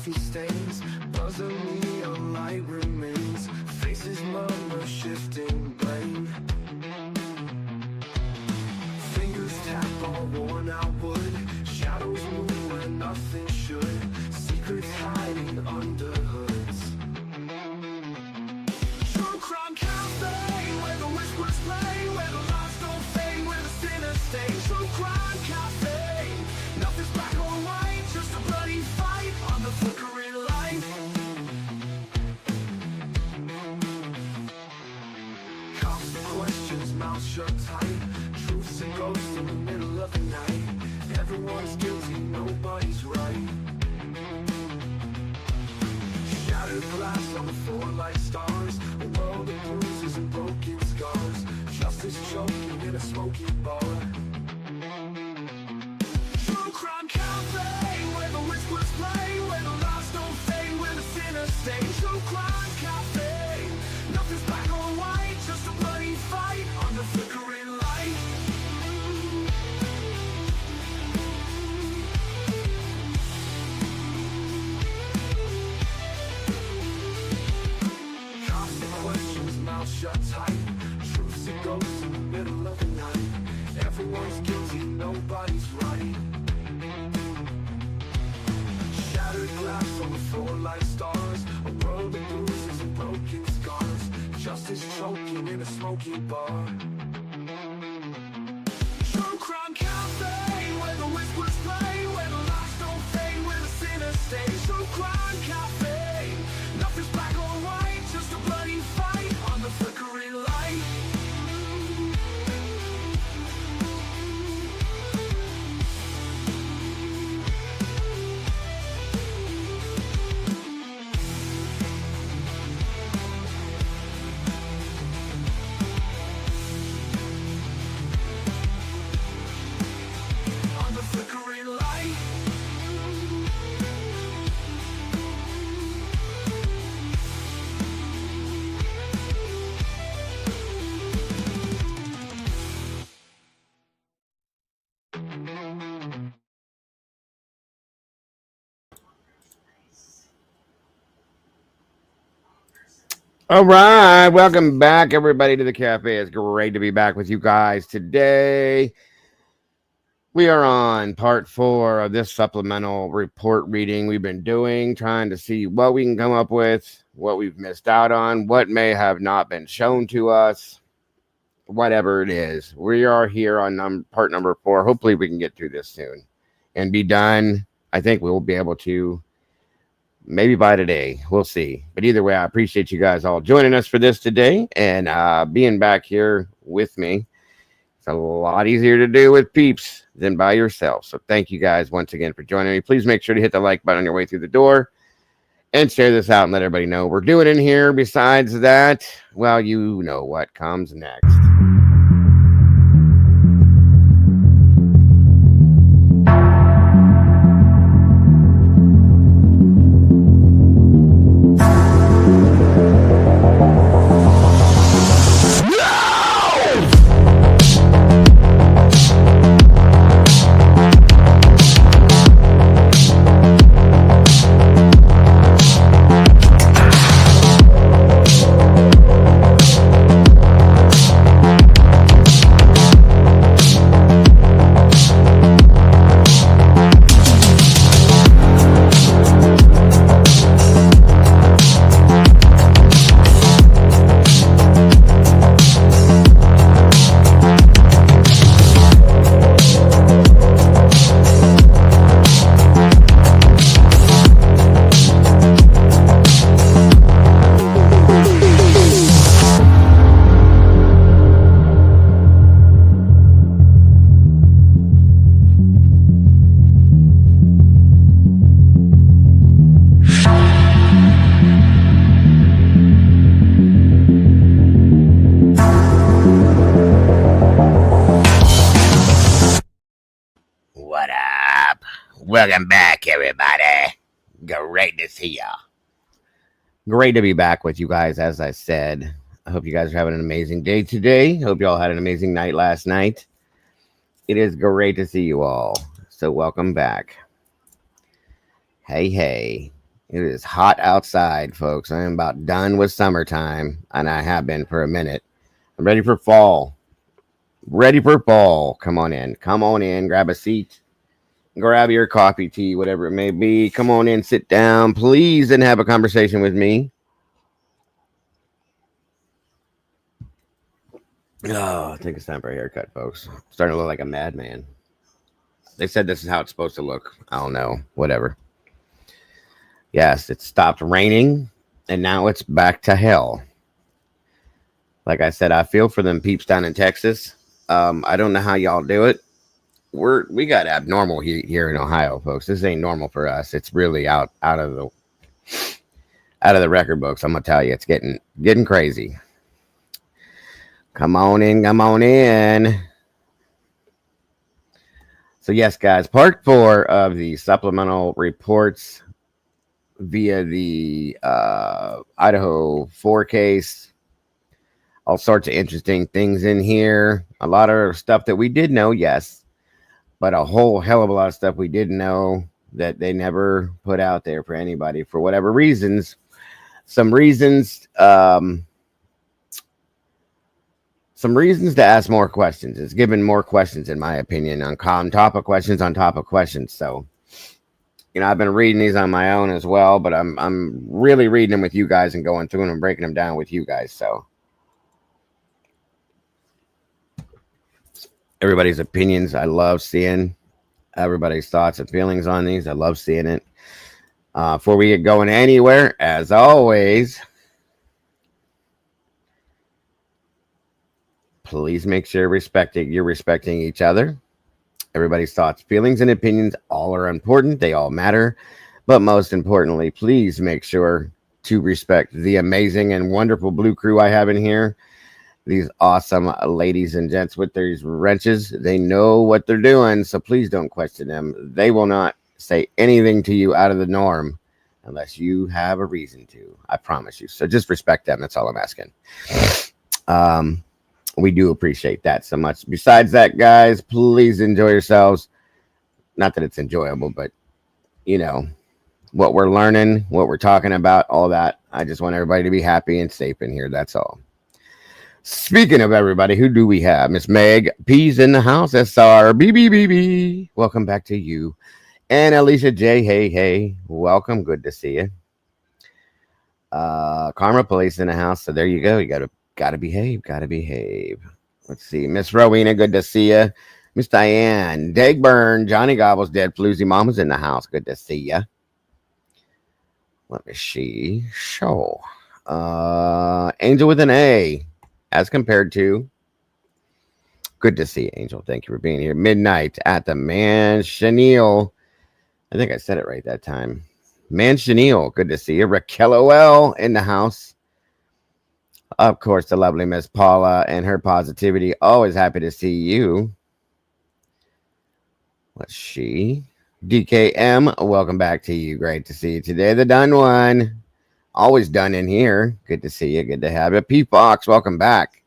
coffee stains, buzz of neon light remains, faces murmur shifting blame. Fingers tap on worn out wood, shadows move where nothing should, secrets hiding under hoods. True crime cafe, where the whispers play, where the lies don't fade, where the sinners stay. True crime cafe, nothing's black or white, just a bloody fight on the flickering light. Cops and questions, mouths shut tight, truths and ghosts in the middle of the night. Everyone's guilty, nobody's right. Shattered glass on the floor like stars, a world of bruises and broken scars, justice choking in a smoky bar. True crime cafe, where the whispers play, where the lies don't fade, where the sinners stay. True crime cafe, nothing's black or white, just a bloody fight on the flickering light. Constant questions, mouths shut tight, truths and ghosts in the middle of the night. Everyone's guilty, nobody's right. Shattered glass on the floor like stars, a world of bruises and broken scars, justice choking in a smoky bar. True crime cafe, where the whispers play, where the lies don't fade, where the sinners stay. True crime cafe, nothing's black or white, just a bloody fight on the flickering light. On the flickering light. All right, welcome back, everybody, to the cafe. It's great to be back with you guys today. We are on part 4 of this supplemental report reading we've been doing, trying to see what we can come up with, what we've missed out on, what may have not been shown to us, whatever it is. We are here on part number 4. Hopefully we can get through this soon and be done. I think we will be able to. Maybe by today, we'll see. But either way, I appreciate you guys all joining us for this today and being back here with me. It's a lot easier to do with peeps than by yourself. So thank you guys once again for joining me. Please make sure to hit the like button on your way through the door and share this out and let everybody know we're doing in here. Besides that, well, you know what comes next. Welcome back, everybody. Great to see y'all. Great to be back with you guys, as I said. I hope you guys are having an amazing day today. Hope you all had an amazing night last night. It is great to see you all. So welcome back. Hey. It is hot outside, folks. I am about done with summertime, and I have been for a minute. I'm ready for fall. Ready for fall. Come on in. Come on in. Grab a seat. Grab your coffee, tea, whatever it may be. Come on in. Sit down, please, and have a conversation with me. Oh, I think it's time for a haircut, folks. I'm starting to look like a madman. They said this is how it's supposed to look. I don't know. Whatever. Yes, it stopped raining, and now it's back to hell. Like I said, I feel for them peeps down in Texas. I don't know how y'all do it. We got abnormal heat here in Ohio, folks. This ain't normal for us. It's really out of the record books. I'm gonna tell you, it's getting crazy. Come on in, come on in. So yes, guys, part 4 of the supplemental reports via the Idaho 4 case. All sorts of interesting things in here. A lot of stuff that we did know, yes, but a whole hell of a lot of stuff we didn't know that they never put out there for anybody for whatever reasons. Some reasons to ask more questions. It's given more questions, in my opinion, on top of questions on top of questions. So, I've been reading these on my own as well, but I'm really reading them with you guys and going through them and breaking them down with you guys. So, everybody's opinions, I love seeing everybody's thoughts and feelings on these. I love seeing it. Before we get going anywhere, as always, please make sure you're respecting each other. Everybody's thoughts, feelings, and opinions all are important. They all matter. But most importantly, please make sure to respect the amazing and wonderful blue crew I have in here. These awesome ladies and gents with these wrenches. They know what they're doing, so please don't question them. They will not say anything to you out of the norm unless you have a reason to. I promise you. So just respect them. That's all I'm asking. We do appreciate that so much. Besides that, guys, please enjoy yourselves. Not that it's enjoyable, but what we're learning, what we're talking about, all that. I just want everybody to be happy and safe in here. That's all. Speaking of everybody, who do we have? Miss Meg P's in the house. SR BBBB. Welcome back to you. And Alicia J. Hey. Welcome. Good to see you. Karma Police in the house. So there you go. You gotta behave. Let's see. Miss Rowena, good to see you. Miss Diane, Dagburn, Johnny Gobbles, Dead Floozy Mama's in the house. Good to see you. Let me see. Show. Angel with an A. As compared to, good to see you, Angel. Thank you for being here. Midnight at the Mancheneal. I think I said it right that time. Mancheneal. Good to see you. Raquel O.L. in the house. Of course, the lovely Miss Paula and her positivity. Always happy to see you. Let's see. DKM, welcome back to you. Great to see you today. The done one. Always done in here. Good to see you. Good to have you. P. Fox, welcome back.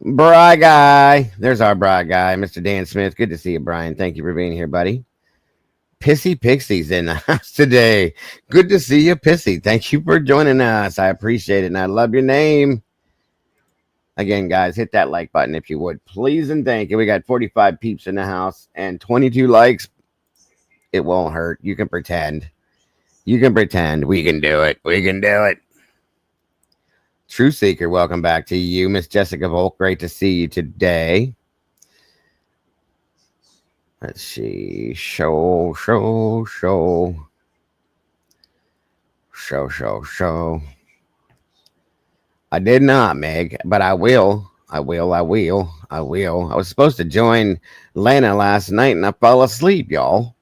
Bry Guy. There's our Bry Guy, Mr. Dan Smith. Good to see you, Brian. Thank you for being here, buddy. Pissy Pixie's in the house today. Good to see you, Pissy. Thank you for joining us. I appreciate it, and I love your name. Again, guys, hit that like button if you would. Please and thank you. We got 45 peeps in the house and 22 likes. It won't hurt. You can pretend. We can do it. True Seeker, welcome back to you. Miss Jessica Volk, great to see you today. Let's see. Show. I did not, Meg, but I will. I was supposed to join Lana last night and I fell asleep, y'all.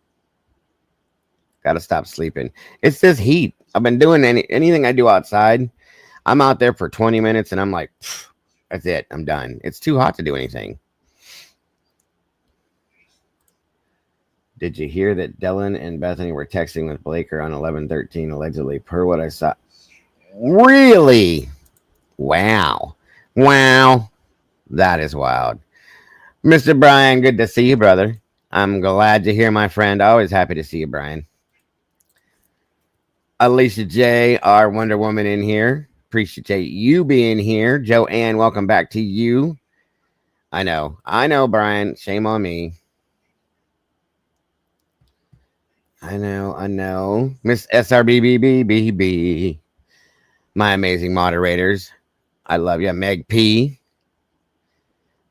Gotta stop sleeping. It's this heat. I've been doing anything I do outside. I'm out there for 20 minutes and I'm like, that's it. I'm done. It's too hot to do anything. Did you hear that Dylan and Bethany were texting with Blaker on 11/13 allegedly, per what I saw? Really? Wow. That is wild. Mr. Brian, good to see you, brother. I'm glad to hear, my friend. Always happy to see you, Brian. Alicia J, our Wonder Woman in here. Appreciate you being here. Joanne, welcome back to you. I know, Brian. Shame on me. I know. Miss SRBBBBB. My amazing moderators. I love you. Meg P.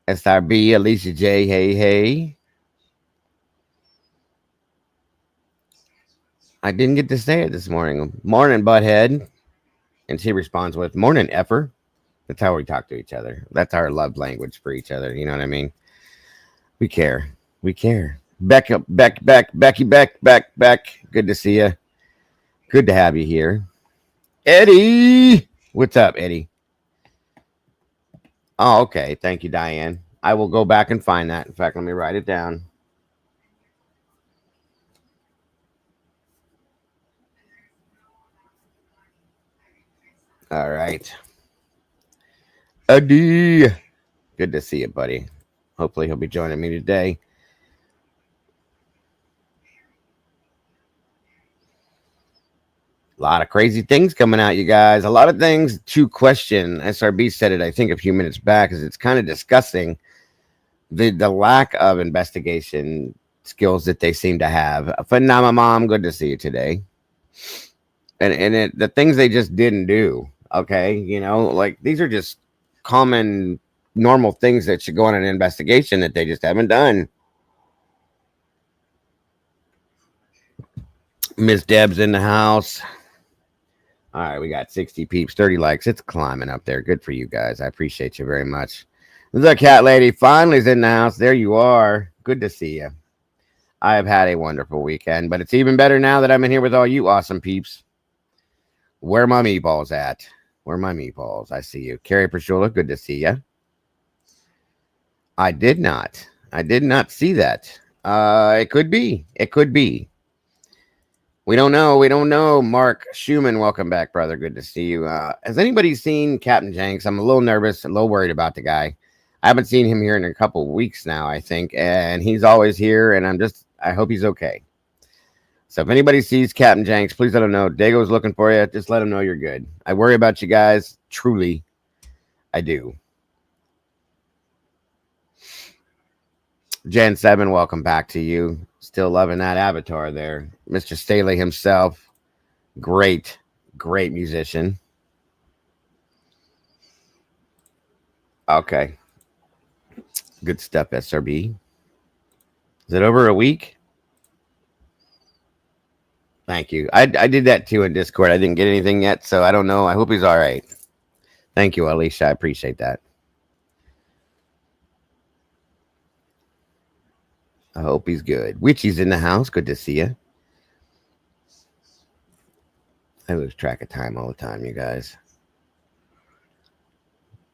SRB, Alicia J. Hey. I didn't get to say it this morning. Morning, butthead. And she responds with, morning, effer. That's how we talk to each other. That's our love language for each other. You know what I mean? We care. Becky. Good to see you. Good to have you here. Eddie. What's up, Eddie? Oh, okay. Thank you, Diane. I will go back and find that. In fact, let me write it down. All right. Eddie. Good to see you, buddy. Hopefully he'll be joining me today. A lot of crazy things coming out, you guys. A lot of things to question. SRB said it, I think, a few minutes back, because it's kind of disgusting the lack of investigation skills that they seem to have. Phenomena Mom, good to see you today. And the things they just didn't do. Okay, like these are just common, normal things that should go on an investigation that they just haven't done. Miss Deb's in the house. All right, we got 60 peeps, 30 likes. It's climbing up there. Good for you guys. I appreciate you very much. The cat lady finally is in the house. There you are. Good to see you. I have had a wonderful weekend, but it's even better now that I'm in here with all you awesome peeps. Where my meatballs at? Where my meatballs? I see you. Carrie Prashula, good to see you. I did not see that. It could be. We don't know. Mark Schumann, welcome back, brother. Good to see you. Has anybody seen Captain Jenks? I'm a little nervous, a little worried about the guy. I haven't seen him here in a couple of weeks now, I think, and he's always here, and I hope he's okay. So if anybody sees Captain Jenks, please let him know. Dago's looking for you. Just let him know you're good. I worry about you guys. Truly, I do. Gen 7, welcome back to you. Still loving that avatar there. Mr. Staley himself. Great musician. Okay. Good stuff, SRB. Is it over a week? Thank you. I did that too in Discord. I didn't get anything yet, so I don't know. I hope he's all right. Thank you, Alicia. I appreciate that. I hope he's good. Witchy's in the house. Good to see you. I lose track of time all the time, you guys.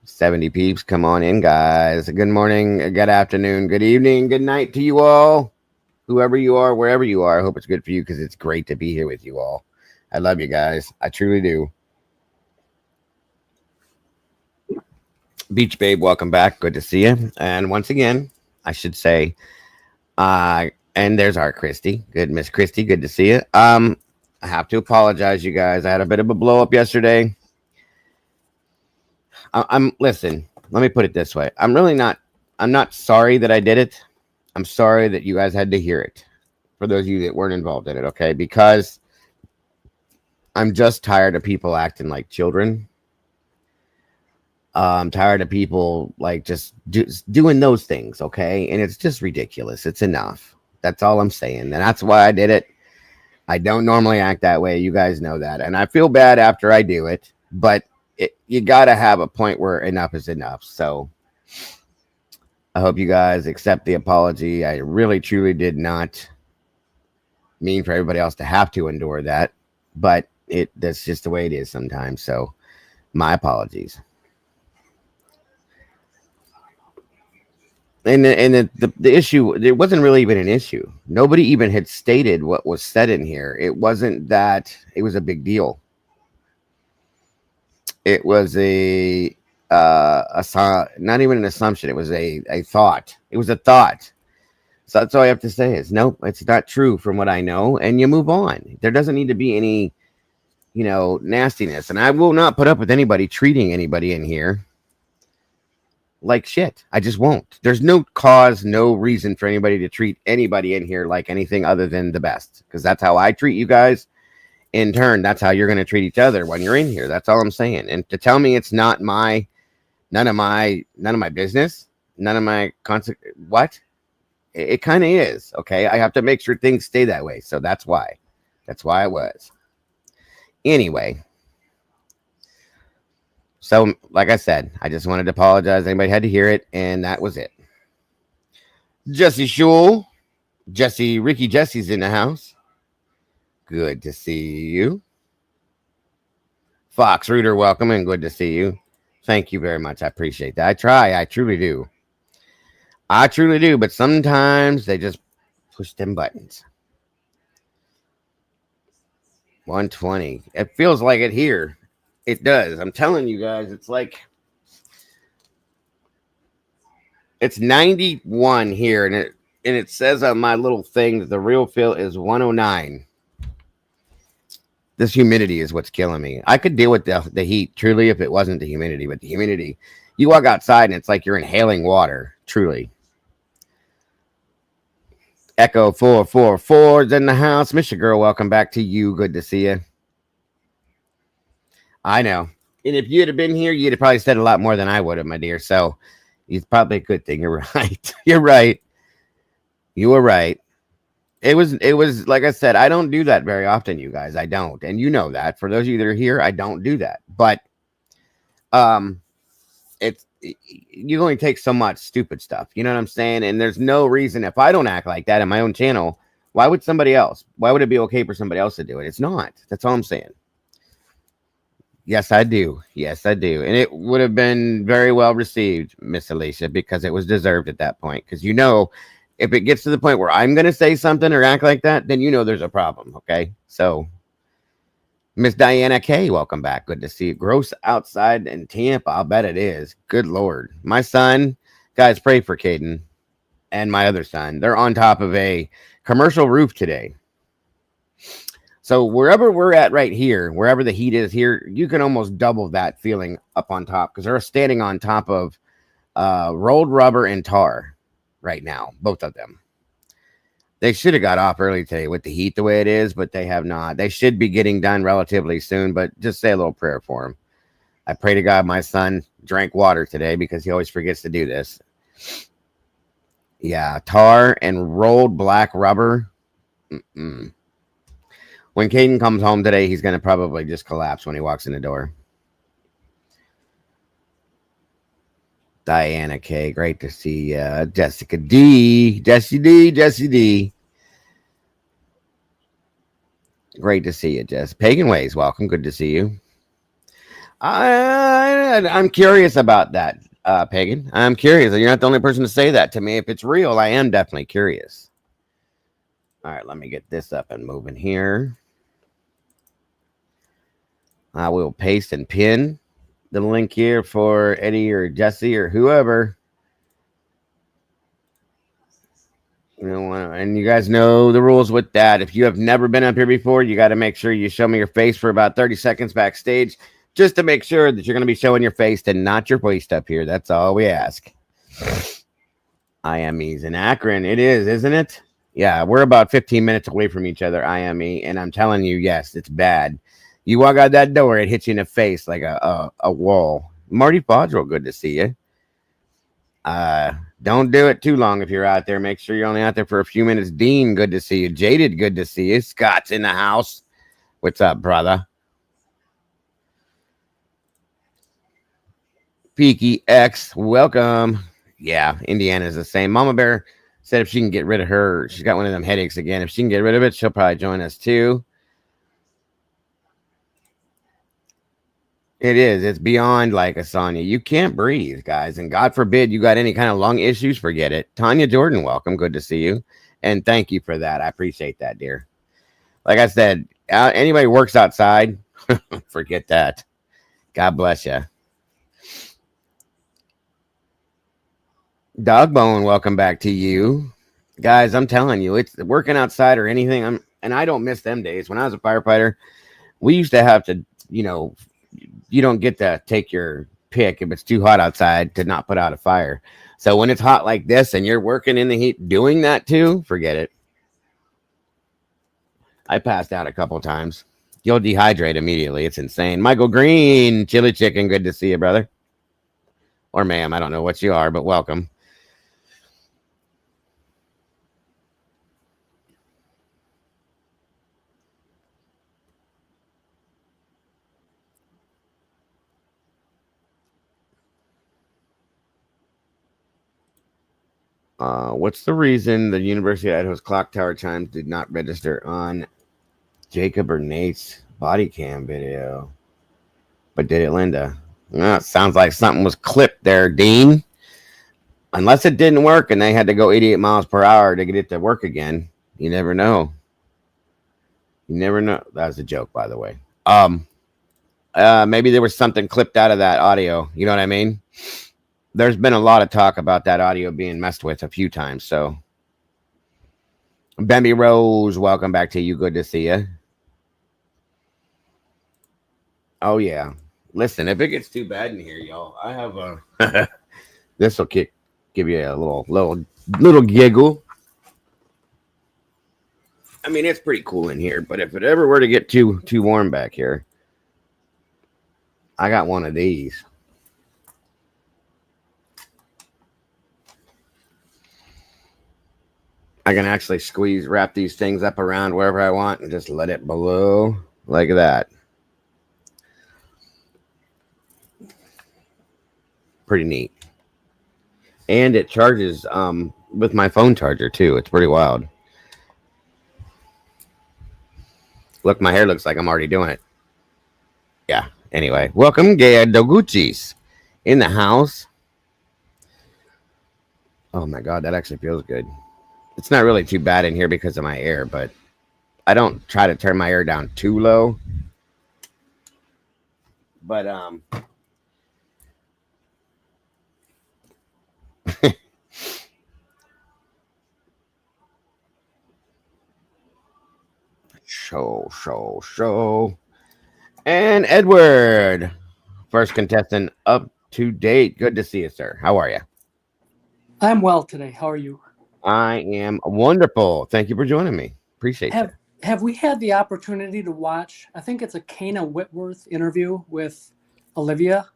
70 peeps. Come on in, guys. Good morning, good afternoon, good evening, good night to you all. Whoever you are, wherever you are, I hope it's good for you, because it's great to be here with you all. I love you guys. I truly do. Beach Babe, welcome back. Good to see you. And once again, I should say, and there's our Christy. Good, Miss Christy. Good to see you. I have to apologize, you guys. I had a bit of a blow up yesterday. Listen, let me put it this way. I'm not sorry that I did it. I'm sorry that you guys had to hear it, for those of you that weren't involved in it, okay? Because I'm just tired of people acting like children. I'm tired of people like just doing those things, okay? And it's just ridiculous. It's enough. That's all I'm saying. And that's why I did it. I don't normally act that way. You guys know that. And I feel bad after I do it, but you got to have a point where enough is enough. So I hope you guys accept the apology. I really, truly did not mean for everybody else to have to endure that, but that's just the way it is sometimes. So my apologies. And the issue, it wasn't really even an issue. Nobody even had stated what was said in here. It wasn't that it was a big deal. It was not even an assumption. It was a thought. It was a thought. So that's all I have to say is, nope, it's not true from what I know. And you move on. There doesn't need to be any nastiness. And I will not put up with anybody treating anybody in here like shit. I just won't. There's no cause, no reason for anybody to treat anybody in here like anything other than the best. Because that's how I treat you guys. In turn, that's how you're going to treat each other when you're in here. That's all I'm saying. And to tell me it's not none of my business, none of my what? It kind of is. Okay. I have to make sure things stay that way. So that's why it was. Anyway. So, like I said, I just wanted to apologize. Anybody had to hear it, and that was it. Jesse Schul, Ricky Jesse's in the house. Good to see you. Fox Rooter, welcome, and good to see you. Thank you very much. I appreciate that. I truly do. But sometimes they just push them buttons. 120. It feels like it here. It does. I'm telling you guys, it's like it's 91 here, and it says on my little thing that the real feel is 109. This humidity is what's killing me. I could deal with the heat truly if it wasn't the humidity, but the humidity, you walk outside and it's like you're inhaling water. Truly. Echo 444's in the house. Miss your girl, welcome back to you. Good to see you. I know. And if you'd have been here, you'd have probably said a lot more than I would have, my dear. So it's probably a good thing. You're right. You're right. You were right. It was like I said, I don't do that very often, you guys. I don't. And you know that. For those of you that are here, I don't do that. But you only take so much stupid stuff. You know what I'm saying? And there's no reason if I don't act like that in my own channel, why would somebody else? Why would it be okay for somebody else to do it? It's not. That's all I'm saying. Yes, I do. Yes, I do. And it would have been very well received, Miss Alicia, because it was deserved at that point. Because if it gets to the point where I'm going to say something or act like that, then there's a problem. Okay. So, Miss Diana K, welcome back. Good to see you. Gross outside in Tampa. I'll bet it is. Good Lord. My son, guys, pray for Caden and my other son. They're on top of a commercial roof today. So wherever we're at right here, wherever the heat is here, you can almost double that feeling up on top because they're standing on top of rolled rubber and tar right now, both of them. They should have got off early today with the heat the way it is, but they have not. They should be getting done relatively soon, but just say a little prayer for them. I pray to God my son drank water today because he always forgets to do this. Yeah, tar and rolled black rubber. Mm-mm. When Caden comes home today, he's going to probably just collapse when he walks in the door. Diana K, great to see you. Jessica D, Jessie D. Great to see you, Jess. Pagan Ways, welcome. Good to see you. I'm curious about that, Pagan. I'm curious. You're not the only person to say that to me. If it's real, I am definitely curious. All right, let me get this up and moving here. I will paste and pin the link here for Eddie or Jesse or whoever. And you guys know the rules with that. If you have never been up here before, you got to make sure you show me your face for about 30 seconds backstage just to make sure that you're going to be showing your face and not your waist up here. That's all we ask. IME's in Akron. It is, isn't it? Yeah, we're about 15 minutes away from each other, IME. And I'm telling you, yes, it's bad. You walk out that door, it hits you in the face like a wall. Marty Fodrell, good to see you. Don't do it too long if you're out there. Make sure you're only out there for a few minutes. Dean, good to see you. Jaded, good to see you. Scott's in the house. What's up, brother? Peaky X, welcome. Yeah, Indiana's the same. Mama Bear said if she can get rid of her, she's got one of them headaches again. If she can get rid of it, she'll probably join us too. It is. It's beyond like a Sonya. You can't breathe, guys. And God forbid you got any kind of lung issues, forget it. Tanya Jordan, welcome. Good to see you. And thank you for that. I appreciate that, dear. Like I said, anybody who works outside, forget that. God bless you. Dogbone, welcome back to you. Guys, I'm telling you, it's working outside or anything. And I don't miss them days. When I was a firefighter, We used to have to, you don't get to take your pick if it's too hot outside to not put out a fire. So when it's hot like this and you're working in the heat doing that too, forget it. I passed out a couple times. You'll dehydrate immediately. It's insane. Michael Green, chili chicken. Good to see you, brother. Or ma'am. I don't know what you are, but welcome. What's the reason the University of Idaho's clock tower chimes did not register on Jacob or Nate's body cam video? But did it, Linda? It sounds like something was clipped there, Dean. Unless it didn't work and they had to go 88 miles per hour to get it to work again. You never know. You never know. That was a joke, by the way. Maybe there was something clipped out of that audio. You know what I mean? There's been a lot of talk about that audio being messed with a few times. So, Bambi Rose, welcome back to you. Good to see you. Oh yeah. Listen, if it gets too bad in here, y'all, I have a. This will give you a little giggle. I mean, it's pretty cool in here, but if it ever were to get too warm back here, I got one of these. I can actually wrap these things up around wherever I want and just let it blow like that. Pretty neat. And it charges with my phone charger too. It's pretty wild. Look, my hair looks like I'm already doing it. Yeah. Anyway, welcome, Gaya Doguchis, in the house. Oh my God, that actually feels good. It's not really too bad in here because of my air, but I don't try to turn my air down too low. But show. And Edward, first contestant up to date. Good to see you, sir. How are you? I'm well today. How are you? I am wonderful. Thank you for joining me. Appreciate it. Have we had the opportunity to watch? I think it's a Kana Whitworth interview with Olivia.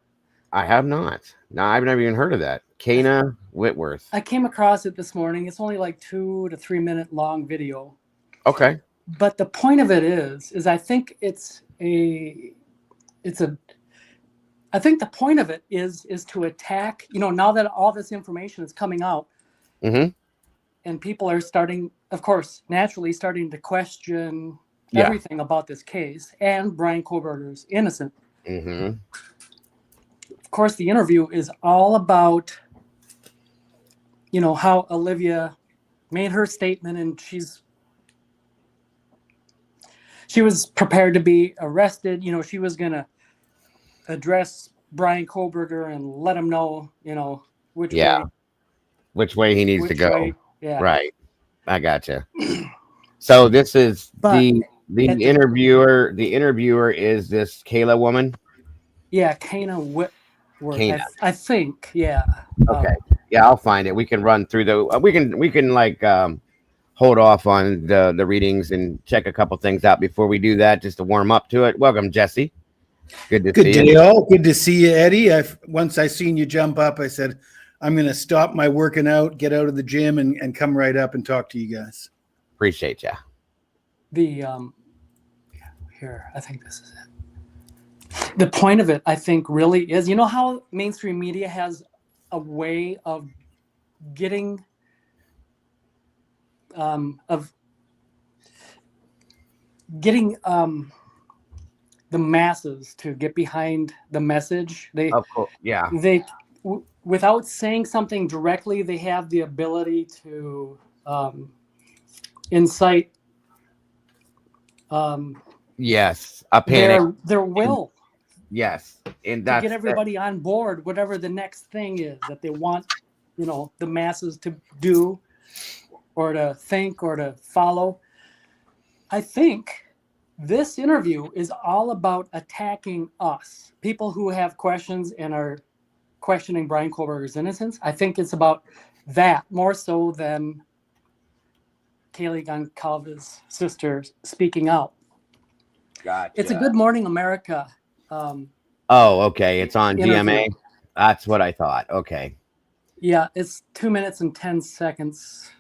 I have not. No, I've never even heard of that. Kana Whitworth. I came across it this morning. It's only like 2 to 3 minute long video. Okay. But the point of it is I think I think the point of it is to attack, now that all this information is coming out, and people are starting, of course, naturally starting to question everything about this case, and Brian Kohberger's innocent. Of course, the interview is all about, how Olivia made her statement, and she was prepared to be arrested. She was going to address Brian Kohberger and let him know, which way he needs to go. Yeah. Right. I gotcha. So this is the interviewer. The interviewer is this Kayla woman. Yeah, Kana Whitworth. Kana. I think. Yeah. Okay. Yeah, I'll find it. We can run through we can hold off on the readings and check a couple things out before we do that, just to warm up to it. Welcome, Jesse. Good day, you. All. Good to see you, Eddie. Once I seen you jump up, I said, I'm going to stop my working out, get out of the gym, and come right up and talk to you guys. Appreciate you. Here, I think this is it. The point of it, I think, really is, how mainstream media has a way of getting the masses to get behind the message. Without saying something directly, they have the ability to incite a panic. Their will. And to get everybody on board, whatever the next thing is that they want, the masses to do or to think or to follow. I think This interview is all about attacking us, people who have questions and are questioning Brian Kohlberger's innocence. I think it's about that more so than Kaylee Goncalves' sister speaking out. Gotcha. It's a Good Morning America. Oh, okay. It's on interview. GMA. That's what I thought. Okay. Yeah, it's 2 minutes and 10 seconds.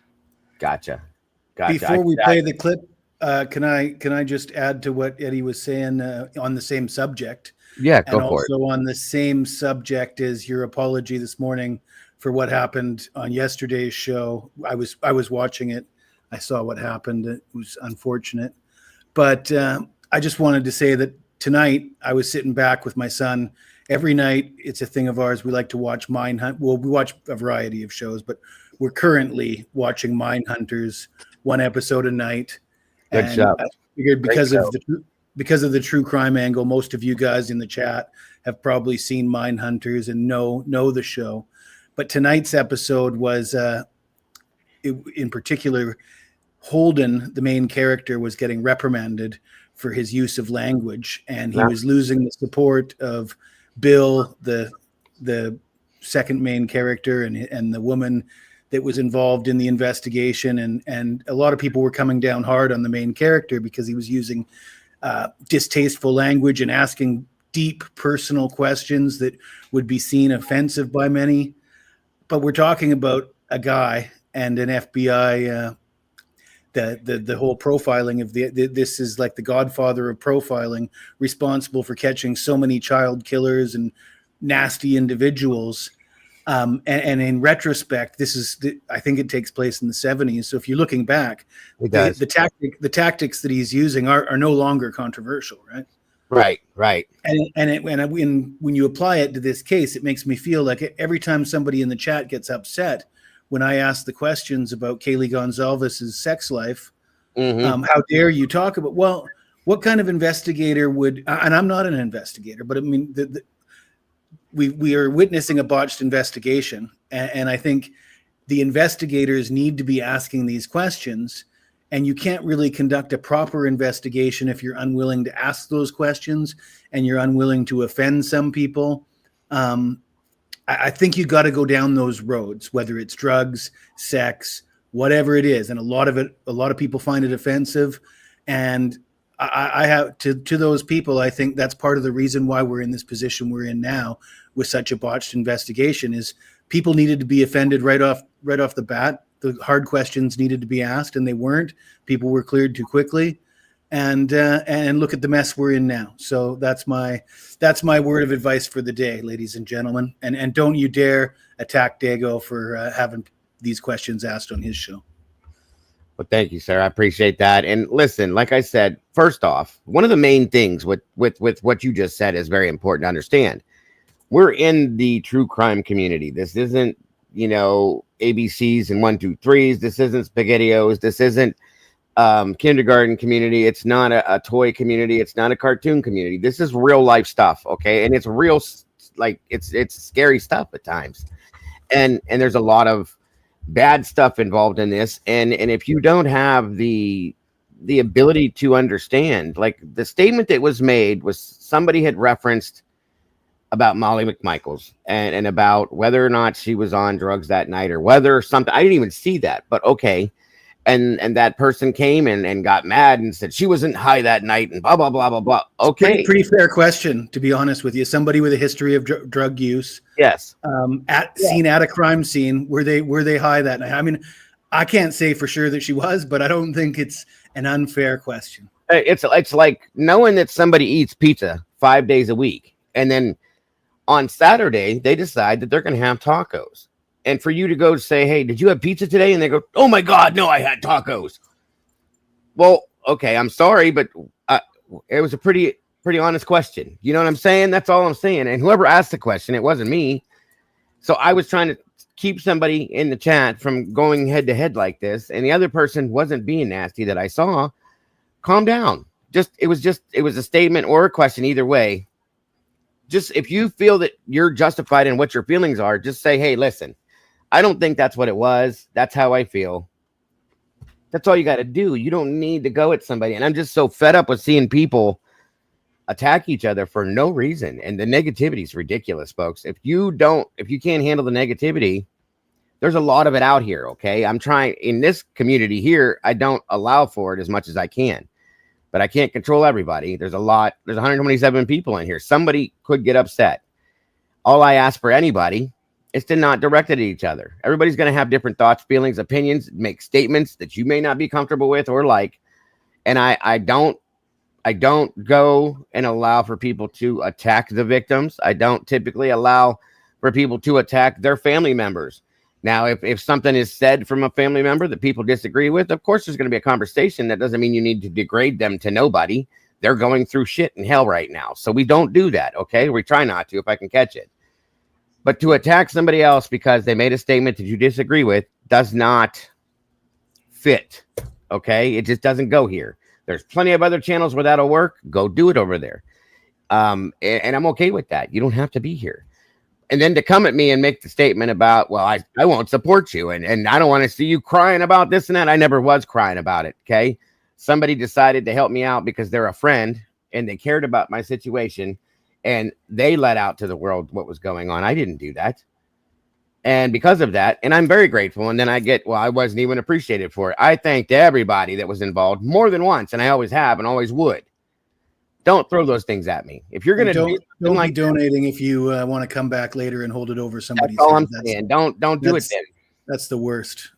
Gotcha. Before we play the clip, can I just add to what Eddie was saying on the same subject? Yeah, And go for it. also on the same subject as your apology this morning for what happened on yesterday's show. I was watching it. I saw what happened. It was unfortunate. But I just wanted to say that tonight I was sitting back with my son. Every night, it's a thing of ours. We like to watch Mindhunt. Well, we watch a variety of shows, but we're currently watching Mindhunters, one episode a night. Good show. I figured because of the true crime angle, most of you guys in the chat have probably seen Mindhunters and know the show. But tonight's episode was, in particular, Holden, the main character, was getting reprimanded for his use of language, and he was losing the support of Bill, the second main character, and the woman that was involved in the investigation, and a lot of people were coming down hard on the main character because he was using distasteful language and asking deep personal questions that would be seen offensive by many. But we're talking about a guy and an FBI. The whole profiling of this is like the godfather of profiling, responsible for catching so many child killers and nasty individuals. And in retrospect, I think it takes place in the 70s. So if you're looking back, the tactics that he's using are no longer controversial, right? Right. And when you apply it to this case, it makes me feel like every time somebody in the chat gets upset when I ask the questions about Kaylee Goncalves' sex life, how dare you talk about, well, what kind of investigator would, and I'm not an investigator, but I mean, we are witnessing a botched investigation. And I think the investigators need to be asking these questions, and you can't really conduct a proper investigation if you're unwilling to ask those questions and you're unwilling to offend some people. I think you got to go down those roads, whether it's drugs, sex, whatever it is. And a lot of people find it offensive. And I have to those people, I think that's part of the reason why we're in this position we're in now with such a botched investigation is people needed to be offended right off the bat. The hard questions needed to be asked and they weren't. People were cleared too quickly. And look at the mess we're in now. So that's my word of advice for the day, ladies and gentlemen. And don't you dare attack Dago for having these questions asked on his show. Well, thank you, sir. I appreciate that. And listen, like I said, first off, one of the main things with what you just said is very important to understand. We're in the true crime community. This isn't, ABCs and 1, 2, 3s. This isn't SpaghettiOs. This isn't kindergarten community. It's not a toy community. It's not a cartoon community. This is real life stuff. Okay. And it's real, like it's scary stuff at times. And there's a lot of bad stuff involved in this. And if you don't have the ability to understand, like the statement that was made was somebody had referenced about Molly McMichaels and about whether or not she was on drugs that night or whether something, I didn't even see that, but okay. And that person came and got mad and said she wasn't high that night and blah, blah, blah, blah, blah. Okay. Pretty fair question, to be honest with you. Somebody with a history of drug use. Yes. Seen at a crime scene. Were they high that night? I mean, I can't say for sure that she was, but I don't think it's an unfair question. It's like knowing that somebody eats pizza 5 days a week. And then on Saturday, they decide that they're going to have tacos. And for you to go say, hey, did you have pizza today? And they go, oh my God, no, I had tacos. Well, okay, I'm sorry, but it was a pretty honest question. You know what I'm saying? That's all I'm saying. And whoever asked the question, it wasn't me. So I was trying to keep somebody in the chat from going head to head like this. And the other person wasn't being nasty that I saw. Calm down. It was a statement or a question either way. Just if you feel that you're justified in what your feelings are, just say, hey, listen, I don't think that's what it was. That's how I feel. That's all you got to do. You don't need to go at somebody. And I'm just so fed up with seeing people attack each other for no reason. And the negativity is ridiculous, folks. If you can't handle the negativity, there's a lot of it out here. Okay. I'm trying in this community here. I don't allow for it as much as I can, but I can't control everybody. There's 127 people in here. Somebody could get upset. All I ask for anybody is to not direct it at each other. Everybody's going to have different thoughts, feelings, opinions, make statements that you may not be comfortable with or like. And I don't go and allow for people to attack the victims. I don't typically allow for people to attack their family members. Now, if something is said from a family member that people disagree with, of course, there's going to be a conversation. That doesn't mean you need to degrade them to nobody. They're going through shit in hell right now. So we don't do that, okay? We try not to if I can catch it. But to attack somebody else because they made a statement that you disagree with does not fit, okay? It just doesn't go here. There's plenty of other channels where that'll work. Go do it over there. And I'm okay with that. You don't have to be here. And then to come at me and make the statement about, well, I won't support you. And I don't want to see you crying about this and that. I never was crying about it. Okay. Somebody decided to help me out because they're a friend and they cared about my situation and they let out to the world what was going on. I didn't do that. And because of that, and I'm very grateful. And then I wasn't even appreciated for it. I thanked everybody that was involved more than once. And I always have and always would. Don't throw those things at me. If you're going to don't be donating if you want to come back later and hold it over somebody's head. That's all I'm saying. Don't do it then. That's the worst.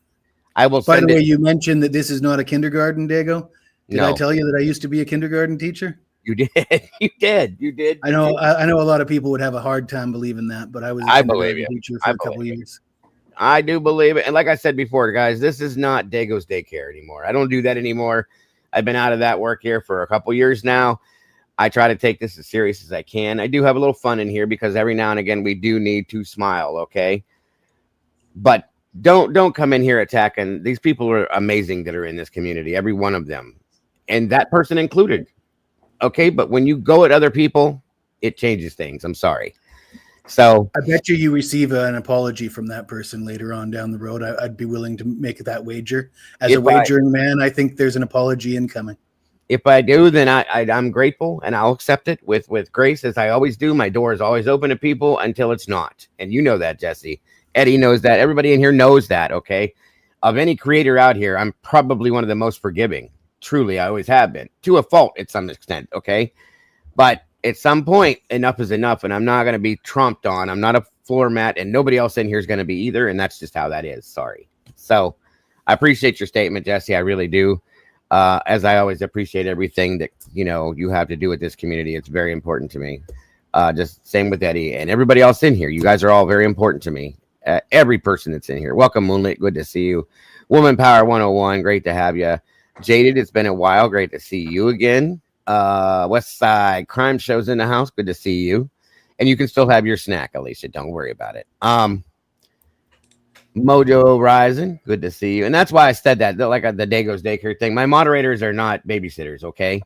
I will. By the way, you mentioned that this is not a kindergarten, Dago. Did No. I tell you that I used to be a kindergarten teacher? You did. You did. I know a lot of people would have a hard time believing that, but I was a kindergarten teacher for a couple of years. I do believe it. And like I said before, guys, this is not Dago's daycare anymore. I don't do that anymore. I've been out of that work here for a couple years now. I try to take this as serious as I can. I do have a little fun in here because every now and again we do need to smile, okay? But don't come in here attacking. These people are amazing that are in this community, every one of them, and that person included, okay? But when you go at other people, it changes things. I'm sorry. So I bet you receive an apology from that person later on down the road. I'd be willing to make that wager. As a wagering man, I think there's an apology incoming. If I do, then I'm grateful and I'll accept it with grace, as I always do. My door is always open to people until it's not. And you know that, Jesse. Eddie knows that. Everybody in here knows that, okay? Of any creator out here, I'm probably one of the most forgiving. Truly, I always have been. To a fault at some extent, okay? But at some point, enough is enough, and I'm not going to be trumped on. I'm not a floor mat, and nobody else in here is going to be either, and that's just how that is. Sorry. So I appreciate your statement, Jesse. I really do. As I always appreciate everything that, you have to do with this community. It's very important to me. Just same with Eddie and everybody else in here. You guys are all very important to me. Every person that's in here. Welcome, Moonlit. Good to see you. Woman Power 101. Great to have you. Jaded, it's been a while. Great to see you again. West Side Crime Show's in the house. Good to see you. And you can still have your snack, Alicia. Don't worry about it. Mojo Rising, good to see you. And that's why I said that, like the Dago's daycare thing. My moderators are not babysitters, okay?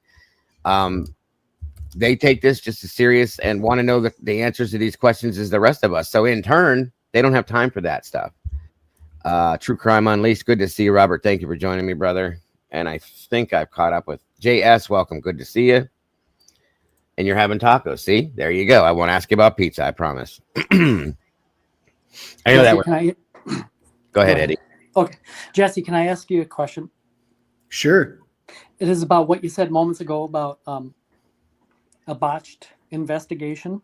They take this just as serious and want to know the answers to these questions as the rest of us. So in turn, they don't have time for that stuff. True Crime Unleashed, good to see you, Robert. Thank you for joining me, brother. And I think I've caught up with JS. Welcome, good to see you. And you're having tacos. See, there you go. I won't ask you about pizza, I promise. I know that. Go ahead, Eddie. Okay. Jesse, can I ask you a question? Sure. It is about what you said moments ago about a botched investigation.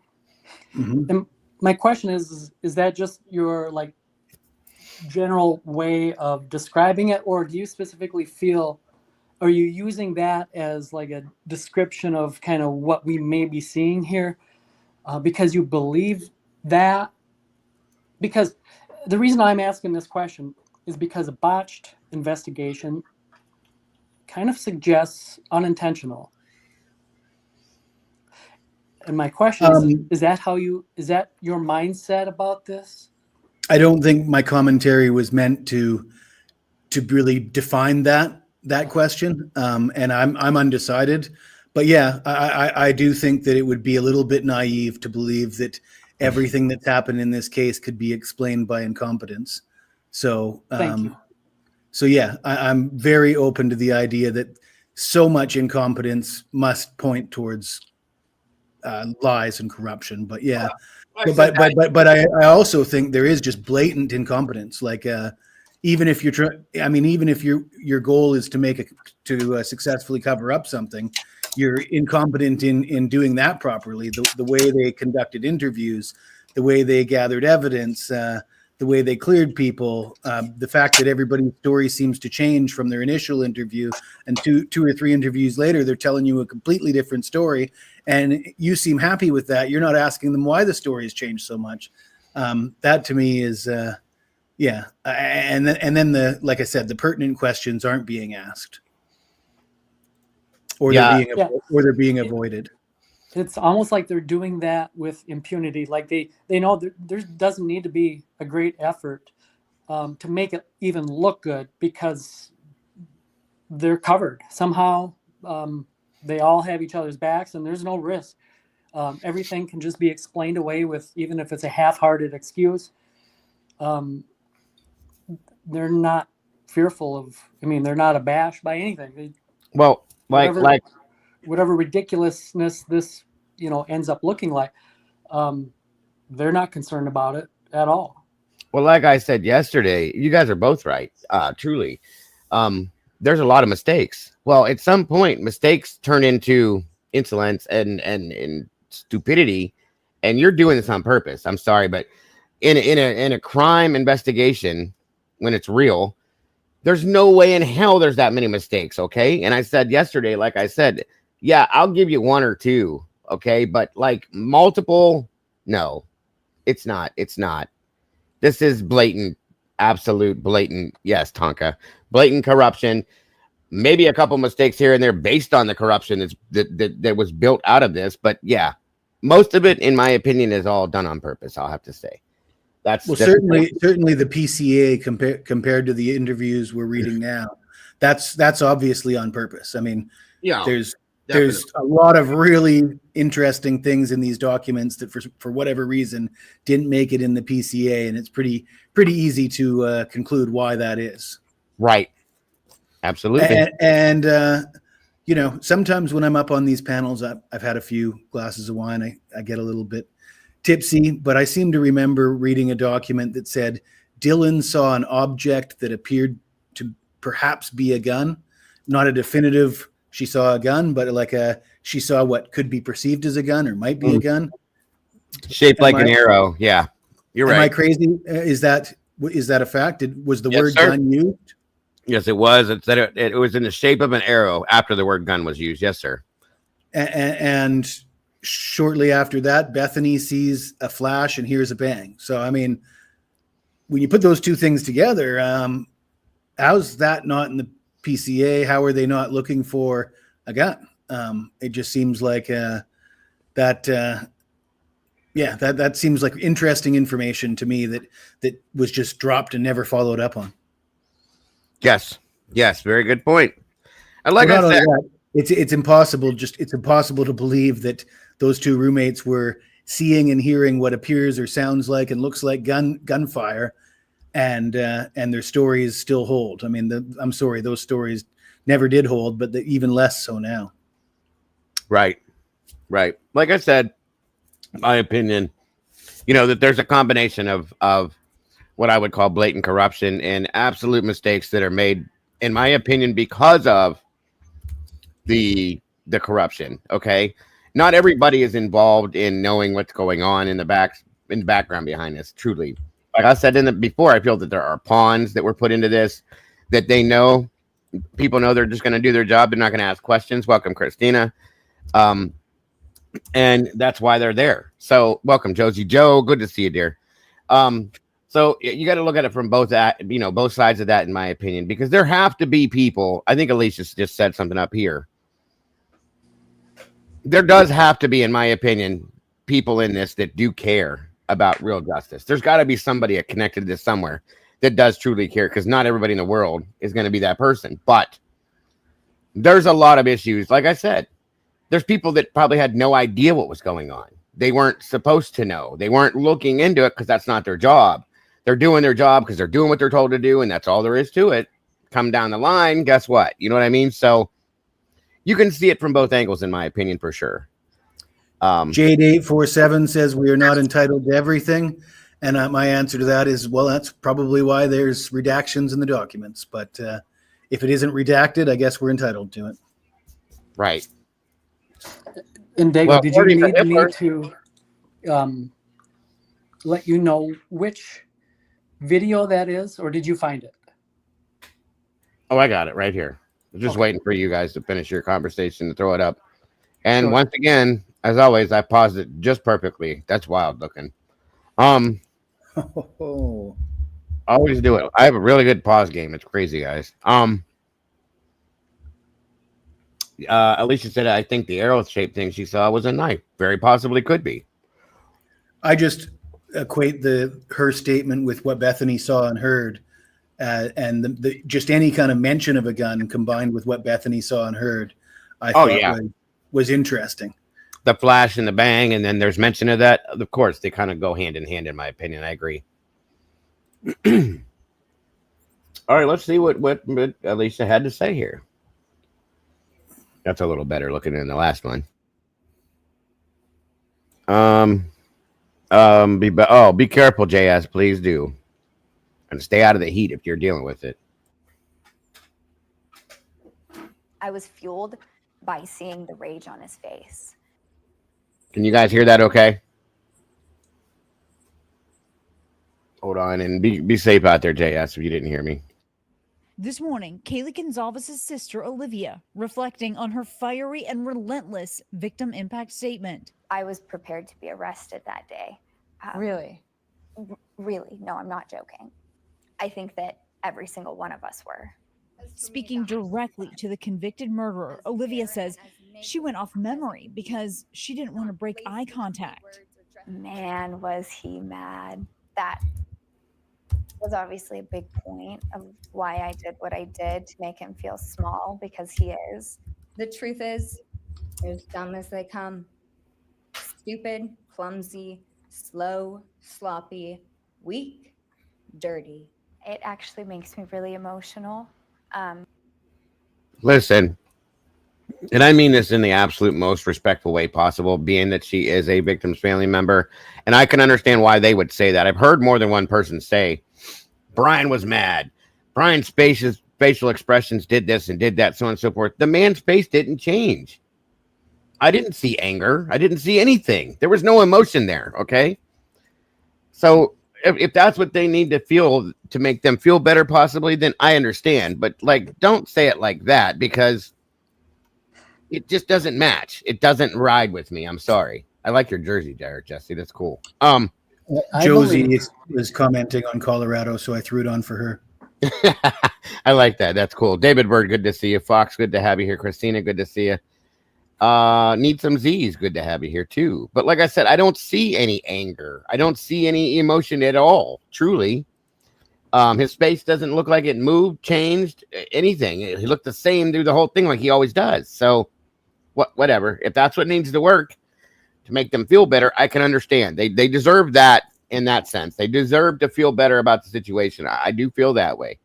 Mm-hmm. And my question is that just your general way of describing it, or do you specifically feel, are you using that as like a description of kind of what we may be seeing here because you believe that? Because the reason I'm asking this question is because a botched investigation kind of suggests unintentional. And my question is that your mindset about this? I don't think my commentary was meant to really define that question. And I'm undecided, but yeah, I do think that it would be a little bit naive to believe that everything that's happened in this case could be explained by incompetence. So, Thank you. So yeah, I'm very open to the idea that so much incompetence must point towards lies and corruption. But yeah, but I also think there is just blatant incompetence. Like even if you're even if your goal is to successfully cover up something, you're incompetent in doing that properly. The way they conducted interviews, the way they gathered evidence, the way they cleared people, the fact that everybody's story seems to change from their initial interview, and two or three interviews later, they're telling you a completely different story, and you seem happy with that. You're not asking them why the story has changed so much. That to me is, yeah. And then like I said, the pertinent questions aren't being asked, or they're being avoided. It's almost like they're doing that with impunity. Like they know there doesn't need to be a great effort to make it even look good, because they're covered somehow. They all have each other's backs, and there's no risk. Everything can just be explained away with, even if it's a half-hearted excuse. They're not fearful of. I mean, they're not abashed by anything. Whatever ridiculousness this ends up looking like, they're not concerned about it at all. Well, like I said yesterday, you guys are both right. Truly, there's a lot of mistakes. Well, at some point, mistakes turn into insolence and stupidity, and you're doing this on purpose. I'm sorry, but in a crime investigation, when it's real, there's no way in hell there's that many mistakes. Okay, and I said yesterday, like I said, yeah, I'll give you one or two. Okay, but like multiple, no, it's not. It's not. This is blatant, absolute blatant. Yes, Tonka, blatant corruption. Maybe a couple mistakes here and there based on the corruption that was built out of this, but yeah, most of it, in my opinion, is all done on purpose. I'll have to say. That's certainly the PCA compared to the interviews we're reading now. That's obviously on purpose. I mean, yeah, there's a lot of really interesting things in these documents that for whatever reason didn't make it in the PCA, and it's pretty easy to conclude why that is. Right. Absolutely. And sometimes when I'm up on these panels, I've had a few glasses of wine. I get a little bit tipsy, but I seem to remember reading a document that said Dylan saw an object that appeared to perhaps be a gun, not a definitive. She saw a gun, but she saw what could be perceived as a gun or might be a gun, shaped like an arrow. Yeah, you're right. Am I crazy? Is that a fact? Was the word gun used? Yes, it was. It said it was in the shape of an arrow after the word gun was used. Yes, sir. And shortly after that, Bethany sees a flash and hears a bang. So, I mean, when you put those two things together, how's that not in the PCA? How are they not looking for a gun? It just seems like that seems like interesting information to me that was just dropped and never followed up on. Yes, very good point. And like I said, it's impossible to believe that those two roommates were seeing and hearing what appears or sounds like and looks like gunfire, and their stories still hold. I mean, I'm sorry, those stories never did hold, but even less so now. Right. Like I said, my opinion, that there's a combination of what I would call blatant corruption and absolute mistakes that are made, in my opinion, because of the corruption. Okay. Not everybody is involved in knowing what's going on in the background behind this. Truly. Like I said before, I feel that there are pawns that were put into this, that people know they're just going to do their job. They're not going to ask questions. Welcome, Christina. And that's why they're there. So welcome, Josie Joe. Good to see you, dear. So you got to look at it from both sides of that, in my opinion, because there have to be people. I think Alicia just said something up here. There does have to be, in my opinion, people in this that do care about real justice. There's got to be somebody connected to this somewhere that does truly care, because not everybody in the world is going to be that person. But there's a lot of issues. Like I said, there's people that probably had no idea what was going on. They weren't supposed to know. They weren't looking into it because that's not their job. They're doing their job because they're doing what they're told to do, and that's all there is to it. come down the line, guess what? You know what I mean? So you can see it from both angles, in my opinion, for sure. Jade847 says we are not entitled to everything. And my answer to that is, well, that's probably why there's redactions in the documents. But if it isn't redacted, I guess we're entitled to it. Right. And Dago, Well, did you according to need me Hitler- to let you know which video that is, or did you find it? Oh, I got it right here. I'm just Okay. waiting for you guys to finish your conversation to throw it up. And Sure. once again, as always, I paused it just perfectly. That's wild looking. Oh. Always do it. I have a really good pause game. It's crazy, guys. Alicia said, I think the arrow shaped thing she saw was a knife. Very possibly could be. I just equate her statement with what Bethany saw and heard, and the just any kind of mention of a gun combined with what Bethany saw and heard, I thought was interesting. The flash and the bang, and then there's mention of that. Of course, they kind of go hand in hand, in my opinion. I agree. All right, let's see what Alicia had to say here. That's a little better looking than the last one. Be careful, JS. Please do, and stay out of the heat if you're dealing with it. I was fueled by seeing the rage on his face. Can you guys hear that? Okay. Hold on, and be safe out there, JS. If you didn't hear me. This morning, Kaylee Gonzalez's sister, Olivia, reflecting on her fiery and relentless victim impact statement. I was prepared to be arrested that day. Really? Really? No, I'm not joking. I think that every single one of us were. Speaking directly to the convicted murderer, Olivia says she went off memory because she didn't want to break eye contact. Man, was he mad. That was obviously a big point of why I did what I did, to make him feel small, because he is. The truth is, they're as dumb as they come. Stupid, clumsy, slow, sloppy, weak, dirty. It actually makes me really emotional. Listen, and I mean this in the absolute most respectful way possible, being that she is a victim's family member, and I can understand why they would say that. I've heard more than one person say, Brian was mad. Brian's facial expressions did this and did that, so on and so forth. The man's face didn't change. I didn't see anger. I didn't see anything. There was no emotion there, okay? So if that's what they need to feel to make them feel better, possibly, then I understand. But, like, don't say it like that, because it just doesn't match. It doesn't ride with me. I'm sorry. I like your jersey, Derek, Jesse. That's cool. Josie is commenting on Colorado, so I threw it on for her. I like that. That's cool. David Bird, good to see you. Fox, good to have you here. Christina, good to see you. Need some Z's, good to have you here too. But like I said, I don't see any anger. I don't see any emotion at all, truly. His face doesn't look like it moved, changed, anything. He looked the same through the whole thing, like he always does. So whatever. If that's what needs to work to make them feel better, I can understand. They deserve that in that sense. They deserve to feel better about the situation. I do feel that way.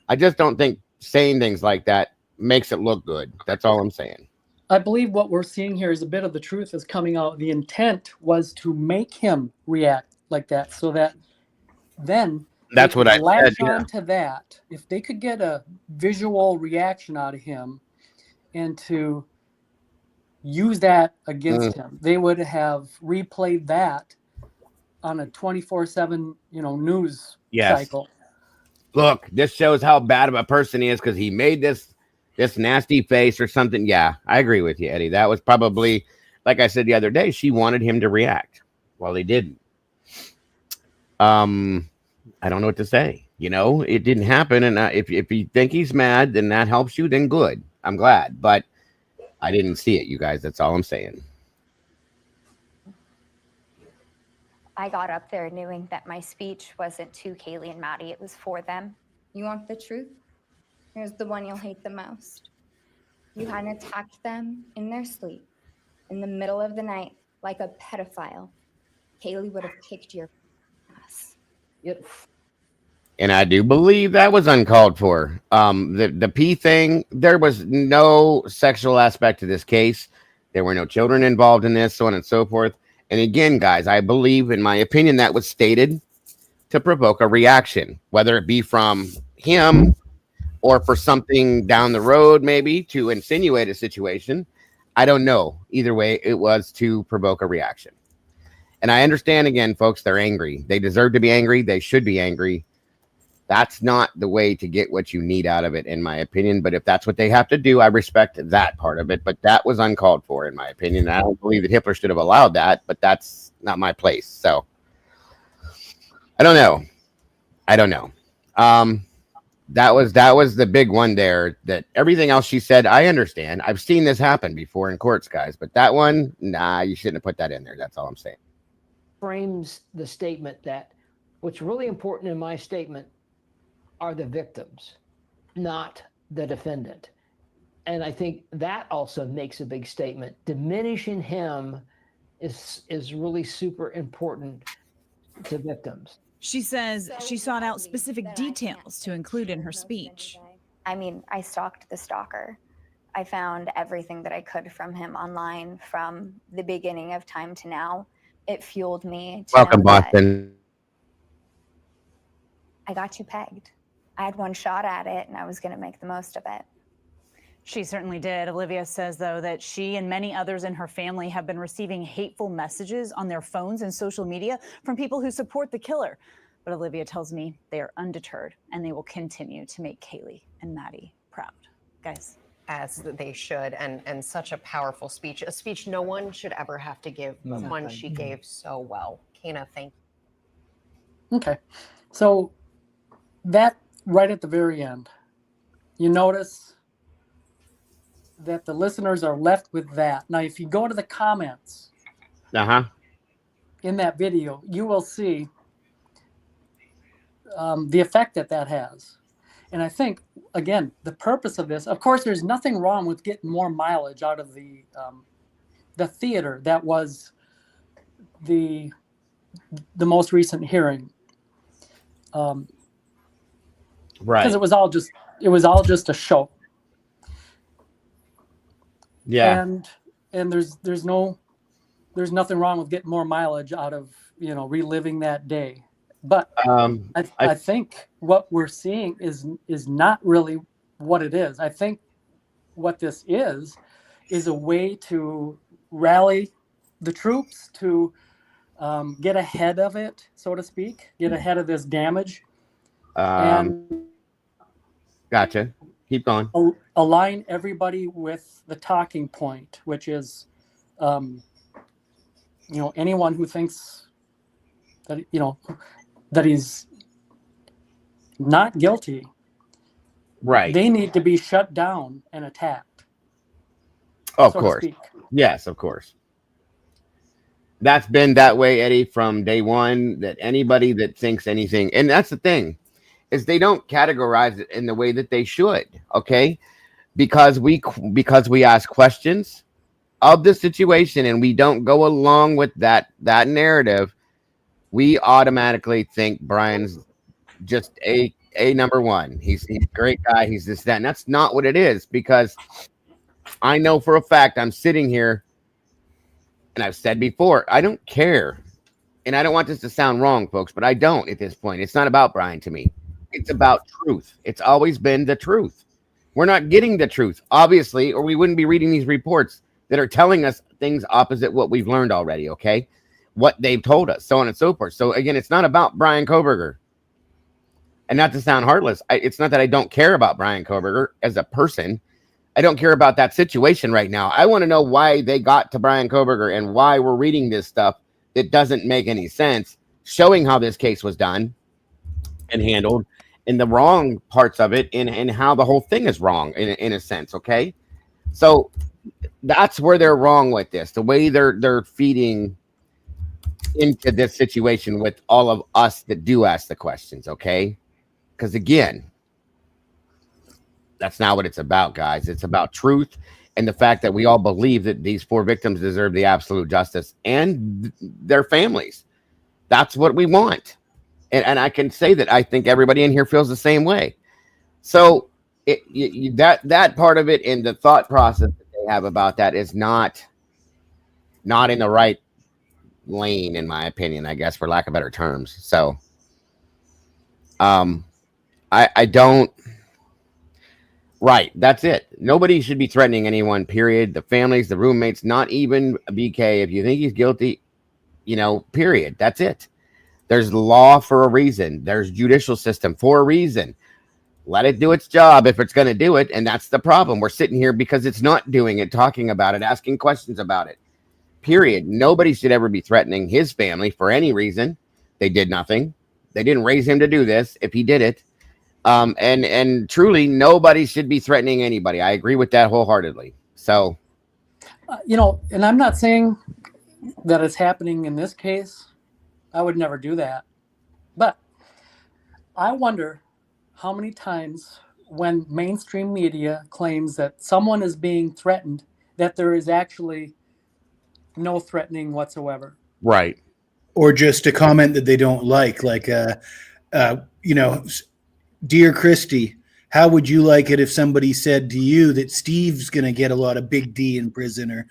I just don't think saying things like that makes it look good. That's all I'm saying. I believe what we're seeing here is a bit of the truth is coming out. The intent was to make him react like that, so that then that's what I latch said. on to that. If they could get a visual reaction out of him and to use that against him, they would have replayed that on a 24/7, news cycle. Look, this shows how bad of a person he is because he made this nasty face or something. Yeah, I agree with you, Eddie. That was probably, like I said the other day, she wanted him to react. Well, he didn't. I don't know what to say. It didn't happen. And if you think he's mad, then that helps you, then good. I'm glad. But I didn't see it, you guys. That's all I'm saying. I got up there knowing that my speech wasn't to Kaylee and Maddie, it was for them. You want the truth? Here's the one you'll hate the most. You hadn't attacked them in their sleep, in the middle of the night, like a pedophile. Kaylee would have kicked your ass. And I do believe that was uncalled for. The P thing, there was no sexual aspect to this case. There were no children involved in this, so on and so forth. And again, guys, I believe, in my opinion, that was stated to provoke a reaction, whether it be from him or for something down the road, maybe to insinuate a situation. I don't know. Either way, it was to provoke a reaction. And I understand, again, folks, they're angry. They deserve to be angry. They should be angry. That's not the way to get what you need out of it, in my opinion. But if that's what they have to do, I respect that part of it. But that was uncalled for, in my opinion. And I don't believe that Hitler should have allowed that, but that's not my place. So I don't know. That was the big one there. That everything else she said, I understand. I've seen this happen before in courts, guys. But that one, nah, you shouldn't have put that in there. That's all I'm saying. Frames the statement that what's really important in my statement are the victims, not the defendant. And I think that also makes a big statement. Diminishing him is really super important to victims. She says she sought out specific details to include in her speech. I mean, I stalked the stalker. I found everything that I could from him online from the beginning of time to now. It fueled me to Welcome, know that Boston. I got you pegged. I had one shot at it and I was going to make the most of it. She certainly did. Olivia says, though, that she and many others in her family have been receiving hateful messages on their phones and social media from people who support the killer. But Olivia tells me they are undeterred and they will continue to make Kaylee and Maddie proud. Guys. As they should, and such a powerful speech, a speech no one should ever have to give, but one she gave so well. Kana, thank you. Okay. So that right at the very end, you notice that the listeners are left with that. Now, if you go to the comments in that video, you will see the effect that has. And I think, again, the purpose of this, of course, there's nothing wrong with getting more mileage out of the theater that was the most recent hearing. Right. Because it was all just a show. Yeah. And there's nothing wrong with getting more mileage out of, reliving that day. But I think what we're seeing is not really what it is. I think what this is a way to rally the troops to get ahead of it, so to speak, get ahead of this damage. And gotcha. Keep going. Align everybody with the talking point, which is, anyone who thinks that, that he's not guilty, right? They need to be shut down and attacked. Of course. Yes, of course. That's been that way, Eddie, from day one, that anybody that thinks anything, and that's the thing, is they don't categorize it in the way that they should, okay? Because we ask questions of the situation and we don't go along with that narrative, we automatically think Brian's just a number one. He's a great guy. He's this, that. And that's not what it is, because I know for a fact, I'm sitting here and I've said before, I don't care. And I don't want this to sound wrong, folks, but I don't at this point. It's not about Brian to me. It's about truth. It's always been the truth. We're not getting the truth, obviously, or we wouldn't be reading these reports that are telling us things opposite what we've learned already, okay? What they've told us, so on and so forth. So again, it's not about Brian Kohberger. And not to sound heartless, it's not that I don't care about Brian Kohberger as a person. I don't care about that situation right now. I want to know why they got to Brian Kohberger and why we're reading this stuff that doesn't make any sense, showing how this case was done and handled and the wrong parts of it and how the whole thing is wrong in a sense, okay? So that's where they're wrong with this, the way they're feeding into this situation with all of us that do ask the questions, okay? Because again, that's not what it's about, guys. It's about truth and the fact that we all believe that these 4 victims deserve the absolute justice and their families. That's what we want. And I can say that I think everybody in here feels the same way. So that part of it and the thought process that they have about that is not in the right lane, in my opinion, I guess, for lack of better terms. So I don't. Right, that's it. Nobody should be threatening anyone, period. The families, the roommates, not even BK. If you think he's guilty, period. That's it. There's law for a reason. There's judicial system for a reason. Let it do its job if it's going to do it. And that's the problem. We're sitting here because it's not doing it, talking about it, asking questions about it. Period. Nobody should ever be threatening his family for any reason. They did nothing. They didn't raise him to do this if he did it. And truly, nobody should be threatening anybody. I agree with that wholeheartedly. So, and I'm not saying that it's happening in this case. I would never do that. But I wonder how many times when mainstream media claims that someone is being threatened, that there is actually no threatening whatsoever. Right. Or just a comment that they don't like, dear Christy, how would you like it if somebody said to you that Steve's going to get a lot of big D in prison, or,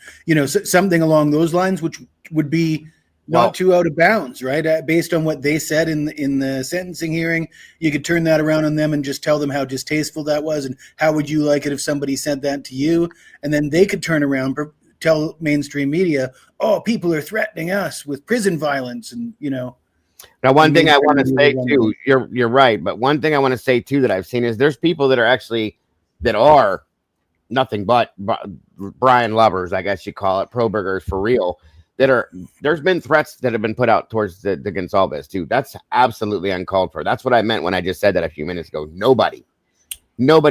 something along those lines, which would be not too out of bounds, right? Based on what they said in the sentencing hearing, you could turn that around on them and just tell them how distasteful that was. And how would you like it if somebody said that to you? And then they could turn around, tell mainstream media, oh, people are threatening us with prison violence. And, Now, one thing I want to say too, you're right, but one thing I want to say too that I've seen is there's people that are nothing but Brian lovers, I guess you call it, pro burgers for real. There's been threats that have been put out towards the Gonzalez too. That's absolutely uncalled for. That's what I meant when I just said that a few minutes ago. Nobody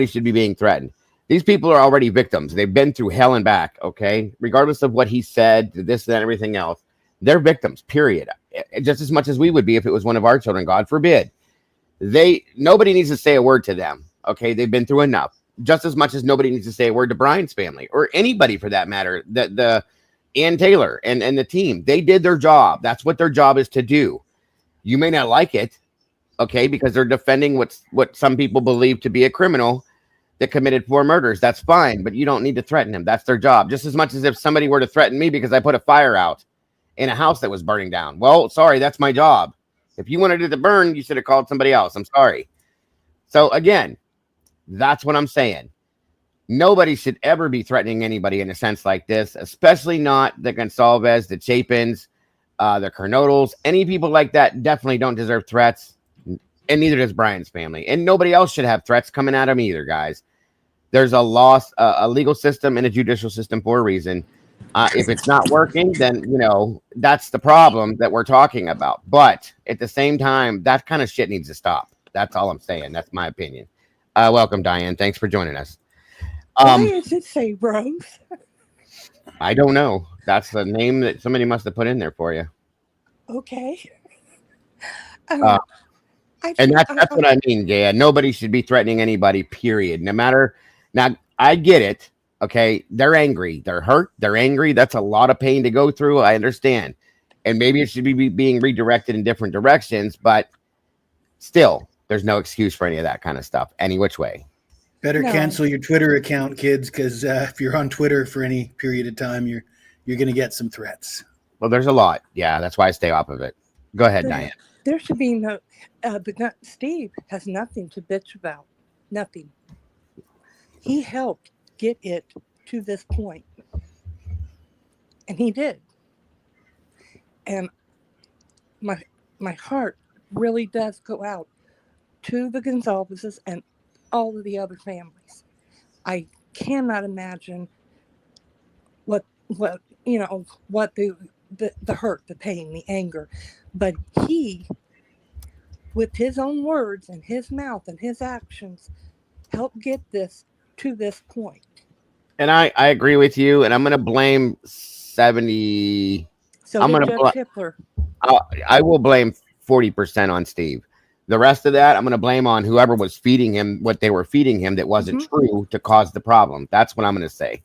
should be being threatened. These people are already victims. They've been through hell and back. Okay, regardless of what he said, this, that, everything else. They're victims, period. Just as much as we would be if it was one of our children, God forbid. Nobody needs to say a word to them. Okay, they've been through enough. Just as much as nobody needs to say a word to Brian's family or anybody for that matter. The Ann Taylor and the team, they did their job. That's what their job is to do. You may not like it, okay, because they're defending what some people believe to be a criminal that committed 4 murders. That's fine, but you don't need to threaten him. That's their job. Just as much as if somebody were to threaten me because I put a fire out in a house that was burning down. Well, sorry, that's my job. If you wanted it to burn, you should have called somebody else. I'm sorry. So again, that's what I'm saying. Nobody should ever be threatening anybody in a sense like this, especially not the Gonsalves, the Chapins, the Kernodles. Any people like that definitely don't deserve threats, and neither does Brian's family. And nobody else should have threats coming at them either, guys. There's a legal system and a judicial system for a reason. If it's not working, then, that's the problem that we're talking about. But at the same time, that kind of shit needs to stop. That's all I'm saying. That's my opinion. Welcome, Diane. Thanks for joining us. Why does it say Rose? I don't know. That's the name that somebody must have put in there for you. Okay. And that's what I mean, Gaya. Nobody should be threatening anybody, period. No matter. Now, I get it. Okay. They're angry. They're hurt. They're angry. That's a lot of pain to go through. I understand. And maybe it should be being redirected in different directions, but still, there's no excuse for any of that kind of stuff, any which way. Better cancel your Twitter account, kids, because if you're on Twitter for any period of time, you're going to get some threats. Well, there's a lot. Yeah, that's why I stay off of it. Go ahead, Diane. There should be no, but Steve has nothing to bitch about. Nothing. He helped get it to this point. And he did. And my heart really does go out to the Gonzalez's and all of the other families. I cannot imagine what the hurt, the pain, the anger. But he, with his own words and his mouth and his actions, helped get this to this point. And I agree with you, and I'm going to blame 70. So I'm going to Judge Hippler. I will blame 40% on Steve. The rest of that, I'm going to blame on whoever was feeding him what they were feeding him that wasn't true to cause the problem. That's what I'm going to say.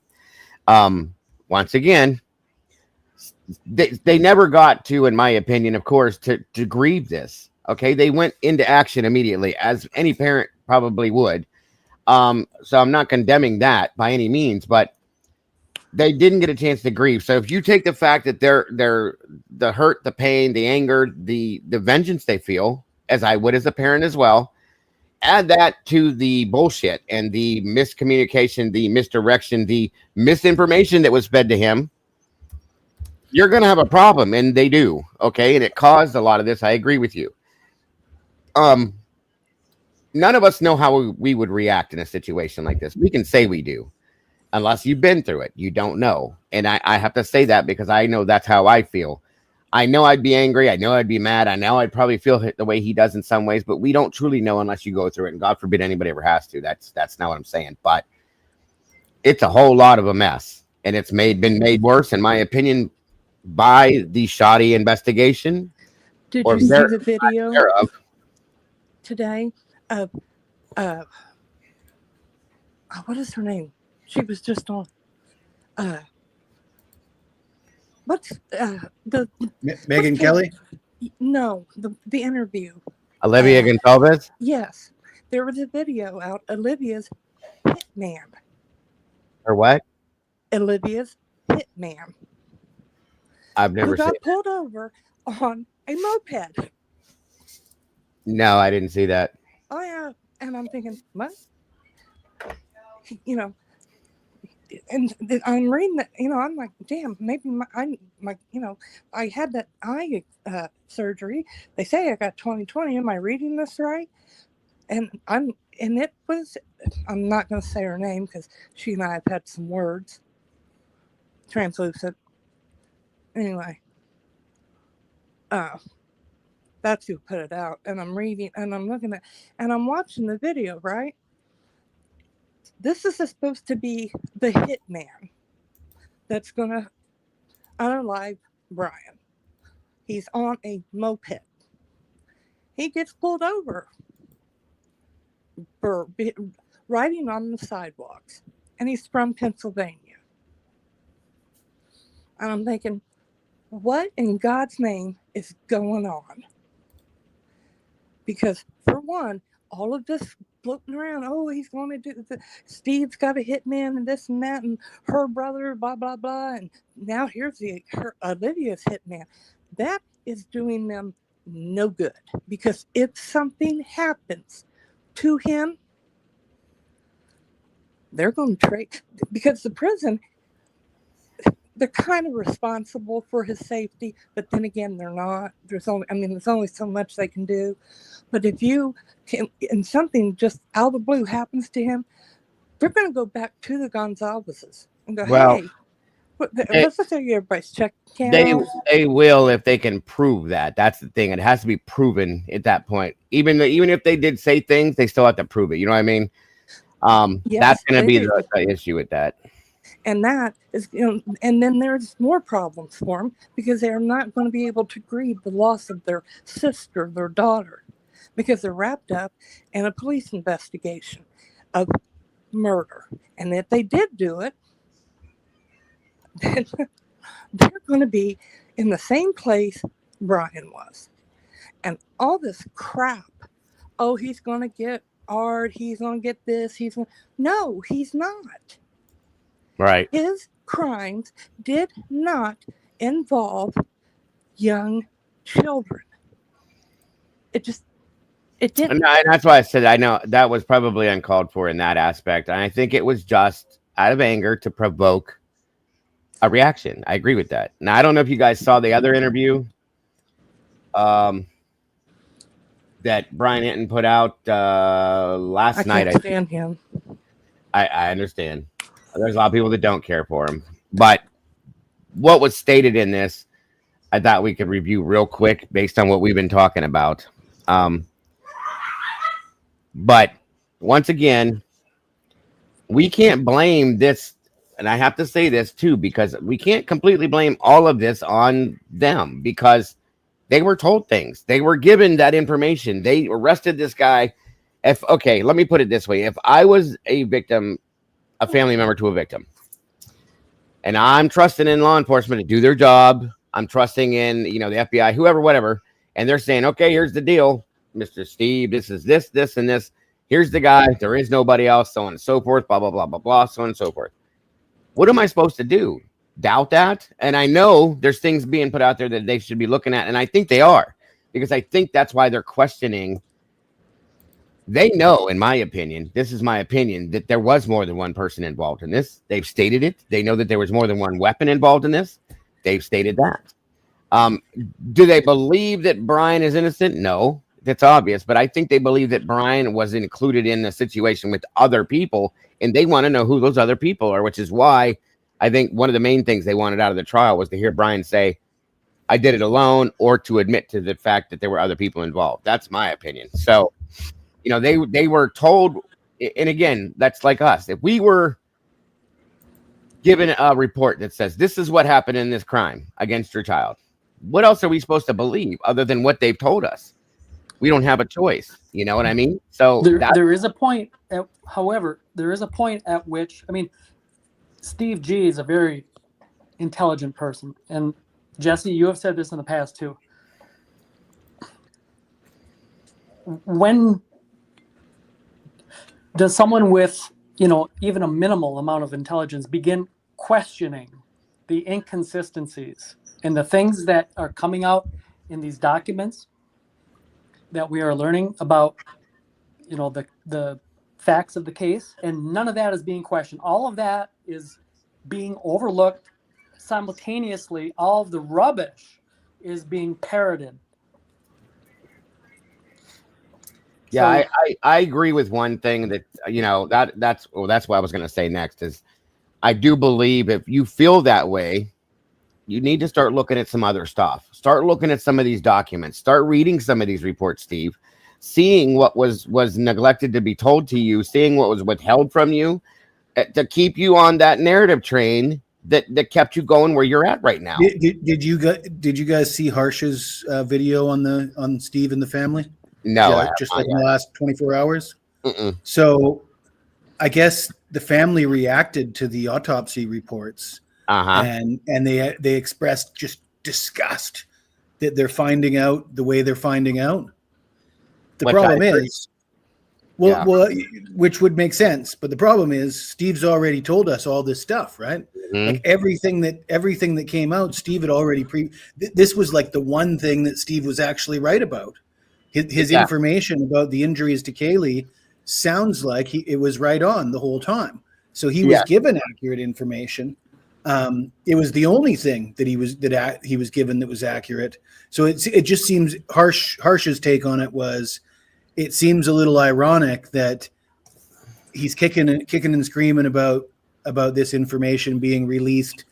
Once again, they never got to, in my opinion, of course, to grieve this. Okay, they went into action immediately, as any parent probably would. So I'm not condemning that by any means, but they didn't get a chance to grieve. So if you take the fact that they're the hurt, the pain, the anger, the vengeance they feel, as I would as a parent as well, add that to the bullshit and the miscommunication, the misdirection, the misinformation that was fed to him, you're going to have a problem. And they do. Okay. And it caused a lot of this. I agree with you. None of us know how we would react in a situation like this. We can say we do. Unless you've been through it, you don't know. And I have to say that because I know that's how I feel. I know I'd be angry. I know I'd be mad. I know I'd probably feel the way he does in some ways, but we don't truly know unless you go through it. And God forbid anybody ever has to. That's not what I'm saying. But it's a whole lot of a mess. And it's been made worse, in my opinion, by the shoddy investigation. Did you see the video today of what is her name? She was just on what's the Megyn Kelly? No, the interview. Olivia Gonzalez? Yes. There was a video out, Olivia's hitman. Or what? Olivia's hitman. I've never who got seen it. pulled over on a moped. No, I didn't see that. Oh yeah. And I'm thinking, what? You know, and I'm reading that, you know, I'm like, damn, maybe I had that eye surgery. They say I got 20/20. Am I reading this right? And it was, I'm not going to say her name because she and I have had some words. Translucent. Anyway. That's who put it out. And I'm reading and I'm looking at, and I'm watching the video, right? This is supposed to be the hitman that's going to unalive Brian. He's on a moped. He gets pulled over for riding on the sidewalks. And he's from Pennsylvania. And I'm thinking, what in God's name is going on? Because, for one, all of this floating around, oh, he's going to do Steve's got a hitman and this and that, and her brother, blah, blah, blah. And now here's Olivia's hitman. That is doing them no good. Because if something happens to him, they're going to trade. Because the prison, they're kind of responsible for his safety, but then again, they're not. There's only so much they can do. But if you can, and something just out of the blue happens to him, they're going to go back to the Gonzalez's and go, hey, let's say everybody's check cam. They will if they can prove that. That's the thing. It has to be proven at that point. Even if they did say things, they still have to prove it. You know what I mean? Yes, that's going to be the issue with that. And that is, and then there's more problems for them because they're not going to be able to grieve the loss of their sister, their daughter, because they're wrapped up in a police investigation of murder. And if they did do it, then they're going to be in the same place Brian was. And all this crap, oh, he's going to get art, he's going to get this, no, he's not. Right. His crimes did not involve young children. It didn't. And that's why I said I know that was probably uncalled for in that aspect. And I think it was just out of anger to provoke a reaction. I agree with that. Now, I don't know if you guys saw the other interview that Brian Hinton put out last night. I can't stand him. I understand. There's a lot of people that don't care for him. But what was stated in this, I thought we could review real quick based on what we've been talking about. But once again, we can't blame this. And I have to say this too, because we can't completely blame all of this on them because they were told things. They were given that information. They arrested this guy. Okay, let me put it this way. If I was a victim, a family member to a victim, and I'm trusting in law enforcement to do their job, I'm trusting in, the FBI, whoever, whatever, and they're saying, okay, here's the deal, Mr. Steve, this is this, and this. Here's the guy. There is nobody else, so on and so forth, blah, blah, blah, blah, blah, so on and so forth. What am I supposed to do? Doubt that? And I know there's things being put out there that they should be looking at, and I think they are, because I think that's why they're questioning. They know, in my opinion, this is my opinion, that there was more than one person involved in this. They've stated it. They know that there was more than one weapon involved in this. They've stated that. Do they believe that Brian is innocent? No, that's obvious. But I think they believe that Brian was included in the situation with other people, and they want to know who those other people are, which is why I think one of the main things they wanted out of the trial was to hear Brian say, I did it alone, or to admit to the fact that there were other people involved. That's my opinion. So, you know, they were told, and again, that's like us. If we were given a report that says this is what happened in this crime against your child, what else are we supposed to believe other than what they've told us? We don't have a choice. You know what I mean? So there is a point. However, there is a point at which, I mean, Steve G is a very intelligent person, and Jesse, you have said this in the past too. When does someone with, you know, even a minimal amount of intelligence begin questioning the inconsistencies and the things that are coming out in these documents that we are learning about, you know, the facts of the case, and none of that is being questioned. All of that is being overlooked. Simultaneously, all of the rubbish is being parroted. Yeah, I agree with one thing that, you know, that's what I was going to say next is I do believe if you feel that way, you need to start looking at some other stuff. Start looking at some of these documents. Start reading some of these reports, Steve. Seeing what was neglected to be told to you, seeing what was withheld from you, to keep you on that narrative train that kept you going where you're at right now. Did you guys see Harsh's video on Steve and the family? No, just like in the last 24 hours. Mm-mm. So I guess the family reacted to the autopsy reports, and they expressed just disgust that they're finding out the way they're finding out. The problem is, which would make sense, but the problem is Steve's already told us all this stuff, right? Mm-hmm. Like everything that came out, Steve had already this was like the one thing that Steve was actually right about. His information about the injuries to Kaylee sounds like it was right on the whole time. So he was given accurate information. It was the only thing that he was given that was accurate. So it just seems Harsh's take on it was, it seems a little ironic that he's kicking and screaming about this information being released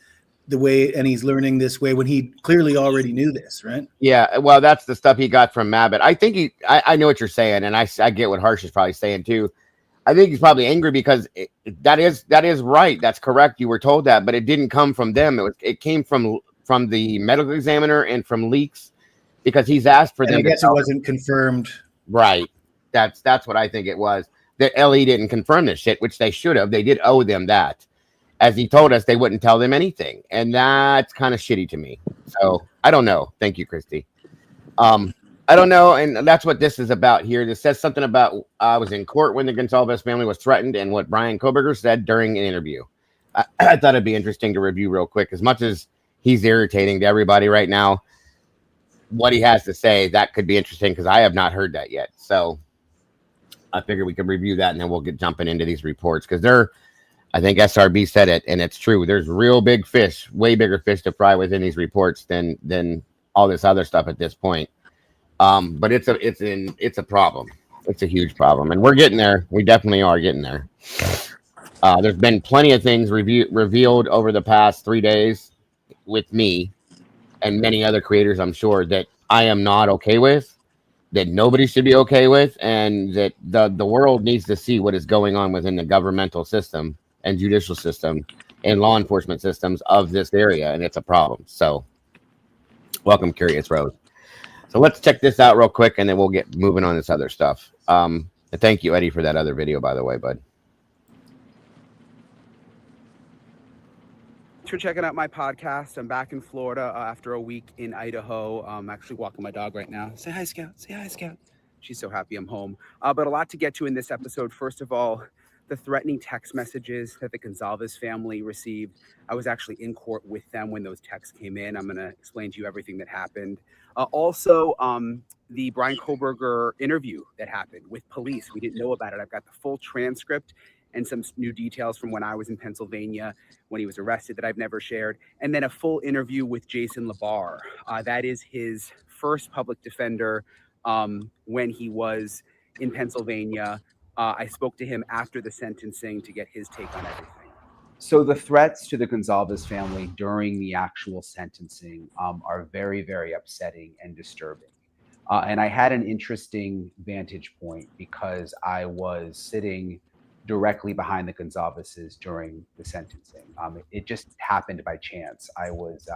the way, and he's learning this way when he clearly already knew this, right? Yeah, well, that's the stuff he got from Mabbitt. I think I know what you're saying, and I get what Harsh is probably saying too. I think he's probably angry because that is right. That's correct. You were told that, but it didn't come from them. It came from the medical examiner and from leaks, because he's asked for them. I guess it wasn't confirmed. Right. That's what I think it was. That LE didn't confirm this shit, which they should have. They did owe them that. As he told us, they wouldn't tell them anything. And that's kind of shitty to me. So I don't know. Thank you, Christy. I don't know. And that's what this is about here. This says something about I was in court when the Gonzalez family was threatened, and what Brian Koberger said during an interview. I thought it'd be interesting to review real quick. As much as he's irritating to everybody right now, what he has to say, that could be interesting, because I have not heard that yet. So I figured we could review that, and then we'll get jumping into these reports, because I think SRB said it, and it's true. There's real big fish, way bigger fish to fry within these reports than all this other stuff at this point. But it's a problem. It's a huge problem, and we're getting there. We definitely are getting there. There's been plenty of things revealed over the past 3 days with me and many other creators, I'm sure, that I am not okay with, that nobody should be okay with, and that the world needs to see what is going on within the governmental system and judicial system and law enforcement systems of this area, and it's a problem. So welcome, Curious Rose. So let's check this out real quick, and then we'll get moving on this other stuff. And thank you, Eddie, for that other video, by the way, bud. for checking out my podcast. I'm back in Florida after a week in Idaho. I'm actually walking my dog right now. Say hi, Scout. Say hi, Scout. She's so happy I'm home. But a lot to get to in this episode. First of all, the threatening text messages that the Gonzalez family received. I was actually in court with them when those texts came in. I'm going to explain to you everything that happened. Also, the Brian Koberger interview that happened with police. We didn't know about it. I've got the full transcript and some new details from when I was in Pennsylvania when he was arrested that I've never shared. And then a full interview with Jason Labar. That is his first public defender when he was in Pennsylvania. I spoke to him after the sentencing to get his take on everything. So the threats to the Gonzalez family during the actual sentencing are very, very upsetting and disturbing. And I had an interesting vantage point because I was sitting directly behind the Gonzalez's during the sentencing. It just happened by chance. I was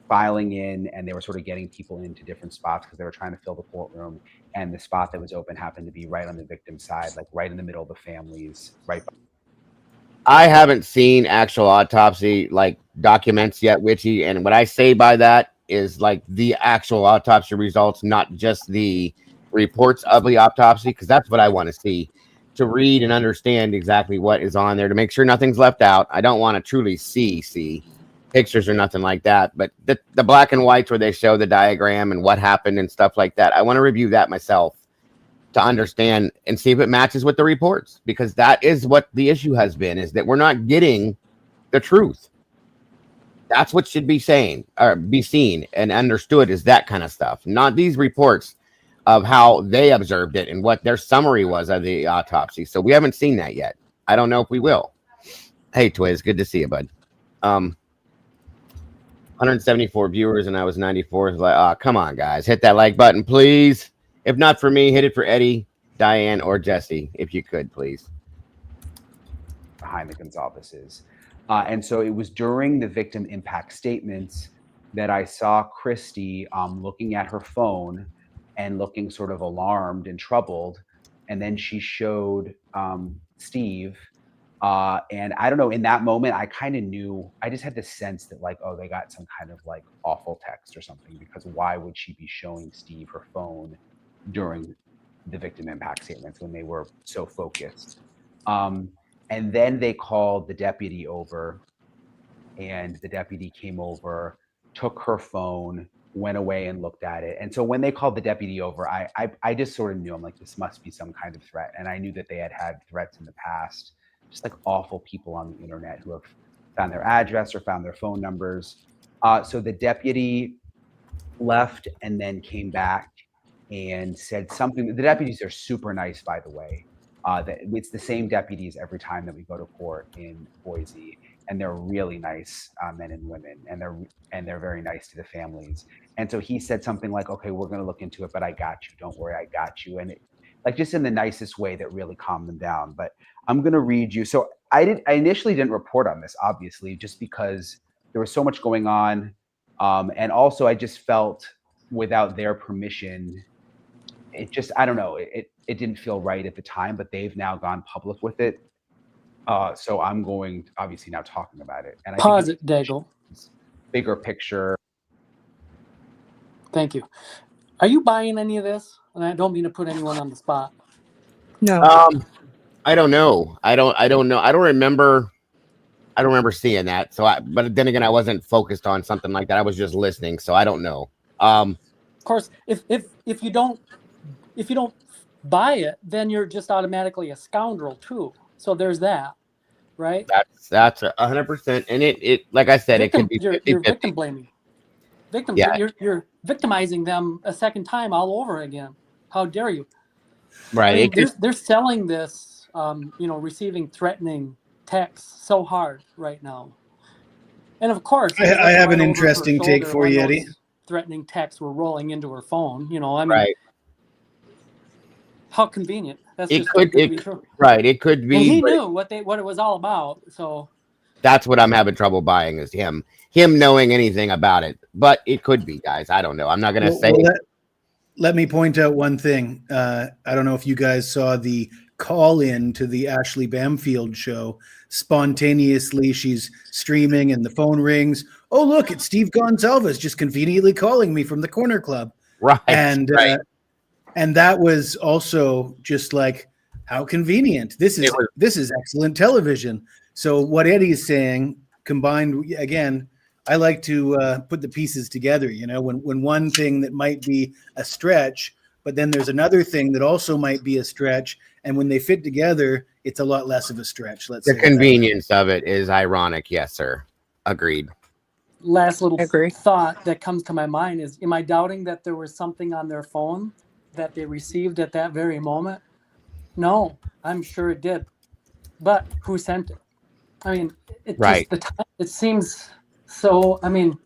filing in and they were sort of getting people into different spots because they were trying to fill the courtroom. And the spot that was open happened to be right on the victim's side, like right in the middle of the families, right. I haven't seen actual autopsy like documents yet, Witchy. And what I say by that is like the actual autopsy results, not just the reports of the autopsy, because that's what I want to see, to read and understand exactly what is on there, to make sure nothing's left out. I don't want to truly see pictures or nothing like that, but the black and whites where they show the diagram and what happened and stuff like that, I want to review that myself to understand and see if it matches with the reports, because that is what the issue has been, is that we're not getting the truth. That's what should be saying or be seen and understood, is that kind of stuff, not these reports of how they observed it and what their summary was of the autopsy. So we haven't seen that yet. I don't know if we will. Hey, Twiz, good to see you, bud. 174 viewers and I was 94. Like, come on, guys, hit that like button, please. If not for me, hit it for Eddie, Diane, or Jesse, if you could, please. Behind the Gonzalez's. And so it was during the victim impact statements that I saw Christy looking at her phone and looking sort of alarmed and troubled. And then she showed Steve. And I don't know, in that moment, I kind of knew, I just had this sense that like, oh, they got some kind of like awful text or something, because why would she be showing Steve her phone during the victim impact statements when they were so focused? And then they called the deputy over, and the deputy came over, took her phone, went away and looked at it. And so when they called the deputy over, I just sort of knew, I'm like, this must be some kind of threat. And I knew that they had had threats in the past, just like awful people on the internet who have found their address or found their phone numbers. So the deputy left and then came back and said something. The deputies are super nice, by the way. That it's the same deputies every time that we go to court in Boise, and they're really nice men and women, and they're very nice to the families. And so he said something like, "Okay, we're going to look into it, but I got you. Don't worry, I got you." And it, like, just in the nicest way that really calmed them down. But I'm going to read you. So I initially didn't report on this, obviously, just because there was so much going on, and also I just felt without their permission, it just, I don't know, it didn't feel right at the time, but they've now gone public with it. So I'm going to obviously now talking about it. And I Pause it, Daigle. Bigger picture. Thank you. Are you buying any of this? And I don't mean to put anyone on the spot. No. I don't know. I don't know. I don't remember seeing that. So but then again, I wasn't focused on something like that. I was just listening. So I don't know. Of course, if you don't buy it, then you're just automatically a scoundrel too. So there's that, right? That's 100%. And it like I said, victim, it could be you're victim blaming. Victims, yeah. You're victimizing them a second time all over again. How dare you? Right. I mean, they're selling this, receiving threatening texts so hard right now. And of course, I have an interesting take for you, Eddie. Threatening texts were rolling into her phone. I mean, right. How convenient. That's it just could be true. Right. It could be. And he knew what it was all about. So that's what I'm having trouble buying, is him knowing anything about it. But it could be, guys. I don't know. I'm not going to say. Let me point out one thing. I don't know if you guys saw the call in to the Ashley Bamfield show. Spontaneously, she's streaming and the phone rings. Oh, look, it's Steve Gonsalves just conveniently calling me from the Corner Club. Right. And and that was also just like, how convenient. This is excellent television. So what Eddie's saying, combined again, I like to put the pieces together, you know, when one thing that might be a stretch, but then there's another thing that also might be a stretch. And when they fit together, it's a lot less of a stretch. Let's say the convenience of it is ironic. Yes, sir. Agreed. Last little thought that comes to my mind is, am I doubting that there was something on their phone that they received at that very moment? No, I'm sure it did. But who sent it? I mean, it Right. just the time, it seems so. I mean,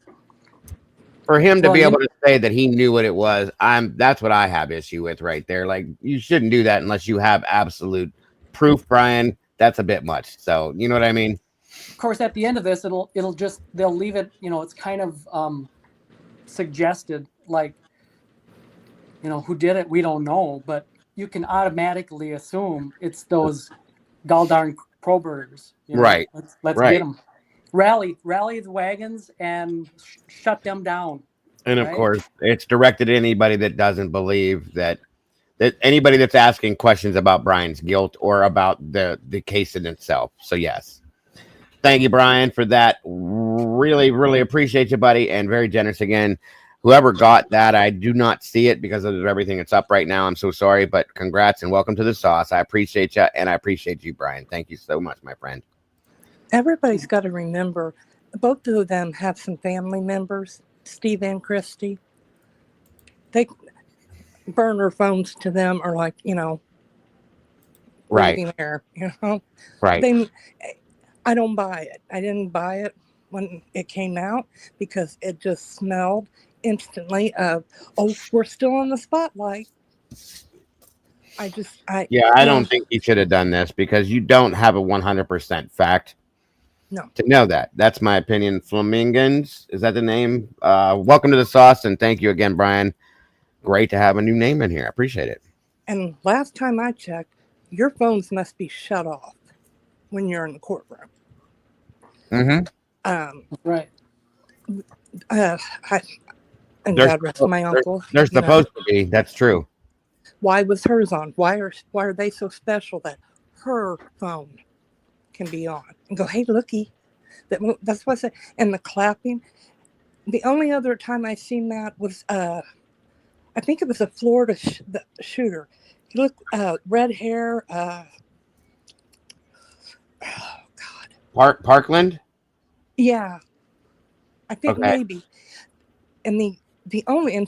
for him to be able to say that he knew what it was, that's what I have issue with right there. Like, you shouldn't do that unless you have absolute proof, Brian. That's a bit much. So, you know what I mean? Of course, at the end of this, they'll leave it, you know, it's kind of suggested, like, you know, who did it, we don't know, but you can automatically assume it's those goldarn Proberters. You know? Right. Let's get them. Rally the wagons and shut them down. And of course, it's directed at anybody that doesn't believe that anybody that's asking questions about Brian's guilt or about the case in itself. So yes. Thank you, Brian, for that. Really, really appreciate you, buddy, and very generous again. Whoever got that, I do not see it because of everything that's up right now. I'm so sorry, but congrats and welcome to the sauce. I appreciate you, and I appreciate you, Brian. Thank you so much, my friend. Everybody's got to remember, both of them have some family members, Steve and Christy. They burner phones to them are like, you know, right air, you know, right. I don't buy it. I didn't buy it when it came out because it just smelled instantly of, oh, we're still in the spotlight. I don't think he should have done this because you don't have a 100% fact. No. To know that. That's my opinion. Flamingons, is that the name? Welcome to the sauce, and thank you again, Brian. Great to have a new name in here. I appreciate it. And last time I checked, your phones must be shut off when you're in the courtroom. Right. God rest my uncle. They're supposed to be. That's true. Why was hers on? Why are they so special that her phone can be on? And go, hey, looky. That's what I said. And the clapping. The only other time I seen that was, I think it was a Florida shooter. He looked red hair. Oh God. Parkland. Yeah, I think maybe. And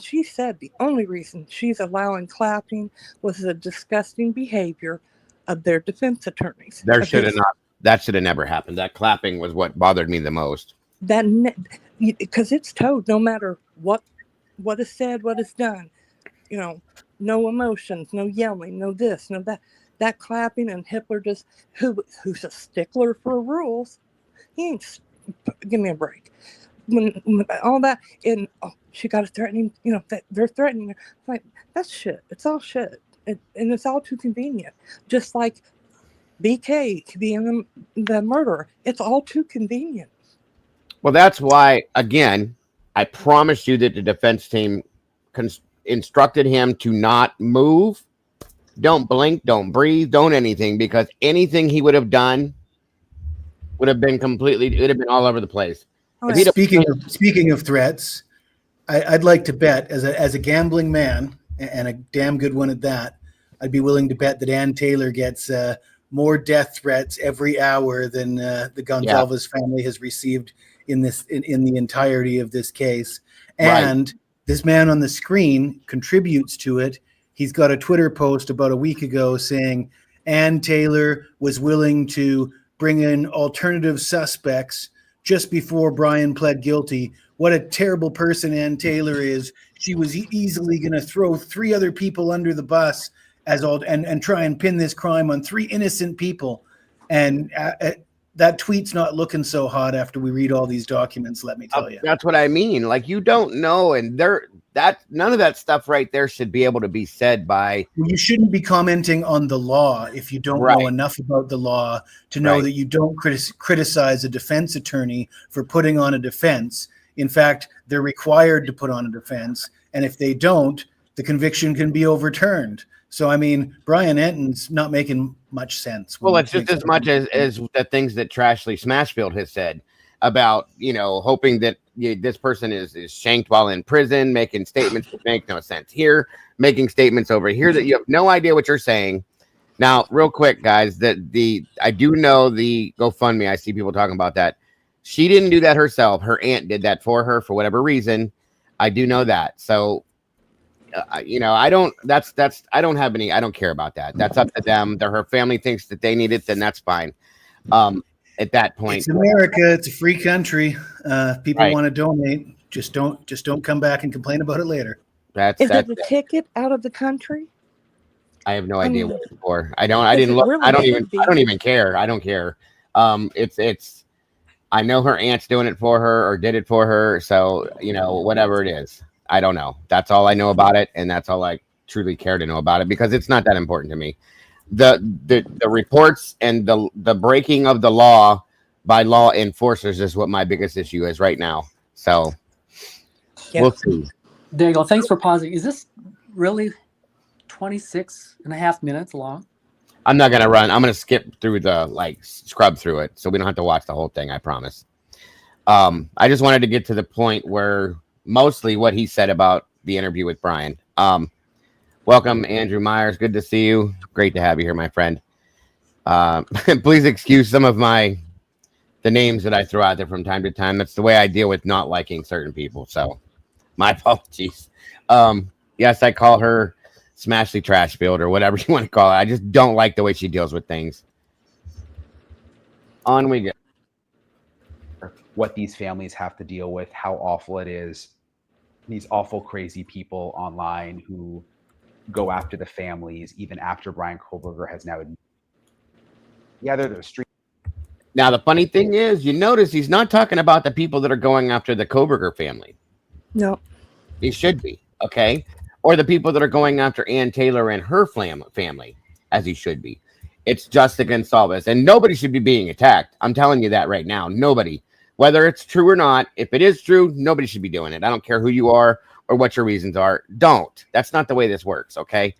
she said the only reason she's allowing clapping was the disgusting behavior of their defense attorneys. That should have never happened. That clapping was what bothered me the most. Because it's told, no matter what is said, what is done, you know, no emotions, no yelling, no this, no that. That clapping, and Hitler just who's a stickler for rules. He ain't. Give me a break. When all that, and she got a threatening, you know, that they're threatening her. Like, that's shit. It's all shit. And it's all too convenient. Just like BK being the murderer. It's all too convenient. Well, that's why, again, I promise you that the defense team instructed him to not move, don't blink, don't breathe, don't anything, because anything he would have done would have been it would have been all over the place. Speaking of threats, I'd like to bet as a gambling man, and a damn good one at that, I'd be willing to bet that Ann Taylor gets more death threats every hour than the Gonsalves family has received in the entirety of this case. And this man on the screen contributes to it. He's got a Twitter post about a week ago saying Ann Taylor was willing to bring in alternative suspects just before Brian pled guilty. What a terrible person Ann Taylor is. She was easily going to throw 3 other people under the bus and try and pin this crime on 3 innocent people. And that tweet's not looking so hot after we read all these documents, let me tell you. That's what I mean. Like, you don't know, and none of that stuff right there should be able to be said by. Well, you shouldn't be commenting on the law if you don't know enough about the law to know that you don't criticize a defense attorney for putting on a defense. In fact, they're required to put on a defense, and if they don't, the conviction can be overturned. So, I mean, Brian Enton's not making much sense. Well, it's just as much as the things that Trashley Smashfield has said about, hoping that this person is shanked while in prison, making statements that make no sense here, making statements over here that you have no idea what you're saying. Now, real quick, guys, I do know the GoFundMe. I see people talking about that. She didn't do that herself. Her aunt did that for her for whatever reason. I do know that. So, I don't care about that. That's up to them. Her family thinks that they need it, then that's fine. At that point, it's America. It's a free country. People want to donate. Just don't come back and complain about it later. Is it a ticket out of the country? I have no idea what it's for. I didn't look. Really I don't even care. I don't care. It's. I know her aunt's doing it for her or did it for her. So whatever it is. I don't know. That's all I know about it, and that's all I truly care to know about it, because it's not that important to me. The reports and the breaking of the law by law enforcers is what my biggest issue is right now. So we'll see. There you go. Thanks for pausing. Is this really 26.5 minutes long? I'm not gonna run. I'm gonna skip through scrub through it, so we don't have to watch the whole thing. I promise. I just wanted to get to the point where mostly what he said about the interview with Brian. Welcome, Andrew Myers. Good to see you. Great to have you here, my friend. Please excuse some of the names that I throw out there from time to time. That's the way I deal with not liking certain people. So my apologies. Yes, I call her Smashley Trashfield or whatever you want to call it. I just don't like the way she deals with things. On we go. What these families have to deal with, how awful it is. These awful, crazy people online who go after the families, even after Brian Kohlberger has now admitted. Yeah, they're the street. Now, the funny thing is, you notice he's not talking about the people that are going after the Kohlberger family. No. He should be, okay? Or the people that are going after Ann Taylor and her family, as he should be. It's Justa Gonzalez, and nobody should be being attacked. I'm telling you that right now. Nobody. Whether it's true or not, if it is true, nobody should be doing it. I don't care who you are or what your reasons are. Don't. That's not the way this works, okay?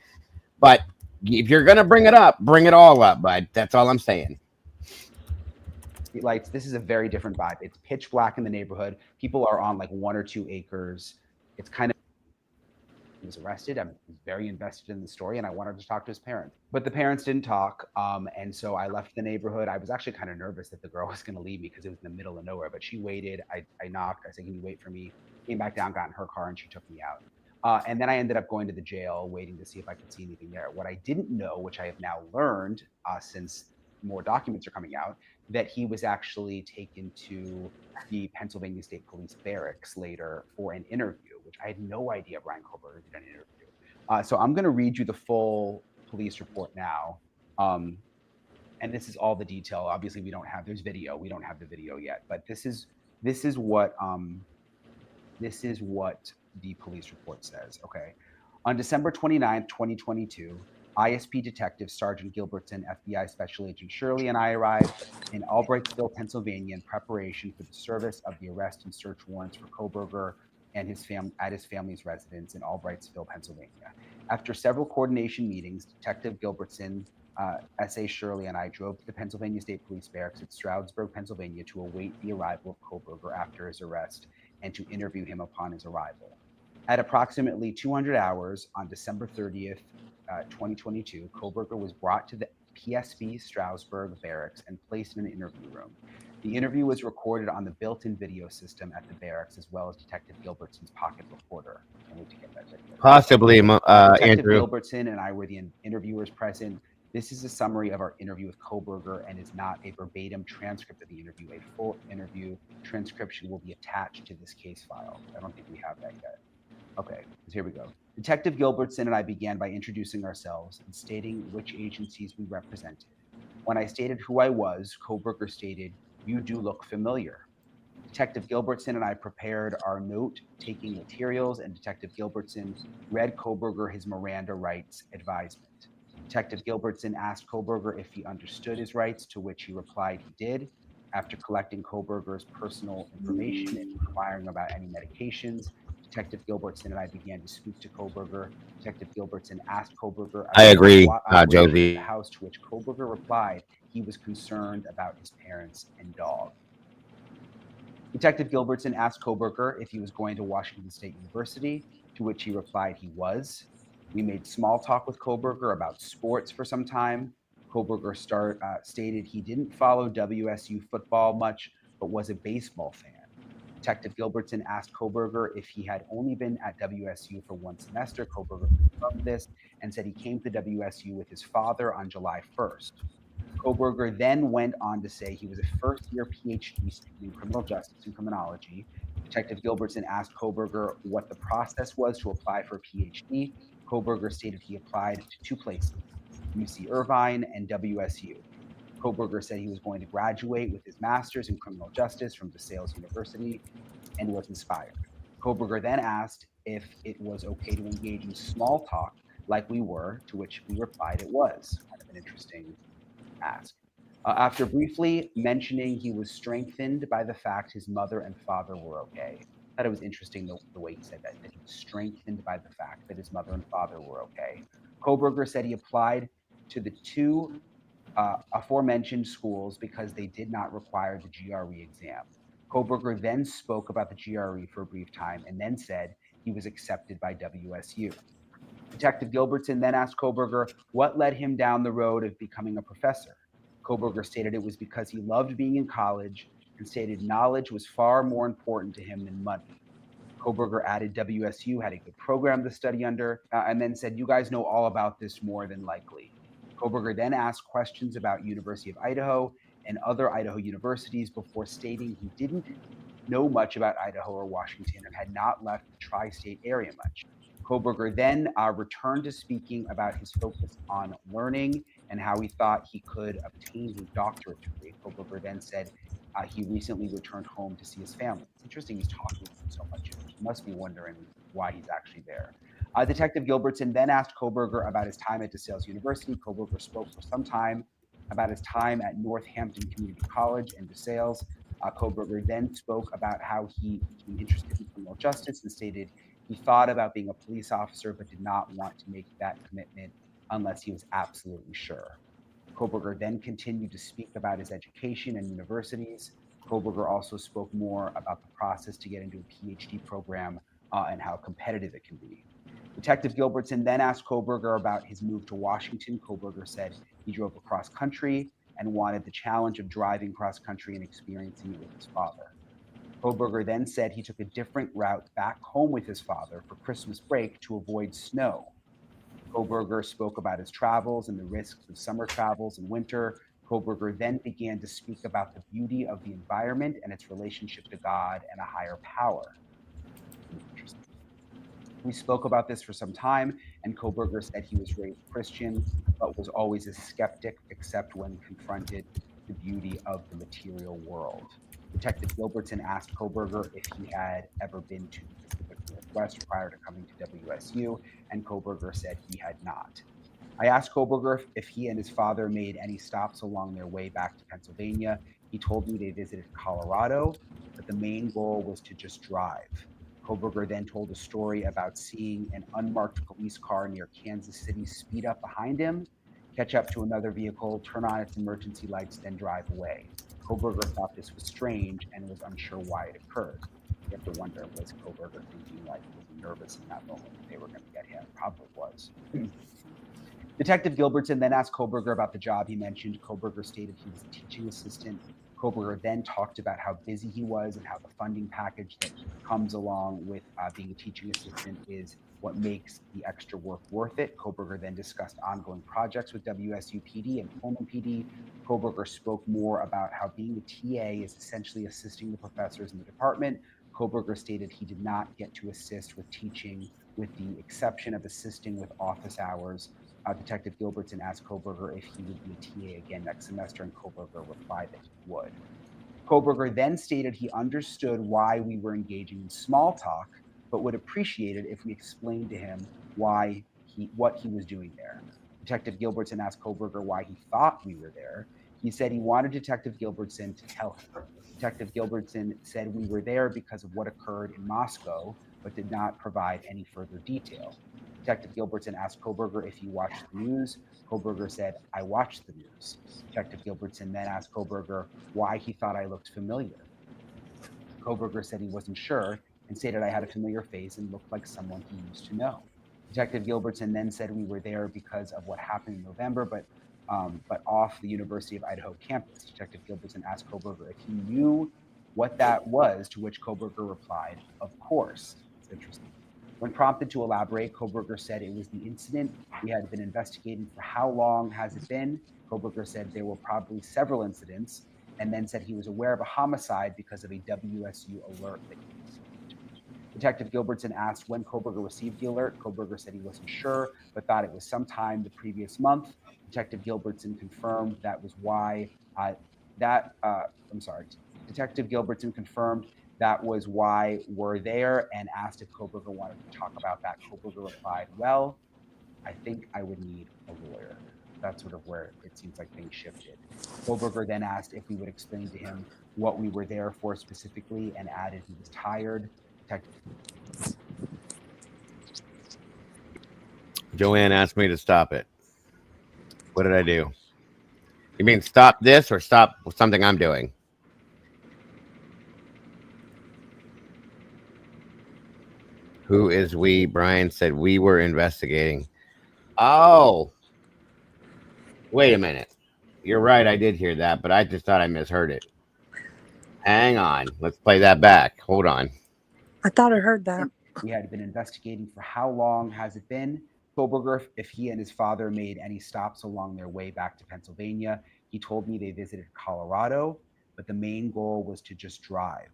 But if you're going to bring it up, bring it all up, bud. That's all I'm saying. Lights. This is a very different vibe. It's pitch black in the neighborhood. People are on like 1 or 2 acres. It's kind of. He was arrested. I'm very invested in the story, and I wanted to talk to his parents. But the parents didn't talk, and so I left the neighborhood. I was actually kind of nervous that the girl was going to leave me because it was in the middle of nowhere, but she waited. I knocked. I said, can you wait for me? Came back down, got in her car, and she took me out. And then I ended up going to the jail, waiting to see if I could see anything there. What I didn't know, which I have now learned since more documents are coming out, that he was actually taken to the Pennsylvania State Police barracks later for an interview, which I had no idea Brian Kohlberger did an interview. So I'm going to read you the full police report now. And this is all the detail. Obviously, there's video. We don't have the video yet, but this is what the police report says. Okay. On December 29th, 2022, ISP Detective Sergeant Gilbertson, FBI Special Agent Shirley, and I arrived in Albrightsville, Pennsylvania, in preparation for the service of the arrest and search warrants for Kohlberger and his family's residence in Albrightsville, Pennsylvania. After several coordination meetings, Detective Gilbertson, SA Shirley, and I drove to the Pennsylvania State Police Barracks at Stroudsburg, Pennsylvania, to await the arrival of Kohlberger after his arrest and to interview him upon his arrival. At approximately 200 hours on December 30th, 2022, Kohlberger was brought to the PSB Stroudsburg barracks and placed in an interview room. The interview was recorded on the built-in video system at the barracks, as well as Detective Gilbertson's pocket recorder. Can't wait to get that video. Possibly, Detective Andrew. Gilbertson and I were the interviewers present. This is a summary of our interview with Kohlberger and is not a verbatim transcript of the interview. A full interview transcription will be attached to this case file. I don't think we have that yet. Okay, so here we go. Detective Gilbertson and I began by introducing ourselves and stating which agencies we represented. When I stated who I was, Koberger stated, "You do look familiar." Detective Gilbertson and I prepared our note-taking materials, and Detective Gilbertson read Koberger his Miranda rights advisement. Detective Gilbertson asked Koberger if he understood his rights, to which he replied he did. After collecting Koberger's personal information and inquiring about any medications, Detective Gilbertson and I began to speak to Koberger. Detective Gilbertson asked Koberger I about agree, the operation of the Josie. house, to which Koberger replied he was concerned about his parents and dog. Detective Gilbertson asked Koberger if he was going to Washington State University, to which he replied he was. We made small talk with Koberger about sports for some time. Koberger stated he didn't follow WSU football much, but was a baseball fan. Detective Gilbertson asked Koberger if he had only been at WSU for one semester. Koberger confirmed this and said he came to WSU with his father on July 1st. Koberger then went on to say he was a first-year PhD student in criminal justice and criminology. Detective Gilbertson asked Koberger what the process was to apply for a PhD. Koberger stated he applied to two places, UC Irvine and WSU. Koberger said he was going to graduate with his master's in criminal justice from DeSales University and was inspired. Koberger then asked if it was okay to engage in small talk like we were, to which we replied it was. Kind of an interesting ask. After briefly mentioning he was strengthened by the fact his mother and father were okay. I thought it was interesting the way he said that he was strengthened by the fact that his mother and father were okay. Koberger said he applied to the two aforementioned schools because they did not require the GRE exam. Koberger then spoke about the GRE for a brief time and then said he was accepted by WSU. Detective Gilbertson then asked Koberger what led him down the road of becoming a professor. Koberger stated it was because he loved being in college and stated knowledge was far more important to him than money. Koberger added WSU had a good program to study under, and then said, "You guys know all about this more than likely." Koberger then asked questions about University of Idaho and other Idaho universities before stating he didn't know much about Idaho or Washington and had not left the tri-state area much. Koberger then returned to speaking about his focus on learning and how he thought he could obtain his doctorate degree. Koberger then said he recently returned home to see his family. It's interesting he's talking so much. He must be wondering why he's actually there. Detective Gilbertson then asked Koberger about his time at DeSales University. Koberger spoke for some time about his time at Northampton Community College and DeSales. Koberger then spoke about how he became interested in criminal justice and stated he thought about being a police officer but did not want to make that commitment unless he was absolutely sure. Koberger then continued to speak about his education and universities. Koberger also spoke more about the process to get into a PhD program and how competitive it can be. Detective Gilbertson then asked Koberger about his move to Washington. Koberger said he drove across country and wanted the challenge of driving cross country and experiencing it with his father. Koberger then said he took a different route back home with his father for Christmas break to avoid snow. Koberger spoke about his travels and the risks of summer travels in winter. Koberger then began to speak about the beauty of the environment and its relationship to God and a higher power. We spoke about this for some time, and Koberger said he was raised Christian, but was always a skeptic, except when confronted the beauty of the material world. Detective Gilbertson asked Koberger if he had ever been to the Pacific Northwest prior to coming to WSU, and Koberger said he had not. I asked Koberger if he and his father made any stops along their way back to Pennsylvania. He told me they visited Colorado, but the main goal was to just drive. Koberger then told a story about seeing an unmarked police car near Kansas City speed up behind him, catch up to another vehicle, turn on its emergency lights, then drive away. Koberger thought this was strange and was unsure why it occurred. You have to wonder, was Koberger thinking like, was he nervous in that moment that they were going to get him? Probably was. Detective Gilbertson then asked Koberger about the job he mentioned. Koberger stated he was a teaching assistant. Koberger then talked about how busy he was and how the funding package that comes along with being a teaching assistant is what makes the extra work worth it. Koberger then discussed ongoing projects with WSU PD and Pullman PD. Koberger spoke more about how being a TA is essentially assisting the professors in the department. Koberger stated he did not get to assist with teaching with the exception of assisting with office hours. Detective Gilbertson asked Koberger if he would be a TA again next semester, and Koberger replied that he would. Koberger then stated he understood why we were engaging in small talk, but would appreciate it if we explained to him what he was doing there. Detective Gilbertson asked Koberger why he thought we were there. He said he wanted Detective Gilbertson to tell him. Detective Gilbertson said we were there because of what occurred in Moscow, but did not provide any further detail. Detective Gilbertson asked Koberger if he watched the news. Koberger said, I watched the news. Detective Gilbertson then asked Koberger why he thought I looked familiar. Koberger said he wasn't sure and stated I had a familiar face and looked like someone he used to know. Detective Gilbertson then said we were there because of what happened in November, but off the University of Idaho campus. Detective Gilbertson asked Koberger if he knew what that was, to which Koberger replied, of course. It's interesting. When prompted to elaborate, Koberger said it was the incident we had been investigating for how long has it been? Koberger said there were probably several incidents, and then said he was aware of a homicide because of a WSU alert that he received. Detective Gilbertson asked when Koberger received the alert. Koberger said he wasn't sure, but thought it was sometime the previous month. Detective Gilbertson confirmed that was why Detective Gilbertson confirmed that was why we're there and asked if Koberger wanted to talk about that. Koberger replied, well, I think I would need a lawyer. That's sort of where it seems like things shifted. Koberger then asked if we would explain to him what we were there for specifically and added he was tired. Joanne asked me to stop it. What did I do? You mean stop this or stop something I'm doing? Who is we? Brian said we were investigating. Oh, wait a minute. You're right. I did hear that, but I just thought I misheard it. Hang on. Let's play that back. Hold on. I thought I heard that. We had been investigating for how long has it been? Koberger, if he and his father made any stops along their way back to Pennsylvania. He told me they visited Colorado, but the main goal was to just drive.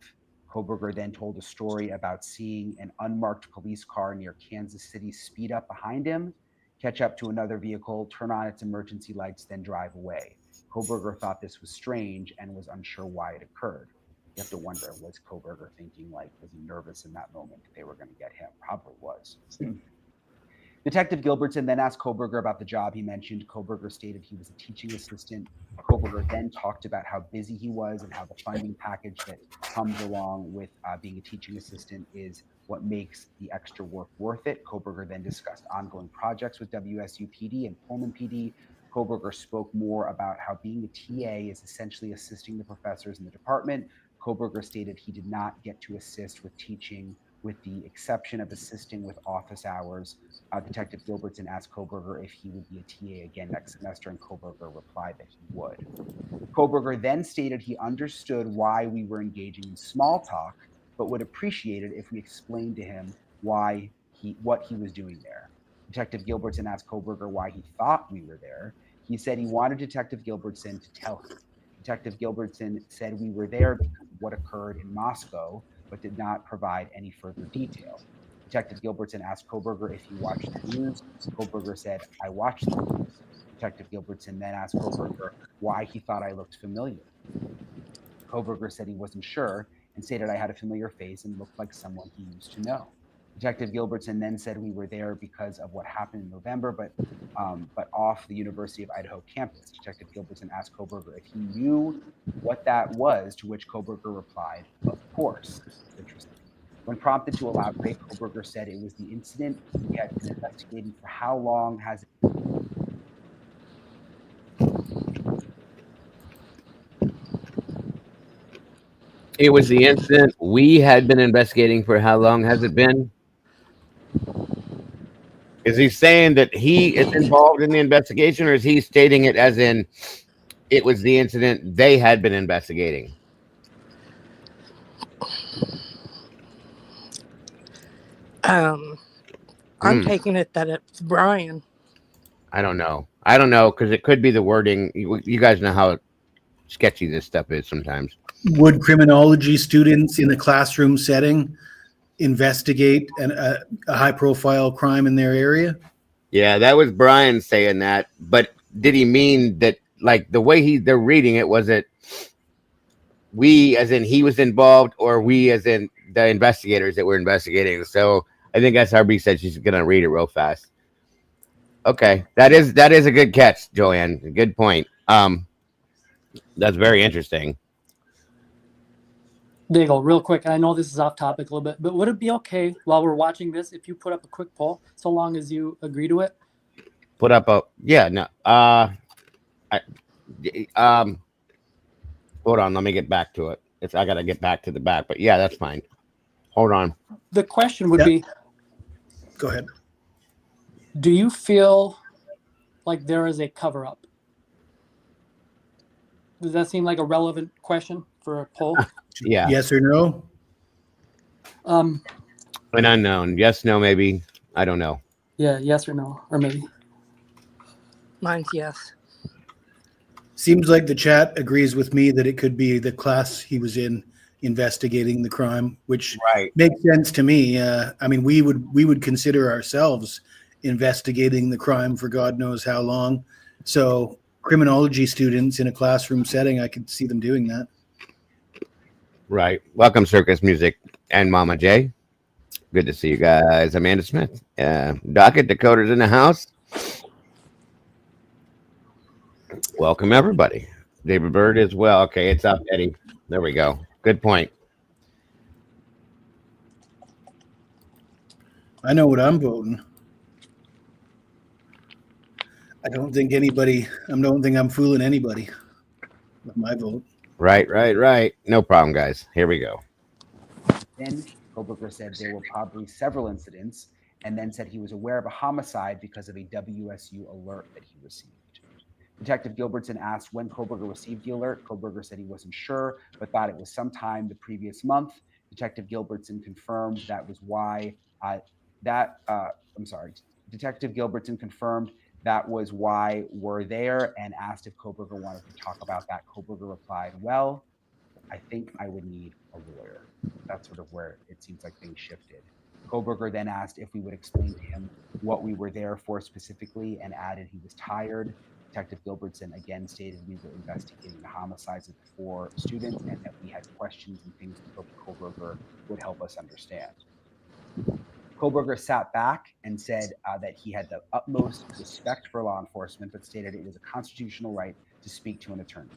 Koberger then told a story about seeing an unmarked police car near Kansas City speed up behind him, catch up to another vehicle, turn on its emergency lights, then drive away. Koberger thought this was strange and was unsure why it occurred. You have to wonder, was Koberger thinking, like, was he nervous in that moment that they were going to get him? Probably was. Detective Gilbertson then asked Koberger about the job he mentioned. Koberger stated he was a teaching assistant. Koberger then talked about how busy he was and how the funding package that comes along with being a teaching assistant is what makes the extra work worth it. Koberger then discussed ongoing projects with WSU PD and Pullman PD. Koberger spoke more about how being a TA is essentially assisting the professors in the department. Koberger stated he did not get to assist with teaching, with the exception of assisting with office hours. Detective Gilbertson asked Koberger if he would be a TA again next semester, and Koberger replied that he would. Koberger then stated he understood why we were engaging in small talk, but would appreciate it if we explained to him what he was doing there. Detective Gilbertson asked Koberger why he thought we were there. He said he wanted Detective Gilbertson to tell him. Detective Gilbertson said we were there because of what occurred in Moscow, but did not provide any further detail. Detective Gilbertson asked Koberger if he watched the news. Koberger said, I watched the news. Detective Gilbertson then asked Koberger why he thought I looked familiar. Koberger said he wasn't sure and stated I had a familiar face and looked like someone he used to know. Detective Gilbertson then said we were there because of what happened in November, but off the University of Idaho campus. Detective Gilbertson asked Koberger if he knew what that was, to which Koberger replied, of course. It's interesting. When prompted to elaborate, Koberger said it was the incident we had been investigating for how long has it. It was the incident we had been investigating for how long has it been? Is he saying that he is involved in the investigation, or is he stating it as in it was the incident they had been investigating? I'm taking it that it's Brian. I don't know. Because it could be the wording. You guys know how sketchy this stuff is sometimes. Would criminology students in a classroom setting investigate a high-profile crime in their area? Yeah, that was Brian saying that. But did he mean that, like, the way they're reading it, was it we as in he was involved, or we as in the investigators that were investigating? So I think SRB said she's gonna read it real fast. Okay, that is a good catch, Joanne. Good point. That's very interesting. There you go, real quick. I know this is off topic a little bit, but would it be okay while we're watching this if you put up a quick poll, so long as you agree to it? Put up a no. Hold on, let me get back to it. I gotta get back to the back, but yeah, that's fine. Hold on. The question would be, go ahead. Do you feel like there is a cover-up? Does that seem like a relevant question for a poll? Yeah. Yes or no? An unknown. Yes, no, maybe. I don't know. Yeah, yes or no, or maybe. Mine's yes. Seems like the chat agrees with me that it could be the class he was in investigating the crime, which makes sense to me. I mean, we would consider ourselves investigating the crime for God knows how long. So criminology students in a classroom setting, I could see them doing that. Right. Welcome, Circus Music and Mama J. Good to see you guys. Amanda Smith. Docket Dakota's in the house. Welcome, everybody. David Bird as well. Okay, it's up, Eddie. There we go. Good point. I know what I'm voting. I don't think I'm fooling anybody with my vote. Right. No problem, guys. Here we go. Then Koberger said there were probably several incidents, and then said he was aware of a homicide because of a WSU alert that he received. Detective Gilbertson asked when Koberger received the alert. Koberger said he wasn't sure, but thought it was sometime the previous month. Detective Gilbertson confirmed that was why Detective Gilbertson confirmed that was why we're there, and asked if Koberger wanted to talk about that. Koberger replied, well, I think I would need a lawyer. That's sort of where it seems like things shifted. Koberger then asked if we would explain to him what we were there for specifically, and added he was tired. Detective Gilbertson again stated we were investigating the homicides of the 4 students, and that we had questions and things we hoped Koberger would help us understand. Koberger sat back and said that he had the utmost respect for law enforcement, but stated it was a constitutional right to speak to an attorney.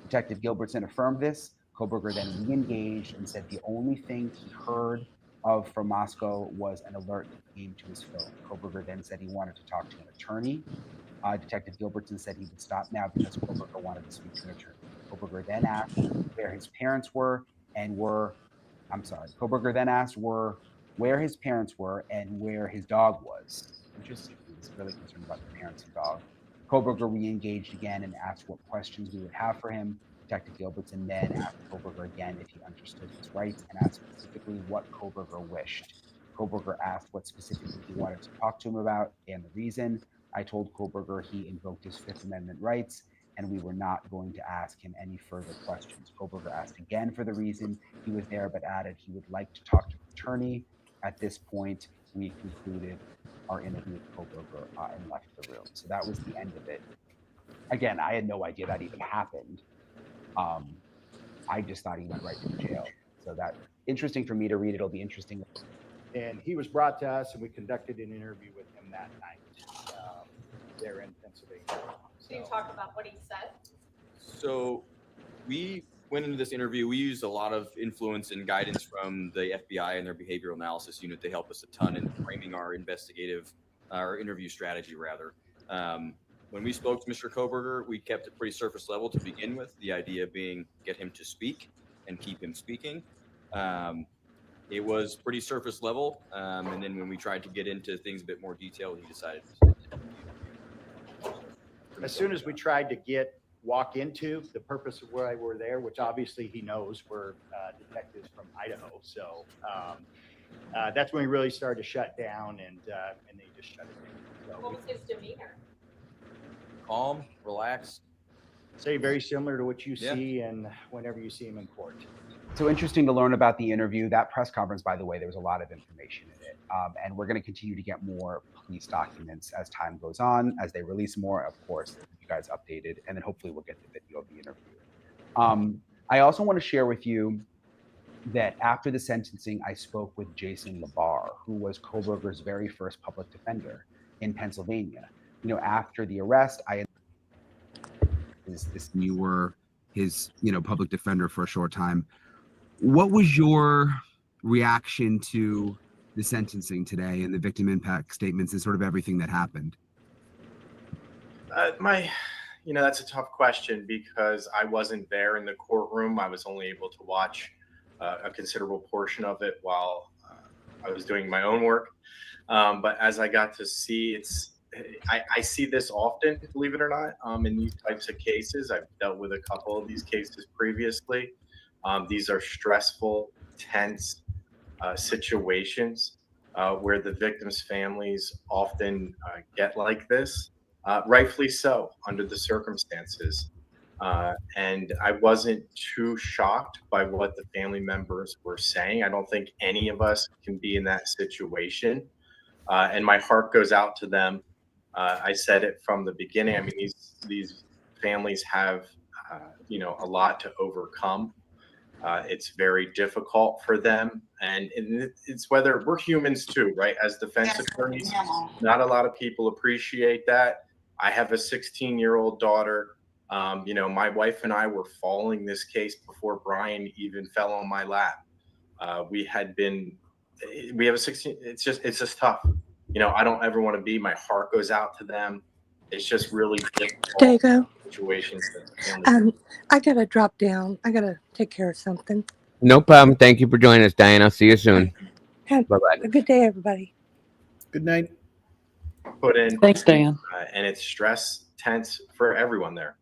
Detective Gilbertson affirmed this. Koberger then re-engaged and said the only thing he heard of from Moscow was an alert that came to his phone. Koberger then said he wanted to talk to an attorney. Detective Gilbertson said he would stop now because Koberger wanted to speak to an attorney. Koberger then asked where his parents were and where his parents were and where his dog was. Interesting. He was really concerned about the parents and dog. Koberger re-engaged again and asked what questions we would have for him. Detective Gilbertson then asked Koberger again if he understood his rights, and asked specifically what Koberger wished. Koberger asked what specifically he wanted to talk to him about and the reason. I told Koberger he invoked his Fifth Amendment rights, and we were not going to ask him any further questions. Koberger asked again for the reason he was there, but added he would like to talk to an attorney. At this point, we concluded our interview with Koberger and left the room. So that was the end of it. Again, I had no idea that even happened. I just thought he went right to jail. So that interesting for me to read. It'll be interesting. And he was brought to us, and we conducted an interview with him that night there in Pennsylvania. Can you talk about what he said? So we went into this interview. We used a lot of influence and guidance from the FBI and their behavioral analysis unit to help us a ton in framing our interview strategy, rather. When we spoke to Mr. Koberger, we kept it pretty surface level to begin with, the idea being get him to speak and keep him speaking. It was pretty surface level. And then when we tried to get into things a bit more detailed, he decided to as soon as we tried to walk into the purpose of why we're there, which obviously he knows we're detectives from Idaho. So that's when we really started to shut down, and they just shut it down. So what was his demeanor? Calm, relaxed. Say very similar to what you see and whenever you see him in court. So interesting to learn about the interview. That press conference, by the way, there was a lot of information in it. And we're going to continue to get more police documents as time goes on. As they release more, of course, we'll keep you guys updated. And then hopefully we'll get the video of the interview. I also want to share with you that after the sentencing, I spoke with Jason Labar, who was Kohberger's very first public defender in Pennsylvania. After the arrest, you were his, public defender for a short time. What was your reaction to the sentencing today and the victim impact statements and sort of everything that happened? That's a tough question because I wasn't there in the courtroom. I was only able to watch a considerable portion of it while I was doing my own work. But as I got to see, I see this often, believe it or not, in these types of cases. I've dealt with a couple of these cases previously. These are stressful, tense situations where the victims' families often get like this, rightfully so, under the circumstances. And I wasn't too shocked by what the family members were saying. I don't think any of us can be in that situation. And my heart goes out to them. I said it from the beginning. I mean, these families have, a lot to overcome. It's very difficult for them. And it's whether we're humans too, right? As defense attorneys, not a lot of people appreciate that. I have a 16-year-old daughter. My wife and I were following this case before Brian even fell on my lap. We have a 16, it's just tough. I don't ever want to be, my heart goes out to them. It's just really difficult Dago, situations. I gotta drop down. I gotta take care of something. No problem. Thank you for joining us, Diane. I'll see you soon. Bye-bye. A good day, everybody. Good night. Put in. Thanks, Dan. And it's stress, tense for everyone there.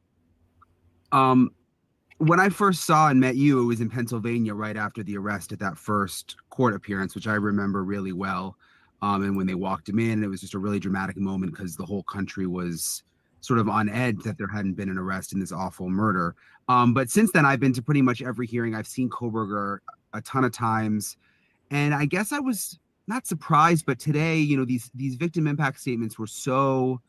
When I first saw and met you, it was in Pennsylvania right after the arrest at that first court appearance, which I remember really well. And when they walked him in, it was just a really dramatic moment because the whole country was sort of on edge that there hadn't been an arrest in this awful murder. But since then, I've been to pretty much every hearing. I've seen Kohberger a ton of times. And I guess I was not surprised, but today, these victim impact statements were so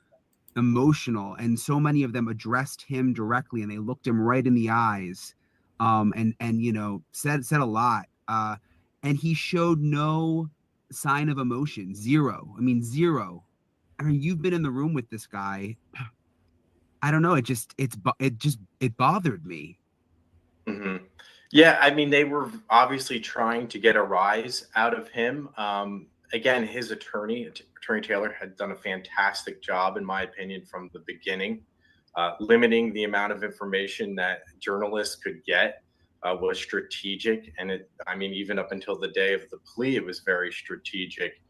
emotional and so many of them addressed him directly and they looked him right in the eyes and said a lot. And he showed no sign of emotion. Zero. Zero. I mean, you've been in the room with this guy. I don't know. It bothered me. Mm-hmm. Yeah. I mean, they were obviously trying to get a rise out of him. Again, his Attorney Taylor had done a fantastic job, in my opinion, from the beginning, limiting the amount of information that journalists could get. Was strategic. And even up until the day of the plea, it was very strategic.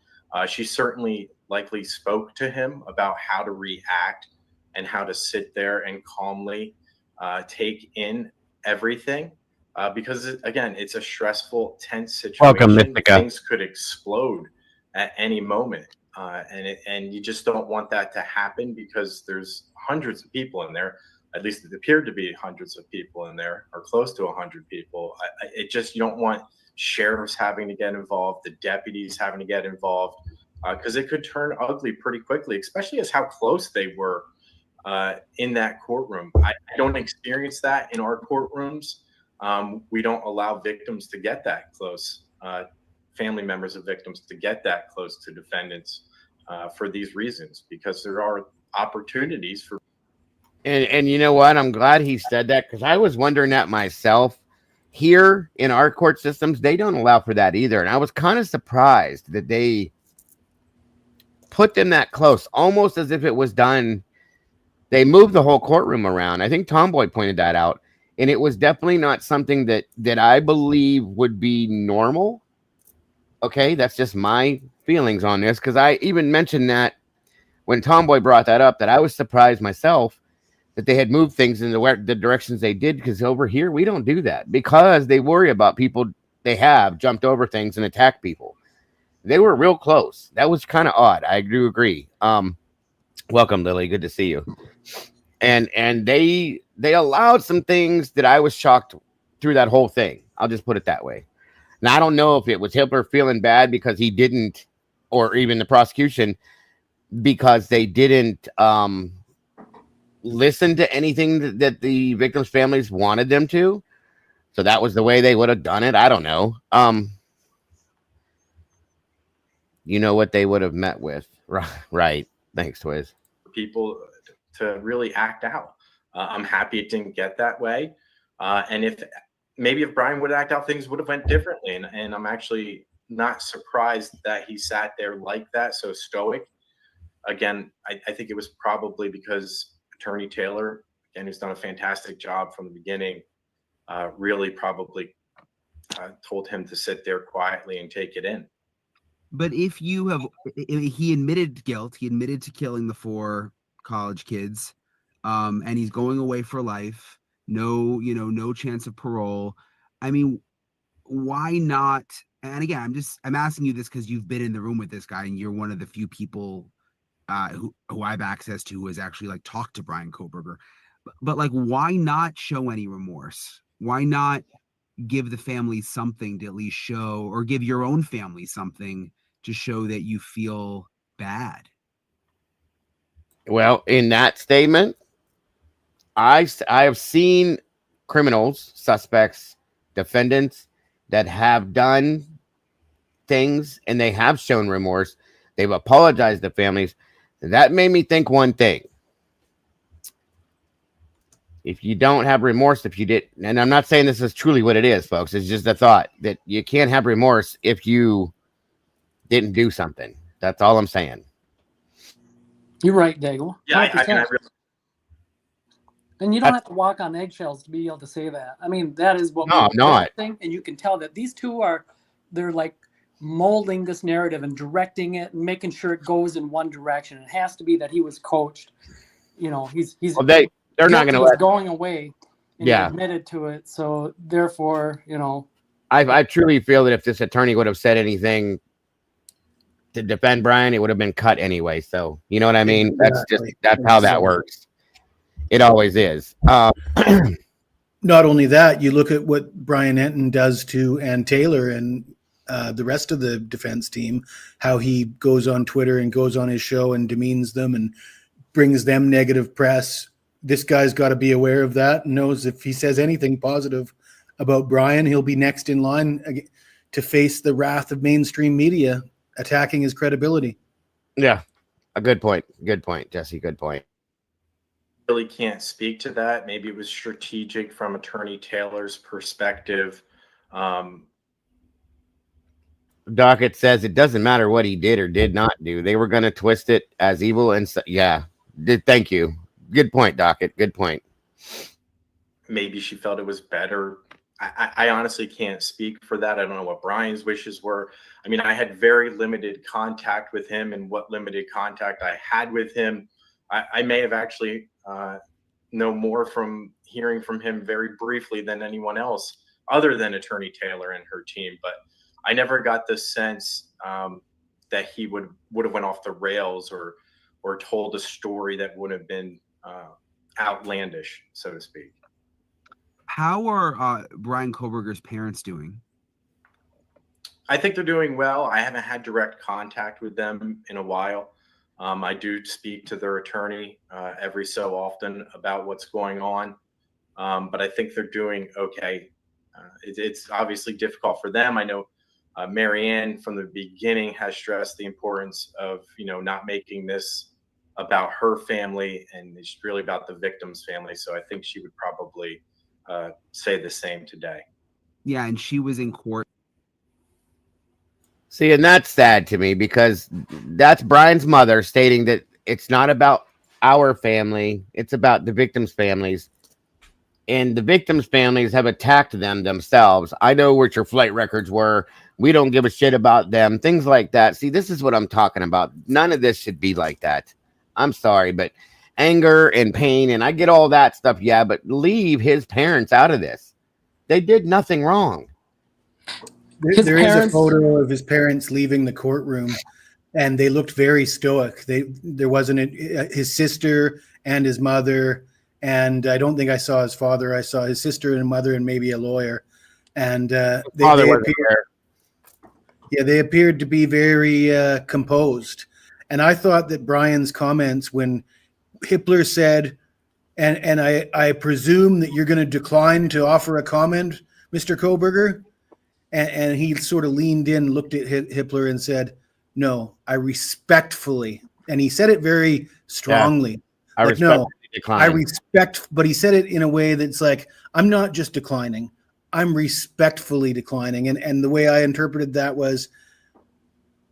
She certainly likely spoke to him about how to react and how to sit there and calmly take in everything. Because it's a stressful, tense situation. Welcome, Mythica. Things could explode at any moment. And you just don't want that to happen because there's hundreds of people in there. At least it appeared to be hundreds of people in there, or close to 100 people. You don't want sheriffs having to get involved, the deputies having to get involved, because it could turn ugly pretty quickly, especially as how close they were in that courtroom. I don't experience that in our courtrooms. We don't allow victims to get that close, family members of victims to get that close to defendants for these reasons, because there are opportunities for. And you know what? I'm glad he said that because I was wondering that myself. Here in our court systems, they don't allow for that either. And I was kind of surprised that they put them that close, almost as if it was done. They moved the whole courtroom around. I think Tomboy pointed that out. And it was definitely not something that I believe would be normal. Okay, that's just my feelings on this. Because I even mentioned that when Tomboy brought that up, that I was surprised myself that they had moved things in the directions they did, because over here we don't do that because they worry about people. They have jumped over things and attacked people. They were real close. That was kind of odd. I do agree. Welcome, Lily. Good to see you. And they allowed some things that I was shocked through that whole thing. I'll just put it that way. Now, I don't know if it was Hitler feeling bad because he didn't, or even the prosecution, because they didn't listen to anything that the victims' families wanted them to. So that was the way they would have done it. I don't know. You know what they would have met with. Right. Thanks, Twiz. People to really act out. I'm happy it didn't get that way. And if Brian would act out, things would have went differently. And I'm actually not surprised that he sat there like that, so stoic. Again, I think it was probably because Attorney Taylor, again, who's done a fantastic job from the beginning, really probably told him to sit there quietly and take it in. But if you have, he admitted guilt, he admitted to killing the 4 college kids, and he's going away for life. No chance of parole. I mean, why not? And again, I'm asking you this because you've been in the room with this guy, and you're one of the few people who I've access to who has actually like talked to Brian Kohberger. But like, why not show any remorse? Why not give the family something to at least show, or give your own family something to show that you feel bad? Well, in that statement, I have seen criminals, suspects, defendants that have done things and they have shown remorse. They've apologized to families. That made me think one thing. If you don't have remorse, if you did, and I'm not saying this is truly what it is, folks, it's just a thought that you can't have remorse if you didn't do something. That's all I'm saying. You're right, Daigle. Yeah, and you don't have to walk on eggshells to be able to say that. I mean, that is what I'm not. And you can tell that these two they're like molding this narrative and directing it and making sure it goes in one direction. It has to be that he was coached. He's well, they're not going to let going away. And he admitted to it. So therefore, I truly feel that if this attorney would have said anything to defend Brian, it would have been cut anyway. So you know what I mean? Exactly. That's how that works. It always is. Not only that, you look at what Brian Enton does to Ann Taylor and the rest of the defense team, how he goes on Twitter and goes on his show and demeans them and brings them negative press. This guy's got to be aware of that and knows if he says anything positive about Brian, he'll be next in line to face the wrath of mainstream media attacking his credibility. Yeah, a good point. Good point, Jesse. Good point. Really can't speak to that. Maybe it was strategic from Attorney Taylor's perspective. Docket says it doesn't matter what he did or did not do. They were going to twist it as evil. And thank you. Good point, Docket. Good point. Maybe she felt it was better. I honestly can't speak for that. I don't know what Brian's wishes were. I mean, I had very limited contact with him, and what limited contact I had with him, I may have actually know more from hearing from him very briefly than anyone else other than Attorney Taylor and her team. But I never got the sense that he would have went off the rails or told a story that would have been outlandish, so to speak. How are Brian Kohberger's parents doing? I think they're doing well. I haven't had direct contact with them in a while. I do speak to their attorney every so often about what's going on, but I think they're doing okay. It's obviously difficult for them. I know Marianne from the beginning has stressed the importance of not making this about her family, and it's really about the victim's family. So I think she would probably say the same today. Yeah, and she was in court. See, and that's sad to me because that's Brian's mother stating that it's not about our family, it's about the victims' families. And the victims' families have attacked them themselves. I know what your flight records were. We don't give a shit about them. Things like that. See, this is what I'm talking about. None of this should be like that. I'm sorry, but anger and pain, and I get all that stuff, yeah, but leave his parents out of this. They did nothing wrong. There is a photo of his parents leaving the courtroom, and they looked very stoic. There wasn't his sister and his mother, and I don't think I saw his father. I saw his sister and mother and maybe a lawyer. and Father they wasn't appeared. there. Yeah, they appeared to be very composed, and I thought that Brian's comments when Hippler said, "And I presume that you're going to decline to offer a comment, Mr. Koberger," and he sort of leaned in, looked at Hippler, and said, "No, I respectfully," and he said it very strongly. I Like, no, respectfully decline. I respect, but he said it in a way that's like, I'm not just declining, I'm respectfully declining. And the way I interpreted that was,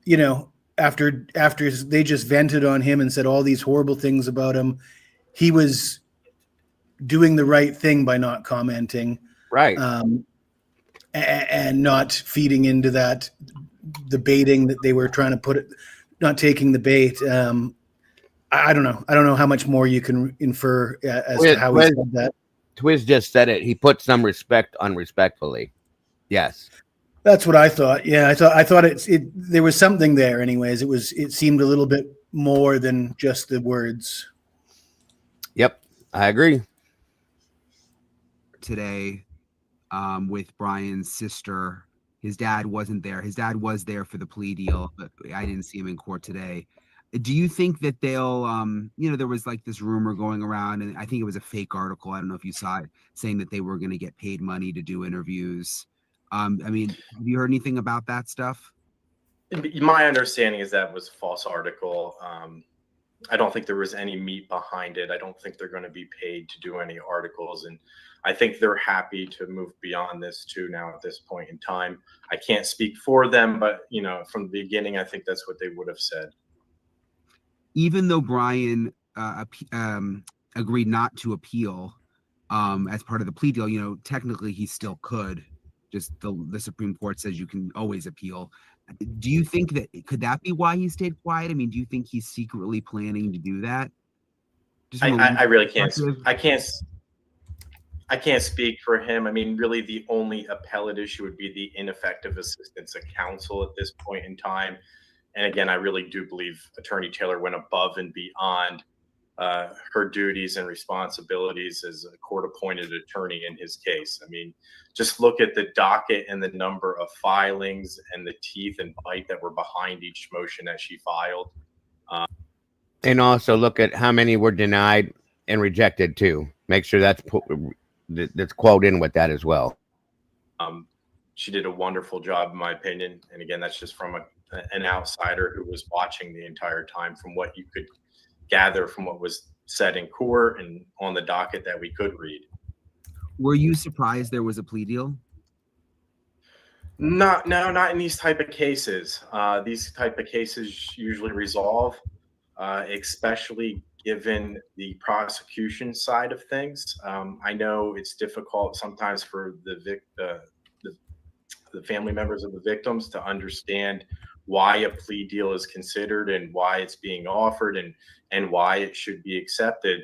you know, after they just vented on him and said all these horrible things about him, he was doing the right thing by not commenting. Right. And not feeding into that, the baiting that they were trying to put it, not taking the bait. I don't know. I don't know how much more you can infer as to how he said that. Twiz just said it. He put some respect on respectfully. Yes. That's what I thought. Yeah, I thought there was something there. Anyways, it seemed a little bit more than just the words. Yep, I agree. Today, with Brian's sister, his dad wasn't there. His dad was there for the plea deal, but I didn't see him in court today. Do you think that they'll, there was like this rumor going around, and I think it was a fake article. I don't know if you saw it, saying that they were going to get paid money to do interviews. I mean, have you heard anything about that stuff? My understanding is that was a false article. I don't think there was any meat behind it. I don't think they're going to be paid to do any articles. And I think they're happy to move beyond this too now at this point in time. I can't speak for them, but, from the beginning, I think that's what they would have said. Even though Brian agreed not to appeal as part of the plea deal, technically he still could. Just the Supreme Court says you can always appeal. Do you think could that be why he stayed quiet? I mean, do you think he's secretly planning to do that? I really can't. I can't speak for him. I mean, really, the only appellate issue would be the ineffective assistance of counsel at this point in time. And again, I really do believe Attorney Taylor went above and beyond her duties and responsibilities as a court-appointed attorney in his case. I mean, just look at the docket and the number of filings and the teeth and bite that were behind each motion that she filed. And also look at how many were denied and rejected too. Make sure that's quote in with that as well. She did a wonderful job, in my opinion. And again, that's just from an outsider who was watching the entire time, from what you could gather from what was said in court and on the docket that we could read. Were you surprised there was a plea deal? Not in these type of cases. These type of cases usually resolve, especially given the prosecution side of things. I know it's difficult sometimes for the family members of the victims to understand why a plea deal is considered and why it's being offered and why it should be accepted.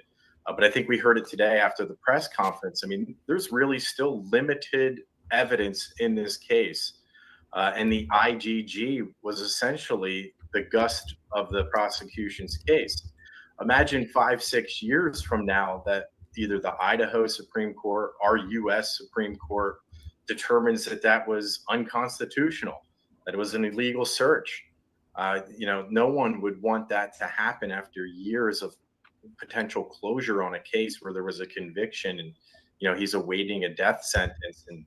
But I think we heard it today after the press conference. I mean, there's really still limited evidence in this case. And the IGG was essentially the gust of the prosecution's case. Imagine 5-6 years from now that either the Idaho Supreme Court or US Supreme Court determines that was unconstitutional, that it was an illegal search. No one would want that to happen after years of potential closure on a case where there was a conviction and, he's awaiting a death sentence. And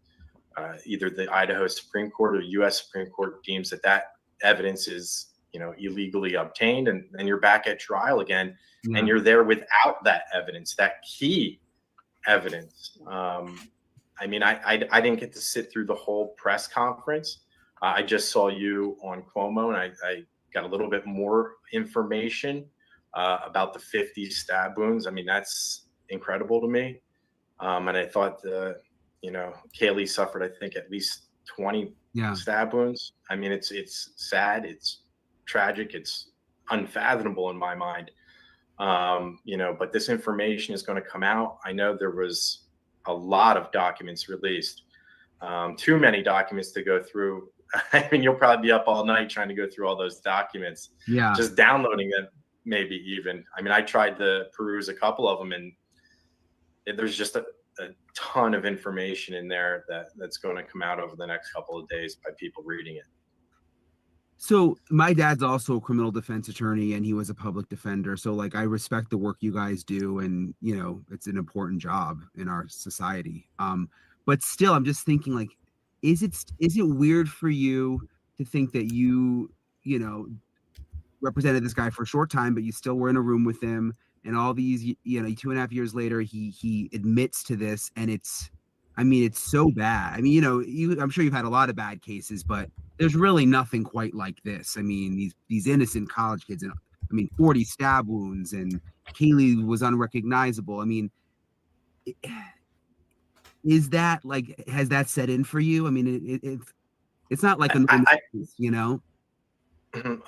either the Idaho Supreme Court or US Supreme Court deems that evidence is, illegally obtained, and then you're back at trial again, and you're there without that evidence, that key evidence. I mean, I didn't get to sit through the whole press conference. I just saw you on Cuomo, and I got a little bit more information about the 50 stab wounds. I mean, that's incredible to me. And I thought, Kaylee suffered, I think, at least 20 stab wounds. I mean, it's sad, it's tragic, it's unfathomable in my mind. But this information is going to come out. I know there was a lot of documents released, too many documents to go through. I mean, you'll probably be up all night trying to go through all those documents, just downloading them, maybe even. I mean, I tried to peruse a couple of them, and there's just a ton of information in there that's going to come out over the next couple of days by people reading it. So my dad's also a criminal defense attorney, and he was a public defender. So like, I respect the work you guys do, and you know, it's an important job in our society. But still, I'm just thinking, like, is it weird for you to think that you know, represented this guy for a short time, but you still were in a room with him, and all these, you know, 2.5 years later, he admits to this, and it's so bad. I mean, you know, I'm sure you've had a lot of bad cases, but there's really nothing quite like this. I mean, these innocent college kids, and 40 stab wounds, and Kaylee was unrecognizable. I mean, is that like, has that set in for you? I mean, it's not like a normal case, you know?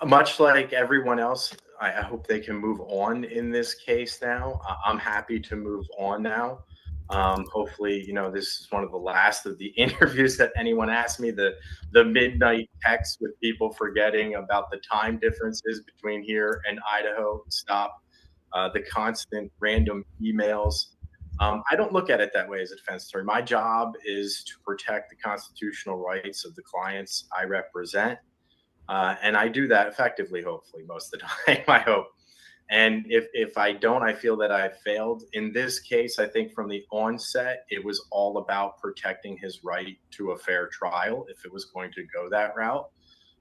Much like everyone else, I hope they can move on in this case now. I'm happy to move on now. Hopefully, you know, this is one of the last of the interviews that anyone asked me. The midnight texts with people forgetting about the time differences between here and Idaho stop. The constant random emails. I don't look at it that way as a defense attorney. My job is to protect the constitutional rights of the clients I represent. And I do that effectively, hopefully, most of the time, I hope. And if I don't, I feel that I failed. In this case, I think from the onset, it was all about protecting his right to a fair trial if it was going to go that route.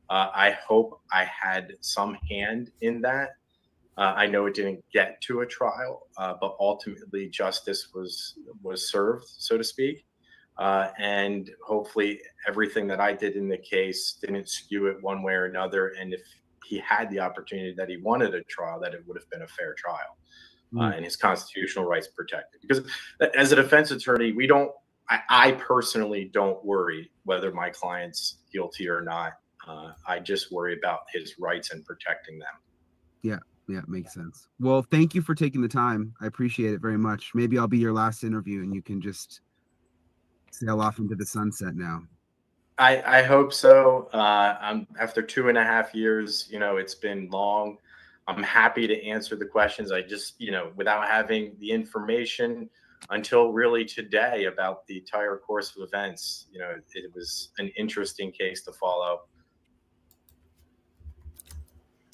I hope I had some hand in that. I know it didn't get to a trial, but ultimately justice was served, so to speak. And hopefully everything that I did in the case didn't skew it one way or another. And if he had the opportunity that he wanted a trial, that it would have been a fair trial and his constitutional rights protected. Because as a defense attorney, I personally don't worry whether my client's guilty or not. I just worry about his rights and protecting them. Yeah, makes sense. Well, thank you for taking the time. I appreciate it very much. Maybe I'll be your last interview and you can just sail off into the sunset now. I hope so. I'm after 2.5 years, you know, it's been long. I'm happy to answer the questions. I just, you know, without having the information until really today about the entire course of events, you know, it was an interesting case to follow.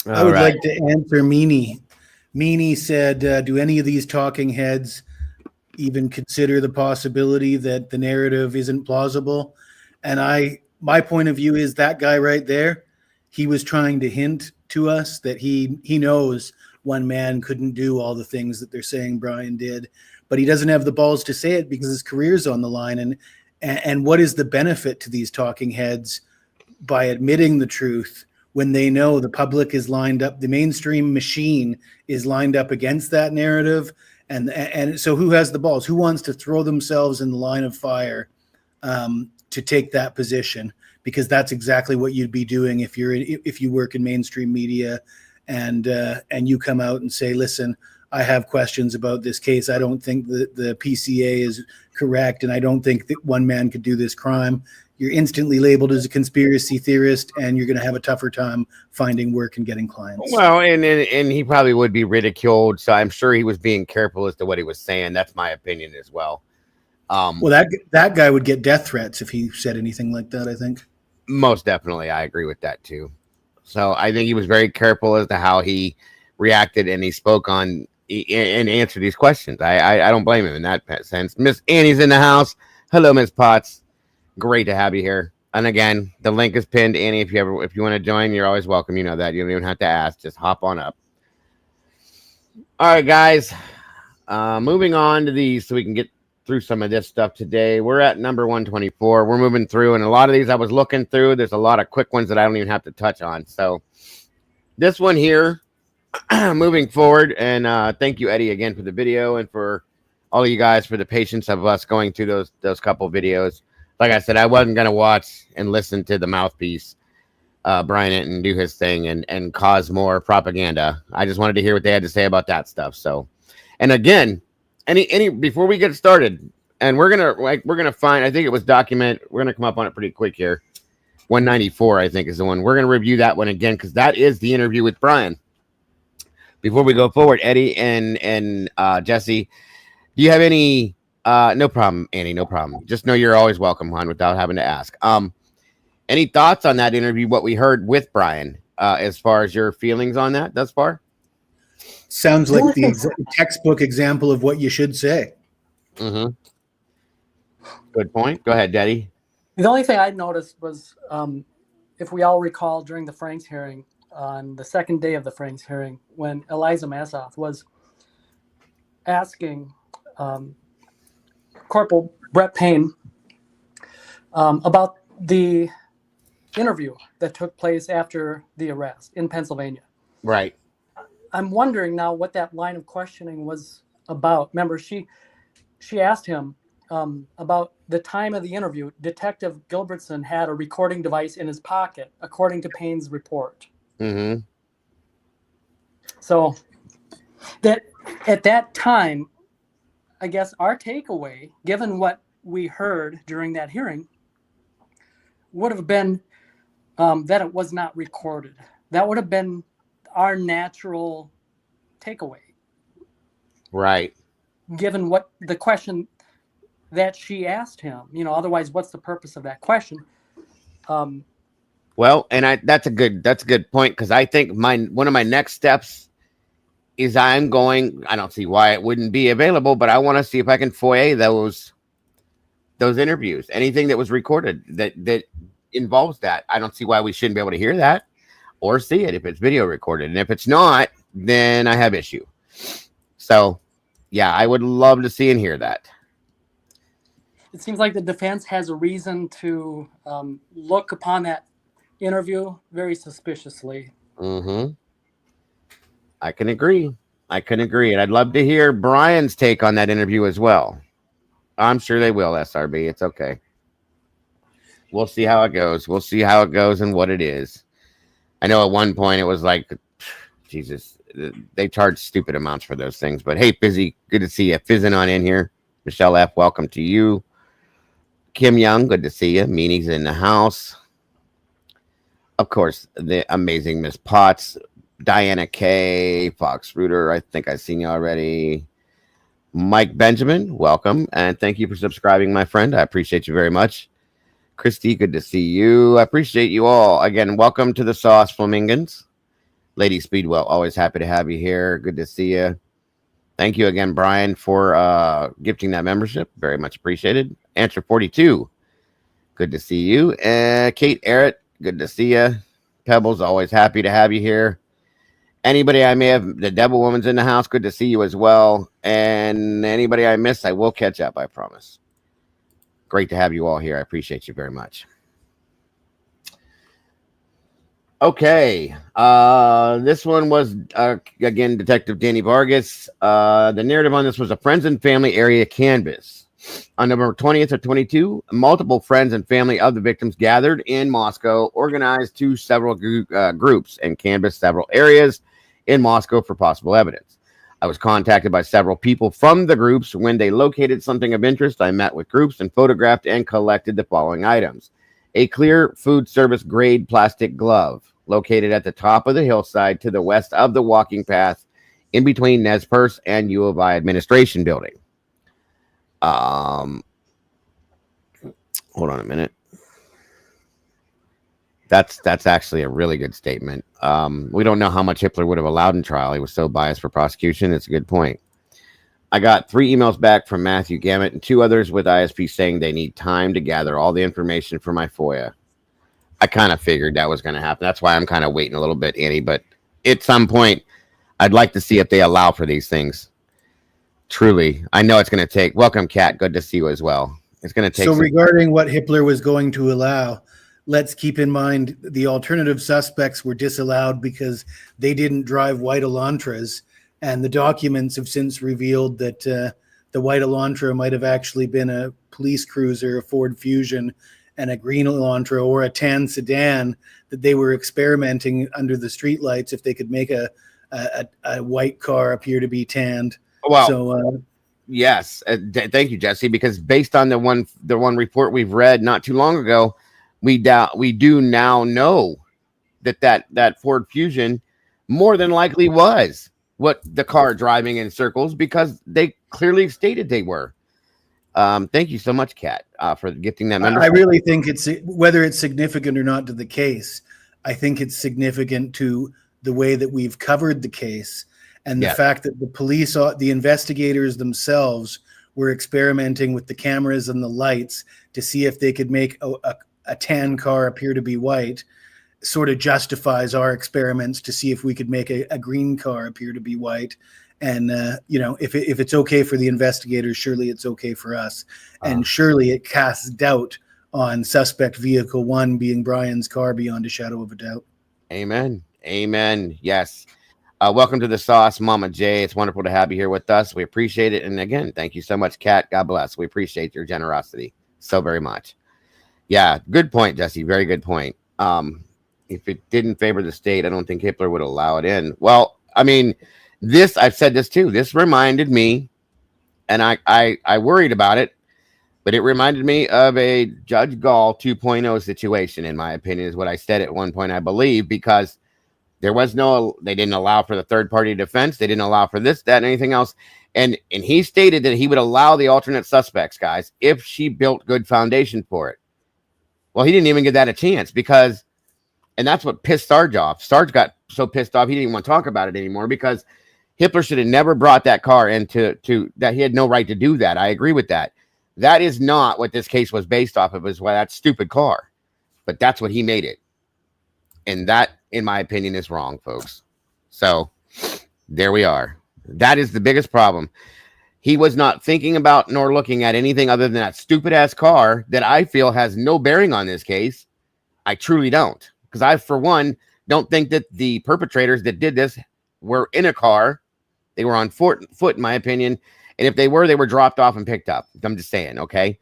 I would like to answer Meanie. Meanie said, do any of these talking heads even consider the possibility that the narrative isn't plausible? And my point of view is that guy right there, he was trying to hint to us that he knows one man couldn't do all the things that they're saying Brian did, but he doesn't have the balls to say it because his career's on the line. And what is the benefit to these talking heads by admitting the truth when they know the public is lined up, the mainstream machine is lined up against that narrative? And so who has the balls? Who wants to throw themselves in the line of fire to take that position? Because that's exactly what you'd be doing if you work in mainstream media and you come out and say, listen, I have questions about this case. I don't think the PCA is correct, and I don't think that one man could do this crime. You're instantly labeled as a conspiracy theorist, and you're going to have a tougher time finding work and getting clients. Well, and he probably would be ridiculed. So I'm sure he was being careful as to what he was saying. That's my opinion as well. Well, that guy would get death threats if he said anything like that, I think. Most definitely. I agree with that too. So I think he was very careful as to how he reacted, and he spoke on and answered these questions. I don't blame him in that sense. Miss Annie's in the house. Hello, Miss Potts. Great to have you here. And again, the link is pinned. Annie, if you want to join, you're always welcome. You know that. You don't even have to ask. Just hop on up. All right, guys. Moving on to these so we can get through some of this stuff today. We're at number 124. We're moving through, and a lot of these I was looking through. There's a lot of quick ones that I don't even have to touch on. So this one here, moving forward, and thank you, Eddie, again for the video, and for all of you guys for the patience of us going through those couple videos. Like I said, I wasn't going to watch and listen to the mouthpiece, Brian Enton, do his thing and cause more propaganda. I just wanted to hear what they had to say about that stuff. So, and again, any before we get started, and we're gonna find, I think it was we're gonna come up on it pretty quick here. 194, I think, is the one. We're gonna review that one again because that is the interview with Brian. Before we go forward, Eddie and Jesse, do you have any No problem, Annie. No problem. Just know you're always welcome, Juan, without having to ask. Any thoughts on that interview? What we heard with Brian, as far as your feelings on that thus far? Sounds like the textbook example of what you should say. Mm-hmm. Good point. Go ahead, Daddy. The only thing I noticed was, if we all recall, during the Franks hearing, on the second day of the Franks hearing, when Eliza Massoff was asking Corporal Brett Payne about the interview that took place after the arrest in Pennsylvania. Right. I'm wondering now what that line of questioning was about. Remember, she asked him about the time of the interview. Detective Gilbertson had a recording device in his pocket, according to Payne's report. Mm-hmm. So that at that time, I guess our takeaway, given what we heard during that hearing, would have been that it was not recorded. That would have been our natural takeaway. Right. Given what the question that she asked him, otherwise, what's the purpose of that question? Well, and that's a good point, because I think one of my next steps is I don't see why it wouldn't be available, but I want to see if I can FOIA those interviews. Anything that was recorded that involves that. I don't see why we shouldn't be able to hear that or see it if it's video recorded. And if it's not, then I have issue. So, yeah, I would love to see and hear that. It seems like the defense has a reason to look upon that interview very suspiciously. Mm-hmm. I can agree. And I'd love to hear Brian's take on that interview as well. I'm sure they will, SRB. It's okay. We'll see how it goes. And what it is. I know at one point it was like, Jesus, they charge stupid amounts for those things. But hey, Fizzy, good to see you. Fizzing on in here. Michelle F., welcome to you. Kim Young, good to see you. Meanie's in the house. Of course, the amazing Miss Potts. Diana K., Fox Rooter, I think I've seen you already. Mike Benjamin, welcome. And thank you for subscribing, my friend. I appreciate you very much. Christy, good to see you. I appreciate you all. Again, welcome to the Sauce Flamingans. Lady Speedwell, always happy to have you here. Good to see you. Thank you again, Brian, for gifting that membership. Very much appreciated. Answer 42, good to see you. Kate Arrett, good to see you. Pebbles, always happy to have you here. Anybody I may have, the Devil Woman's in the house, good to see you as well. And anybody I missed, I will catch up, I promise. Great to have you all here. I appreciate you very much. Okay. This one was, again, Detective Danny Vargas. The narrative on this was a friends and family area canvass. On November 20th of 22, multiple friends and family of the victims gathered in Moscow, organized to several groups, and canvassed several areas in Moscow for possible evidence. I was contacted by several people from the groups. When they located something of interest, I met with groups and photographed and collected the following items. A clear food service grade plastic glove located at the top of the hillside to the west of the walking path in between Nez Perce and U of I Administration Building. Hold on a minute. That's actually a really good statement. We don't know how much Hitler would have allowed in trial. He was so biased for prosecution. It's a good point. I got 3 emails back from Matthew Gammett and 2 others with ISP saying they need time to gather all the information for my FOIA. I kind of figured that was going to happen. That's why I'm kind of waiting a little bit, Annie. But at some point, I'd like to see if they allow for these things. Truly, I know it's going to take. Welcome, Kat. Good to see you as well. It's going to take. So regarding what Hitler was going to allow, let's keep in mind the alternative suspects were disallowed because they didn't drive white Elantras, and the documents have since revealed that the white Elantra might have actually been a police cruiser, a Ford Fusion, and a green Elantra or a tan sedan that they were experimenting under the streetlights if they could make a white car appear to be tanned. Well, so yes, thank you, Jesse. Because based on the one report we've read not too long ago, we do now know that Ford Fusion more than likely was what the car driving in circles, because they clearly stated they were. Thank you so much, Kat, for gifting that I membership. really think it's, whether it's significant or not to the case, I think it's significant to the way that we've covered the case and the Yes. fact that the police, the investigators themselves were experimenting with the cameras and the lights to see if they could make a tan car appear to be white, sort of justifies our experiments to see if we could make a green car appear to be white. And, you know, if it's okay for the investigators, surely it's okay for us. And surely it casts doubt on suspect vehicle 1 being Brian's car beyond a shadow of a doubt. Amen. Amen. Yes. Welcome to the sauce, Mama J. It's wonderful to have you here with us. We appreciate it. And again, thank you so much, Kat. God bless. We appreciate your generosity so very much. Yeah, good point, Jesse. Very good point. If it didn't favor the state, I don't think Hitler would allow it in. Well, I mean, I've said this too. This reminded me, and I worried about it, but it reminded me of a Judge Gall 2.0 situation, in my opinion, is what I said at one point, I believe, because they didn't allow for the third party defense. They didn't allow for this, that, and anything else. And he stated that he would allow the alternate suspects, guys, if she built good foundation for it. Well, he didn't even give that a chance because, and that's what pissed Sarge off. Sarge got so pissed off, he didn't even want to talk about it anymore because Hitler should have never brought that car into that. He had no right to do that. I agree with that. That is not what this case was based off of, is why that stupid car. But that's what he made it. And that, in my opinion, is wrong, folks. So there we are. That is the biggest problem. He was not thinking about nor looking at anything other than that stupid ass car that I feel has no bearing on this case. I truly don't. Because I, for one, don't think that the perpetrators that did this were in a car. They were on foot, in my opinion. And if they were dropped off and picked up. I'm just saying, okay?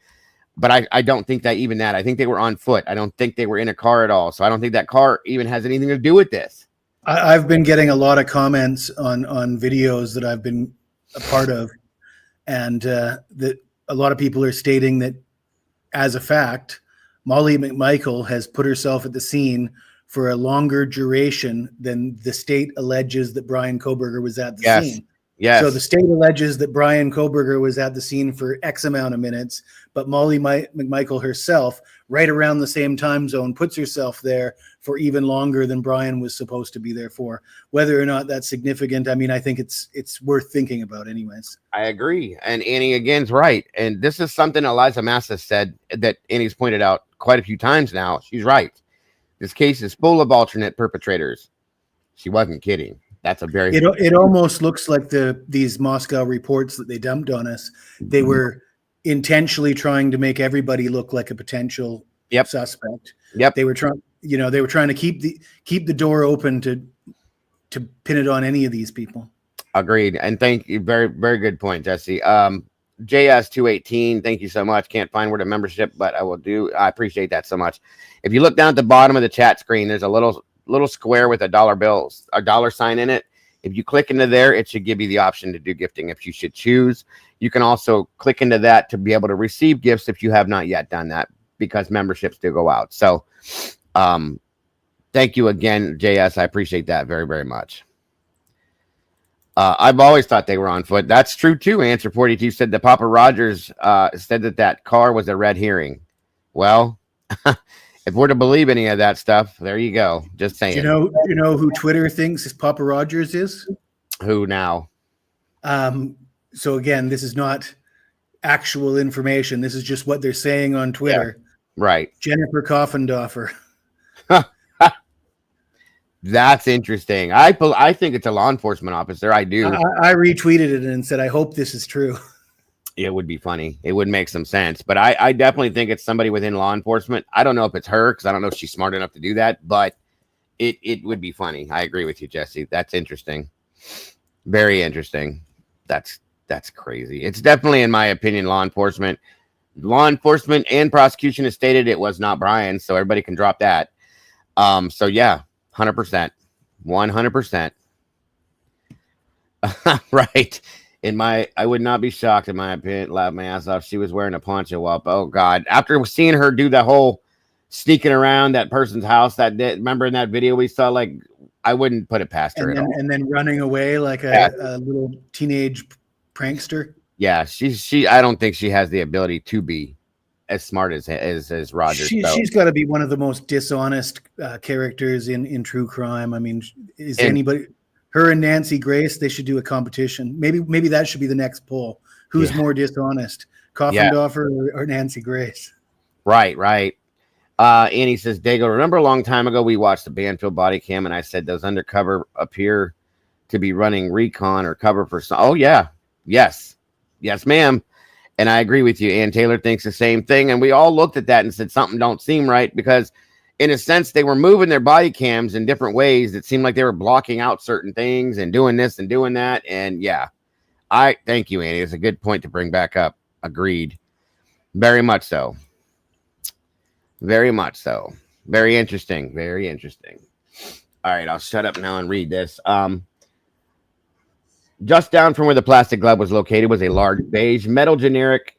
But I don't think that even that. I think they were on foot. I don't think they were in a car at all. So I don't think that car even has anything to do with this. I've been getting a lot of comments on videos that I've been a part of. And that a lot of people are stating that, as a fact, Molly McMichael has put herself at the scene for a longer duration than the state alleges that Brian Kohberger was at the scene. Yes. So the state alleges that Brian Kohberger was at the scene for X amount of minutes, but Molly McMichael herself, right around the same time zone, puts herself there for even longer than Brian was supposed to be there for. Whether or not that's significant, I mean, I think it's worth thinking about anyways. I agree. And Annie, again's right. And this is something Eliza Massa said that Annie's pointed out quite a few times now. She's right. This case is full of alternate perpetrators. She wasn't kidding. That's a very... It almost looks like these Moscow reports that they dumped on us. They were intentionally trying to make everybody look like a potential suspect. Yep. They were trying to keep the door open to pin it on any of these people. Agreed. And thank you. Very, very good point, Jesse. JS218, thank you so much. Can't find where to membership, but I will do. I appreciate that so much. If you look down at the bottom of the chat screen, there's a little square with a dollar sign in it. If you click into there, it should give you the option to do gifting if you should choose. You can also click into that to be able to receive gifts if you have not yet done that, because memberships do go out. So thank you again, JS. I appreciate that very, very much. I've always thought they were on foot. That's true too. Answer 42 said that Papa Rogers said that car was a red herring. Well, if we're to believe any of that stuff, there you go. Just saying. Do you know who Twitter thinks Papa Rogers is? Who now? So again, this is not actual information. This is just what they're saying on Twitter. Yeah, right. Jennifer Coffendorfer. That's interesting. I think it's a law enforcement officer. I do. I retweeted it and said, I hope this is true. It would be funny. It would make some sense. But I definitely think it's somebody within law enforcement. I don't know if it's her, because I don't know if she's smart enough to do that. But it would be funny. I agree with you, Jesse. That's interesting. Very interesting. That's crazy. It's definitely, in my opinion, law enforcement. Law enforcement and prosecution has stated it was not Brian, so everybody can drop that. So yeah. 100%. 100%. Right. I would not be shocked, in my opinion, laugh my ass off. She was wearing a poncho up. Oh God. After seeing her do that whole sneaking around that person's house remember in that video we saw, like, I wouldn't put it past her at all. And then running away like a little teenage prankster. Yeah, she. I don't think she has the ability to be as smart as Roger. She's got to be one of the most dishonest characters in true crime. I mean, is anybody? Her and Nancy Grace, they should do a competition. Maybe that should be the next poll. Who's more dishonest, Coffindoffer or Nancy Grace? Right. Annie says, Dago, remember a long time ago we watched the Banfield body cam and I said those undercover appear to be running recon or cover for some. Oh, yeah. Yes, ma'am. And I agree with you. Ann Taylor thinks the same thing. And we all looked at that and said something don't seem right because, in a sense, they were moving their body cams in different ways. It seemed like they were blocking out certain things and doing this and doing that. And yeah, I thank you, Annie. It's a good point to bring back up. Agreed. Very much so. Very much so. Very interesting. Very interesting. All right, I'll shut up now and read this. Just down from where the plastic glove was located was a large beige metal Generac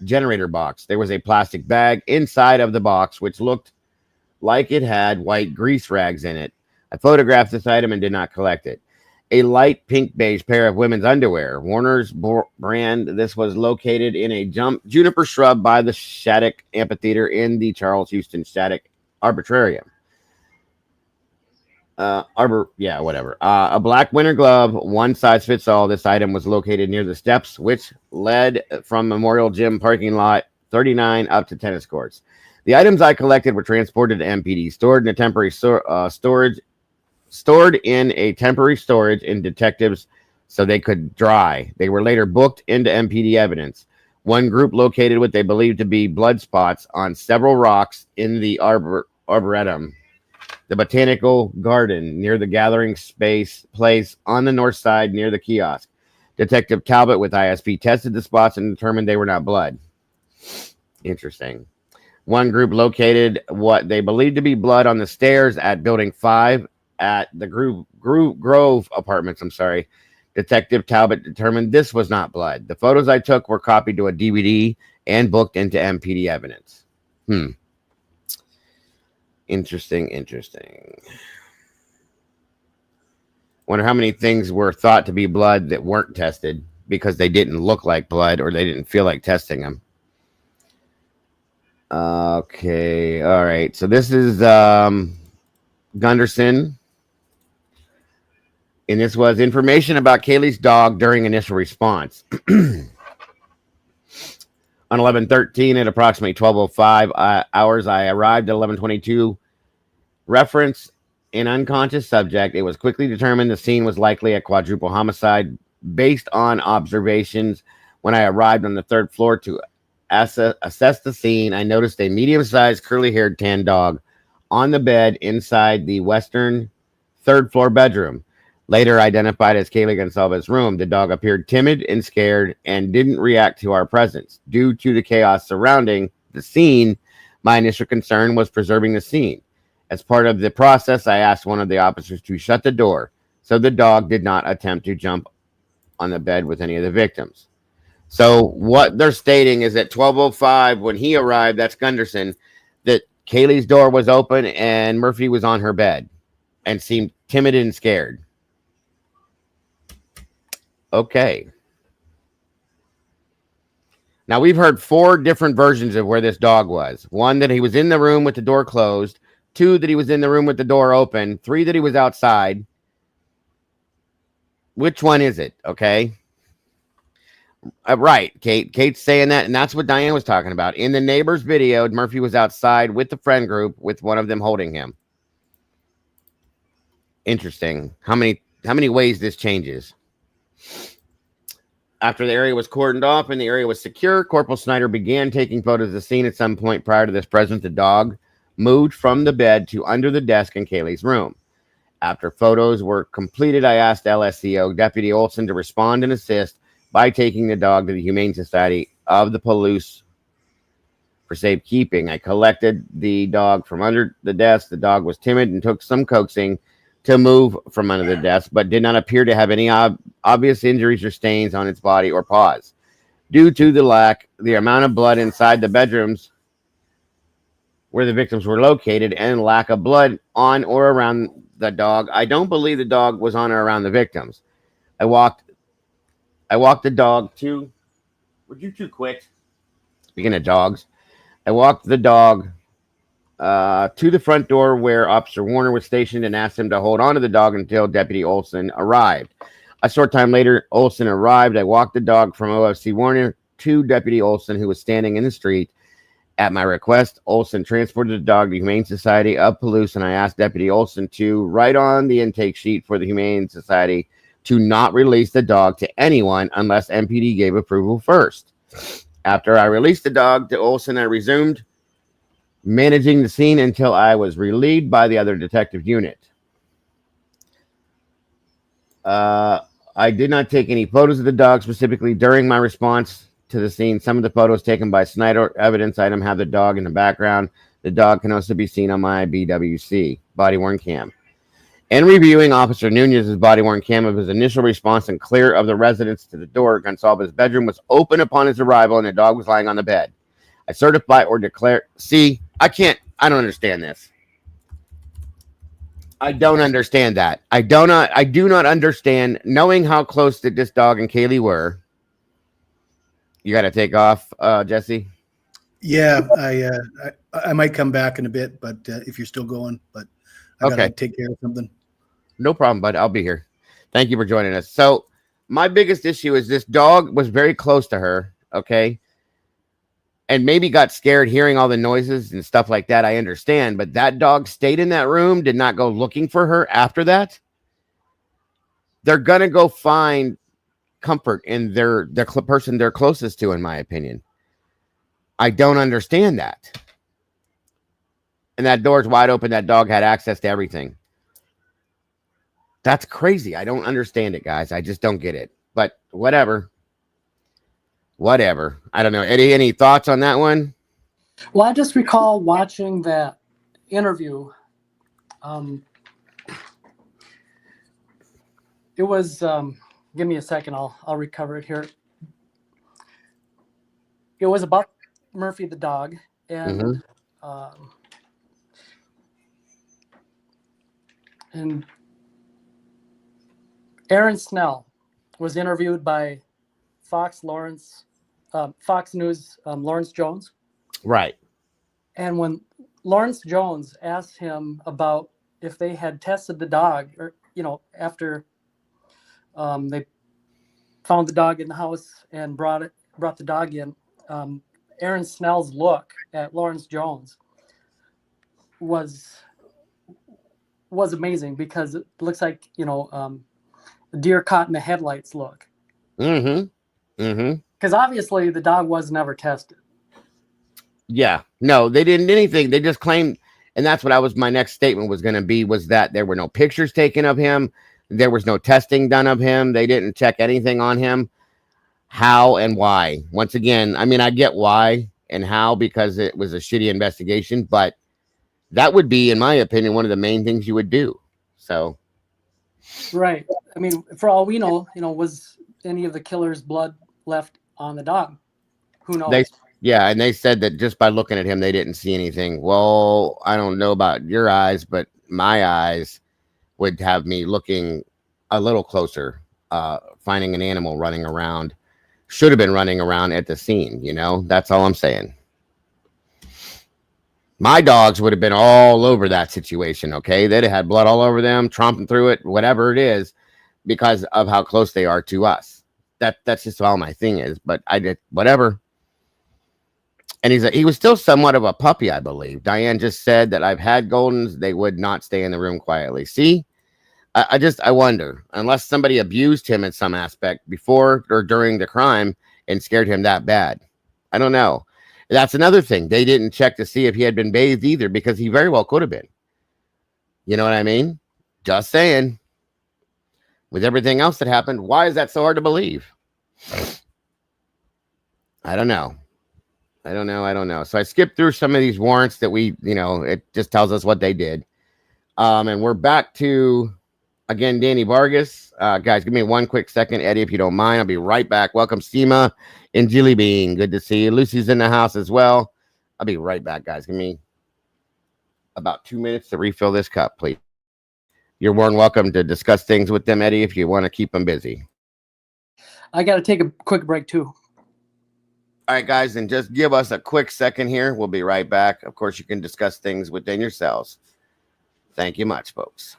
generator box. There was a plastic bag inside of the box, which looked like it had white grease rags in it. I photographed this item and did not collect it. A light pink beige pair of women's underwear. Warner's brand. This was located in a juniper shrub by the Shattuck Amphitheater in the Charles Houston Shattuck Arbitrarium. Whatever. A black winter glove, one size fits all. This item was located near the steps, which led from Memorial Gym parking lot 39 up to tennis courts. The items I collected were transported to MPD, stored in a temporary storage in detectives so they could dry. They were later booked into MPD evidence. One group located what they believed to be blood spots on several rocks in the arboretum. The botanical garden near the gathering place on the north side near the kiosk. Detective Talbot with ISP tested the spots and determined they were not blood. Interesting. One group located what they believed to be blood on the stairs at Building 5 at the Grove Apartments. Detective Talbot determined this was not blood. The photos I took were copied to a DVD and booked into MPD evidence. Interesting. Wonder how many things were thought to be blood that weren't tested because they didn't look like blood or they didn't feel like testing them. Okay. All right. So this is Gunderson. And this was information about Kaylee's dog during initial response. On 11/13 at approximately 12:05 hours, I arrived at 11:22. Reference an unconscious subject. It was quickly determined the scene was likely a quadruple homicide based on observations. When I arrived on the third floor to assess the scene, I noticed a medium-sized curly-haired tan dog on the bed inside the western third floor bedroom. Later identified as Kaylee Gonzalez's room, the dog appeared timid and scared and didn't react to our presence. Due to the chaos surrounding the scene, my initial concern was preserving the scene. As part of the process, I asked one of the officers to shut the door so the dog did not attempt to jump on the bed with any of the victims. So what they're stating is at 12:05 when he arrived, that's Gunderson, that Kaylee's door was open and Murphy was on her bed and seemed timid and scared. Okay. Now, we've heard 4 different versions of where this dog was. 1, that he was in the room with the door closed. 2, that he was in the room with the door open. 3, that he was outside. Which one is it? Okay. Right, Kate. Kate's saying that, and that's what Diane was talking about. In the neighbor's video, Murphy was outside with the friend group with one of them holding him. Interesting. How many ways this changes? After the area was cordoned off and the area was secure, Corporal Snyder began taking photos of the scene. At some point prior to this presence, the dog moved from the bed to under the desk in Kaylee's room. After photos were completed, I asked LSCO Deputy Olson to respond and assist by taking the dog to the Humane Society of the Palouse for safekeeping. I collected the dog from under the desk. The dog was timid and took some coaxing to move from under the desk, but did not appear to have any obvious injuries or stains on its body or paws. Due to the amount of blood inside the bedrooms where the victims were located and lack of blood on or around the dog, I don't believe the dog was on or around the victims. I walked I walked the dog to. Would you two quit? Speaking of dogs, I walked the dog to the front door where Officer Warner was stationed and asked him to hold on to the dog until Deputy Olson arrived. A short time later, Olson arrived. I walked the dog from OFC Warner to Deputy Olson, who was standing in the street. At my request, Olson transported the dog to Humane Society of Palouse, and I asked Deputy Olson to write on the intake sheet for the Humane Society to not release the dog to anyone unless MPD gave approval first. After I released the dog to Olson, I resumed managing the scene until I was relieved by the other detective unit. I did not take any photos of the dog specifically during my response to the scene. Some of the photos taken by Snyder evidence item have the dog in the background. The dog can also be seen on my BWC, body-worn cam. In reviewing Officer Nunez's body-worn cam of his initial response and clear of the residence to the door, Gonsalves' bedroom was open upon his arrival and the dog was lying on the bed. I certify or declare. See, I don't understand this. I don't understand that. I do not understand knowing how close that this dog and Kaylee were. You got to take off, Jesse. Yeah, I might come back in a bit, but if you're still going, but I gotta take care of something. No problem, bud. I'll be here. Thank you for joining us. So my biggest issue is this dog was very close to her, okay? And maybe got scared hearing all the noises and stuff like that. I understand, but that dog stayed in that room, did not go looking for her after that. They're going to go find comfort in the person they're closest to, in my opinion. I don't understand that. And that door's wide open. That dog had access to everything. That's crazy. I don't understand it, guys. I just don't get it. But whatever. I don't know. Any thoughts on that one? Well, I just recall watching that interview. It was, give me a second. I'll recover it here. It was about Murphy the dog, and and Aaron Snell was interviewed by Fox News, Lawrence Jones. Right. And when Lawrence Jones asked him about if they had tested the dog, or after they found the dog in the house and brought the dog in, Aaron Snell's look at Lawrence Jones was amazing, because it looks like deer caught in the headlights look. Because obviously the dog was never tested. Yeah, no, they didn't do anything. They just claimed, and that's what my next statement was going to be, was that there were no pictures taken of him. There was no testing done of him. They didn't check anything on him. How and why? Once again, I mean, I get why and how, because it was a shitty investigation, but that would be, in my opinion, one of the main things you would do. So. Right. I mean, for all we know, was any of the killer's blood left on the dog? Who knows? And they said that just by looking at him, they didn't see anything. Well, I don't know about your eyes, but my eyes would have me looking a little closer, finding an animal running around. Should have been running around at the scene, That's all I'm saying. My dogs would have been all over that situation, okay? They'd have had blood all over them, tromping through it, whatever it is, because of how close they are to us. That's just all my thing is, but I did whatever. And he was still somewhat of a puppy, I believe. Diane just said that I've had Goldens. They would not stay in the room quietly. See, I wonder, unless somebody abused him in some aspect before or during the crime and scared him that bad. I don't know. That's another thing. They didn't check to see if he had been bathed either, because he very well could have been. You know what I mean? Just saying. With everything else that happened, why is that so hard to believe? I don't know. So I skipped through some of these warrants that it just tells us what they did. And we're back to, again, Danny Vargas. Guys, give me one quick second, Eddie, if you don't mind. I'll be right back. Welcome, Seema and Jilly Bean. Good to see you. Lucy's in the house as well. I'll be right back, guys. Give me about 2 minutes to refill this cup, please. You're more than welcome to discuss things with them, Eddie, if you want to keep them busy. I got to take a quick break too. All right, guys, and just give us a quick second here. We'll be right back. Of course, you can discuss things within yourselves. Thank you much, folks.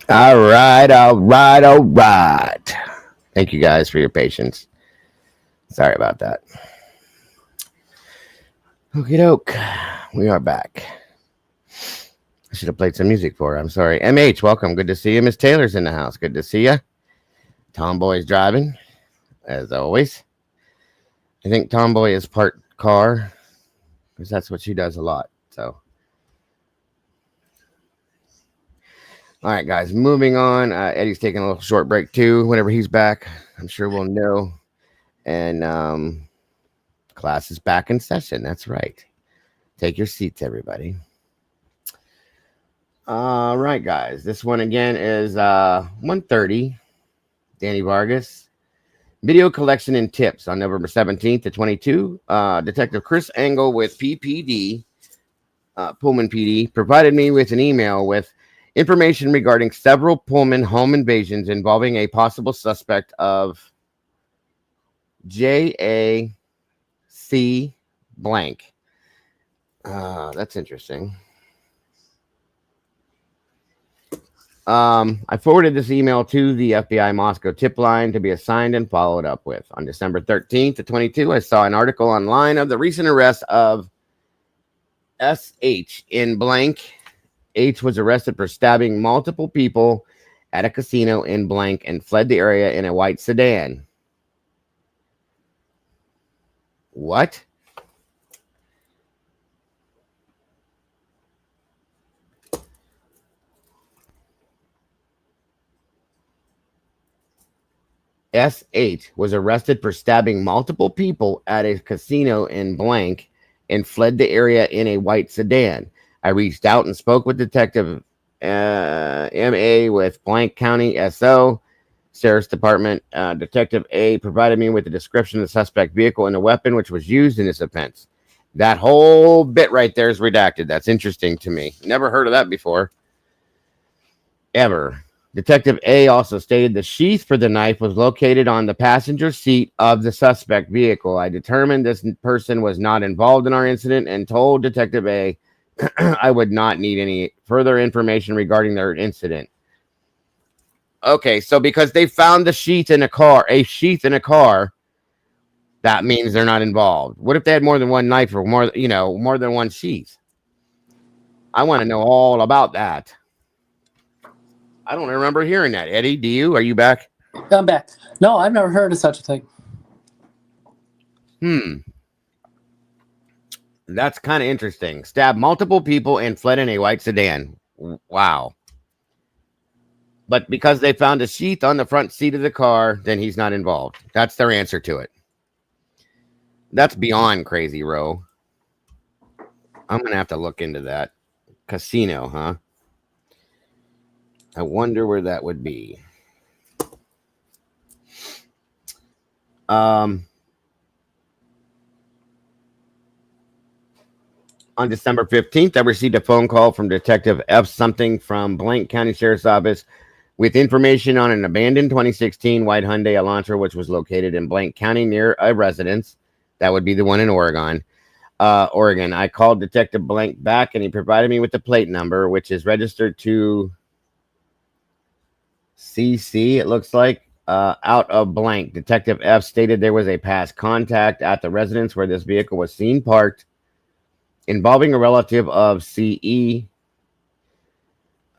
All right, all right, all right. Thank you guys for your patience. Sorry about that. Okie doke. We are back. I should have played some music for her. I'm sorry. MH, welcome. Good to see you. Miss Taylor's in the house. Good to see you. Tomboy's driving, as always. I think Tomboy is part car because that's what she does a lot. So All right, guys, moving on. Eddie's taking a little short break too. Whenever he's back, I'm sure we'll know. And class is back in session. That's right. Take your seats, everybody. All right, guys. This one again is 1:30. Danny Vargas. Video collection and tips on November 17th to 22. Detective Chris Engel with PPD, Pullman PD, provided me with an email with information regarding several Pullman home invasions involving a possible suspect of JAC blank. That's interesting. I forwarded this email to the FBI Moscow tip line to be assigned and followed up with. On December 13th to 22, I saw an article online of the recent arrest of SH in blank. H was arrested for stabbing multiple people at a casino in blank and fled the area in a white sedan. What? SH was arrested for stabbing multiple people at a casino in blank and fled the area in a white sedan. I reached out and spoke with Detective MA with Blank County SO, Sheriff's Department. Detective A provided me with a description of the suspect vehicle and the weapon which was used in this offense. That whole bit right there is redacted. That's interesting to me. Never heard of that before. Ever. Detective A also stated the sheath for the knife was located on the passenger seat of the suspect vehicle. I determined this person was not involved in our incident and told Detective A I would not need any further information regarding their incident. Okay, so because they found the sheath in a car, that means they're not involved. What if they had more than one knife or more than one sheath? I want to know all about that. I don't remember hearing that. Eddie, do you? Are you back? I'm back. No, I've never heard of such a thing. That's kind of interesting. Stabbed multiple people and fled in a white sedan. Wow. But because they found a sheath on the front seat of the car, then he's not involved. That's their answer to it. That's beyond crazy, Ro. I'm going to have to look into that. Casino, huh? I wonder where that would be. On December 15th, I received a phone call from Detective F. something from Blank County Sheriff's Office with information on an abandoned 2016 white Hyundai Elantra, which was located in Blank County near a residence. That would be the one in Oregon. I called Detective Blank back, and he provided me with the plate number, which is registered to CC, it looks like, out of blank. Detective F stated there was a past contact at the residence where this vehicle was seen parked involving a relative of CE.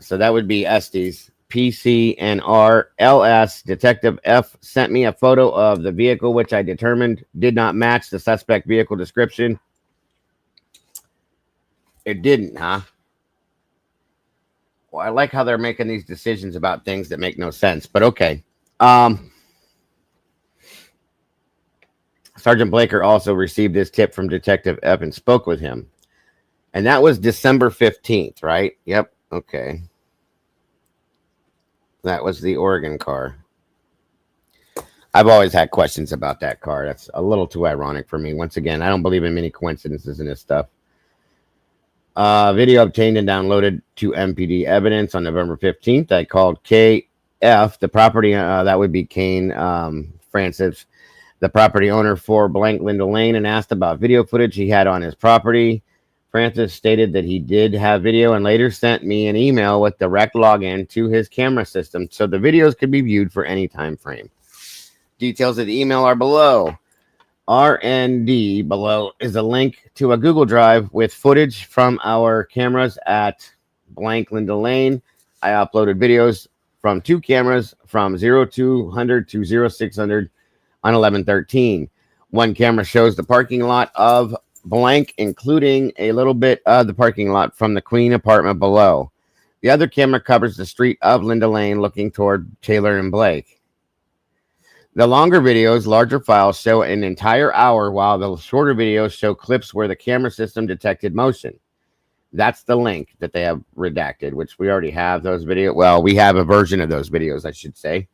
So that would be Estes. PCNR-LS. Detective F sent me a photo of the vehicle, which I determined did not match the suspect vehicle description. It didn't, huh? Well, I like how they're making these decisions about things that make no sense, but okay. Sergeant Blaker also received this tip from Detective F and spoke with him. And that was December 15th, right? Yep. Okay. That was the Oregon car. I've always had questions about that car. That's a little too ironic for me. Once again, I don't believe in many coincidences in this stuff. Video obtained and downloaded to MPD evidence on November 15th. I called KF, the property, that would be Kane Francis, the property owner for Blank Linda Lane, and asked about video footage he had on his property. Francis stated that he did have video and later sent me an email with direct login to his camera system so the videos could be viewed for any time frame. Details of the email are below. RND below is a link to a Google Drive with footage from our cameras at Blank Linda Lane. I uploaded videos from two cameras from 0200 to 0600 on 11/13. One camera shows the parking lot of Blank, including a little bit of the parking lot from the Queen apartment below. The other camera covers the street of Linda Lane looking toward Taylor and Blake. The longer videos, larger files, show an entire hour, while the shorter videos show clips where the camera system detected motion. That's the link that they have redacted, which we already have those videos. Well, we have a version of those videos, I should say.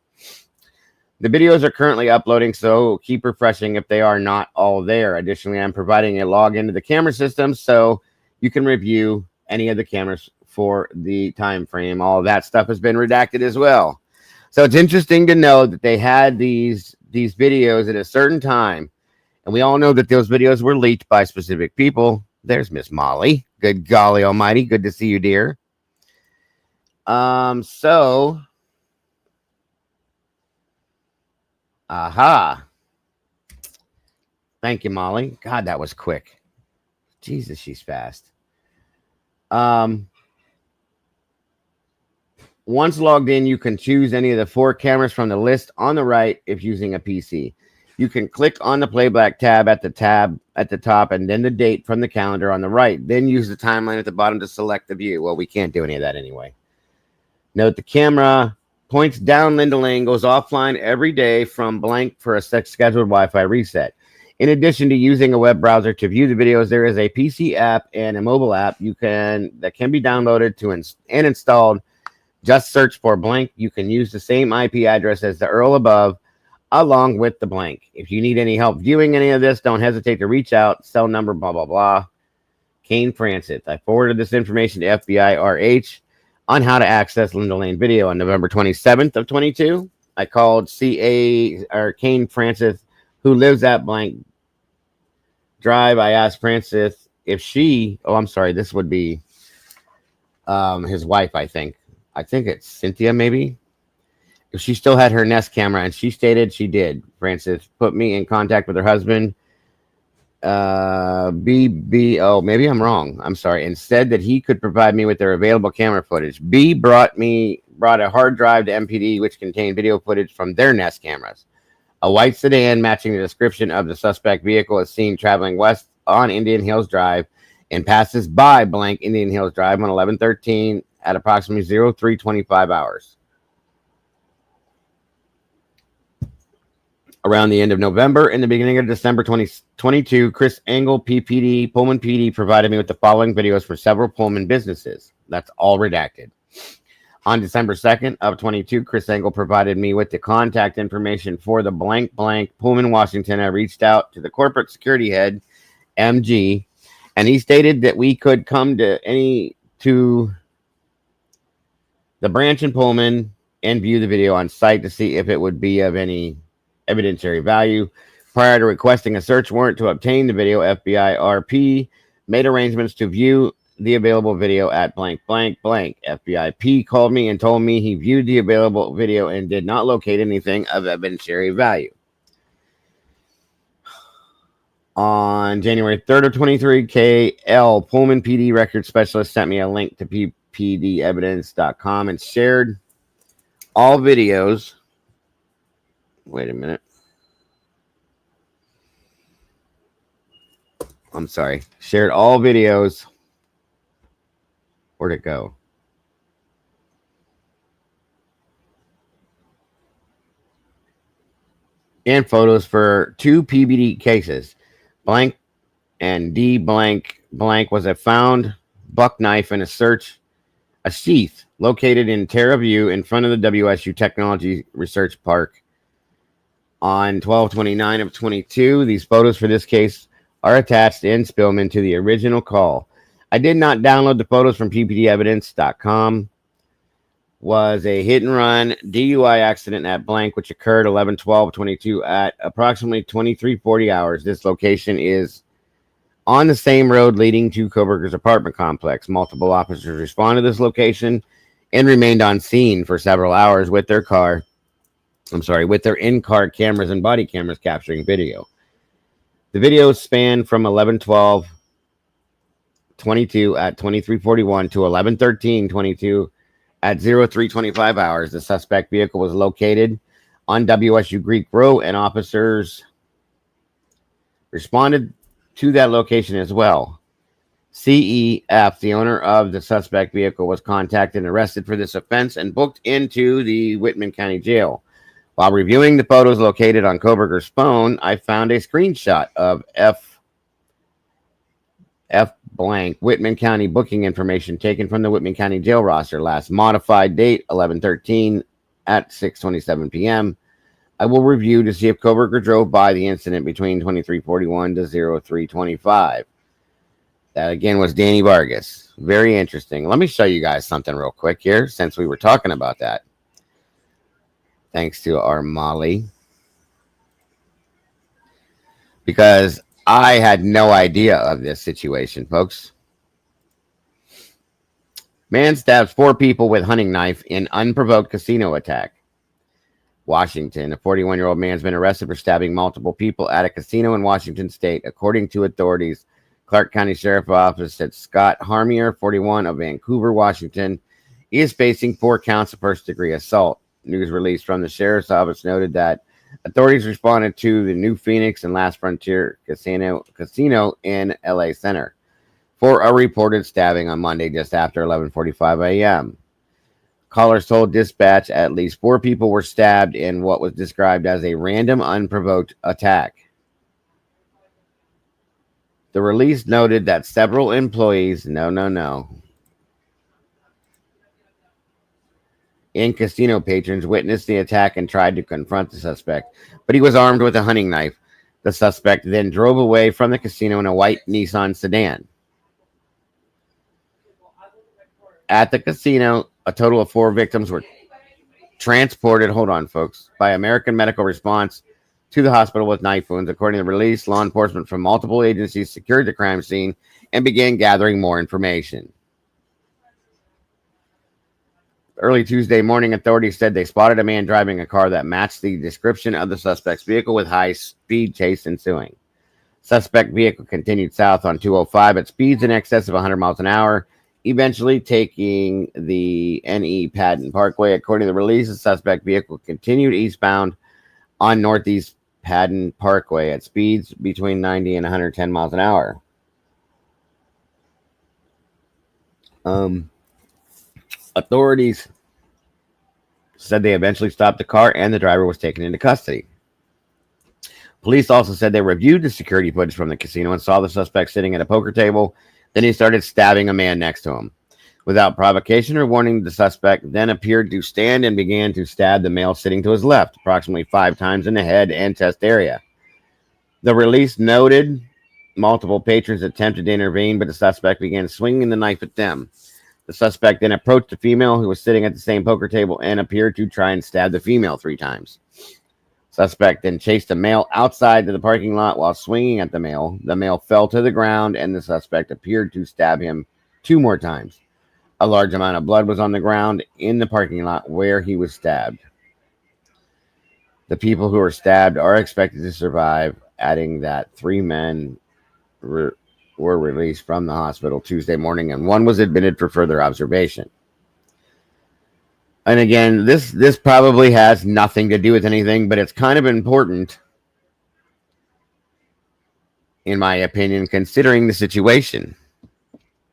The videos are currently uploading, so keep refreshing if they are not all there. Additionally, I'm providing a login to the camera system so you can review any of the cameras for the time frame. All of that stuff has been redacted as well. So it's interesting to know that they had these videos at a certain time, and we all know that those videos were leaked by specific people. There's Miss Molly. Good golly almighty. Good to see you, dear. So, aha. Thank you, Molly. God, that was quick. Jesus, she's fast. Once logged in, you can choose any of the 4 cameras from the list on the right if using a PC. You can click on the playback tab at the top and then the date from the calendar on the right. Then use the timeline at the bottom to select the view. Well, we can't do any of that anyway. Note the camera points down Linda Lane, goes offline every day from blank for a scheduled Wi-Fi reset. In addition to using a web browser to view the videos, there is a PC app and a mobile app that can be downloaded and installed. Just search for blank. You can use the same IP address as the URL above, along with the blank. If you need any help viewing any of this, don't hesitate to reach out. Cell number, blah, blah, blah. Kane Francis. I forwarded this information to FBI RH on how to access Linda Lane video on November 27th of 22. I called Kane Francis, who lives at blank drive. I asked Francis if this would be his wife, I think. I think it's Cynthia, maybe. If she still had her Nest camera, and she stated she did. Francis put me in contact with her husband, maybe I'm wrong. I'm sorry. And said that he could provide me with their available camera footage. B brought a hard drive to MPD, which contained video footage from their Nest cameras. A white sedan matching the description of the suspect vehicle is seen traveling west on Indian Hills Drive and passes by blank Indian Hills Drive on 11/13 at approximately 03:25 hours. Around the end of November and the beginning of December 2022, Chris Engel, PPD, Pullman PD, provided me with the following videos for several Pullman businesses. That's all redacted. On December 2nd of 22, Chris Engel provided me with the contact information for the blank Pullman, Washington. I reached out to the corporate security head, MG, and he stated that we could come to the branch in Pullman and view the video on site to see if it would be of any evidentiary value. Prior to requesting a search warrant to obtain the video, FBI RP made arrangements to view the available video at blank. FBI P called me and told me he viewed the available video and did not locate anything of evidentiary value. On January 3rd of 23, KL Pullman PD record specialist sent me a link to ppdevidence.com and shared all videos. Wait a minute. I'm sorry. Shared all videos. Where'd it go? And photos for 2 PBD cases. Blank and D blank was a found buck knife in a sheath located in Terra View in front of the WSU Technology Research Park on 12/29 of 22. These photos for this case are attached in Spillman to the original call. I did not download the photos from ppdevidence.com. Was a hit and run DUI accident at blank, which occurred 11/12/22 at approximately 23:40 hours. This location is on the same road leading to Koberger's apartment complex. Multiple officers responded to this location and remained on scene for several hours with their in-car cameras and body cameras capturing video. The videos span from 11/12/22 at 23:41 to 11/13/22 at 03:25 hours. The suspect vehicle was located on WSU Greek Row, and officers responded to that location as well. CEF, the owner of the suspect vehicle, was contacted and arrested for this offense and booked into the Whitman County Jail. While reviewing the photos located on Koberger's phone, I found a screenshot of F blank Whitman County booking information taken from the Whitman County jail roster. Last modified date 11/13 at 6:27 p.m. I will review to see if Koberger drove by the incident between 23:41 to 03:25. That again was Danny Vargas. Very interesting. Let me show you guys something real quick here since we were talking about that. Thanks to our Molly. Because I had no idea of this situation, folks. Man stabs 4 people with hunting knife in unprovoked casino attack. Washington. A 41-year-old man's been arrested for stabbing multiple people at a casino in Washington state. According to authorities, Clark County Sheriff's Office said Scott Harmier, 41, of Vancouver, Washington, is facing 4 counts of first-degree assault. News release from the Sheriff's Office noted that authorities responded to the New Phoenix and Last Frontier Casino in LA Center for a reported stabbing on Monday just after 11:45 a.m. Callers told dispatch at least 4 people were stabbed in what was described as a random, unprovoked attack. The release noted that several employees, and casino patrons witnessed the attack and tried to confront the suspect, but he was armed with a hunting knife. The suspect then drove away from the casino in a white Nissan sedan. At the casino, a total of 4 victims were transported, by American Medical Response to the hospital with knife wounds. According to the release, law enforcement from multiple agencies secured the crime scene and began gathering more information. Early Tuesday morning, authorities said they spotted a man driving a car that matched the description of the suspect's vehicle with high-speed chase ensuing. Suspect vehicle continued south on 205 at speeds in excess of 100 miles an hour, eventually taking the NE Patton Parkway. According to the release, the suspect vehicle continued eastbound on Northeast Patton Parkway at speeds between 90 and 110 miles an hour. Authorities said they eventually stopped the car and the driver was taken into custody. Police also said they reviewed the security footage from the casino and saw the suspect sitting at a poker table. Then he started stabbing a man next to him. Without provocation or warning, the suspect then appeared to stand and began to stab the male sitting to his left, approximately 5 times in the head and chest area. The release noted multiple patrons attempted to intervene, but the suspect began swinging the knife at them. The suspect then approached a female who was sitting at the same poker table and appeared to try and stab the female 3 times. Suspect then chased the male outside to the parking lot while swinging at the male. The male fell to the ground, and the suspect appeared to stab him 2 more times. A large amount of blood was on the ground in the parking lot where he was stabbed. The people who were stabbed are expected to survive, adding that 3 men were released from the hospital Tuesday morning, and 1 was admitted for further observation. And again, this probably has nothing to do with anything, but it's kind of important, in my opinion, considering the situation.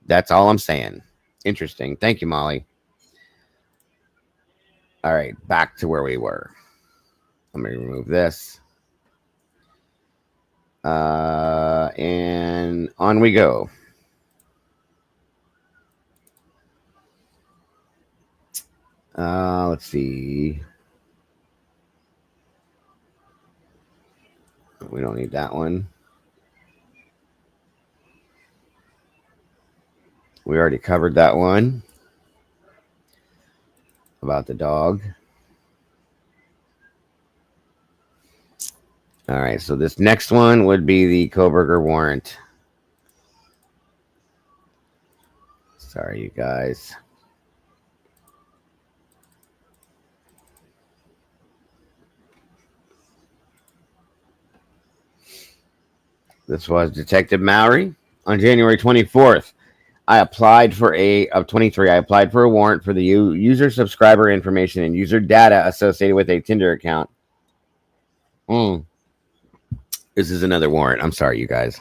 That's all I'm saying. Interesting. Thank you, Molly. All right, back to where we were. Let me remove this. And on we go. Let's see. We don't need that one. We already covered that one about the dog. All right, so this next one would be the Koberger warrant. Sorry, you guys. This was Detective Mowry. On January 24th, I applied for I applied for a warrant for the user subscriber information and user data associated with a Tinder account. This is another warrant. I'm sorry, you guys.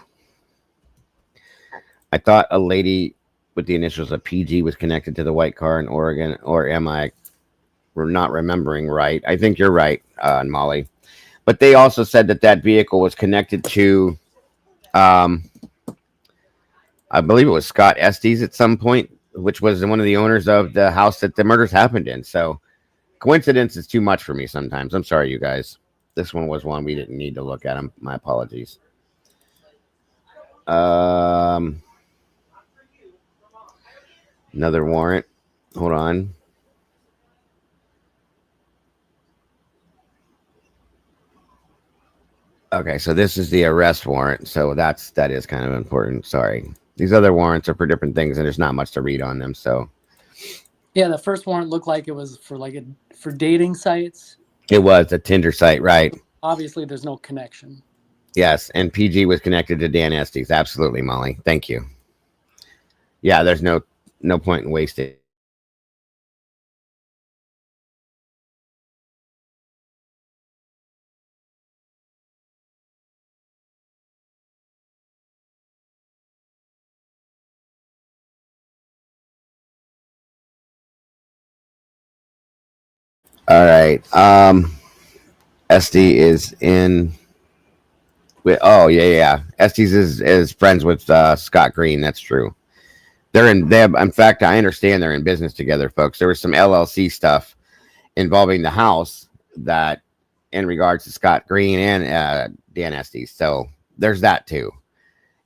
I thought a lady with the initials of PG was connected to the white car in Oregon, or am I not remembering right? I think you're right, Molly. But they also said that that vehicle was connected to, um, I believe it was Scott Estes at some point, which was one of the owners of the house that the murders happened in. So coincidence is too much for me sometimes. I'm sorry, you guys. This one was one we didn't need to look at. My apologies. Another warrant. Hold on. Okay, so this is the arrest warrant. So that is kind of important. Sorry. These other warrants are for different things, and there's not much to read on them. So Yeah, the first warrant looked like it was for for dating sites. it was a Tinder site, right? Obviously, there's no connection. Yes, and PG was connected to Dan Estes. Absolutely, Molly. Thank you. Yeah, there's no point in wasting. All right. SD is in. Oh yeah. Estes is friends with Scott Green. That's true. They're in. They have. In fact, I understand they're in business together, folks. There was some LLC stuff involving the house that, in regards to Scott Green and Dan Estes. So there's that too.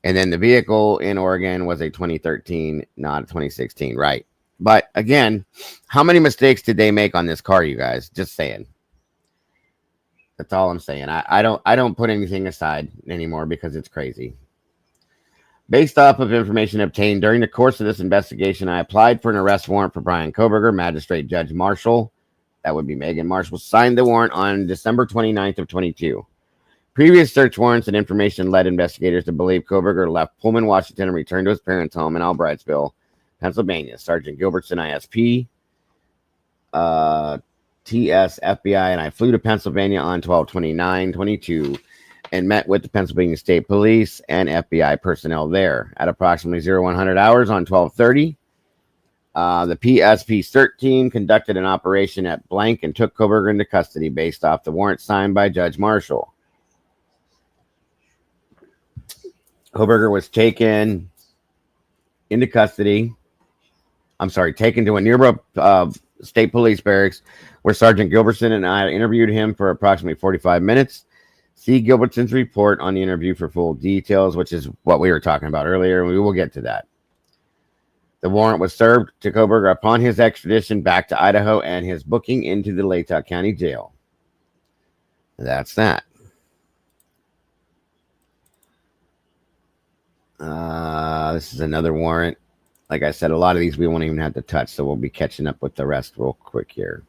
And then the vehicle in Oregon was a 2013, not a 2016, right? But again, how many mistakes did they make on this car, you guys? Just saying. That's all I'm saying. I don't put anything aside anymore because it's crazy. Based off of information obtained during the course of this investigation, I applied for an arrest warrant for Brian Koberger. Magistrate Judge Marshall, that would be Megan Marshall, signed the warrant on December 29th of 22. Previous search warrants and information led investigators to believe Koberger left Pullman, Washington, and returned to his parents' home in Albrightsville, Pennsylvania. Sergeant Gilbertson, ISP, TS, FBI, and I flew to Pennsylvania on 12/29/22 and met with the Pennsylvania State Police and FBI personnel there at approximately 0100 hours on 12/30. The PSP CERT team conducted an operation at blank and took Koberger into custody based off the warrant signed by Judge Marshall. Koberger was taken into custody. I'm sorry, taken to a nearby state police barracks where Sergeant Gilbertson and I interviewed him for approximately 45 minutes. See Gilbertson's report on the interview for full details, which is what we were talking about earlier, and we will get to that. The warrant was served to Koberger upon his extradition back to Idaho and his booking into the Latah County Jail. That's that. This is another warrant. Like I said, a lot of these we won't even have to touch, so we'll be catching up with the rest real quick here.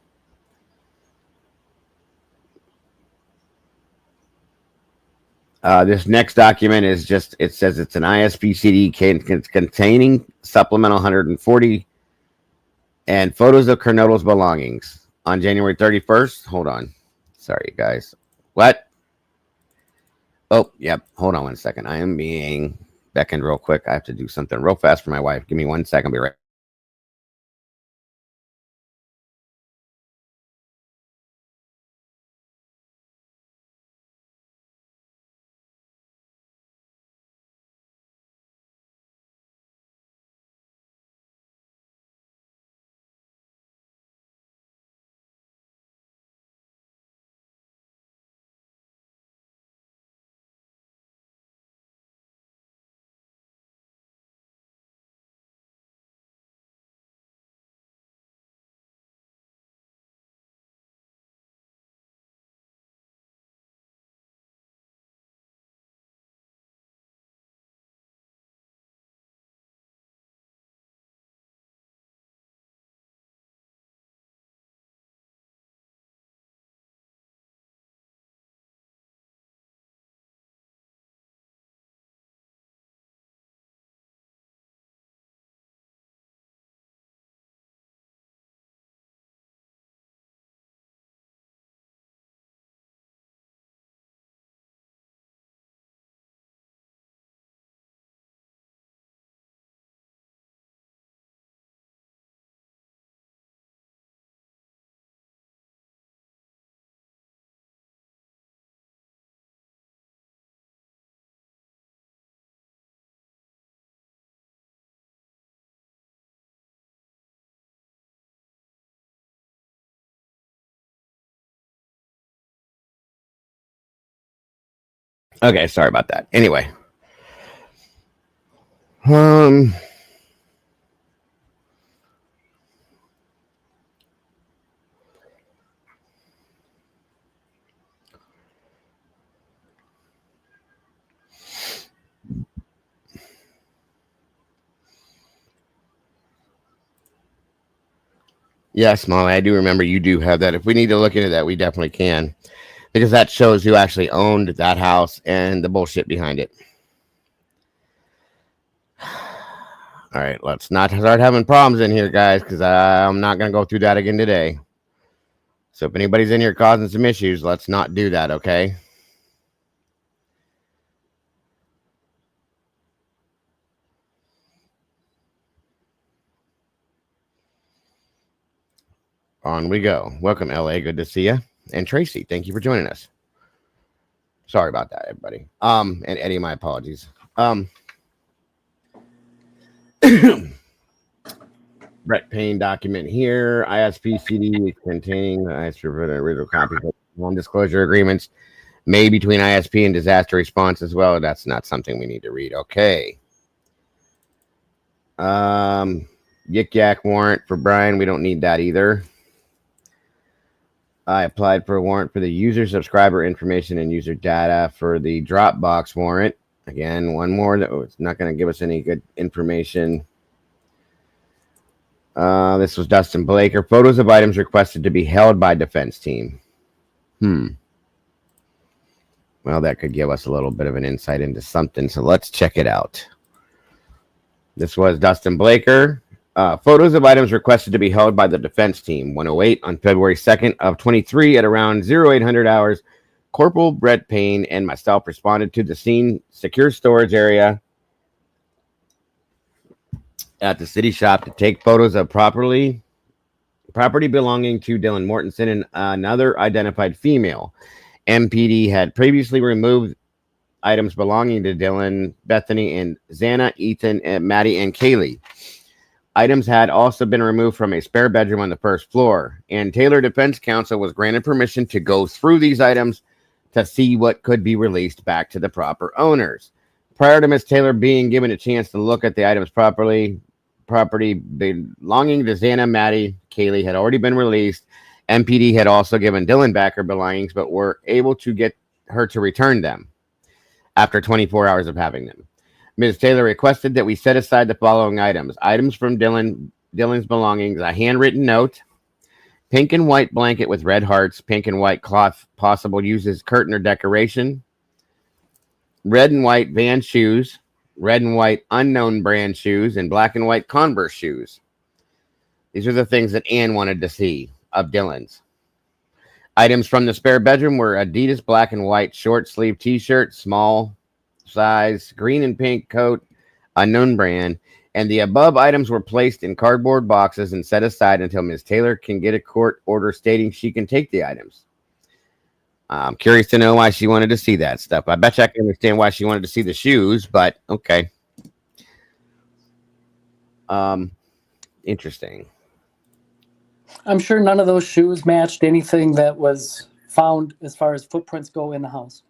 This next document is just, it says it's an ISP CD containing supplemental 140 and photos of Kernodle's belongings on January 31st. Hold on. Sorry, guys. What? Oh, yep. Hold on one second. I am being beckoned real quick. I have to do something real fast for my wife. Give me 1 second. I'll be right. Okay, sorry about that. Anyway. Yes, Molly, I do remember you do have that. If we need to look into that, we definitely can. Because that shows who actually owned that house and the bullshit behind it. All right, let's not start having problems in here, guys, because I'm not going to go through that again today. So if anybody's in here causing some issues, let's not do that, okay? On we go. Welcome, LA. Good to see you. And Tracy, thank you for joining us. Sorry about that, everybody. And Eddie, my apologies. Brett Payne document here. ISP CD containing ISP original copies of non-disclosure agreements made between ISP and disaster response as well. That's not something we need to read. Okay. Yik Yak warrant for Brian. We don't need that either. I applied for a warrant for the user subscriber information and user data for the Dropbox warrant. Again, one more. It's not going to give us any good information. This was Dustin Blaker. Photos of items requested to be held by defense team. Well, that could give us a little bit of an insight into something. So let's check it out. This was Dustin Blaker. Photos of items requested to be held by the defense team. 108 on February 2nd of 23 at around 0800 hours. Corporal Brett Payne and myself responded to the scene, secure storage area at the city shop to take photos of property belonging to Dylan Mortensen and another identified female. MPD had previously removed items belonging to Dylan, Bethany, and Xana, Ethan, and Maddie, and Kaylee. Items had also been removed from a spare bedroom on the first floor, and Taylor Defense Counsel was granted permission to go through these items to see what could be released back to the proper owners. Prior to Ms. Taylor being given a chance to look at the items property belonging to Xana, Maddie, Kaylee had already been released. MPD had also given Dylan back her belongings, but were able to get her to return them after 24 hours of having them. Ms. Taylor requested that we set aside the following items. Items from Dylan's belongings: a handwritten note, pink and white blanket with red hearts, pink and white cloth, possible use as curtain or decoration, red and white Van shoes, red and white unknown brand shoes, and black and white Converse shoes. These are the things that Ann wanted to see of Dylan's. Items from the spare bedroom were Adidas black and white short sleeve t-shirt, small size, green and pink coat, unknown brand, and the above items were placed in cardboard boxes and set aside until Ms. Taylor can get a court order stating she can take the items. I'm curious to know why she wanted to see that stuff. I bet you I can understand why she wanted to see the shoes, but okay. Interesting. I'm sure none of those shoes matched anything that was found as far as footprints go in the house.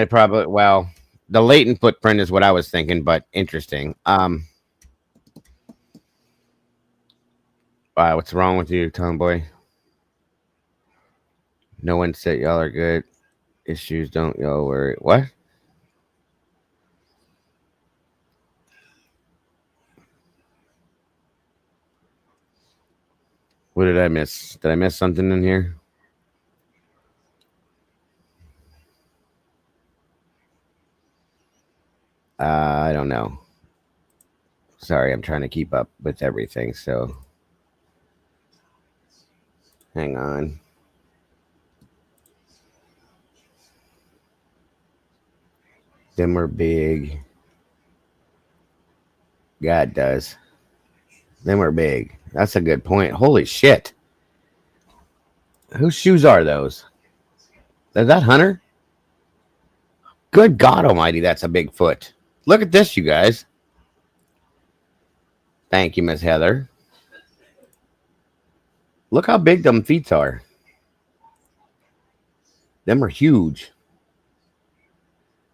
Probably, well, the latent footprint is what I was thinking, but interesting. What's wrong with you, Tomboy? No one said y'all are good. Issues, don't y'all worry. What? What did I miss? Did I miss something in here? I don't know. Sorry, I'm trying to keep up with everything, so hang on. Them are big. God does. Them are big. That's a good point. Holy shit. Whose shoes are those? Is that Hunter? Good God almighty, that's a big foot. Look at this, you guys. Thank you, Miss Heather. Look how big them feet are. Them are huge.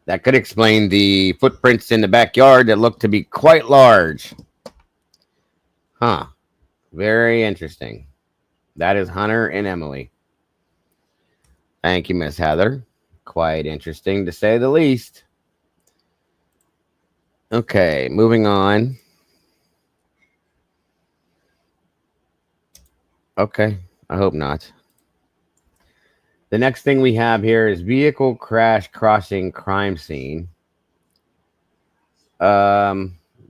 That could explain the footprints in the backyard that look to be quite large. Huh. Very interesting. That is Hunter and Emily. Thank you, Miss Heather. Quite interesting to say the least. Okay, moving on. Okay, I hope not. The next thing we have here is vehicle crash crossing crime scene.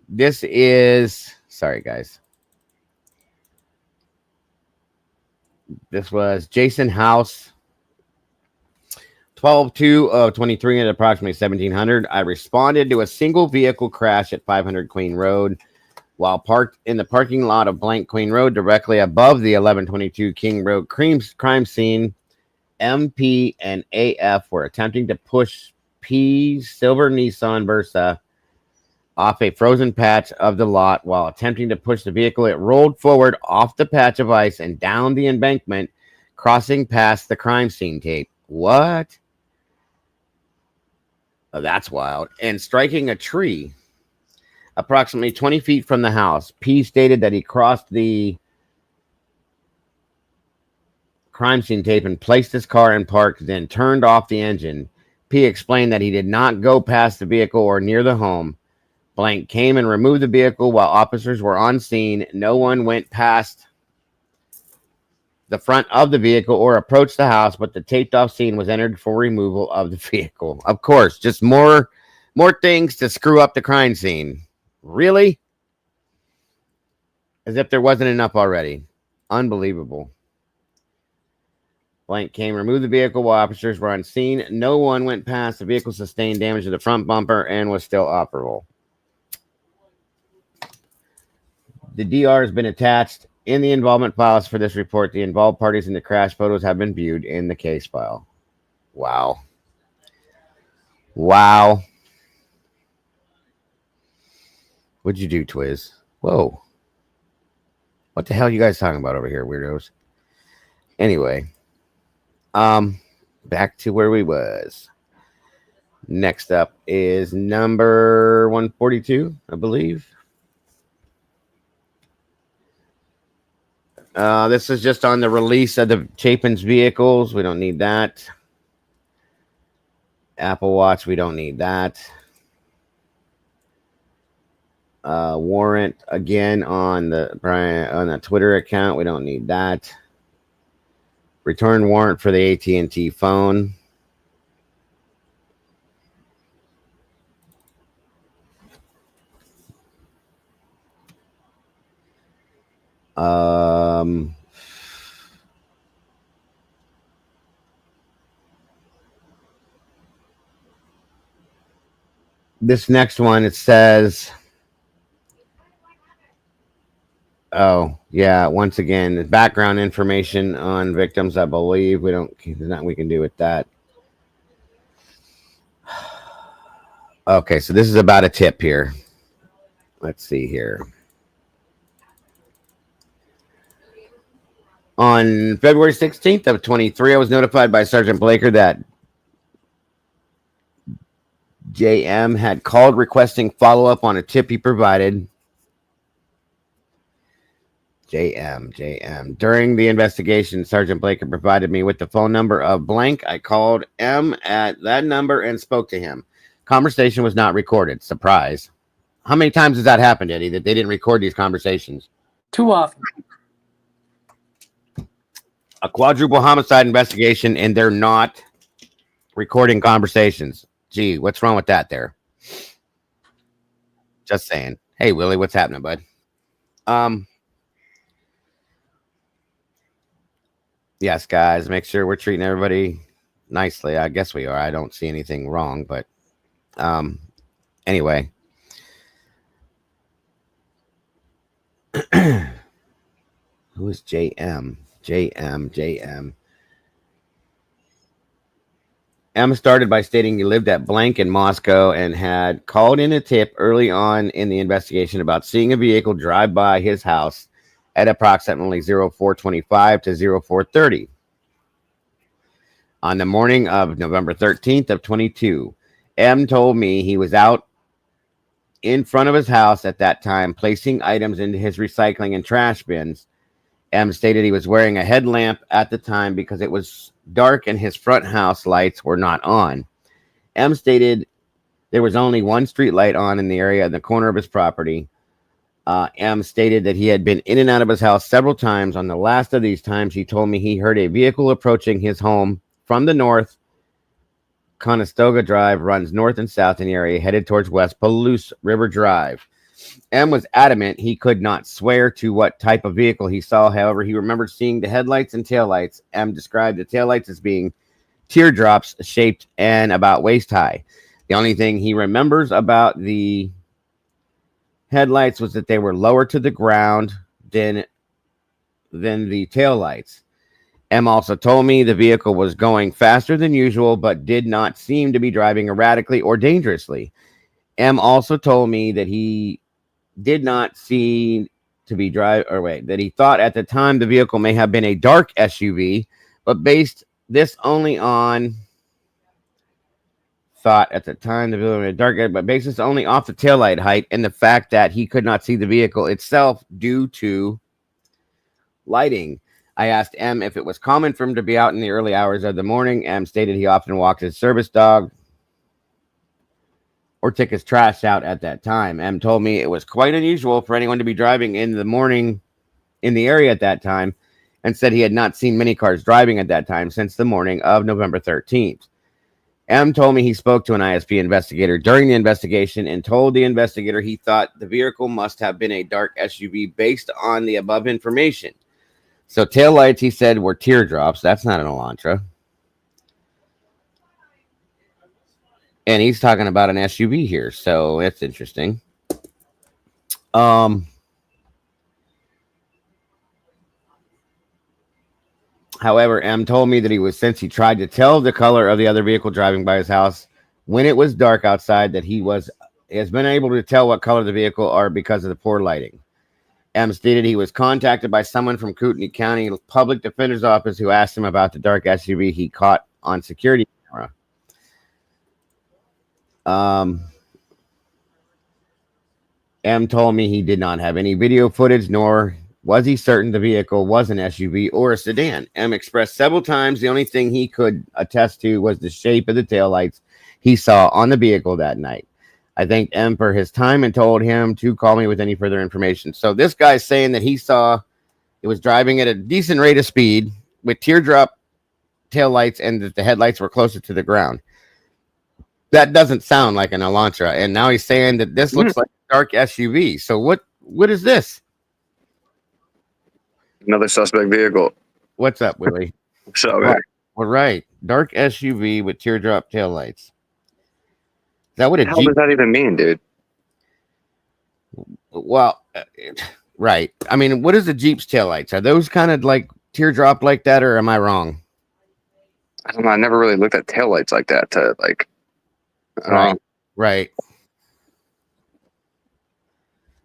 This is, sorry guys. This was Jason House, 12/2 of 23 at approximately 1700. I responded to a single vehicle crash at 500 Queen Road while parked in the parking lot of blank Queen Road directly above the 1122 King Road crime scene. MP and AF were attempting to push P's silver Nissan Versa off a frozen patch of the lot. While attempting to push the vehicle, it rolled forward off the patch of ice and down the embankment, crossing past the crime scene tape. What? Oh, that's wild. And striking a tree approximately 20 feet from the house. P stated that he crossed the crime scene tape and placed his car in park, then turned off the engine. P explained that he did not go past the vehicle or near the home. Blank came and removed the vehicle while officers were on scene. No one went past the front of the vehicle or approached the house, but the taped off scene was entered for removal of the vehicle. Of course, just more things to screw up the crime scene. Really? As if there wasn't enough already. Unbelievable. Blank came, removed the vehicle while officers were on scene. No one went past. The vehicle sustained damage to the front bumper and was still operable. The DR has been attached in the involvement files for this report. The involved parties in the crash photos have been viewed in the case file. Wow. Wow. What'd you do, Twiz? Whoa. What the hell are you guys talking about over here, weirdos? Anyway. Back to where we was. Next up is number 142, I believe. This is just on the release of the Chapin's vehicles. We don't need that. Apple Watch, we don't need that. Warrant again on the Twitter account. We don't need that. Return warrant for the AT&T phone. This next one, it says, oh yeah, once again, the background information on victims. I believe we don't. There's nothing we can do with that. Okay, so this is about a tip here. Let's see here. On February 16th of 23, I was notified by Sergeant Blaker that JM had called requesting follow-up on a tip he provided. JM. During the investigation, Sergeant Blaker provided me with the phone number of blank. I called M at that number and spoke to him. Conversation was not recorded. Surprise. How many times has that happened, Eddie, that they didn't record these conversations? Too often. A quadruple homicide investigation, and they're not recording conversations. Gee, what's wrong with that there? Just saying. Hey, Willie, what's happening, bud? Yes, guys, make sure we're treating everybody nicely. I guess we are. I don't see anything wrong, but anyway. Who is JM? JM. M started by stating he lived at blank in Moscow and had called in a tip early on in the investigation about seeing a vehicle drive by his house at approximately 0425 to 0430. On the morning of November 13th of 22, M told me he was out in front of his house at that time, placing items into his recycling and trash bins. M stated he was wearing a headlamp at the time because it was dark and his front house lights were not on. M stated there was only one street light on in the area in the corner of his property. M stated that he had been in and out of his house several times. On the last of these times, he told me he heard a vehicle approaching his home from the north. Conestoga Drive runs north and south in the area, headed towards West Palouse River Drive. M was adamant he could not swear to what type of vehicle he saw. However, he remembered seeing the headlights and taillights. M described the taillights as being teardrops shaped and about waist high. The only thing he remembers about the headlights was that they were lower to the ground than the taillights. M also told me the vehicle was going faster than usual, but did not seem to be driving erratically or dangerously. M also told me that he did not seem to be that he thought at the time the vehicle may have been a dark SUV, but based this only on thought at the time the vehicle was dark, but based this only off the taillight height and the fact that he could not see the vehicle itself due to lighting. I asked M if it was common for him to be out in the early hours of the morning. M stated he often walked his service dog or took his trash out at that time. M told me it was quite unusual for anyone to be driving in the morning in the area at that time, and said he had not seen many cars driving at that time since the morning of November 13th. M told me he spoke to an ISP investigator during the investigation and told the investigator he thought the vehicle must have been a dark SUV based on the above information. So taillights, he said, were teardrops. That's not an Elantra. And he's talking about an SUV here, so it's interesting. However, M told me that since he tried to tell the color of the other vehicle driving by his house when it was dark outside, that he has been able to tell what color the vehicle are because of the poor lighting. M stated he was contacted by someone from Kootenai County Public Defender's Office who asked him about the dark SUV he caught on security camera. M told me he did not have any video footage, nor was he certain the vehicle was an SUV or a sedan. M expressed several times the only thing he could attest to was the shape of the taillights he saw on the vehicle that night. I thanked M for his time and told him to call me with any further information. So this guy's saying that he saw it was driving at a decent rate of speed with teardrop taillights and that the headlights were closer to the ground. That doesn't sound like an Elantra. And now he's saying that this looks like a dark SUV. So what is this? Another suspect vehicle. What's up, Willie? So We're right. Dark SUV with teardrop taillights. Is that what a Jeep? What does that even mean, dude? Well, right. I mean, what is the Jeep's taillights? Are those kind of like teardrop like that, or am I wrong? I don't know. I never really looked at taillights like that. Right.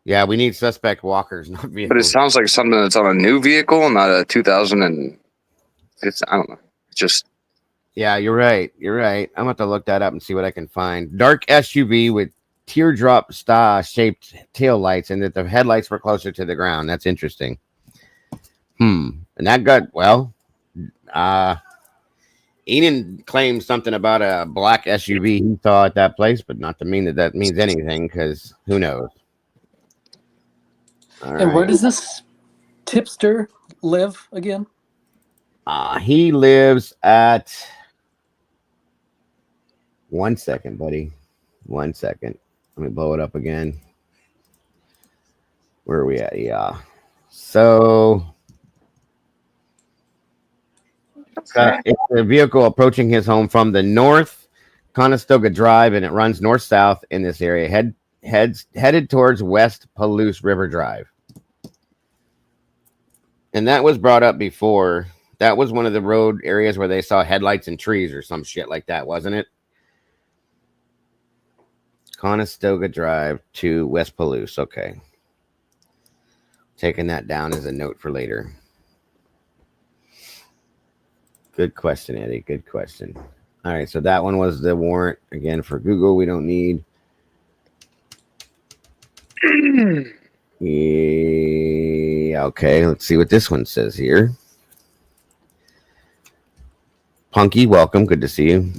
Yeah, we need suspect walkers, not vehicles. But it sounds like something that's on a new vehicle, not a 2000 and it's, I don't know. It's just. Yeah, you're right. I'm going to have to look that up and see what I can find. Dark SUV with teardrop star shaped tail lights and that the headlights were closer to the ground. That's interesting. And that got, Ian claimed something about a black SUV he saw at that place, but not to mean that means anything, because who knows? And where does this tipster live again? He lives at... One second, buddy. 1 second. Let me blow it up again. Where are we at? Yeah. So... it's a vehicle approaching his home from the north, Conestoga Drive, and it runs north-south in this area, headed towards West Palouse River Drive. And that was brought up before. That was one of the road areas where they saw headlights and trees or some shit like that, wasn't it? Conestoga Drive to West Palouse. Okay. Taking that down as a note for later. Good question, Eddie. Good question. All right, so that one was the warrant again for Google. We don't need. Yeah, okay, let's see what this one says here. Punky, welcome. Good to see you.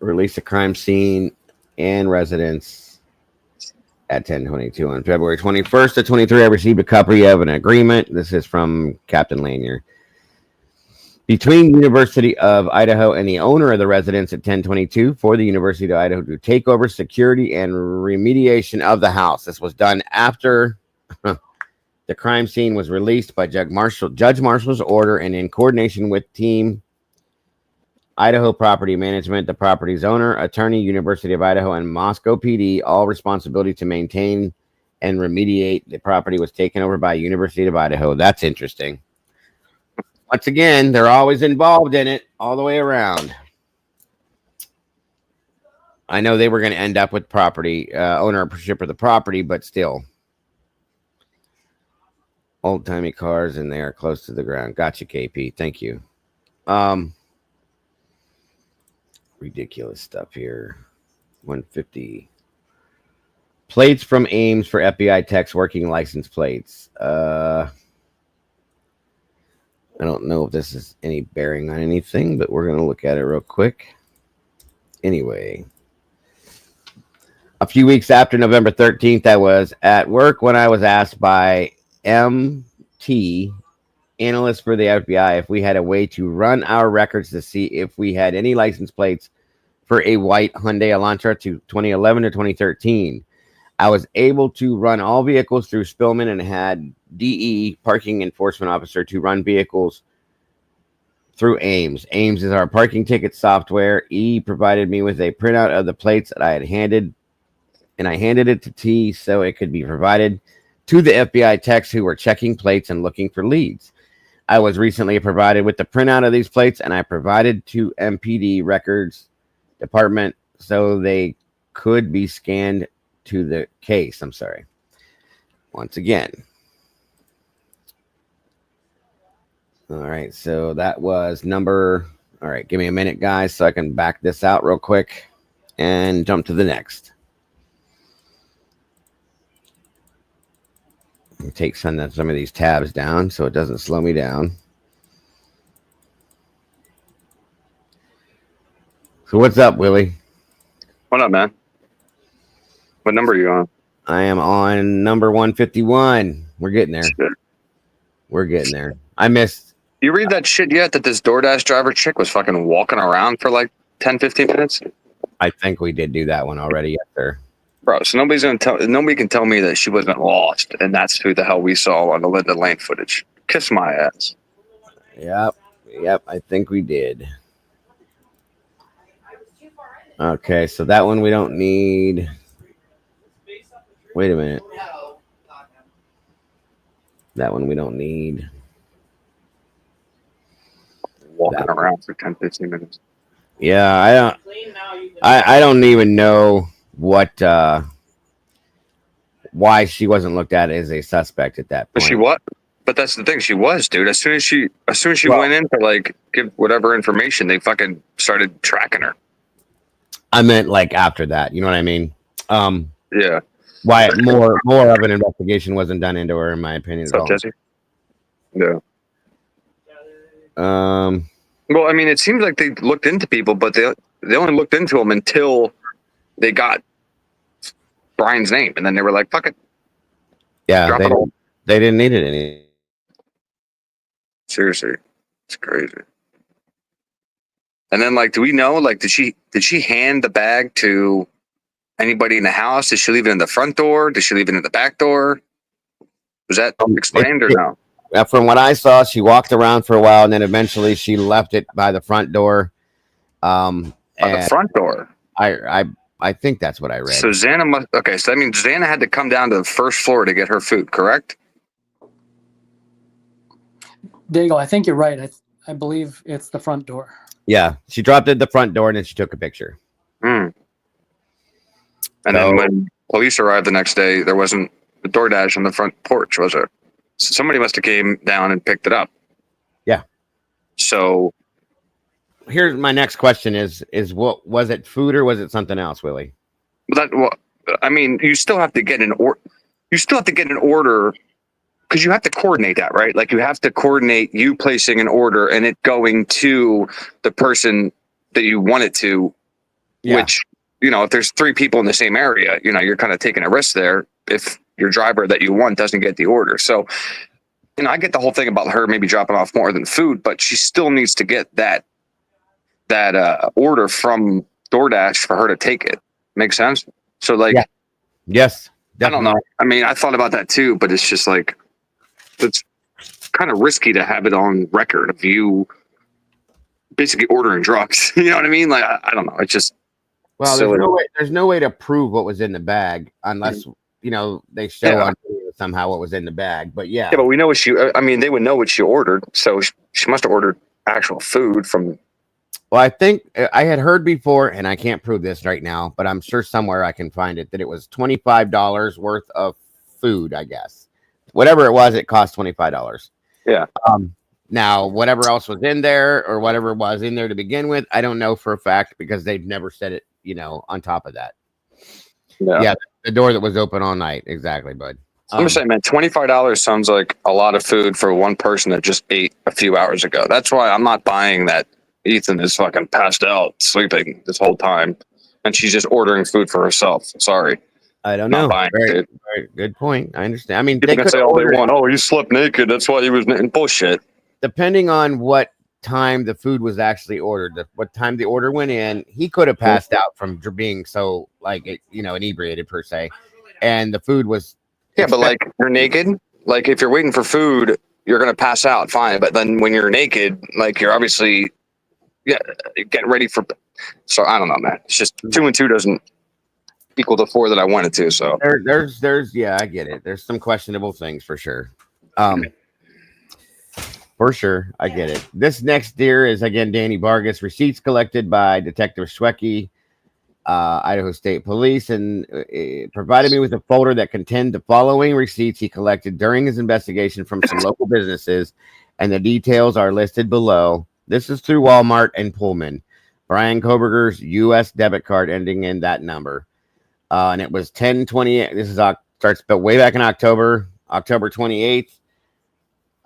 Release a crime scene and residence at 10:22 on February 21st to 23. I received a copy of an agreement. This is from Captain Lanier. Between University of Idaho and the owner of the residence at 1022 for the University of Idaho to take over security and remediation of the house. This was done after the crime scene was released by Judge Marshall's order and in coordination with Team Idaho Property Management, the property's owner, attorney, University of Idaho, and Moscow PD. All responsibility to maintain and remediate the property was taken over by University of Idaho. That's interesting. Once again, they're always involved in it all the way around. I know they were going to end up with property ownership of the property, but still. Old-timey cars, and they are close to the ground. Gotcha, KP. Thank you. Ridiculous stuff here. 150. Plates from Ames for FBI techs working license plates. I don't know if this is any bearing on anything, but we're going to look at it real quick. Anyway, a few weeks after November 13th, I was at work when I was asked by MT, analyst for the FBI, if we had a way to run our records to see if we had any license plates for a white Hyundai Elantra to 2011 to 2013. I was able to run all vehicles through Spillman and had DE, parking enforcement officer, to run vehicles through Ames. Ames is our parking ticket software. E provided me with a printout of the plates that I had handed, and I handed it to T so it could be provided to the FBI techs who were checking plates and looking for leads. I was recently provided with the printout of these plates, and I provided to MPD records department so they could be scanned to the case. I'm sorry. Once again. All right, so that was number. All right, give me a minute, guys, so I can back this out real quick and jump to the next. Take some of these tabs down so it doesn't slow me down. So what's up, Willie? What up, man? What number are you on? I am on number 151. We're getting there. Shit. We're getting there. I missed. You read that shit yet that this DoorDash driver chick was fucking walking around for like 10, 15 minutes? I think we did do that one already, yes, sir. Bro, so nobody can tell me that she wasn't lost, and that's who the hell we saw on the Linda Lane footage. Kiss my ass. Yep, I think we did. Okay, so that one we don't need. Wait a minute. That one we don't need. Walking around for 10, 15 minutes. Yeah, I don't even know what why she wasn't looked at as a suspect at that point. But she what? But that's the thing, she was, dude. As soon as she went in to like give whatever information, they fucking started tracking her. I meant like after that, you know what I mean? Yeah. Why more of an investigation wasn't done into her, in my opinion. What's up, Jesse? Yeah. Well, I mean, it seems like they looked into people, but they only looked into them until they got Brian's name, and then they were like, "Fuck it." Yeah, they didn't need it any. Seriously, it's crazy. And then, like, do we know? Like, did she hand the bag to anybody in the house? Did she leave it in the front door? Did she leave it in the back door? Was that explained or no? From what I saw, she walked around for a while, and then eventually she left it by the front door. By the front door. I think that's what I read. So Xana must. Okay, so that means Xana had to come down to the first floor to get her food, correct? Dago, I think you're right. I believe it's the front door. Yeah, she dropped it at the front door, and then she took a picture. And then when police arrived the next day, there wasn't DoorDash on the front porch, was there? So somebody must have came down and picked it up. Yeah. So here's my next question: is what was it? Food or was it something else, Willie? I mean, you still have to get an order. You still have to get an order because you have to coordinate that, right? Like you have to coordinate you placing an order and it going to the person that you want it to. Yeah. Which, if there's 3 people in the same area, you're kind of taking a risk there if your driver that you want doesn't get the order. So, I get the whole thing about her maybe dropping off more than food, but she still needs to get that order from DoorDash for her to take it. Make sense? So like, yeah. Yes, definitely. I don't know. I mean, I thought about that too, but it's just like, it's kind of risky to have it on record of you basically ordering drugs. You know what I mean? Like, I don't know. It's just, well, there's no way to prove what was in the bag unless, they show on video somehow what was in the bag. But yeah. Yeah, but we know they would know what she ordered. So she must have ordered actual food from. Well, I think I had heard before, and I can't prove this right now, but I'm sure somewhere I can find it, that it was $25 worth of food, I guess. Whatever it was, it cost $25. Yeah. Now, whatever else was in there or whatever was in there to begin with, I don't know for a fact because they've never said it, on top of that. Yeah, the door that was open all night. Exactly, bud. I'm just saying, man, $25 sounds like a lot of food for one person that just ate a few hours ago. That's why I'm not buying that Ethan is fucking passed out, sleeping this whole time, and she's just ordering food for herself. Sorry. I don't know. Very good point. I understand. I mean, people can say all they want. Oh, he slept naked. That's why he was in bullshit. Depending on what time the food was actually ordered, what time the order went in, he could have passed out from being so inebriated per se, and the food was. Yeah, but like you're naked. Like if you're waiting for food, you're gonna pass out. Fine, but then when you're naked, like you're obviously getting ready for. So I don't know, man. It's just 2 and 2 doesn't equal the 4 that I wanted to. So there's I get it. There's some questionable things for sure. For sure, I get it. This next deer is again Danny Vargas. Receipts collected by Detective Schwecke, Idaho State Police, and provided me with a folder that contained the following receipts he collected during his investigation from some local businesses, and the details are listed below. This is through Walmart and Pullman. Brian Koberger's U.S. debit card ending in that number, and it was 10/28. This is starts, but way back in October 28th.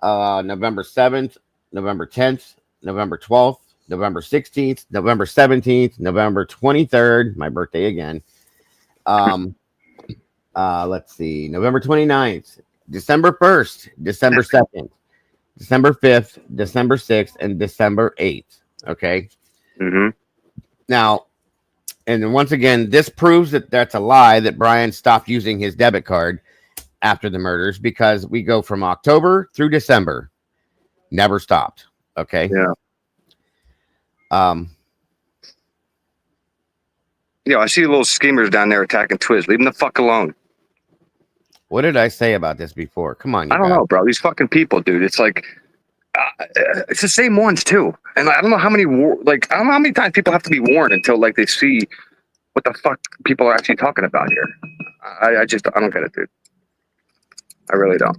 November 7th, November 10th, November 12th, November 16th, November 17th, November 23rd, my birthday again. Let's see, November 29th, December 1st, December 2nd, December 5th, December 6th, and December 8th. Okay. Mm-hmm. Now, and once again, this proves that that's a lie, that Brian stopped using his debit card after the murders, because we go from October through December, never stopped. Okay. Yeah. I see little schemers down there attacking Twiz. Leave them the fuck alone. What did I say about this before? Come on. I don't know, bro. These fucking people, dude. It's like, it's the same ones too. And I don't know how many, I don't know how many times people have to be warned until like they see what the fuck people are actually talking about here. I don't get it, dude. I really don't.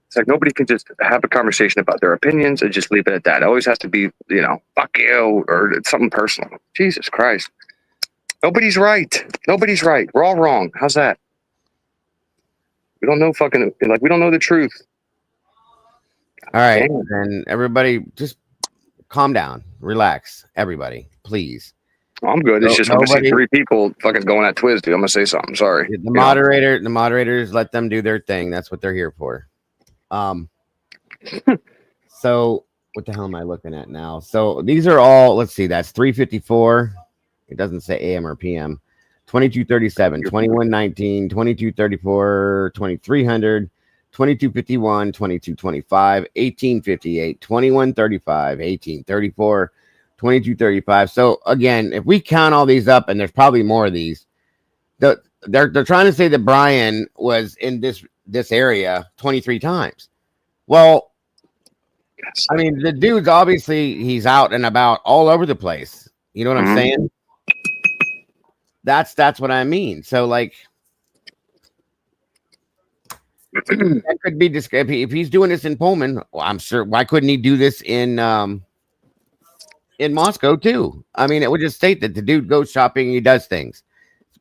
It's like nobody can just have a conversation about their opinions and just leave it at that. It always has to be, fuck you, or something personal. Jesus Christ. Nobody's right. Nobody's right. We're all wrong. How's that? We don't know we don't know the truth. All right. And everybody just calm down. Relax. Everybody, please. I'm good. It's just I'm gonna see 3 people fucking going at Twiz, dude. I'm gonna say something. Sorry. The moderators let them do their thing. That's what they're here for. So what the hell am I looking at now? So these are all, let's see, that's 354. It doesn't say AM or PM. 2237, 2119, 2234, 2300, 2251, 2225, 1858, 2135, 1834. 2235. So again, if we count all these up, and there's probably more of these, they're trying to say that Brian was in this area 23 times. Well, I mean, the dude's obviously he's out and about all over the place. You know what I'm saying? That's what I mean. So like, that could be if he's doing this in Pullman. Well, I'm sure. Why couldn't he do this in Moscow too? I mean, it would just state that the dude goes shopping, he does things.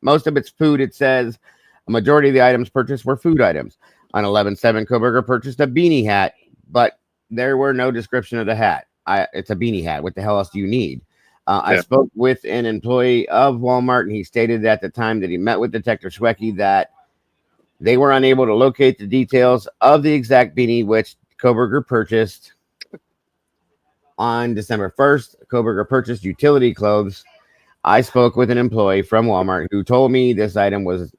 Most of it's food. It says a majority of the items purchased were food items. On 11/7, Koberger purchased a beanie hat, but there were no description of the hat. It's a beanie hat. What the hell else do you need? I spoke with an employee of Walmart, and he stated at the time that he met with Detective Schwecke that they were unable to locate the details of the exact beanie which Koberger purchased. On December 1st, Koberger purchased utility clothes. I spoke with an employee from Walmart who told me this item was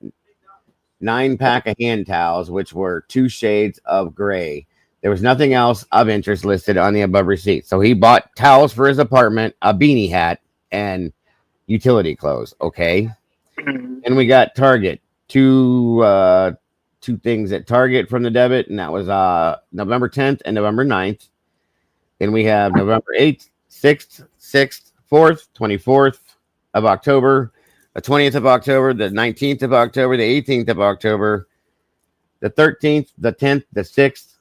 9-pack of hand towels, which were 2 shades of gray. There was nothing else of interest listed on the above receipt. So he bought towels for his apartment, a beanie hat, and utility clothes. Okay. And we got Target. Two things at Target from the debit, and that was November 10th and November 9th. Then we have November 8th, 6th, 4th, 24th of October, the 20th of October, the 19th of October, the 18th of October, the 13th, the 10th, the 6th.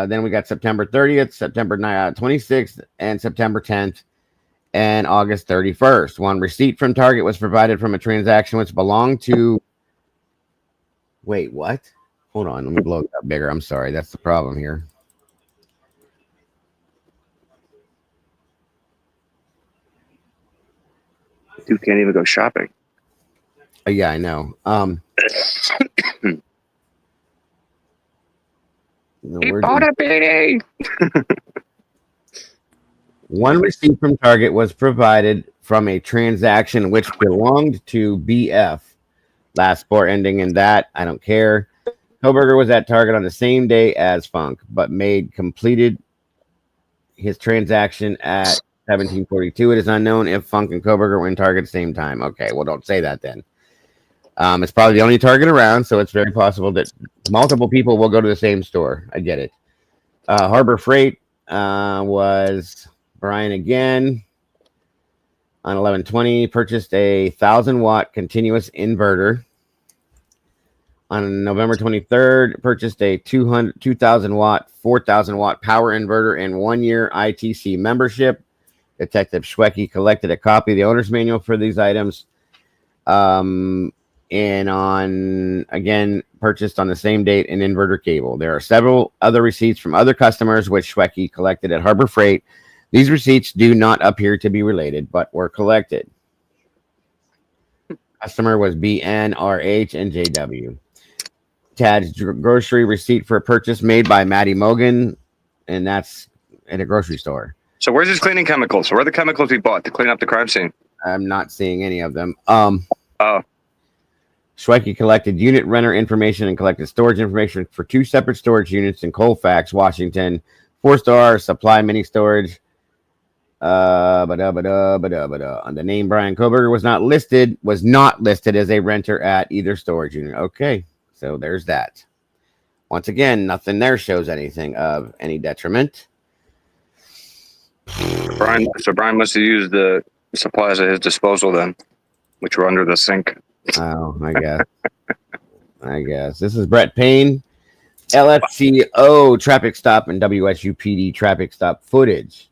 Then we got September 30th, September 26th, and September 10th, and August 31st. One receipt from Target was provided from a transaction which belonged to... Wait, what? Hold on, let me blow it up bigger. I'm sorry, that's the problem here. You can't even go shopping. Yeah, I know. He bought a beanie. One receipt from Target was provided from a transaction which belonged to BF. Last four ending in that. I don't care. Koberger was at Target on the same day as Funk, but completed his transaction at 1742. It is unknown if Funk and Koberger were in Target at the same time. Okay, well, don't say that then. It's probably the only Target around, so it's very possible that multiple people will go to the same store. I get it. Harbor Freight was Brian again. On 11/20, purchased a 1,000-watt continuous inverter. On November 23rd, purchased a 2,000-watt, 4,000-watt power inverter and 1-year ITC membership. Detective Schwecke collected a copy of the owner's manual for these items. And purchased on the same date an inverter cable. There are several other receipts from other customers which Schwecke collected at Harbor Freight. These receipts do not appear to be related, but were collected. Customer was BN, RH, and JW. Attached grocery receipt for a purchase made by Maddie Mogan, and that's at a grocery store. So where's his cleaning chemicals? Where are the chemicals he bought to clean up the crime scene? I'm not seeing any of them. Schwecke collected unit renter information and collected storage information for 2 separate storage units in Colfax, Washington. 4-star supply mini storage. On the name Brian Koberger was not listed as a renter at either storage unit. Okay, so there's that. Once again, nothing there shows anything of any detriment. Brian must have used the supplies at his disposal then, which were under the sink. Oh, I guess. This is Brett Payne, LFCO traffic stop and WSUPD traffic stop footage.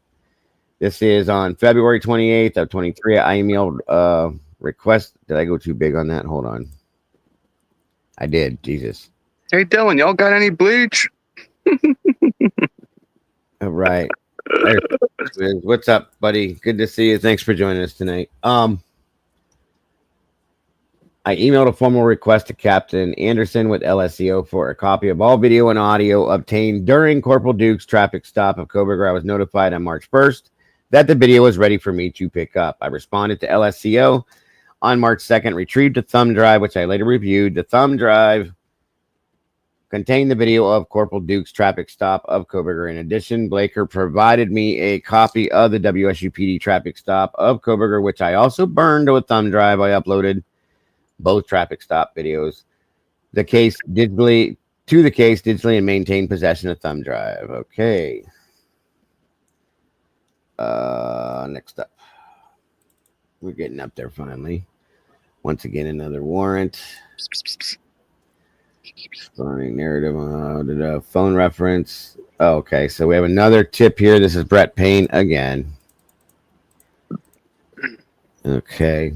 This is on February 28th of 23. I emailed request. Did I go too big on that? Hold on. I did. Jesus. Hey, Dylan, y'all got any bleach? All right. What's up, buddy? Good to see you. Thanks for joining us tonight. I emailed a formal request to Captain Anderson with LSCO for a copy of all video and audio obtained during Corporal Duke's traffic stop of Koberger. I was notified on March 1st that the video was ready for me to pick up. I responded to LSCO on March 2nd, retrieved a thumb drive, which I later reviewed. The thumb drive contained the video of Corporal Duke's traffic stop of Koberger. In addition, Blaker provided me a copy of the WSUPD traffic stop of Koberger, which I also burned to a thumb drive. I uploaded both traffic stop videos, the case digitally and maintain possession of thumb drive. Okay. Next up, we're getting up there finally. Once again, another warrant. Exploring narrative on the phone reference. Oh, okay, so we have another tip here. This is Brett Payne again. Okay.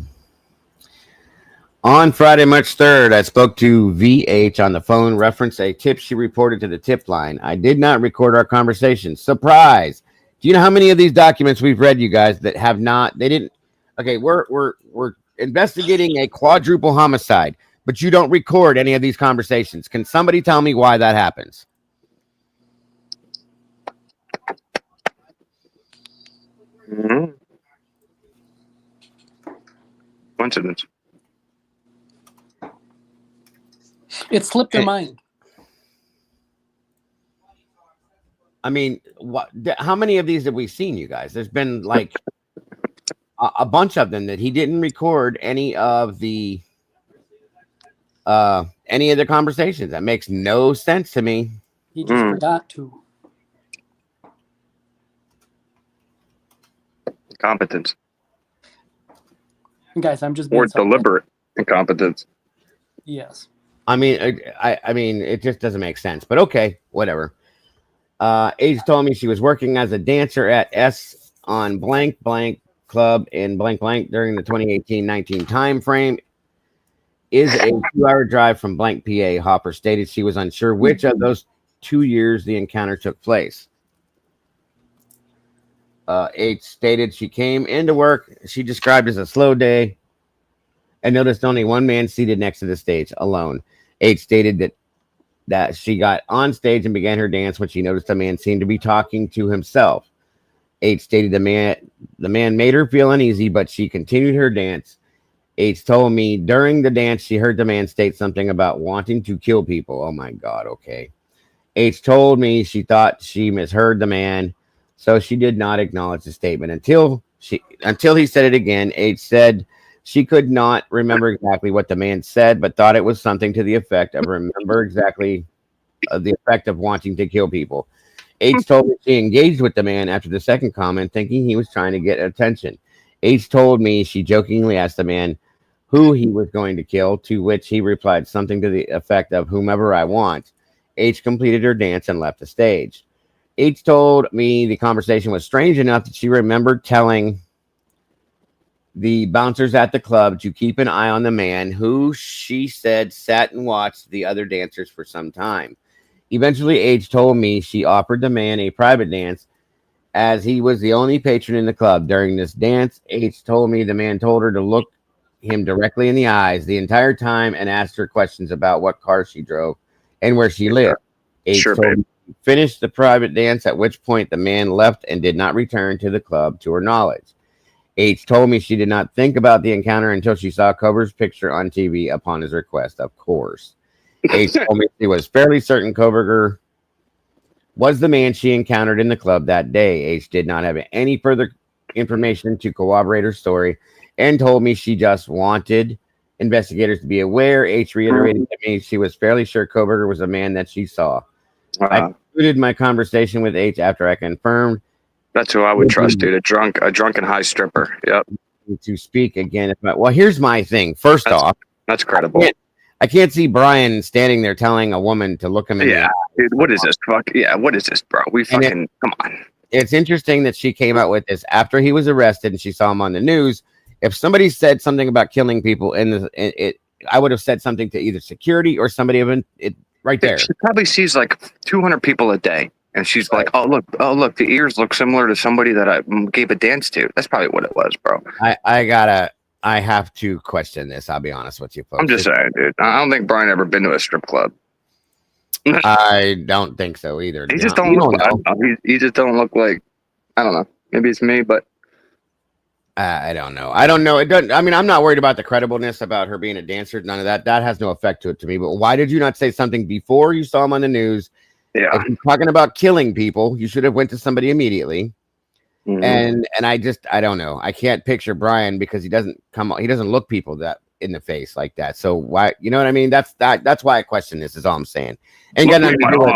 On Friday, March 3rd, I spoke to VH on the phone, referenced a tip she reported to the tip line. I did not record our conversation. Surprise! Do you know how many of these documents we've read, you guys, that have not? They didn't. Okay, we're investigating a quadruple homicide, but you don't record any of these conversations. Can somebody tell me why that happens? Mm-hmm. Coincidence. It slipped their mind. I mean, how many of these have we seen, you guys? There's been like a bunch of them that he didn't record any of the conversations. That makes no sense to me. He just forgot to. Incompetence. Guys, I'm just or deliberate incompetence. Yes. I mean, I mean, it just doesn't make sense. But okay, whatever. Age told me she was working as a dancer at S on blank blank club in blank blank during the 2018-19 time frame. Is a 2-hour drive from blank PA. Hopper stated she was unsure which of those 2 years the encounter took place. H stated she came into work. She described as a slow day and noticed only one man seated next to the stage alone. H stated that she got on stage and began her dance when she noticed a man seemed to be talking to himself. H stated the man made her feel uneasy, but she continued her dance. H told me during the dance she heard the man state something about wanting to kill people. Oh my God, okay. H told me she thought she misheard the man, so she did not acknowledge the statement until he said it again. H said she could not remember exactly what the man said, but thought it was something to the effect of the effect of wanting to kill people. H told me she engaged with the man after the second comment, thinking he was trying to get attention. H told me she jokingly asked the man who he was going to kill, to which he replied something to the effect of whomever I want. H completed her dance and left the stage. H told me the conversation was strange enough that she remembered telling the bouncers at the club to keep an eye on the man who she said sat and watched the other dancers for some time. Eventually, H told me she offered the man a private dance as he was the only patron in the club. During this dance, H told me the man told her to look him directly in the eyes the entire time and asked her questions about what car she drove and where she lived. H told me she finished the private dance, at which point the man left and did not return to the club to her knowledge. H told me she did not think about the encounter until she saw Cobra's picture on TV upon his request, of course. H told me she was fairly certain Koberger was the man she encountered in the club that day. H did not have any further information to corroborate her story and told me she just wanted investigators to be aware. H reiterated to me she was fairly sure Koberger was the man that she saw. I concluded my conversation with H after I confirmed. That's who I would trust, dude. A drunken high stripper. Yep. To speak again. Well, here's my thing. First off, that's credible. I can't see Brian standing there telling a woman to look him in the eye. Dude, what is this? What is this, bro? Come on. It's interesting that she came out with this after he was arrested and she saw him on the news. If somebody said something about killing people I would have said something to either security or somebody right there. She probably sees like 200 people a day. And she's like, oh, look, the ears look similar to somebody that I gave a dance to. That's probably what it was, bro. I have to question this. I'll be honest with you, folks. I'm just saying, dude. I don't think Brian ever been to a strip club. I don't think so either. He just don't look he just don't look like, I don't know. Maybe it's me, but I don't know. It doesn't. I mean, I'm not worried about the credibleness about her being a dancer. None of that. That has no effect to it to me. But why did you not say something before you saw him on the news? Yeah. If you're talking about killing people, you should have went to somebody immediately. Mm-hmm. And I don't know. I can't picture Brian because he doesn't look people that in the face like that. So why, you know what I mean? That's why I question this, is all I'm saying. And got nothing to do with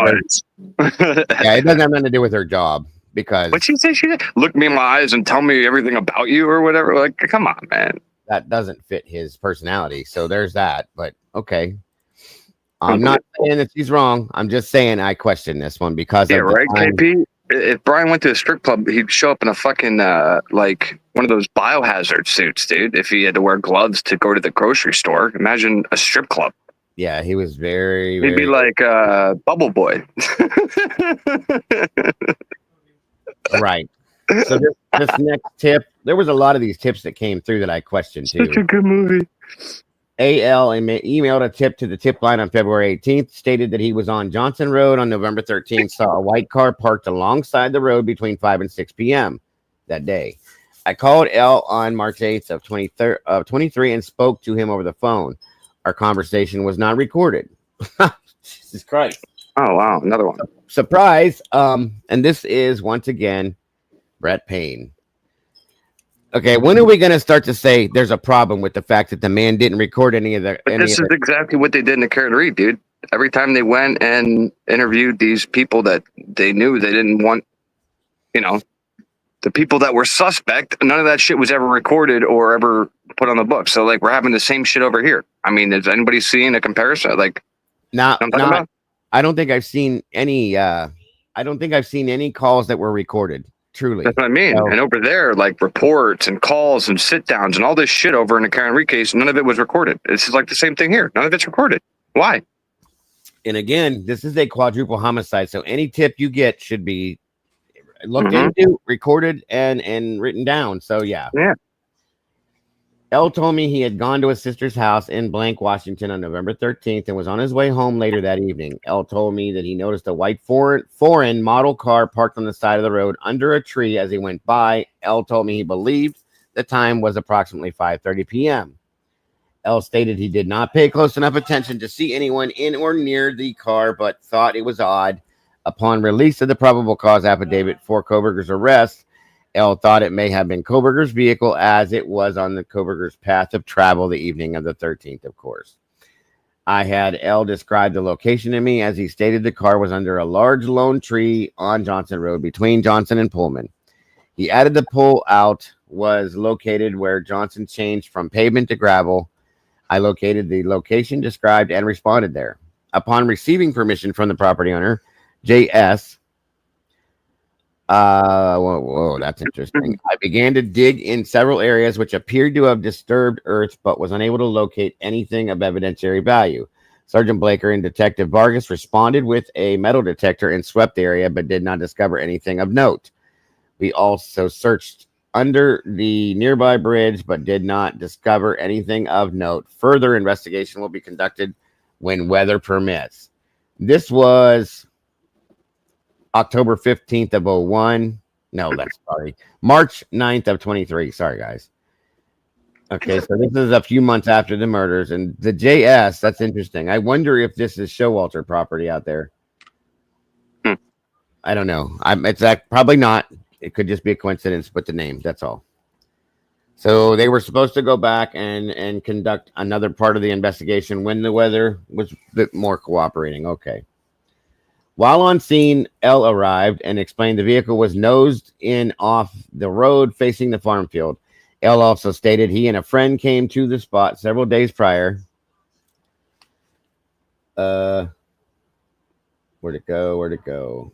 her. Yeah, it doesn't have nothing to do with her job because what'd she say? She did? Look me in my eyes and tell me everything about you or whatever. Like, come on, man. That doesn't fit his personality. So there's that. But okay. I'm not saying that she's wrong. I'm just saying I question this one because Yeah, of the right, time. KP. If Brian went to a strip club, he'd show up in a fucking like one of those biohazard suits, dude. If he had to wear gloves to go to the grocery store, imagine a strip club. Yeah, he was very, He'd be very like Bubble Boy. right. So this next tip, there was a lot of these tips that came through that I questioned too. Such a good movie. AL emailed a tip to the tip line on February 18th, stated that he was on Johnson Road on November 13th, saw a white car parked alongside the road between 5 and 6 p.m. that day. I called L on March 8th of 23 and spoke to him over the phone. Our conversation was not recorded. Jesus Christ. Oh, wow. Another one. Surprise. And this is, once again, Brett Payne. Okay, when are we going to start to say there's a problem with the fact that the man didn't record any of the... But this is exactly what they did in the Karen Reed, dude. Every time they went and interviewed these people that they knew they didn't want, you know, the people that were suspect, none of that shit was ever recorded or ever put on the book. So, like, we're having the same shit over here. I mean, is anybody seeing a comparison? Like, I don't think I've seen any... I don't think I've seen any calls that were recorded. Truly. That's what I mean. So, and over there, like reports and calls and sit downs and all this shit over in the Karen Reed case, none of it was recorded. This is like the same thing here. None of it's recorded. Why? and again, this is a quadruple homicide. So any tip you get should be looked into, recorded, and written down. So yeah. L told me he had gone to his sister's house in Blank, Washington on November 13th and was on his way home later that evening. L told me that he noticed a white foreign model car parked on the side of the road under a tree as he went by. L told me he believed the time was approximately 5:30 p.m. L stated he did not pay close enough attention to see anyone in or near the car, but thought it was odd. Upon release of the probable cause affidavit for Koberger's arrest, L thought it may have been Koberger's vehicle as it was on the Koberger's path of travel the evening of the 13th, of course. I had L describe the location to me as he stated the car was under a large lone tree on Johnson Road between Johnson and Pullman. He added the pull out was located where Johnson changed from pavement to gravel. I located the location described and responded there. Upon receiving permission from the property owner, J.S., whoa, that's interesting. I began to dig in several areas which appeared to have disturbed earth, but was unable to locate anything of evidentiary value. Sergeant Blaker and Detective Vargas responded with a metal detector and swept the area, but did not discover anything of note. We also searched under the nearby bridge, but did not discover anything of note. Further investigation will be conducted when weather permits. This was October 15th of 01. No, that's sorry. March 9th of 23. Sorry, guys. Okay, so this is a few months after the murders. And the JS, that's interesting. I wonder if this is Showalter property out there. I don't know. It's probably not. It could just be a coincidence with the name. That's all. So they were supposed to go back and conduct another part of the investigation when the weather was a bit more cooperating. Okay. While on scene, L arrived and explained the vehicle was nosed in off the road facing the farm field. L also stated he and a friend came to the spot several days prior. Where'd it go?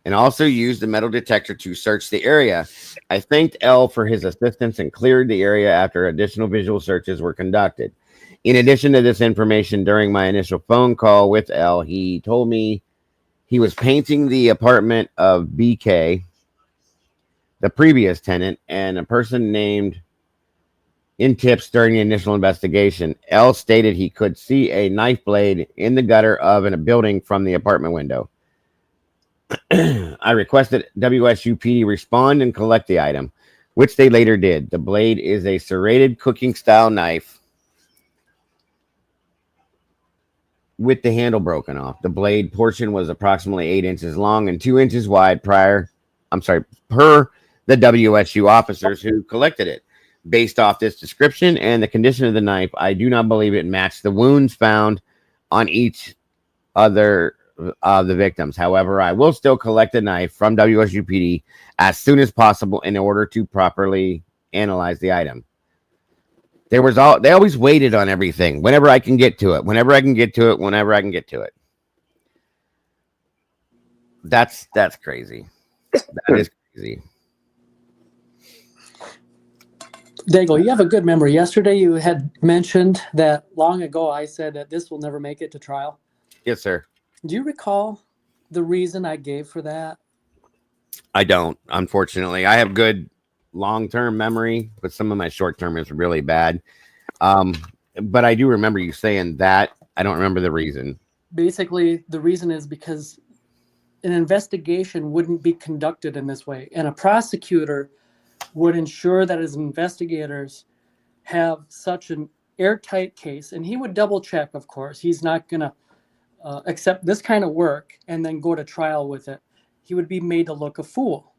And also used the metal detector to search the area. I thanked L for his assistance and cleared the area after additional visual searches were conducted. In addition to this information, during my initial phone call with L, he told me he was painting the apartment of BK, the previous tenant, and a person named in tips during the initial investigation. L stated he could see a knife blade in the gutter of a building from the apartment window. I requested WSUPD respond and collect the item, which they later did. The blade is a serrated cooking style knife with the handle broken off. The blade portion was approximately 8 inches long and 2 inches wide per the WSU officers who collected it. Based off this description and the condition of the knife, I do not believe it matched the wounds found on each other of the victims. However, I will still collect the knife from WSUPD as soon as possible in order to properly analyze the item. They always waited on everything. Whenever I can get to it. Whenever I can get to it. Whenever I can get to it. That's crazy. That is crazy. Dago, you have a good memory. Yesterday you had mentioned that long ago I said that this will never make it to trial. Yes, sir. Do you recall the reason I gave for that? I don't, unfortunately. I have good long-term memory, but some of my short-term is really bad. But I do remember you saying that. I don't remember the reason. Basically, the reason is because an investigation wouldn't be conducted in this way, and a prosecutor would ensure that his investigators have such an airtight case, and he would double check, of course. He's not going to accept this kind of work and then go to trial with it. He would be made to look a fool.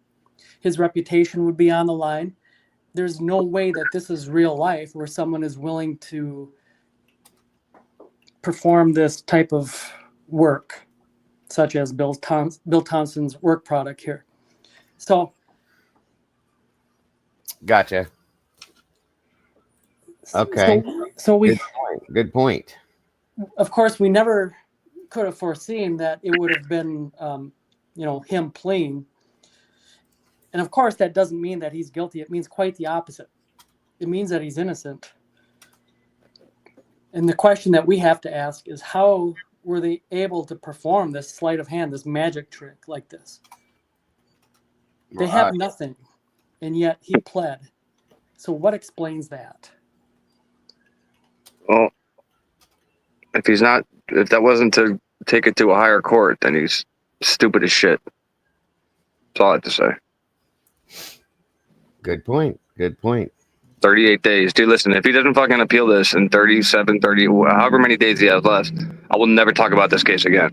His reputation would be on the line. There's no way that this is real life where someone is willing to perform this type of work, such as Bill Thompson's work product here. So, gotcha. Okay. So we. Good point. Of course, we never could have foreseen that it would have been, him playing. And of course, that doesn't mean that he's guilty. It means quite the opposite. It means that he's innocent. And the question that we have to ask is, how were they able to perform this sleight of hand, this magic trick like this? They have nothing, and yet he pled. So what explains that? Well, if that wasn't to take it to a higher court, then he's stupid as shit. That's all I have to say. Good point. 38 days. Dude, listen, if he doesn't fucking appeal this in 37, 30, however many days he has left, I will never talk about this case again.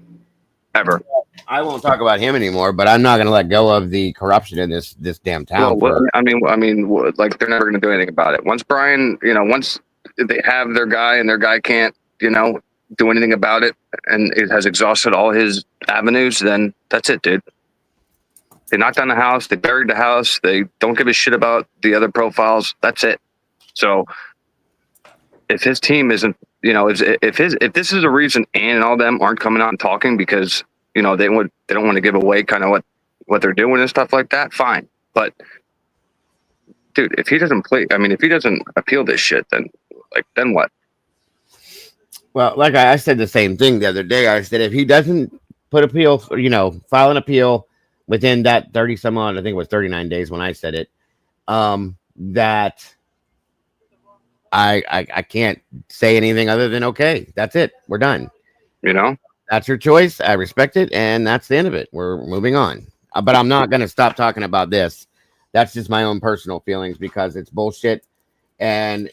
Ever. I won't talk about him anymore, but I'm not going to let go of the corruption in this damn town. Well, I mean, like, they're never going to do anything about it. Once Brian, once they have their guy and their guy can't, do anything about it, and it has exhausted all his avenues, then that's it, dude. They knocked down the house. They buried the house. They don't give a shit about the other profiles. That's it. So if his team isn't, if this is a reason Ann and all them aren't coming out and talking because, they don't want to give away kind of what they're doing and stuff like that, fine. But dude, if he doesn't appeal this shit, then what? Well, like I said the same thing the other day. I said if he doesn't file an appeal within that 30 some odd, I think it was 39 days when I said it, that I can't say anything other than, okay, that's it. We're done. That's your choice. I respect it. And that's the end of it. We're moving on. But I'm not going to stop talking about this. That's just my own personal feelings because it's bullshit. And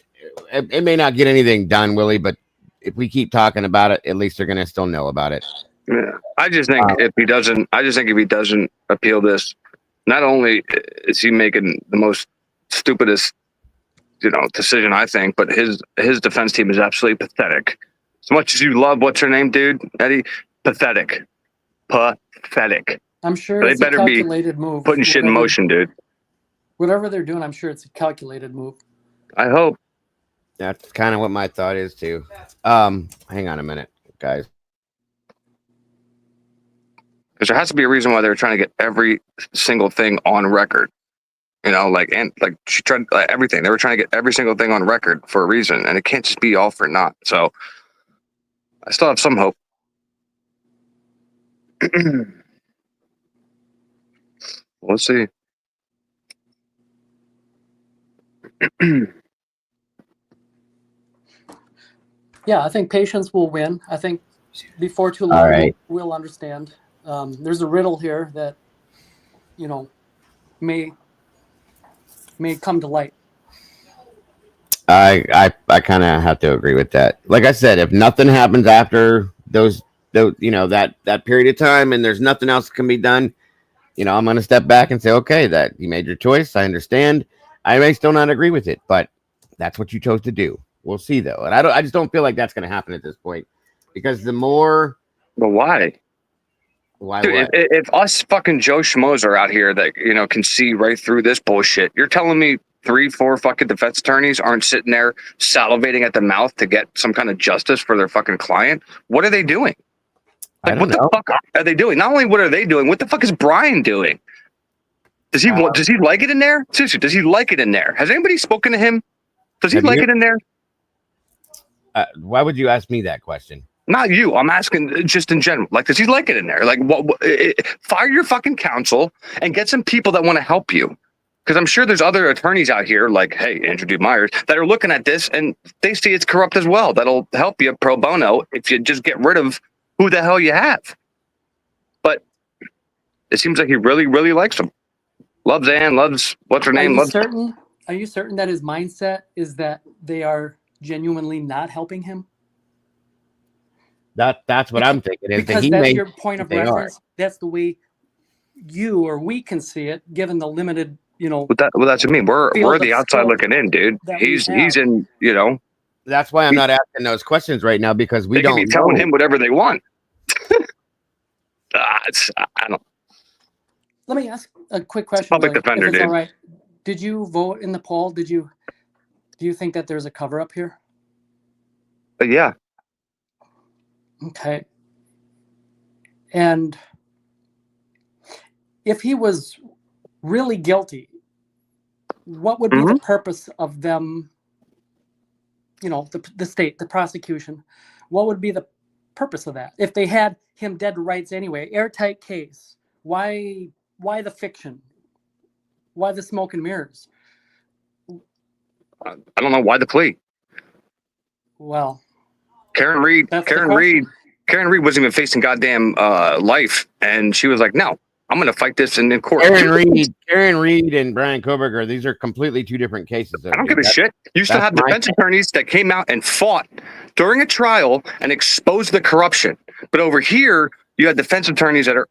it may not get anything done, Willie, but if we keep talking about it, at least they're going to still know about it. Yeah. I just think if he doesn't appeal this, not only is he making the most stupidest, decision, I think, but his defense team is absolutely pathetic. As much as you love what's her name, dude, Eddie, pathetic. I'm sure they it's better a calculated move. Putting shit in motion, dude. Whatever they're doing, I'm sure it's a calculated move. I hope. That's kind of what my thought is too. Hang on a minute, guys. Because there has to be a reason why they're trying to get every single thing on record. She tried everything. They were trying to get every single thing on record for a reason, and it can't just be all for naught. So I still have some hope. We'll see. Yeah, I think patience will win. I think before too long, right. we'll understand. There's a riddle here that, may come to light. I kind of have to agree with that. Like I said, if nothing happens after those that period of time and there's nothing else that can be done, I'm going to step back and say, okay, that you made your choice. I understand. I may still not agree with it, but that's what you chose to do. We'll see though. And I just don't feel like that's going to happen at this point because the more. But why? Why? Dude, if us fucking Joe Schmoes are out here that, can see right through this bullshit, you're telling me 3, 4 fucking defense attorneys aren't sitting there salivating at the mouth to get some kind of justice for their fucking client? What are they doing? I Like, don't what know. the fuck are they doing? Not only what are they doing, what the fuck is Brian doing? Does he want? Does he like it in there? Seriously, does he like it in there? Has anybody spoken to him? Does he Have like you? it in there? Why would you ask me that question? Not you. I'm asking just in general. Like, does he like it in there? Like, fire your fucking counsel and get some people that want to help you. Because I'm sure there's other attorneys out here, like, hey, Andrew D. Myers, that are looking at this and they see it's corrupt as well. That'll help you pro bono if you just get rid of who the hell you have. But it seems like he really, really likes them. Loves Ann, loves what's her name. Are you certain that his mindset is that they are genuinely not helping him? That's what I'm thinking. Is that Because he that's may your point of they are. reference. That's the way you or we can see it, given the limited, Well, that's what I mean. We're field the of outside scope looking in, dude. that we He's have. in, you know. That's why I'm not asking those questions right now, because we They can don't be telling know. him whatever they want. I don't. Let me ask a quick question, Public Billy, defender, if it's dude. all right. Did you vote in the poll? Do you think that there's a cover up here? But yeah. Okay. And if he was really guilty, what would be the purpose of them, you know, the state, the prosecution? What would be the purpose of that? If they had him dead to rights anyway, airtight case, why the fiction? Why the smoke and mirrors? I don't know why the plea. Well, Karen Reed wasn't even facing goddamn life, and she was like, "No, I'm going to fight this in court." Karen Reed and Brian Koberger, these are completely two different cases. Though, I don't give a shit. You still have defense attorneys that came out and fought during a trial and exposed the corruption. But over here, you have defense attorneys that are,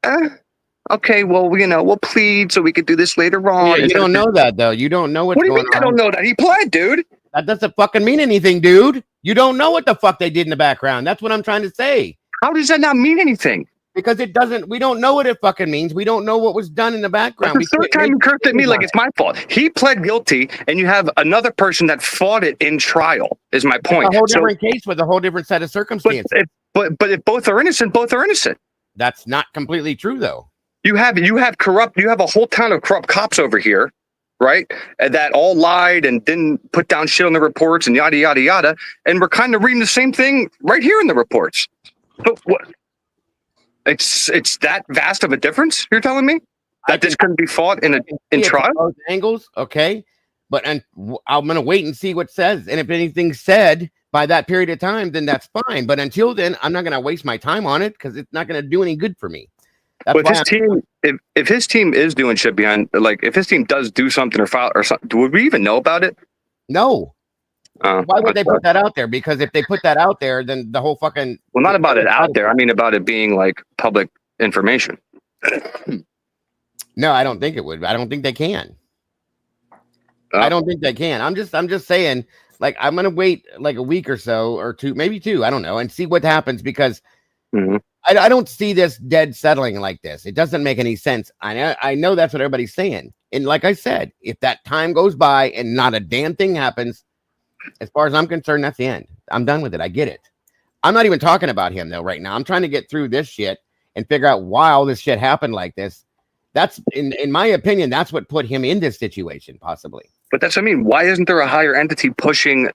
okay, well, you know, we'll plead so we could do this later on. Yeah, you don't know that, though. You don't know what's What do you going mean on. I don't know that? He pled, dude. That doesn't fucking mean anything, dude. You don't know what the fuck they did in the background. That's what I'm trying to say. How does that not mean anything? Because it doesn't. We don't know what it fucking means. We don't know what was done in the background. That's the third time you cursed at me like it's my fault. He pled guilty, and you have another person that fought it in trial. Is my point. A whole different case with a whole different set of circumstances. But if both are innocent, both are innocent. That's not completely true, though. You have a whole town of corrupt cops over here, right? And that all lied and didn't put down shit on the reports and yada yada yada. And we're kind of reading the same thing right here in the reports. But what? It's that vast of a difference. You're telling me that this couldn't be fought in trial? Both angles, okay. But I'm gonna wait and see what says. And if anything's said by that period of time, then that's fine. But until then, I'm not gonna waste my time on it because it's not gonna do any good for me. That's But if his team is doing shit behind, like if his team does do something or file or something, would we even know about it? No. Why would they put that out there? Because if they put that out there, then the whole fucking not about it out there. I mean about it being like public information. No, I don't think it would. I don't think they can. I don't think they can. I'm just saying, like, I'm gonna wait like a week or so or two, maybe two, I don't know, and see what happens because I don't see this dead settling like this. It doesn't make any sense. I know that's what everybody's saying. And like I said, if that time goes by and not a damn thing happens, as far as I'm concerned, that's the end. I'm done with it. I get it. I'm not even talking about him though right now. I'm trying to get through this shit and figure out why all this shit happened like this. That's in my opinion, that's what put him in this situation, possibly. But that's what I mean. Why isn't there a higher entity pushing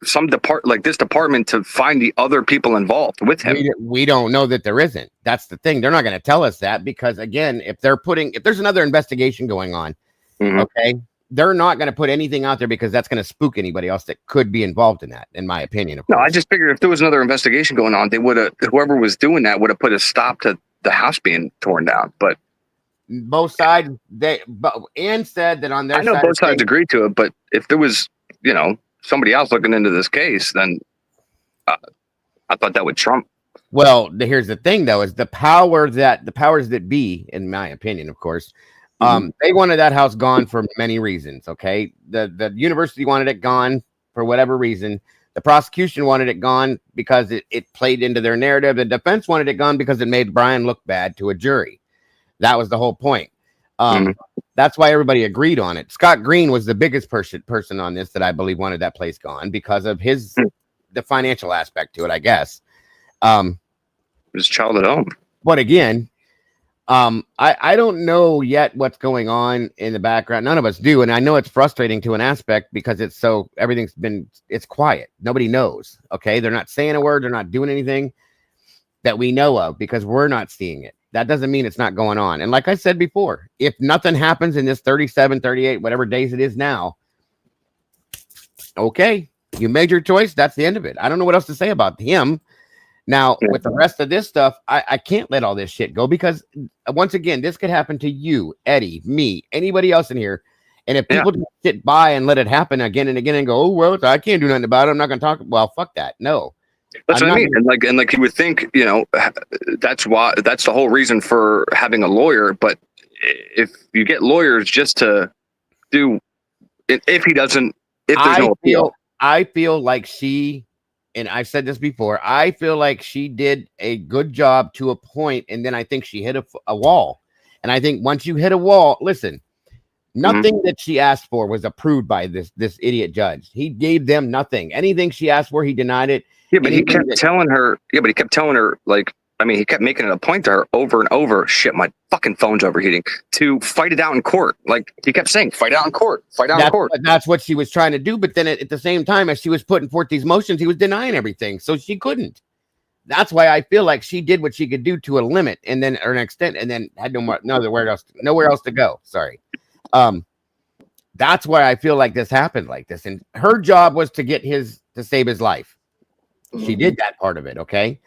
some department to find the other people involved with him? We don't know that there isn't. That's the thing. They're not going to tell us that because again, if there's another investigation going on, okay, they're not going to put anything out there because that's going to spook anybody else that could be involved in that, in my opinion. No, I just figured if there was another investigation going on, whoever was doing that would have put a stop to the house being torn down. But both sides, Ann said that on their I know side both sides agreed to it, but if there was, somebody else looking into this case, then I thought that would trump. Well, here's the thing, though, is the powers that be, in my opinion, of course, they wanted that house gone for many reasons. Okay, the university wanted it gone for whatever reason. The prosecution wanted it gone because it played into their narrative. The defense wanted it gone because it made Brian look bad to a jury. That was the whole point. That's why everybody agreed on it. Scott Green was the biggest person on this that I believe wanted that place gone because of the financial aspect to it, I guess. His child at home. But again, I don't know yet what's going on in the background. None of us do, and I know it's frustrating to an aspect because it's quiet. Nobody knows. Okay, they're not saying a word. They're not doing anything that we know of because we're not seeing it. That doesn't mean it's not going on. And like I said before, if nothing happens in this 37, 38, whatever days it is now, okay, you made your choice. That's the end of it. I don't know what else to say about him. Now, with the rest of this stuff, I can't let all this shit go because, once again, this could happen to you, Eddie, me, anybody else in here. And if people just sit by and let it happen again and again and go, oh, well, I can't do nothing about it. I'm not going to talk. Well, fuck that. No. That's what I mean. And like you would think, that's the whole reason for having a lawyer. But if you get lawyers just to do, if there's no appeal. I feel like and I've said this before, I feel like she did a good job to a point, and then I think she hit a wall. And I think once you hit a wall, listen, nothing that she asked for was approved by this idiot judge. He gave them nothing. Anything she asked for, he denied it. Yeah, but he kept telling her, like, I mean, he kept making it a point to her over and over, shit, my fucking phone's overheating, to fight it out in court. Like, he kept saying, fight out in court, fight out in court. That's what she was trying to do. But then at the same time, as she was putting forth these motions, he was denying everything. So she couldn't. That's why I feel like she did what she could do to a limit and then, or an extent, and then had nowhere else to go. Sorry. That's why I feel like this happened like this. And her job was to save his life. She did that part of it. Okay.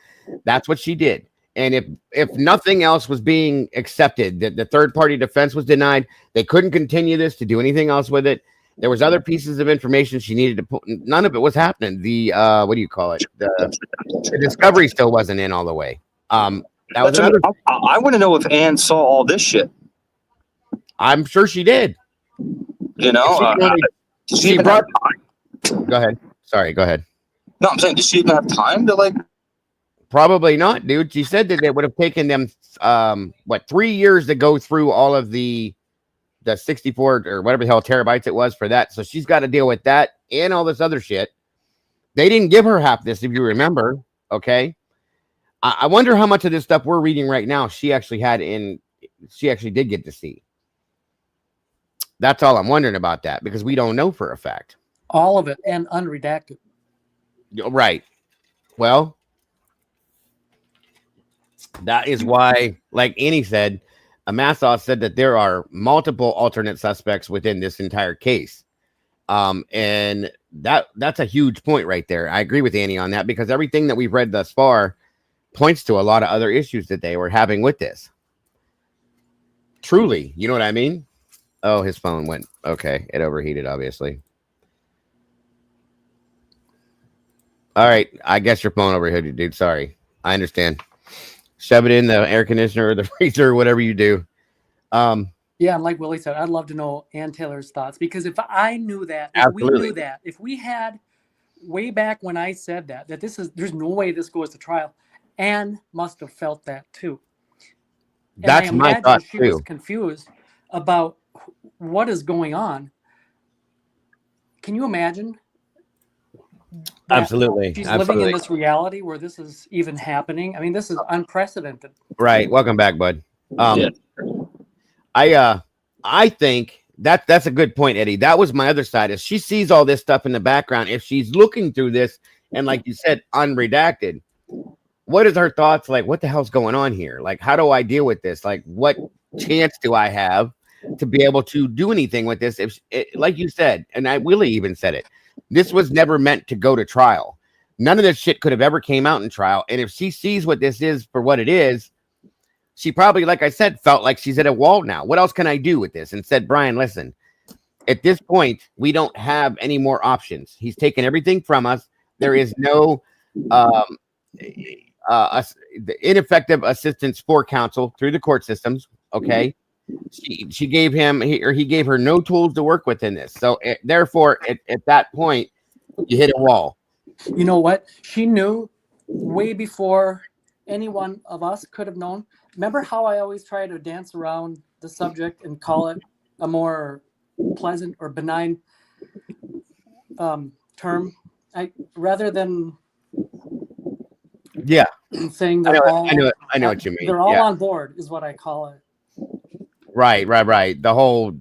That's what she did. And if nothing else was being accepted, that the third party defense was denied, they couldn't continue this to do anything else with it. There was other pieces of information she needed to put. None of it was happening. The what do you call it? The discovery still wasn't in all the way. That was another. I want to know if Anne saw all this shit. I'm sure she did. She brought. Go ahead. Sorry. Go ahead. No, I'm saying, does she even have time to like? Probably not, dude. She said that it would have taken them 3 years to go through all of the 64 or whatever the hell terabytes it was for that. So she's got to deal with that and all this other shit. They didn't give her half this, if you remember. Okay. I wonder how much of this stuff we're reading right now she actually did get to see. That's all I'm wondering about that, because we don't know for a fact. All of it and unredacted. Right. Well, that is why, like Annie said, Amasov said that there are multiple alternate suspects within this entire case. And that's a huge point right there. I agree with Annie on that, because everything that we've read thus far points to a lot of other issues that they were having with this. Truly, you know what I mean? Oh, his phone went. Okay, it overheated, obviously. All right, I guess your phone overheated, dude. Sorry. I understand. Shove it in the air conditioner or the freezer or whatever you do. Yeah, and like Willie said, I'd love to know Ann Taylor's thoughts, because if I knew that, if we had way back when I said that there's no way this goes to trial, Ann must have felt that too. And that's my thought she too. was confused about what is going on. Can you imagine? Absolutely. She's living in this reality where this is even happening. I mean, this is unprecedented. Right. Welcome back, bud. I think that's a good point, Eddie. That was my other side. Is she sees all this stuff in the background. If she's looking through this and, like you said, unredacted, what is her thoughts? Like, what the hell's going on here? Like, how do I deal with this? Like, what chance do I have to be able to do anything with this? If like you said, and Willie even said it, this was never meant to go to trial. None of this shit could have ever came out in trial. And if she sees what this is for what it is, she probably, like I said, felt like she's at a wall now. What else can I do with this? And said, Brian, listen, at this point, we don't have any more options. He's taken everything from us. There is no ineffective assistance for counsel through the court systems. Okay. She gave him, he gave her no tools to work with in this. So therefore, at that point, you hit a wall. You know what? She knew way before any one of us could have known. Remember how I always try to dance around the subject and call it a more pleasant or benign term. Rather than saying they're all, I know what you mean. They're all on board is what I call it. Right. The whole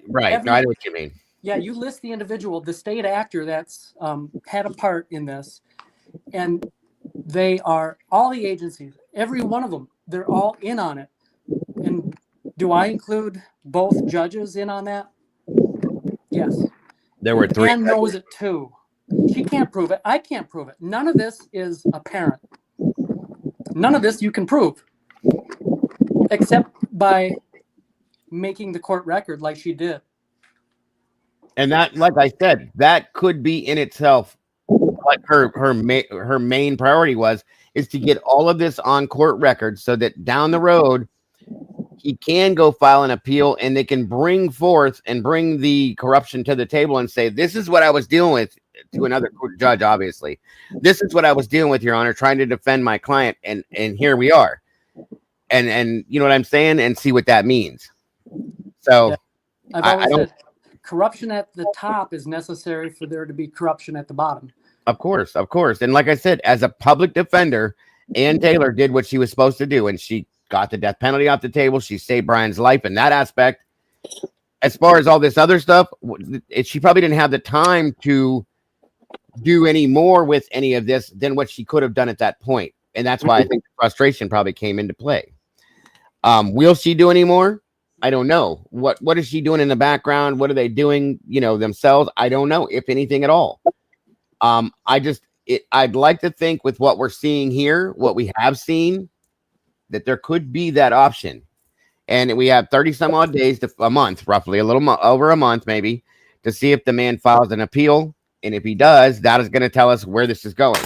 right. No, I know what you mean. Yeah, you list the individual, the state actor that's had a part in this, and they are all the agencies, every one of them, they're all in on it. And do I include both judges in on that? Yes. There were 3. Ann knows it too. She can't prove it. I can't prove it. None of this is apparent. None of this you can prove, except by making the court record like she did. And that, like I said, that could be in itself what her main priority is to get all of this on court record so that down the road he can go file an appeal and they can bring forth and bring the corruption to the table and say, this is what I was dealing with, to another court judge, obviously. This is what I was dealing with, Your Honor, trying to defend my client, and here we are. And you know what I'm saying? And see what that means. So yeah. I've always said corruption at the top is necessary for there to be corruption at the bottom. Of course. And like I said, as a public defender, Ann Taylor did what she was supposed to do, and she got the death penalty off the table. She saved Brian's life in that aspect. As far as all this other stuff, she probably didn't have the time to do any more with any of this than what she could have done at that point. And that's why I think the frustration probably came into play. Will she do any more? I don't know. What is she doing in the background? What are they doing, themselves? I don't know, if anything at all. I'd like to think with what we're seeing here, what we have seen, that there could be that option. And we have 30 some odd days to a month, roughly a little over a month, maybe, to see if the man files an appeal. And if he does, that is going to tell us where this is going.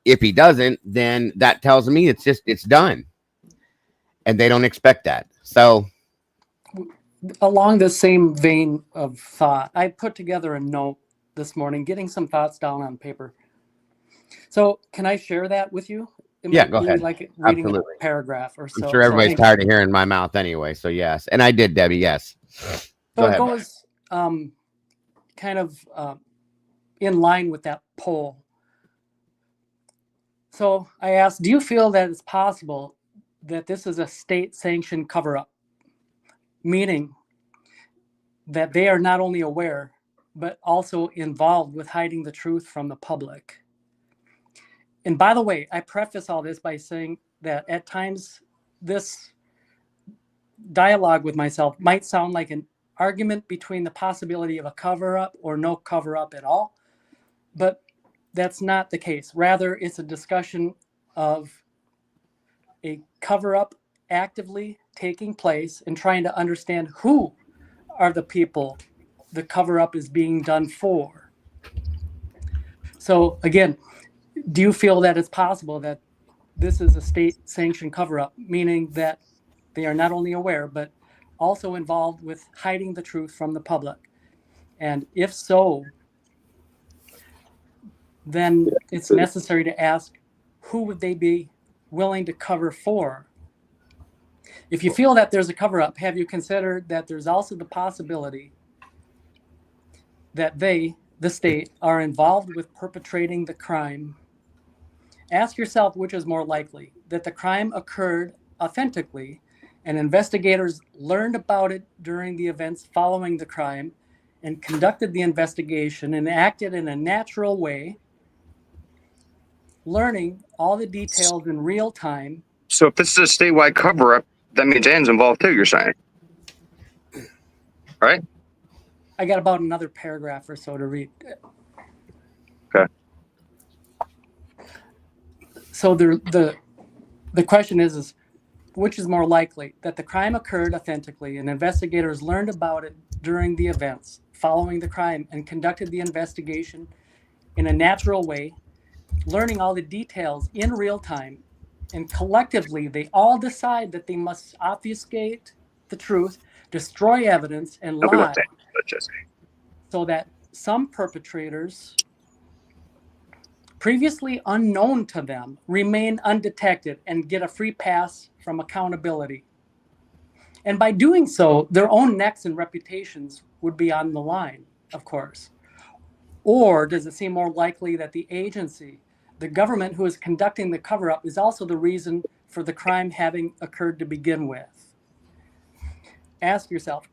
If he doesn't, then that tells me it's done. And they don't expect that. So along the same vein of thought, I put together a note this morning, getting some thoughts down on paper. So can I share that with you? Go ahead. Like reading Absolutely. A paragraph or so. I'm sure everybody's tired of hearing my mouth anyway. So yes. And I did, Debbie. Yes. So it goes kind of in line with that poll. So I asked, do you feel that it's possible that this is a state-sanctioned cover-up? Meaning that they are not only aware, but also involved with hiding the truth from the public. And by the way, I preface all this by saying that at times this dialogue with myself might sound like an argument between the possibility of a cover-up or no cover-up at all, but that's not the case. Rather, it's a discussion of a cover-up actively taking place and trying to understand who are the people the cover-up is being done for. So again, do you feel that it's possible that this is a state-sanctioned cover-up, meaning that they are not only aware, but also involved with hiding the truth from the public? And if so, then it's necessary to ask, who would they be willing to cover for? If you feel that there's a cover-up, have you considered that there's also the possibility that they, the state, are involved with perpetrating the crime? Ask yourself which is more likely, that the crime occurred authentically and investigators learned about it during the events following the crime and conducted the investigation and acted in a natural way, learning all the details in real time. So if this is a statewide cover-up, that means Ann's involved too, you're saying? Right? I got about another paragraph or so to read. Okay. So the question is which is more likely, that the crime occurred authentically and investigators learned about it during the events following the crime and conducted the investigation in a natural way, learning all the details in real time, and collectively they all decide that they must obfuscate the truth, destroy evidence, and lie, so that some perpetrators previously unknown to them remain undetected and get a free pass from accountability. And by doing so, their own necks and reputations would be on the line, of course. Or does it seem more likely that the agency, the government who is conducting the cover-up, is also the reason for the crime having occurred to begin with? Ask yourself,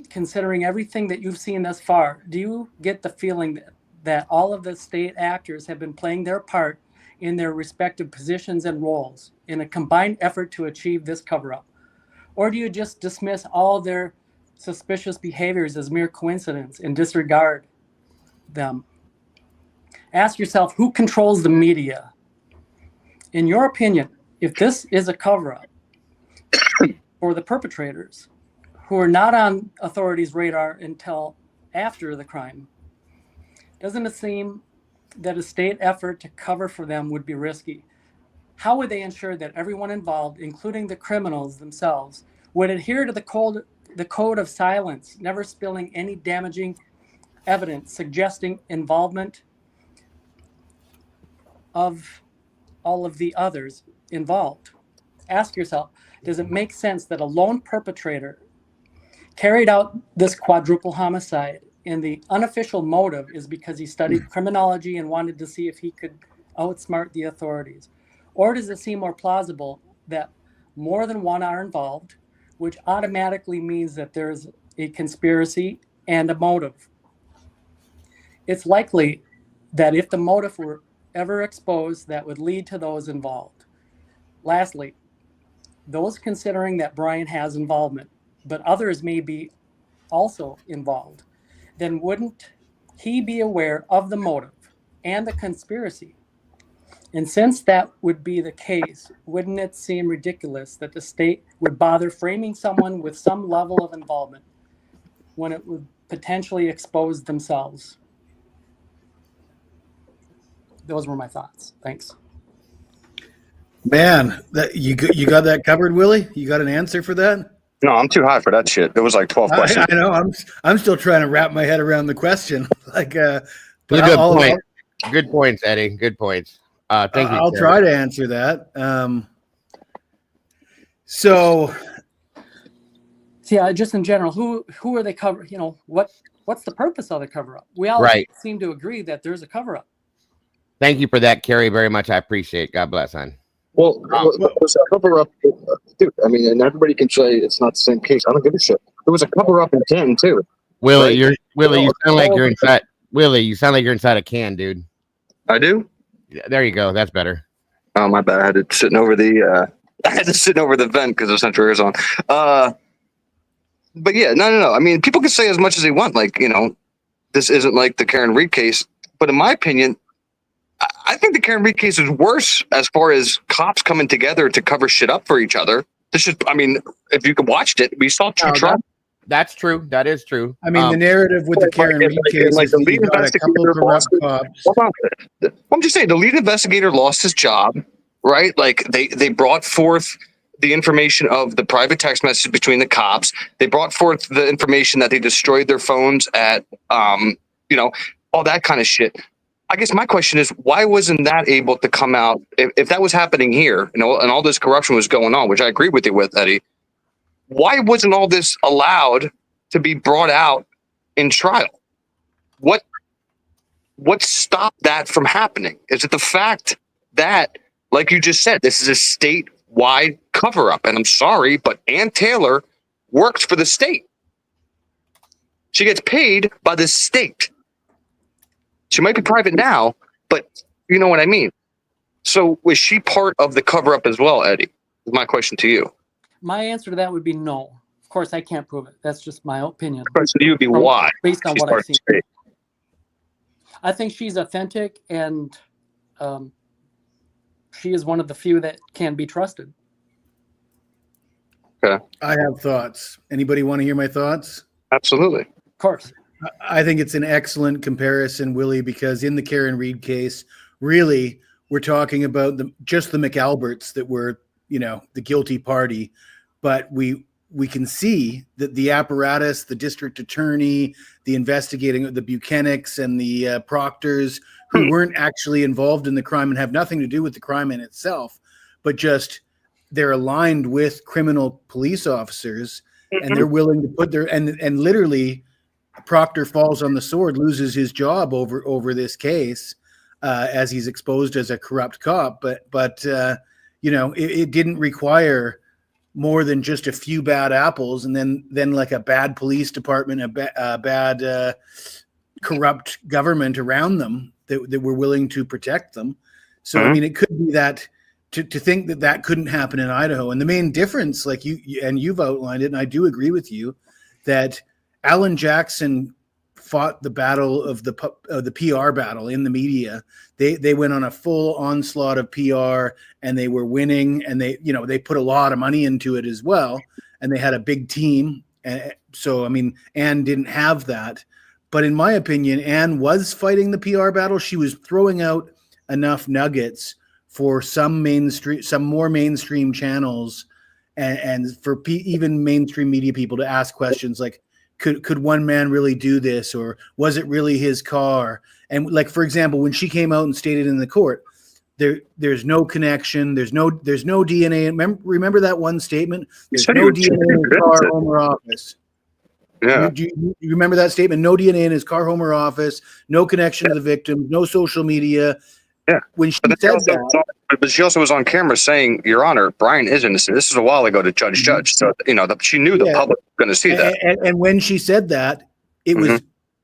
considering everything that you've seen thus far, do you get the feeling that all of the state actors have been playing their part in their respective positions and roles in a combined effort to achieve this cover-up? Or do you just dismiss all their suspicious behaviors as mere coincidence and disregard them? Ask yourself, who controls the media? In your opinion, if this is a cover-up for the perpetrators who are not on authorities' radar until after the crime, doesn't it seem that a state effort to cover for them would be risky? How would they ensure that everyone involved, including the criminals themselves, would adhere to the code of silence, never spilling any damaging evidence suggesting involvement of all of the others involved? Ask yourself, does it make sense that a lone perpetrator carried out this quadruple homicide and the unofficial motive is because he studied criminology and wanted to see if he could outsmart the authorities? Or does it seem more plausible that more than one are involved, which automatically means that there's a conspiracy and a motive? It's likely that if the motive were ever exposed, that would lead to those involved. Lastly, those considering that Brian has involvement, but others may be also involved, then wouldn't he be aware of the motive and the conspiracy? And since that would be the case, wouldn't it seem ridiculous that the state would bother framing someone with some level of involvement when it would potentially expose themselves? Those were my thoughts. Thanks. Man, that you got that covered, Willie? You got an answer for that? No, I'm too high for that shit. There was like 12 questions. I know. I'm still trying to wrap my head around the question. Like, but good point. Good points, Eddie. Good points. Thank you. I'll try to answer that. So, yeah, just in general, who are they covering? You know, what's the purpose of the cover-up? We all seem to agree that there's a cover-up. Thank you for that, Carrie, very much. I appreciate it. God bless, hon. Well, was a cover up, dude. I mean, and everybody can say it's not the same case. I don't give a shit. There was a cover up in Canton too. Willie, right? You sound like you're inside. Willie, you sound like you're inside a can, dude. I do. Yeah, there you go. That's better. Oh, my bad. I had to sit over the. I had to sit over the vent because the central air is on. But yeah, no. I mean, people can say as much as they want. Like, you know, this isn't like the Karen Reed case, but in my opinion, I think the Karen Reed case is worse as far as cops coming together to cover shit up for each other. This is, I mean, if you watched it, we saw two trials. That's true. That is true. I mean, the narrative with the Karen Reed case is the lead investigator lost I'm just saying, the lead investigator lost his job, right? Like they brought forth the information of the private text message between the cops. They brought forth the information that they destroyed their phones at, you know, all that kind of shit. I guess my question is, why wasn't that able to come out if that was happening here, you know, and all this corruption was going on, which I agree with you with, Eddie? Why wasn't all this allowed to be brought out in trial? What stopped that from happening? Is it the fact that, like you just said, this is a statewide cover-up? And I'm sorry, but Ann Taylor works for the state. She gets paid by the state. She might be private now, but you know what I mean. So was she part of the cover-up as well, Eddie? Is my question to you. My answer to that would be no. Of course, I can't prove it. That's just my opinion. So you would be why? Based on what I've seen. I think she's authentic, and she is one of the few that can be trusted. Okay. I have thoughts. Anybody want to hear my thoughts? Absolutely. Of course. I think it's an excellent comparison, Willie, because in the Karen Reed case, really, we're talking about just the McAlberts that were, you know, the guilty party. But we can see that the apparatus, the district attorney, the investigating, the Buchanans and the Proctors, who weren't actually involved in the crime and have nothing to do with the crime in itself, but just they're aligned with criminal police officers, and they're willing to put their and literally Proctor falls on the sword, loses his job over this case as he's exposed as a corrupt cop. But it didn't require more than just a few bad apples, and then like a bad police department, a bad corrupt government around them that were willing to protect them. So I mean, it could be that to think that couldn't happen in Idaho. And the main difference, like you've outlined it, and I do agree with you, that Alan Jackson fought the battle of the PR battle in the media. They went on a full onslaught of PR, and they were winning, and they put a lot of money into it as well, and they had a big team. So I mean, Anne didn't have that, but in my opinion, Anne was fighting the PR battle. She was throwing out enough nuggets for some more mainstream channels, and for even mainstream media people to ask questions like, could one man really do this, or was it really his car? And like, for example, when she came out and stated in the court, there's no connection, there's no DNA. Remember that one statement? There's no DNA in his car, home, or office. Yeah. Do you remember that statement? No DNA in his car, home, or office. No connection to the victim. No social media. Yeah. When she said that, but she also was on camera saying, "Your Honor, Brian is innocent." This is a while ago to Judge. So she knew the public was going to see that. And when she said that, it was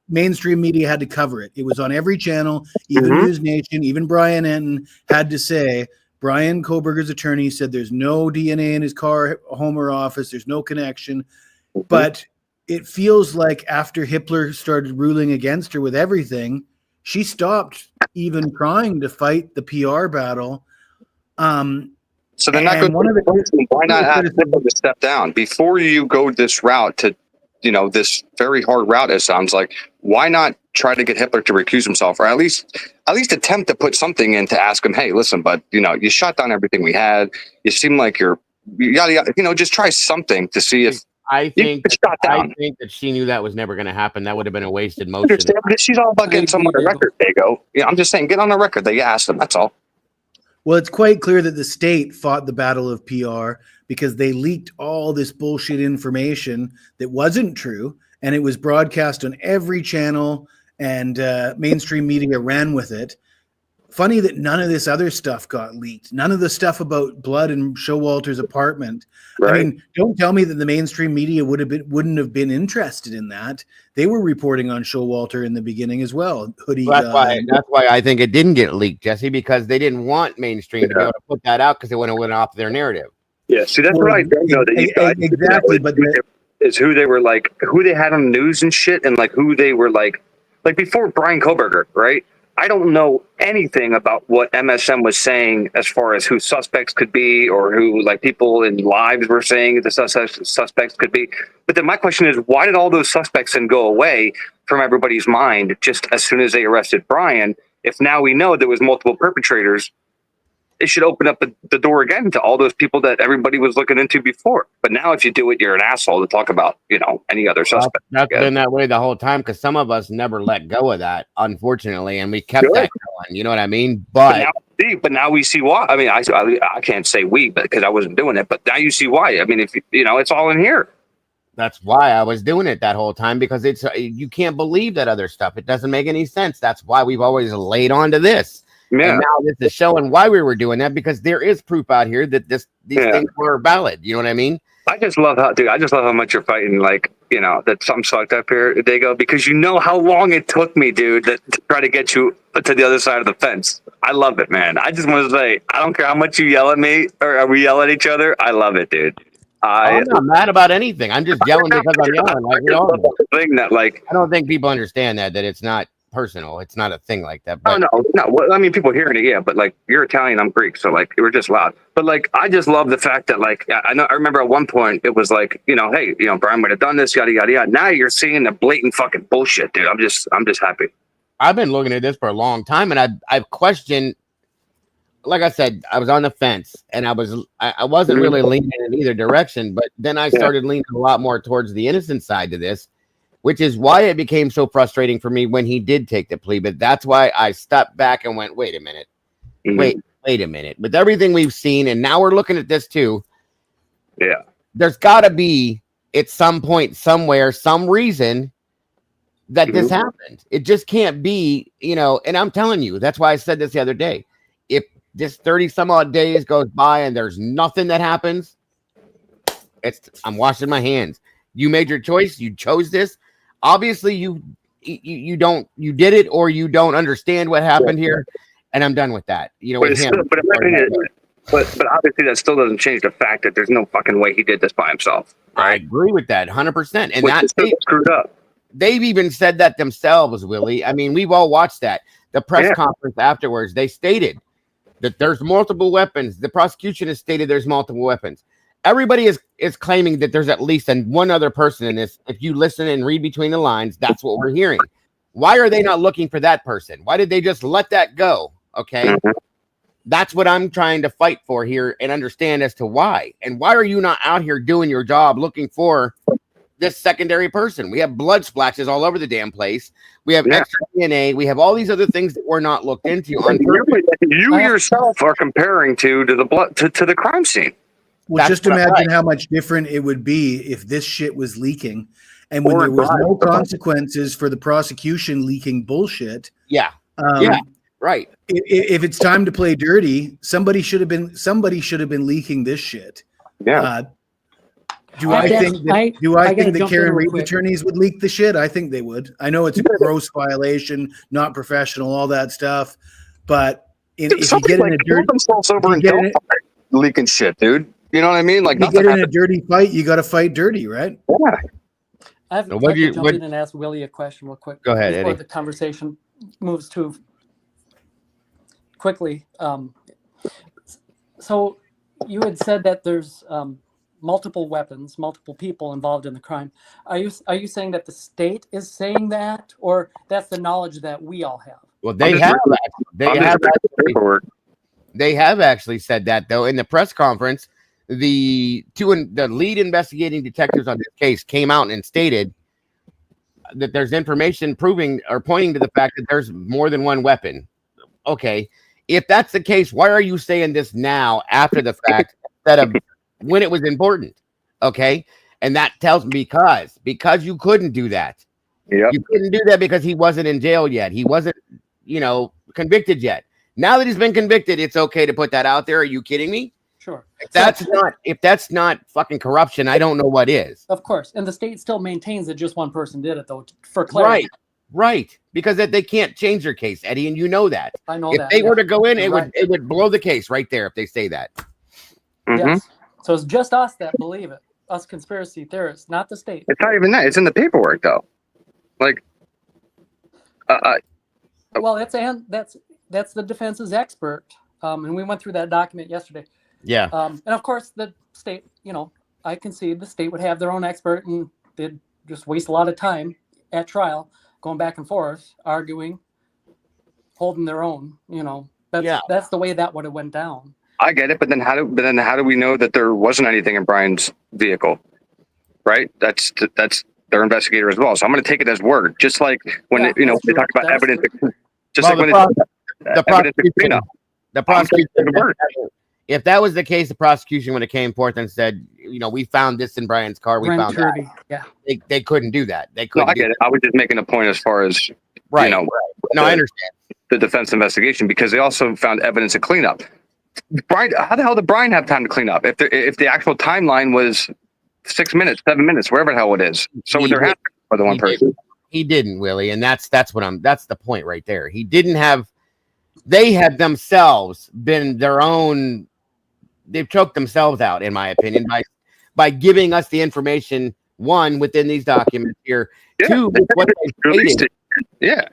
mainstream media had to cover it. It was on every channel, even News Nation, even Brian Enton had to say. Brian Kohberger's attorney said there's no DNA in his car, home, or office. There's no connection. But it feels like after Hitler started ruling against her with everything, she stopped even trying to fight the PR battle. So they're not going to. Why not ask Hitler to step down before you go this route to, this very hard route? It sounds like. Why not try to get Hitler to recuse himself, or at least attempt to put something in to ask him, hey, listen, but you shot down everything we had. You seem like you just try something to see if. I think that she knew that was never going to happen. That would have been a wasted motion. She's all about getting someone on the record. There you go. Yeah, I'm just saying, get on the record that you asked them. That's all. Well, it's quite clear that the state fought the battle of PR because they leaked all this bullshit information that wasn't true, and it was broadcast on every channel, and mainstream media ran with it. Funny that none of this other stuff got leaked. None of the stuff about blood in Showalter's apartment. Right. I mean, don't tell me that the mainstream media wouldn't have been interested in that. They were reporting on Showalter in the beginning as well. Hoodie. Well, that's why I think it didn't get leaked, Jesse, because they didn't want mainstream to be able to put that out because they wouldn't have went off their narrative. Yeah, see, that's what I don't know. That you guys exactly, but is who they were like, who they had on the news and shit, and like who they were like before Brian Kohberger, right? I don't know anything about what MSM was saying as far as who suspects could be, or who like people in lives were saying the suspects could be. But then my question is, why did all those suspects then go away from everybody's mind just as soon as they arrested Brian? If now we know there was multiple perpetrators, it should open up the door again to all those people that everybody was looking into before. But now if you do it, you're an asshole to talk about, any other suspect. That's been that way the whole time because some of us never let go of that, unfortunately, and we kept that going. You know what I mean? But now we see why. I mean, I can't say we, but because I wasn't doing it. But now you see why. I mean, if it's all in here. That's why I was doing it that whole time, because you can't believe that other stuff. It doesn't make any sense. That's why we've always laid on to this. Yeah. And now this is showing why we were doing that, because there is proof out here that these things were valid. You know what I mean? I just love how much you're fighting, that something sucked up here, they go, because you know how long it took me, dude, to try to get you to the other side of the fence. I love it, man. I just want to say, I don't care how much you yell at me or we yell at each other. I love it, dude. I'm not mad about anything. I'm just yelling because I'm yelling. I don't think people understand that it's not personal. It's not a thing like that. But no. Well, I mean, people hearing it, yeah, but you're Italian, I'm Greek, so we're just loud. But I just love the fact that I remember at one point it was hey, Brian would have done this, yada yada yada. Now you're seeing the blatant fucking bullshit, dude. I'm just happy. I've been looking at this for a long time, and I've questioned. Like I said, I was on the fence, and I wasn't really leaning in either direction. But then I started leaning a lot more towards the innocent side to this, which is why it became so frustrating for me when he did take the plea. But that's why I stepped back and went, wait a minute. Wait a minute. With everything we've seen, and now we're looking at this too. Yeah. There's got to be at some point, somewhere, some reason that this happened. It just can't be, and I'm telling you, that's why I said this the other day. If this 30 some odd days goes by and there's nothing that happens, I'm washing my hands. You made your choice. You chose this. Obviously, you did it, or you don't understand what happened here, and I'm done with that. But obviously that still doesn't change the fact that there's no fucking way he did this by himself. Right? I agree with that 100%. And that's screwed up. They've even said that themselves, Willie. I mean, we've all watched that. The press conference afterwards, they stated that there's multiple weapons. The prosecution has stated there's multiple weapons. Everybody is claiming that there's at least one other person in this. If you listen and read between the lines, that's what we're hearing. Why are they not looking for that person? Why did they just let that go? Okay. That's what I'm trying to fight for here and understand as to why. And why are you not out here doing your job looking for this secondary person? We have blood splashes all over the damn place. We have extra DNA. We have all these other things that we're not looked into. You yourself are comparing to the blood to the crime scene. Well, just imagine how much different it would be if this shit was leaking, and when there was no consequences for the prosecution leaking bullshit. Yeah. Right. If it's time to play dirty, somebody should have been leaking this shit. Yeah. Do I think that Karen Reed's attorneys would leak the shit? I think they would. I know it's a gross violation, not professional, all that stuff. But if you get in a dirty themselves over and leaking shit, dude. You know what I mean? Like, you get in a dirty fight, you got to fight dirty, right? Yeah. I have to jump in and ask Willie a question real quick. Go ahead, before Eddie. the conversation moves too quickly. So you had said that there's multiple weapons, multiple people involved in the crime. Are you saying that the state is saying that, or that's the knowledge that we all have? Well, they have actually said that, though. In the press conference, the lead investigating detectives on this case came out and stated that there's information proving or pointing to the fact that there's more than one weapon. Okay, if that's the case, why are you saying this now after the fact instead of when it was important? Okay, and that tells me because you couldn't do that. Yeah, you couldn't do that because he wasn't in jail yet. He wasn't, convicted yet. Now that he's been convicted, it's okay to put that out there. Are you kidding me? Sure. If that's not fucking corruption, I don't know what is. Of course. And the state still maintains that just one person did it, though, for clarity. Right. Because they can't change their case, Eddie, and you know that. I know if that. If they were to go in, it would blow the case right there if they say that. Yes. So it's just us that believe it. Us conspiracy theorists, not the state. It's not even that. It's in the paperwork, though. Like, well, that's the defense's expert, and we went through that document yesterday. Yeah. And of course, the state, I concede the state would have their own expert, and they'd just waste a lot of time at trial, going back and forth, arguing, holding their own. That's the way that would have went down. I get it, but then how do we know that there wasn't anything in Brian's vehicle? Right. That's their investigator as well. So I'm going to take it as word, just like when they talk about evidence. Just like when the prosecution. If that was the case, the prosecution would have came forth and said, we found this in Brian's car. We found that. Yeah. They couldn't do that. They No, couldn't. I get it. I was just making a point as far as right. No, I understand the defense investigation, because they also found evidence of cleanup. Brian, how the hell did Brian have time to clean up if the actual timeline was 6 minutes, 7 minutes, wherever the hell it is? So there has to be more than one person. He didn't, Willie, and that's the point right there. He didn't have. They had themselves been their own. They've choked themselves out, in my opinion, by giving us the information. One, within these documents here. Yeah, two, what they stated. Yeah,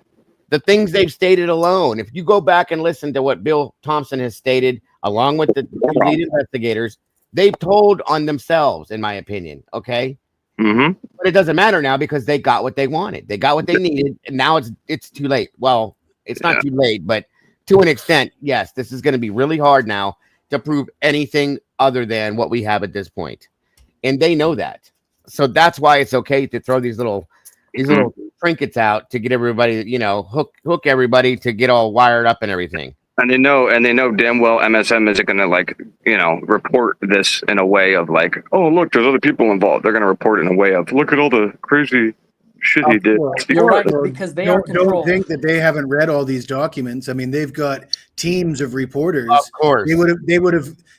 the things they've stated alone. If you go back and listen to what Bill Thompson has stated, along with the lead investigators, they've told on themselves, in my opinion. Okay. Mm-hmm. But it doesn't matter now because they got what they wanted. They got what they needed, and now it's too late. Well, it's not too late, but to an extent, yes, this is going to be really hard now to prove anything other than what we have at this point. And they know that. So that's why it's okay to throw these little trinkets out to get everybody, hook everybody to get all wired up and everything. And they know damn well MSM isn't going to like, report this in a way of like, oh, look, there's other people involved. They're going to report it in a way of, look at all the crazy shit he did. You're right, because they are controlled. Don't think that they haven't read all these documents. I mean, they've got teams of reporters. Of course.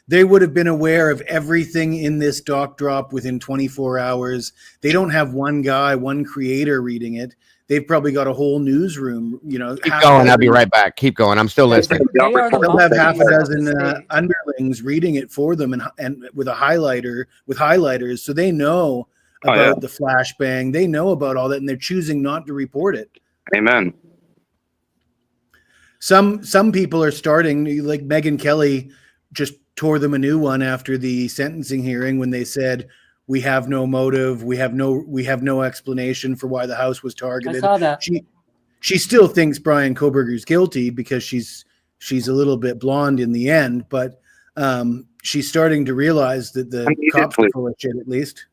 They would have been aware of everything in this doc drop within 24 hours. They don't have one guy, one creator reading it. They've probably got a whole newsroom, Keep going. I'll be right back. Keep going. I'm still listening. They'll have half a dozen underlings reading it for them and with highlighters. So they know about the flashbang. They know about all that, and they're choosing not to report it. Amen. Some people are starting, like Megyn Kelly just tore them a new one after the sentencing hearing when they said, we have no motive. We have no explanation for why the house was targeted. I saw that. She still thinks Brian Kohberger's guilty because she's a little bit blonde in the end, but she's starting to realize that the cops are full of shit, at least.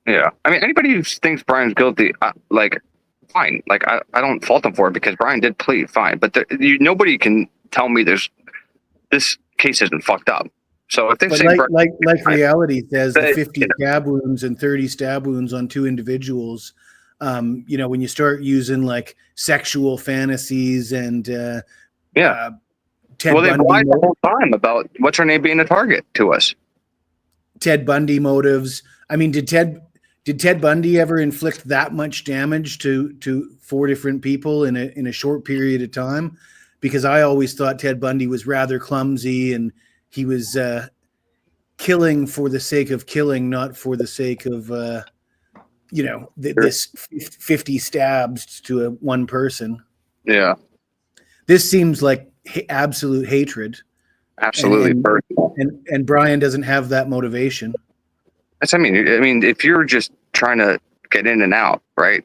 Yeah. I mean, anybody who thinks Brian's guilty, fine. Like, I don't fault him for it because Brian did plead, fine. But nobody can tell me this case isn't fucked up. So if they say like reality says, the 50 stab wounds and 30 stab wounds on two individuals, when you start using like sexual fantasies and Ted they've lied the whole time about what's her name being a target to us. Ted Bundy motives. I mean, did Ted Bundy ever inflict that much damage to four different people in a short period of time? Because I always thought Ted Bundy was rather clumsy and he was killing for the sake of killing, not for the sake of, this 50 stabs to one person. Yeah. This seems like absolute hatred. Absolutely. And Brian doesn't have that motivation. I mean, if you're just trying to get in and out, right?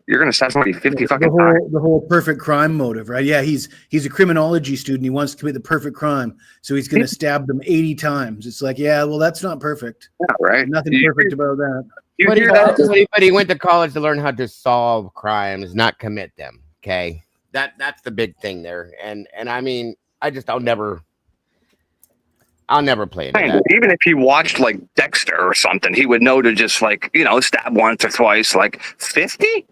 You're going to stab somebody 50 fucking times. The whole perfect crime motive, right? Yeah, he's a criminology student. He wants to commit the perfect crime, so he's going to stab them 80 times. It's like, yeah, well, that's not perfect. Yeah, right. Nothing perfect about that. But he went to college to learn how to solve crimes, not commit them. Okay, that's the big thing there. And I mean, I'll never play into that. Even if he watched like Dexter or something, he would know to just stab once or twice. Like 50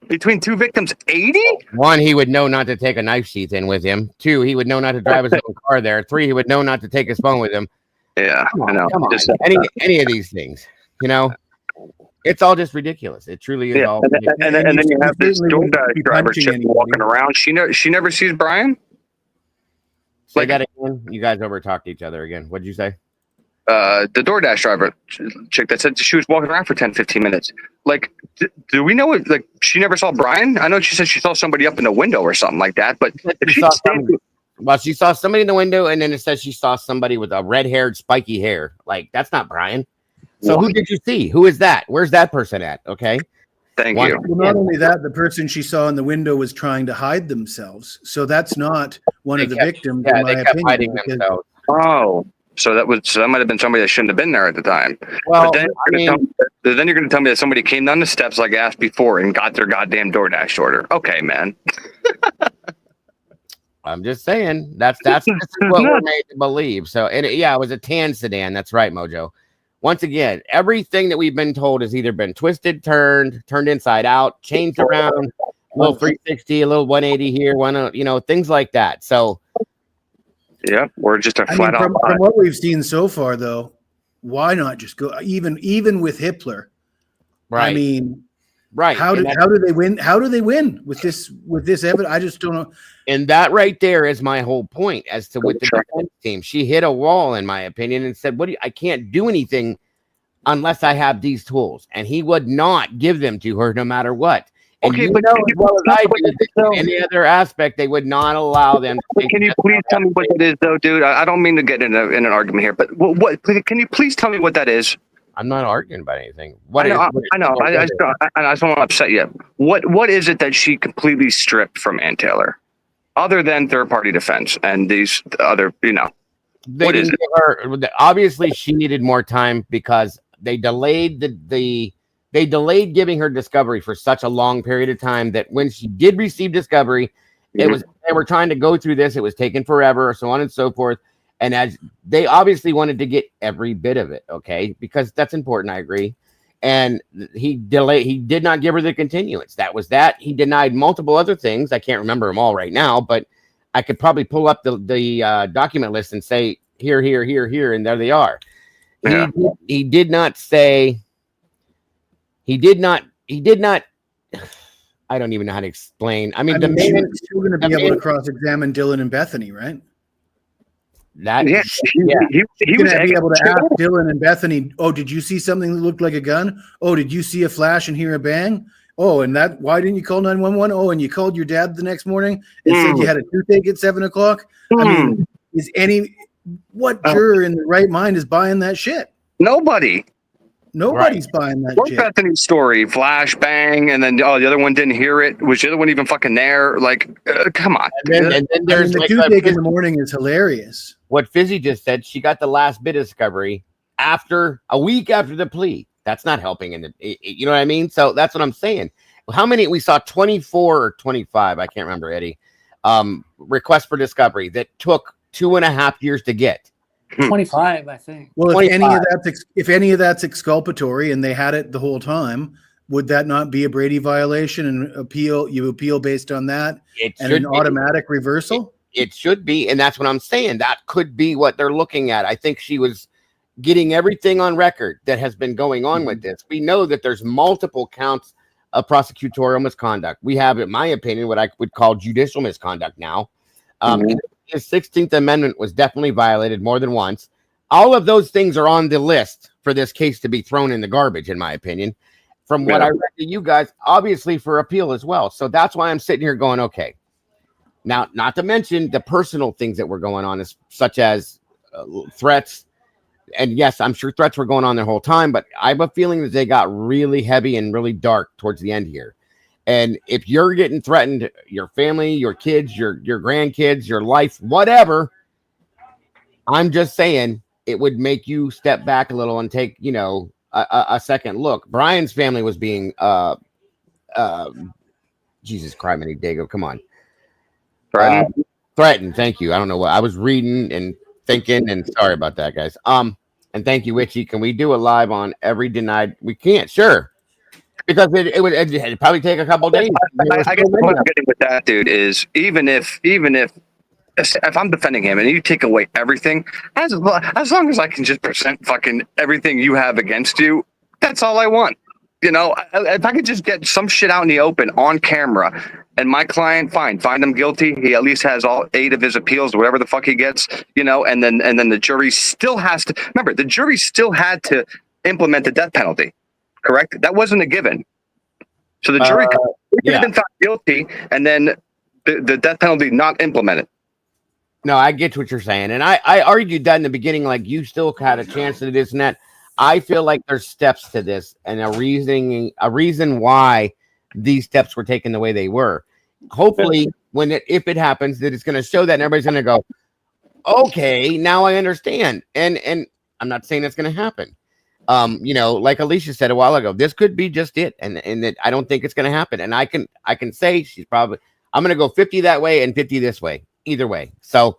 between two victims, 80. One, he would know not to take a knife sheath in with him. Two, he would know not to drive his own car there. Three, he would know not to take his phone with him. Yeah, I know. Come on. Any of these things, it's all just ridiculous. It truly is all. And then you have this DoorDash driver chick walking around. She never sees Brian. Say that again. You guys over talked to each other again. What did you say? The DoorDash driver chick that said she was walking around for 10, 15 minutes. Like, do we know it? Like, she never saw Brian? I know she said she saw somebody up in the window or something like that. But if she she saw somebody in the window, and then it says she saw somebody with a red-haired, spiky hair. Like, that's not Brian. So who did you see? Who is that? Where's that person at? Okay. Thank you. Well, not only that, the person she saw in the window was trying to hide themselves. So that's not one of the victims. Yeah, in my they kept opinion, hiding because- themselves. Oh, so that might have been somebody that shouldn't have been there at the time. Well, but then you're going to tell me that somebody came down the steps like I asked before and got their goddamn DoorDash order. Okay, man. I'm just saying that's what we're made to believe. So, it was a tan sedan. That's right, Mojo. Once again, everything that we've been told has either been twisted, turned inside out, changed around, a little 360, a little 180 here, things like that. So, yeah, we're just a flat out. From what we've seen so far, though, why not just go even with Hitler? Right. I mean, right. How do they win? How do they win with this evidence? I just don't know. And that right there is my whole point as to with the defense team. She hit a wall, in my opinion, and said, I can't do anything unless I have these tools. And he would not give them to her no matter what. And okay, but as well as I do, any other aspect, they would not allow them to. Can you please tell me what it is, though, dude? I don't mean to get in an argument here, but what? Can you please tell me what that is? I'm not arguing about anything. I know. I just don't want to upset you. What is it that she completely stripped from Ann Taylor, other than third-party defense and these other, What is it? Obviously, she needed more time because they delayed They delayed giving her discovery for such a long period of time that when she did receive discovery It was, they were trying to go through this. It was taking forever, so on and so forth. And as they obviously wanted to get every bit of it, okay, because that's important. I agree. And he did not give her the continuance. That was that. He denied multiple other things. I can't remember them all right now, but I could probably pull up the document list and say here, here, here, here, and there they are. Yeah. He did not say. He did not. I don't even know how to explain. I mean, she was still going to be able to cross-examine Dylan and Bethany, right? That yeah, he was going to be able to ask Dylan and Bethany, oh, did you see something that looked like a gun? Oh, did you see a flash and hear a bang? Oh, and that, why didn't you call 911? Oh, and you called your dad the next morning and said you had a toothache at 7 o'clock? I mean, what juror in the right mind is buying that shit? Nobody. Nobody's buying that shit. Bethany's story, flash, bang, and then the other one didn't hear it. Was the other one even fucking there? Like, come on. And then there's the toothache in the morning is hilarious. What Fizzy just said, she got the last bit of discovery after a week after the plea. That's not helping you know what I mean? So that's what I'm saying. How many we saw 24 or 25, I can't remember, Eddie. Requests for discovery that took 2.5 years to get. 25, I think. Well, 25. if any of that's exculpatory and they had it the whole time, would that not be a Brady violation and you appeal based on that and an automatic reversal? It should be, and that's what I'm saying. That could be what they're looking at. I think she was getting everything on record that has been going on with this. We know that there's multiple counts of prosecutorial misconduct. We have, in my opinion, what I would call judicial misconduct now. His 16th Amendment was definitely violated more than once. All of those things are on the list for this case to be thrown in the garbage, in my opinion, from what I read to you guys, obviously for appeal as well. So that's why I'm sitting here going, okay. Now, not to mention the personal things that were going on, such as threats. And yes, I'm sure threats were going on the whole time, but I have a feeling that they got really heavy and really dark towards the end here. And if you're getting threatened, your family, your kids, your grandkids, your life, whatever, I'm just saying it would make you step back a little and take, a second look. Brian's family was being, Jesus Christ, many Dago, come on. Threatened. Thank you. I don't know what I was reading and thinking, and sorry about that, guys. And thank you, Witchy. Can we do a live on every denied? We can't, sure. Because it'd probably take a couple days. I guess what I'm getting with that, dude, is even if I'm defending him and you take away everything, as long as I can just present fucking everything you have against you, that's all I want. If I could just get some shit out in the open on camera, and my client, find him guilty. He at least has all 8 of his appeals, whatever the fuck he gets, and then the jury still has to remember. The jury still had to implement the death penalty. Correct? That wasn't a given. So the jury could have been found guilty and then the death penalty not implemented. No, I get what you're saying. And I argued that in the beginning, like you still had a chance to this and that. I feel like there's steps to this and a reason why these steps were taken the way they were. Hopefully, if it happens, that it's going to show that and everybody's going to go, okay, now I understand. And I'm not saying it's going to happen. Like Alicia said a while ago, this could be just it, and that I don't think it's going to happen. And I can say I'm going to go 50 that way and 50 this way, either way. So,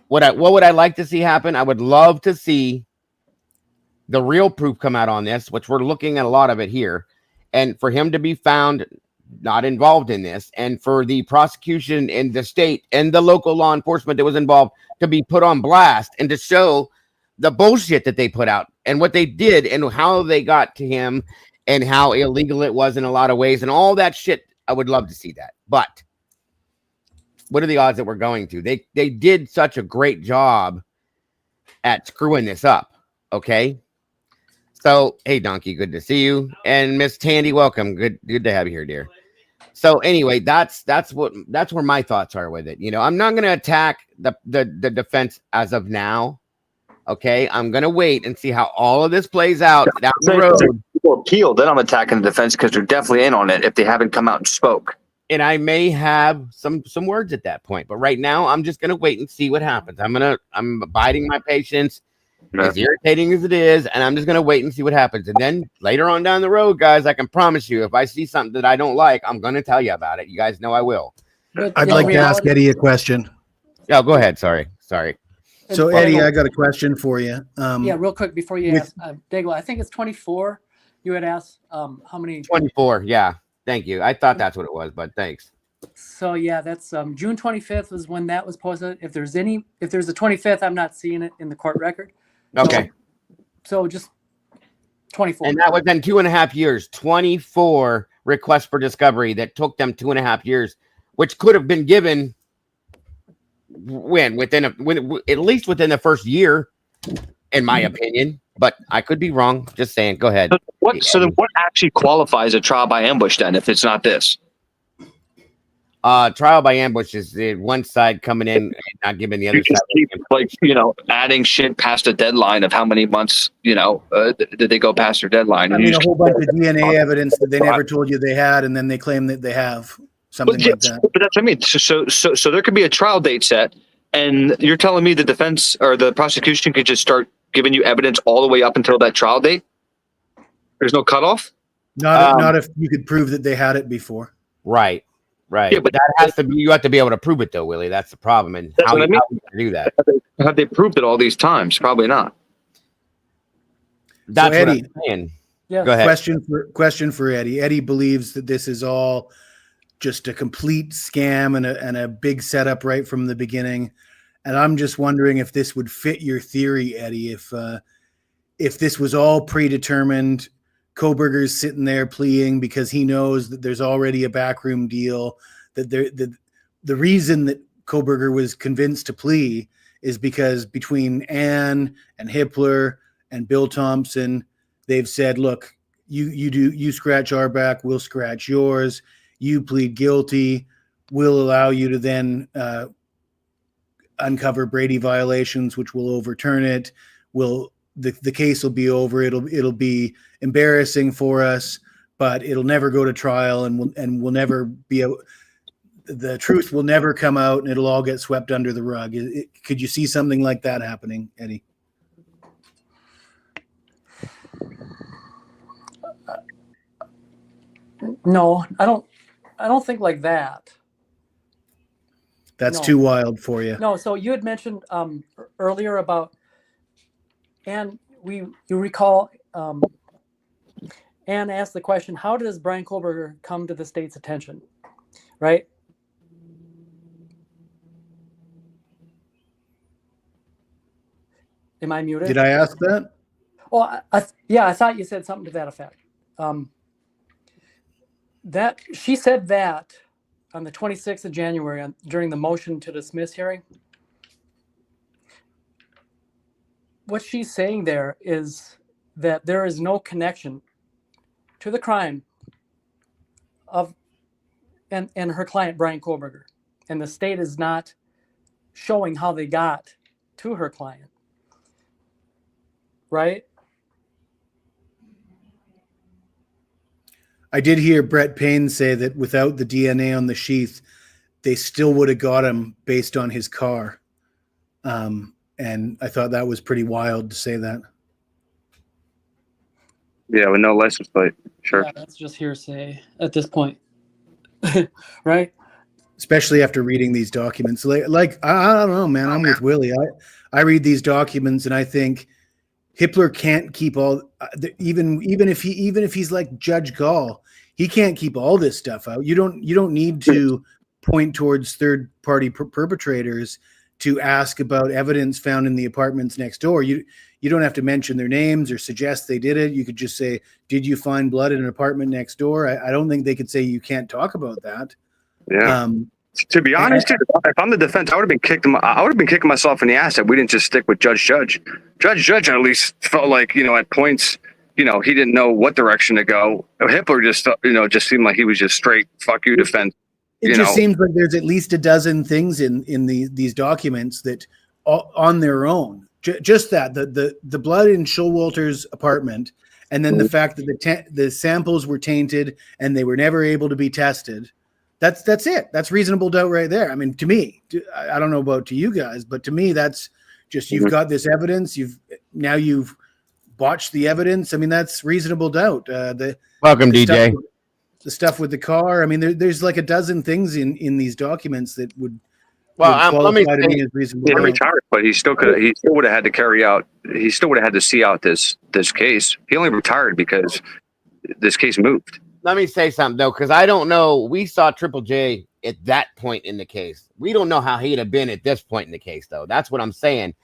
what would I like to see happen? I would love to see the real proof come out on this, which we're looking at a lot of it here, and for him to be found not involved in this, and for the prosecution and the state and the local law enforcement that was involved to be put on blast and to show the bullshit that they put out and what they did and how they got to him and how illegal it was in a lot of ways and all that shit. I would love to see that. But what are the odds that we're going to? They did such a great job at screwing this up. Okay. So, hey, Donkey, good to see you. And Miss Tandy, welcome. Good to have you here, dear. So anyway, that's where my thoughts are with it. I'm not going to attack the defense as of now. Okay, I'm gonna wait and see how all of this plays out down the road. People appeal, then I'm attacking the defense because they're definitely in on it if they haven't come out and spoke. And I may have some words at that point, but right now I'm just gonna wait and see what happens. I'm abiding my patience, as irritating as it is, and I'm just gonna wait and see what happens. And then later on down the road, guys, I can promise you, if I see something that I don't like, I'm gonna tell you about it. You guys know I will. But I'd in like to ask reality- Eddie a question. Oh, go ahead. Sorry. So Eddie, I got a question for you. Yeah, real quick before you with- ask, Dago, I think it's 24. You had asked how many. 24. Yeah. Thank you. I thought that's what it was, but thanks. So yeah, that's June 25th was when that was posted. If there's a 25th, I'm not seeing it in the court record. Okay. So just 24. And that was in 2.5 years. 24 requests for discovery that took them 2.5 years, which could have been given at least within the first year, in my opinion. But I could be wrong. Just saying. Go ahead. So then what actually qualifies a trial by ambush then, if it's not this? Trial by ambush is the one side coming in and not giving the other You just side. keep, adding shit past a deadline of how many months, did they go past their deadline? I mean, a whole bunch of DNA evidence that they never told you they had, and then they claim that they have something like that. But that's what I mean. So there could be a trial date set, and you're telling me the defense or the prosecution could just start giving you evidence all the way up until that trial date? There's no cutoff? Not if you could prove that they had it before. Right. Yeah, but that has to be. You have to be able to prove it, though, Willie. That's the problem. And That's how what I you mean. do that? Have they proved it all these times? Probably not. That's So, what Eddie, I'm saying. Yeah. Go ahead. Question for Eddie. Eddie believes that this is all just a complete scam and a big setup right from the beginning. And I'm just wondering if this would fit your theory, Eddie. If this was all predetermined, Kohberger's sitting there pleading because he knows that there's already a backroom deal. That the reason that Kohberger was convinced to plea is because between Ann and Hippler and Bill Thompson, they've said, "Look, you scratch our back, we'll scratch yours. You plead guilty, we'll allow you to then uncover Brady violations, which will overturn it. The case will be over. It'll be embarrassing for us, but it'll never go to trial, and we'll never be able. The truth will never come out, and it'll all get swept under the rug." Could you see something like that happening, Eddie? No, I don't think like that. That's No. too wild for you. No, so you had mentioned earlier about, and you recall, Anne asked the question, how does Brian Kohberger come to the state's attention, right? Am I muted? Did I ask that? Well, I thought you said something to that effect. That she said that on the 26th of January during the motion to dismiss hearing. What she's saying there is that there is no connection to the crime of and her client Brian Kohberger, and the state is not showing how they got to her client, right? I did hear Brett Payne say that without the DNA on the sheath, they still would have got him based on his car. And I thought that was pretty wild to say that. Yeah, with no license plate. Sure. Yeah, that's just hearsay at this point, right? Especially after reading these documents. Like I don't know, man. I'm with Willie. I read these documents and I think Hippler can't keep all, even if he's like Judge Gall, he can't keep all this stuff out. You don't need to point towards third party perpetrators to ask about evidence found in the apartments next door. You don't have to mention their names or suggest they did it. You could just say, "Did you find blood in an apartment next door?" I don't think they could say you can't talk about that. Yeah. To be honest, dude, if I'm the defense, I would have been kicking myself in the ass that we didn't just stick with Judge. Judge at least felt like, at points, he didn't know what direction to go. Hippler just seemed like he was just straight fuck you defense. It just seems like there's at least a dozen things in these documents that on their own, just that the blood in Showalter's apartment, and then the fact that the samples were tainted and they were never able to be tested. That's it. That's reasonable doubt right there. I mean, to me, I don't know about to you guys, but to me, that's just, you've got this evidence. You've botched the evidence. I mean, that's reasonable doubt. Welcome, DJ. the stuff with the car. I mean, there's like a dozen things in these documents that would Well, qualify to me as reasonable. He doubt. retired, but he still could. He still would have had to carry out. He still would have had to see out this case. He only retired because this case moved. Let me say something though, because I don't know. We saw Triple J at that point in the case. We don't know how he'd have been at this point in the case, though. That's what I'm saying.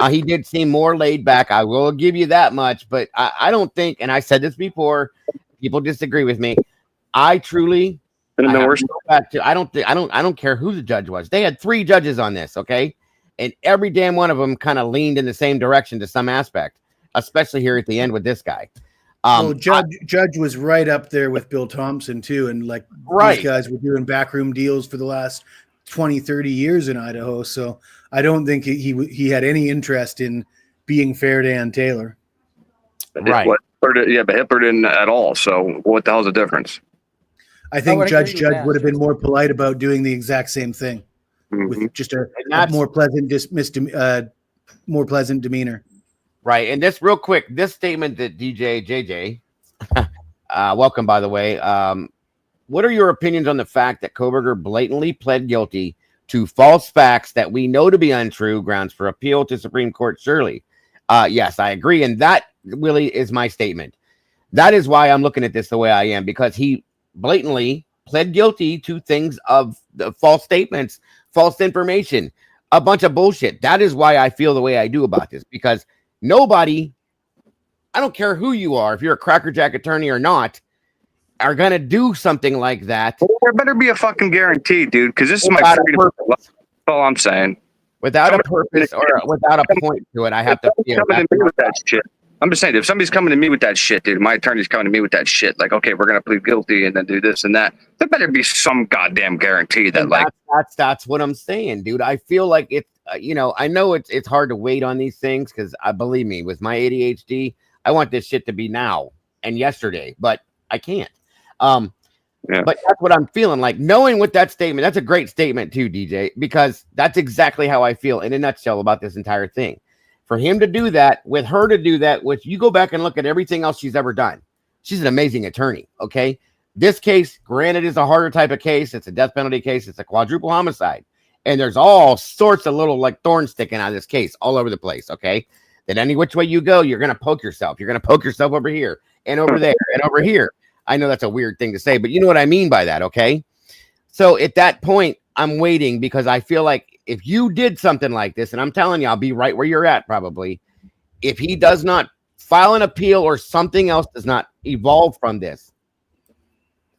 He did seem more laid back. I will give you that much, but I don't think, and I said this before, people disagree with me. I truly, I don't care who the judge was. They had 3 judges on this, okay, and every damn one of them kind of leaned in the same direction to some aspect, especially here at the end with this guy. Judge was right up there with Bill Thompson too, and like Right. these guys were doing backroom deals for the last 20, 30 years in Idaho. So I don't think he had any interest in being fair to Ann Taylor. Right. But Hitler didn't at all. So what the hell's the difference? I think Judge would have been more polite about doing the exact same thing with just a more pleasant more pleasant demeanor. Right. And this real quick, this statement that DJ JJ, welcome, by the way. What are your opinions on the fact that Koberger blatantly pled guilty to false facts that we know to be untrue, grounds for appeal to Supreme Court? Surely. Yes, I agree. And that really is my statement. That is why I'm looking at this the way I am, because he blatantly pled guilty to things of the false statements, false information, a bunch of bullshit. That is why I feel the way I do about this, because nobody, I don't care who you are, if you're a crackerjack attorney or not, are going to do something like that. Well, there better be a fucking guarantee, dude, because this is my freedom. That's all I'm saying. Without a purpose or without a point to it, I have to feel coming to me with that shit. I'm just saying, if somebody's coming to me with that shit, dude, my attorney's coming to me with that shit, like, okay, we're going to plead guilty and then do this and that. There better be some goddamn guarantee that, like, that's what I'm saying, dude. I feel like it's, I know it's hard to wait on these things because believe me, with my ADHD, I want this shit to be now and yesterday, but I can't. But that's what I'm feeling like, knowing what that statement. That's a great statement too, DJ, because that's exactly how I feel in a nutshell about this entire thing. For him to do that, with her to do that, which you go back and look at everything else she's ever done. She's an amazing attorney. Okay. This case, granted, is a harder type of case. It's a death penalty case. It's a quadruple homicide. And there's all sorts of little like thorns sticking out of this case all over the place. Okay. That any which way you go, you're going to poke yourself. You're going to poke yourself over here and over there and over here. I know that's a weird thing to say, but you know what I mean by that. Okay. So at that point, I'm waiting because I feel like if you did something like this, and I'm telling you, I'll be right where you're at probably. If he does not file an appeal or something else does not evolve from this,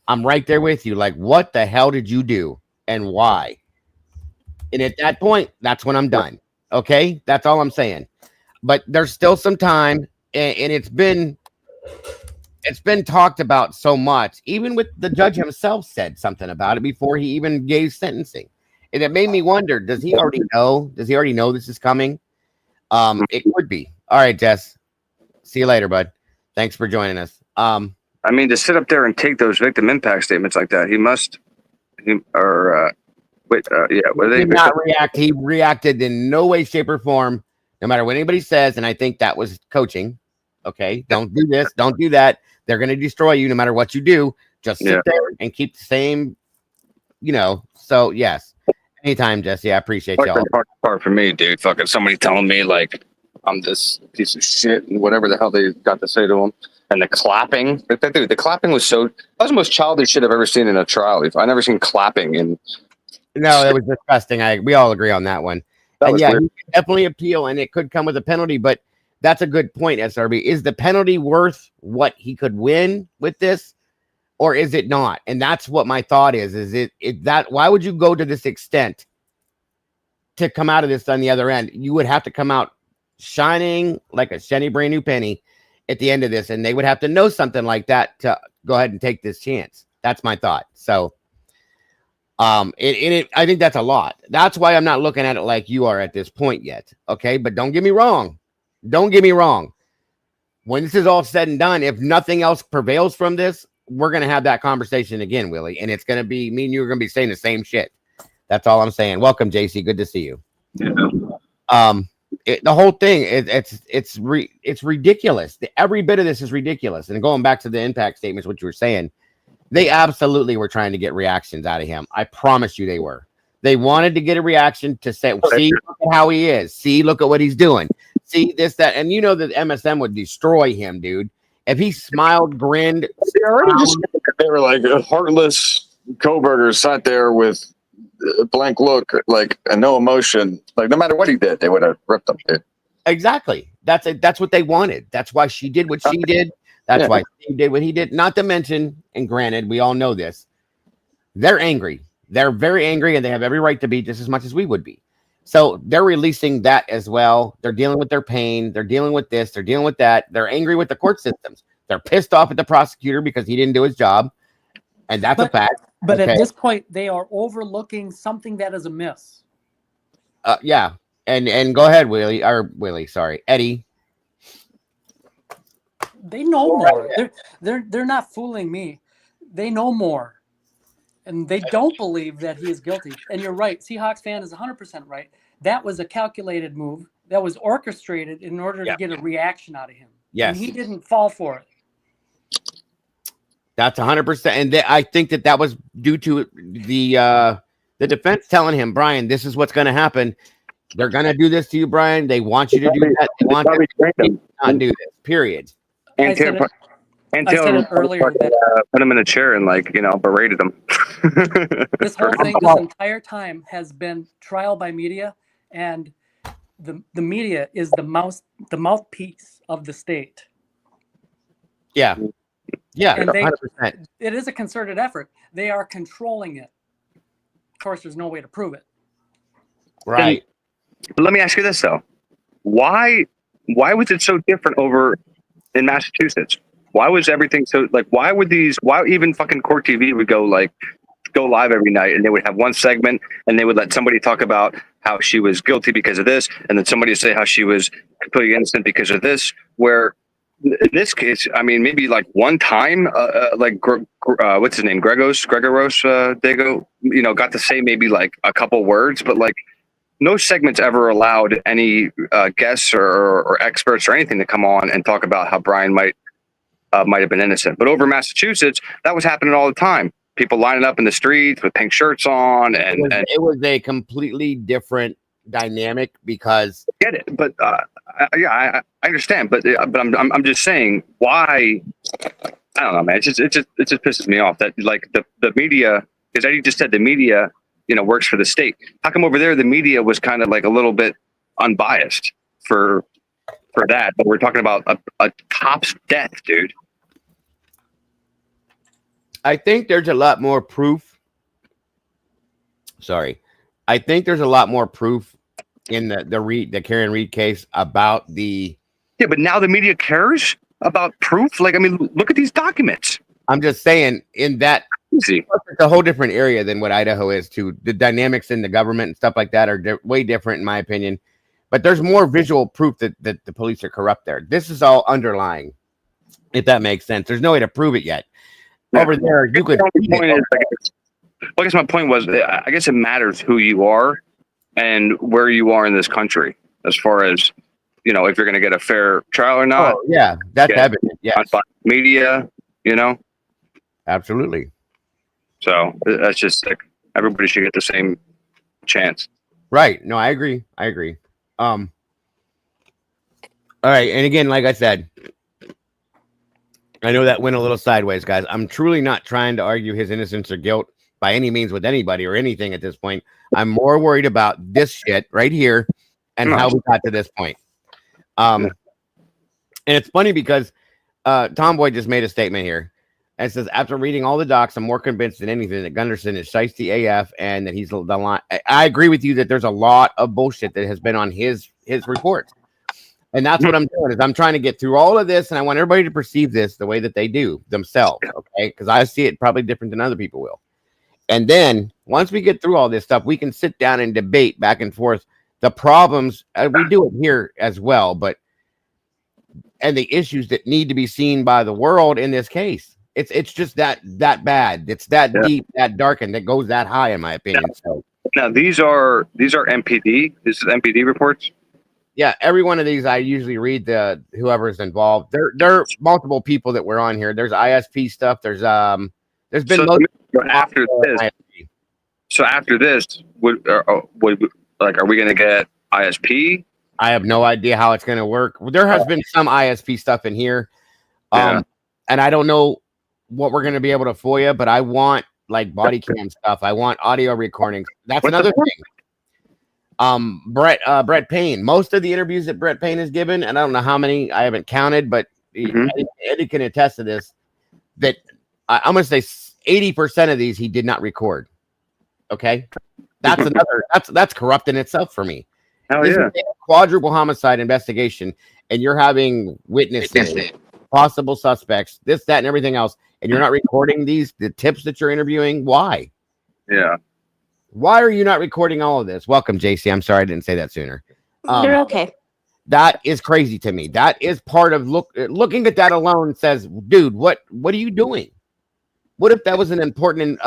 I'm right there with you. Like, what the hell did you do and why? And at that point, that's when I'm done. Okay. That's all I'm saying. But there's still some time, and it's been talked about so much. Even with the judge himself said something about it before he even gave sentencing. And it made me wonder, does he already know? Does he already know this is coming? It could be. All right, Jess. See you later, bud. Thanks for joining us. I mean, to sit up there and take those victim impact statements like that, he did not react. He reacted in no way, shape, or form, no matter what anybody says. And I think that was coaching. Okay, don't do this, don't do that. They're going to destroy you no matter what you do. Just sit there and keep the same, So, yes. Anytime, Jesse. I appreciate y'all. Part for me, dude. Fucking somebody telling me, like, I'm this piece of shit and whatever the hell they got to say to him. And the clapping. Dude, the clapping was that was the most childish shit I've ever seen in a trial. I've never seen clapping in. No, that was disgusting. We all agree on that one. And yeah, he can definitely appeal, and it could come with a penalty, but that's a good point, SRB. Is the penalty worth what he could win with this, or is it not? And that's what my thought is. Is it that why would you go to this extent to come out of this on the other end? You would have to come out shining like a shiny brand new penny at the end of this, and they would have to know something like that to go ahead and take this chance. That's my thought. So I think that's a lot. That's why I'm not looking at it like you are at this point yet. Okay, but don't get me wrong. Don't get me wrong. When this is all said and done, if nothing else prevails from this, we're going to have that conversation again, Willie. And it's going to be, me and you are going to be saying the same shit. That's all I'm saying. Welcome, JC. Good to see you. Yeah. The whole thing, it's ridiculous. Every bit of this is ridiculous. And going back to the impact statements, what you were saying, They absolutely were trying to get reactions out of him. I promise you they were. They wanted to get a reaction to say, see, look at how he is. See, look at what he's doing. See, this, that. And you know that MSM would destroy him, dude. If he smiled, grinned. They were like heartless co-burgers sat there with a blank look, like, and no emotion. Like, no matter what he did, they would have ripped him, dude. Exactly. That's what they wanted. That's why she did what she did. That's why Steve did what he did. Not to mention, and granted, we all know this, they're angry. They're very angry, and they have every right to be just as much as we would be. So they're releasing that as well. They're dealing with their pain. They're dealing with this. They're dealing with that. They're angry with the court systems. They're pissed off at the prosecutor because he didn't do his job, and that's a fact. But at this point, they are overlooking something that is amiss. Yeah, and go ahead, Eddie. They know more. They're not fooling me. They know more, and they don't believe that he is guilty. And you're right. Seahawks fan is 100% right. That was a calculated move. That was orchestrated in order to get a reaction out of him. Yes, and he didn't fall for it. That's 100%, and I think that was due to the defense telling him, Brian, this is what's going to happen. They're going to do this to you, Brian. They want you to do that. They want you to not do this. Period. And Taylor earlier put him in a chair and berated him. This whole thing, this entire time, has been trial by media, and the media is the mouthpiece of the state. Yeah, and 100%. It is a concerted effort. They are controlling it. Of course, there's no way to prove it. Right. But let me ask you this though: why was it so different over in Massachusetts? Why was everything so why even fucking Court TV would go live every night, and they would have one segment and they would let somebody talk about how she was guilty because of this, and then somebody would say how she was completely innocent because of this, where in this case, I mean, maybe one time, what's his name? Gregoros Dago, got to say maybe a couple words, but no segments ever allowed any guests or experts or anything to come on and talk about how Brian might have been innocent. But over in Massachusetts, that was happening all the time. People lining up in the streets with pink shirts on, and it was a completely different dynamic because I get it, but I understand, but I'm just saying why. I don't know, man. It just pisses me off that the media, because Eddie just said the media works for the state. How come over there the media was kind of a little bit unbiased for that? But we're talking about a cop's death, dude. I think there's a lot more proof. Sorry. I think there's a lot more proof in the Karen Reed case about the. Yeah, but now the media cares about proof. Look at these documents. I'm just saying in that it's a whole different area than what Idaho is too. The dynamics in the government and stuff like that are way different in my opinion, but there's more visual proof that the police are corrupt there. This is all underlying, if that makes sense. There's no way to prove it yet. Yeah. Over there, you could. I guess my point was, I guess it matters who you are and where you are in this country, as far as if you're going to get a fair trial or not. Oh, yeah, that's evident. Yeah, media, absolutely. So that's just everybody should get the same chance. Right. No, I agree. All right. And again, like I said, I know that went a little sideways, guys. I'm truly not trying to argue his innocence or guilt by any means with anybody or anything at this point. I'm more worried about this shit right here and how we got to this point. And it's funny because Tomboy just made a statement here. And says, after reading all the docs, I'm more convinced than anything that Gunderson is shiesty AF and that he's the line. I agree with you that there's a lot of bullshit that has been on his report. And that's what I'm doing is I'm trying to get through all of this, and I want everybody to perceive this the way that they do themselves, okay? Because I see it probably different than other people will. And then once we get through all this stuff, we can sit down and debate back and forth the problems. We do it here as well, and the issues that need to be seen by the world in this case. It's just that bad. It's that deep, that dark, and that goes that high, in my opinion. So now these are MPD. This is MPD reports. Yeah, every one of these I usually read whoever's involved. There are multiple people that were on here. There's ISP stuff. There's There's been So, after this, ISP. so after this, would like, are we going to get ISP? I have no idea how it's going to work. There has been some ISP stuff in here, and I don't know what we're going to be able to FOIA, but I want like body cam stuff. I want audio recordings. That's another thing. Brett Payne. Most of the interviews that Brett Payne has given, and I don't know how many, I haven't counted, but Eddie can attest to this. That I'm going to say 80% of these he did not record. Okay, that's another. That's corrupt in itself for me. This is a quadruple homicide investigation, and you're having witnesses, possible suspects, this, that, and everything else, and you're not recording the tips that you're interviewing. Why? Yeah. Why are you not recording all of this? Welcome, JC. I'm sorry I didn't say that sooner. You're okay. That is crazy to me. That is part of looking at that alone says, dude, what are you doing? What if that was an important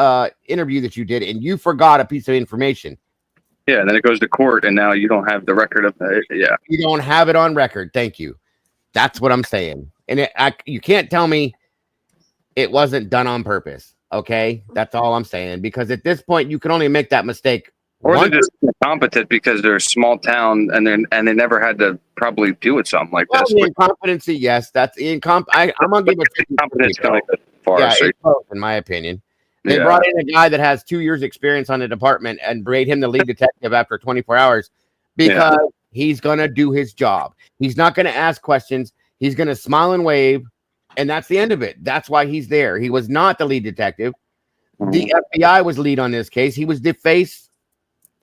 interview that you did and you forgot a piece of information? Yeah, then it goes to court, and now you don't have the record of it. Yeah, you don't have it on record. Thank you. That's what I'm saying. And you can't tell me it wasn't done on purpose. Okay, that's all I'm saying. Because at this point, you can only make that mistake. Or they're just incompetent because they're a small town, and they never had to probably deal with something like this. The incompetency, yes, that's I'm gonna give it incompetence going far. Yeah, it's both, in my opinion. They brought in a guy that has 2 years experience on the department and made him the lead detective after 24 hours because he's going to do his job. He's not going to ask questions. He's going to smile and wave, and that's the end of it. That's why he's there. He was not the lead detective. The FBI was lead on this case. He was the face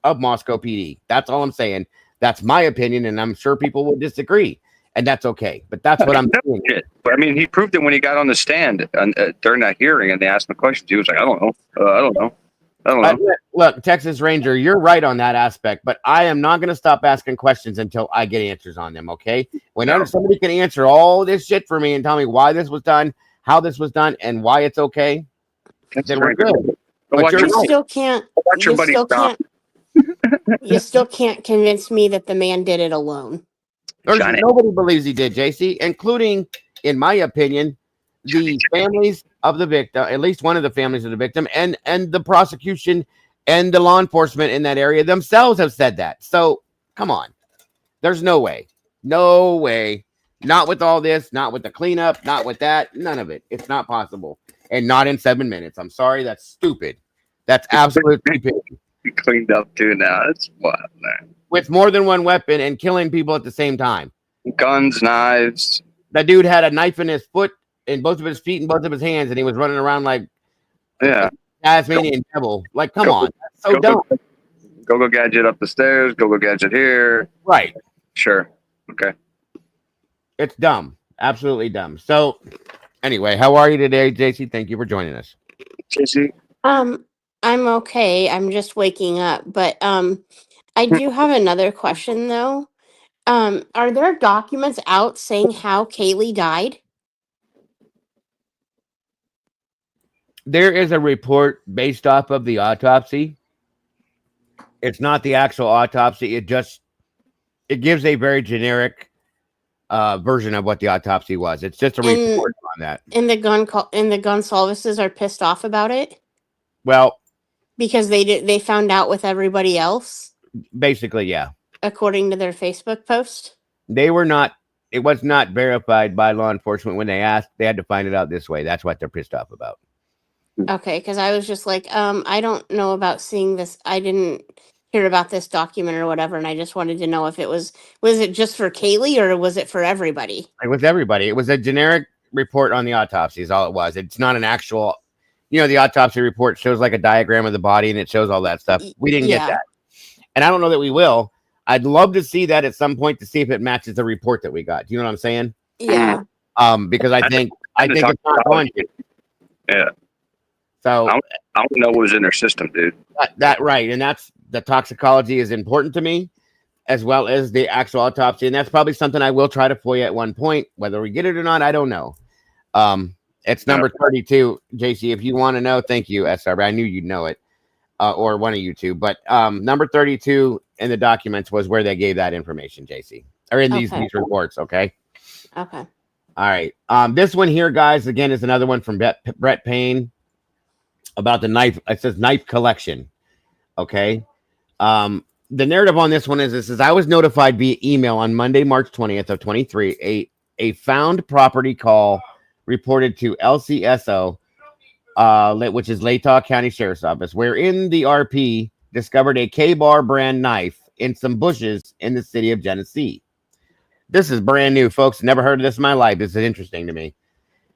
of Moscow PD. That's all I'm saying. That's my opinion, and I'm sure people will disagree. And that's okay, but that's what I'm doing. I mean, he proved it when he got on the stand during that hearing, and they asked him questions. He was like, "I don't know, I don't know, I don't know." Look, Texas Ranger, you're right on that aspect, but I am not going to stop asking questions until I get answers on them. Okay, whenever somebody can answer all this shit for me and tell me why this was done, how this was done, and why it's okay, then we're good. But you still can't. You still can't convince me that the man did it alone. Nobody believes he did, JC, including, in my opinion, the families of the victim, at least one of the families of the victim, and the prosecution and the law enforcement in that area themselves have said that. So, come on. There's no way. No way. Not with all this, not with the cleanup, not with that. None of it. It's not possible. And not in 7 minutes. I'm sorry. That's stupid. That's absolute stupidity. Cleaned up too now. That's what, man. With more than one weapon and killing people at the same time. Guns, knives. That dude had a knife in his foot, in both of his feet, and both of his hands, and he was running around like Tasmanian devil. Like, come on. That's so dumb. Go gadget up the stairs. Go gadget here. Right. Sure. Okay. It's dumb. Absolutely dumb. So, anyway, how are you today, JC? Thank you for joining us. JC? I'm okay. I'm just waking up, but I do have another question though. Are there documents out saying how Kaylee died? There is a report based off of the autopsy. It's not the actual autopsy. It gives a very generic version of what the autopsy was. It's just a report on that. And the Gonsalveses are pissed off about it? Well, because they found out with everybody else? Basically, yeah. According to their Facebook post? It was not verified by law enforcement when they asked. They had to find it out this way. That's what they're pissed off about. Okay, because I was just like, I don't know about seeing this. I didn't hear about this document or whatever, and I just wanted to know if it was it just for Kaylee or was it for everybody? It was everybody. It was a generic report on the autopsy is all it was. It's not an actual, the autopsy report shows like a diagram of the body and it shows all that stuff. We didn't get that. And I don't know that we will. I'd love to see that at some point to see if it matches the report that we got. Do you know what I'm saying? Yeah. Because I think it's not going to. Yeah. So I don't know what was in their system, dude. That right, and that's the toxicology is important to me, as well as the actual autopsy, and that's probably something I will try to FOIA at one point. Whether we get it or not, I don't know. It's number 32, JC. If you want to know, thank you, SR. I knew you'd know it, or one of you two. But number 32 in the documents was where they gave that information, JC, or in these reports. Okay. Okay. All right. This one here, guys, again, is another one from Brett Payne. about the knife. It says knife collection. Okay. The narrative on this one is this: I was notified via email on Monday, March 20th of 23, a found property call reported to LCSO, which is Latah County Sheriff's Office, wherein the RP discovered a K-Bar brand knife in some bushes in the city of Genesee. This is brand new, folks. Never heard of this in my life. This is interesting to me.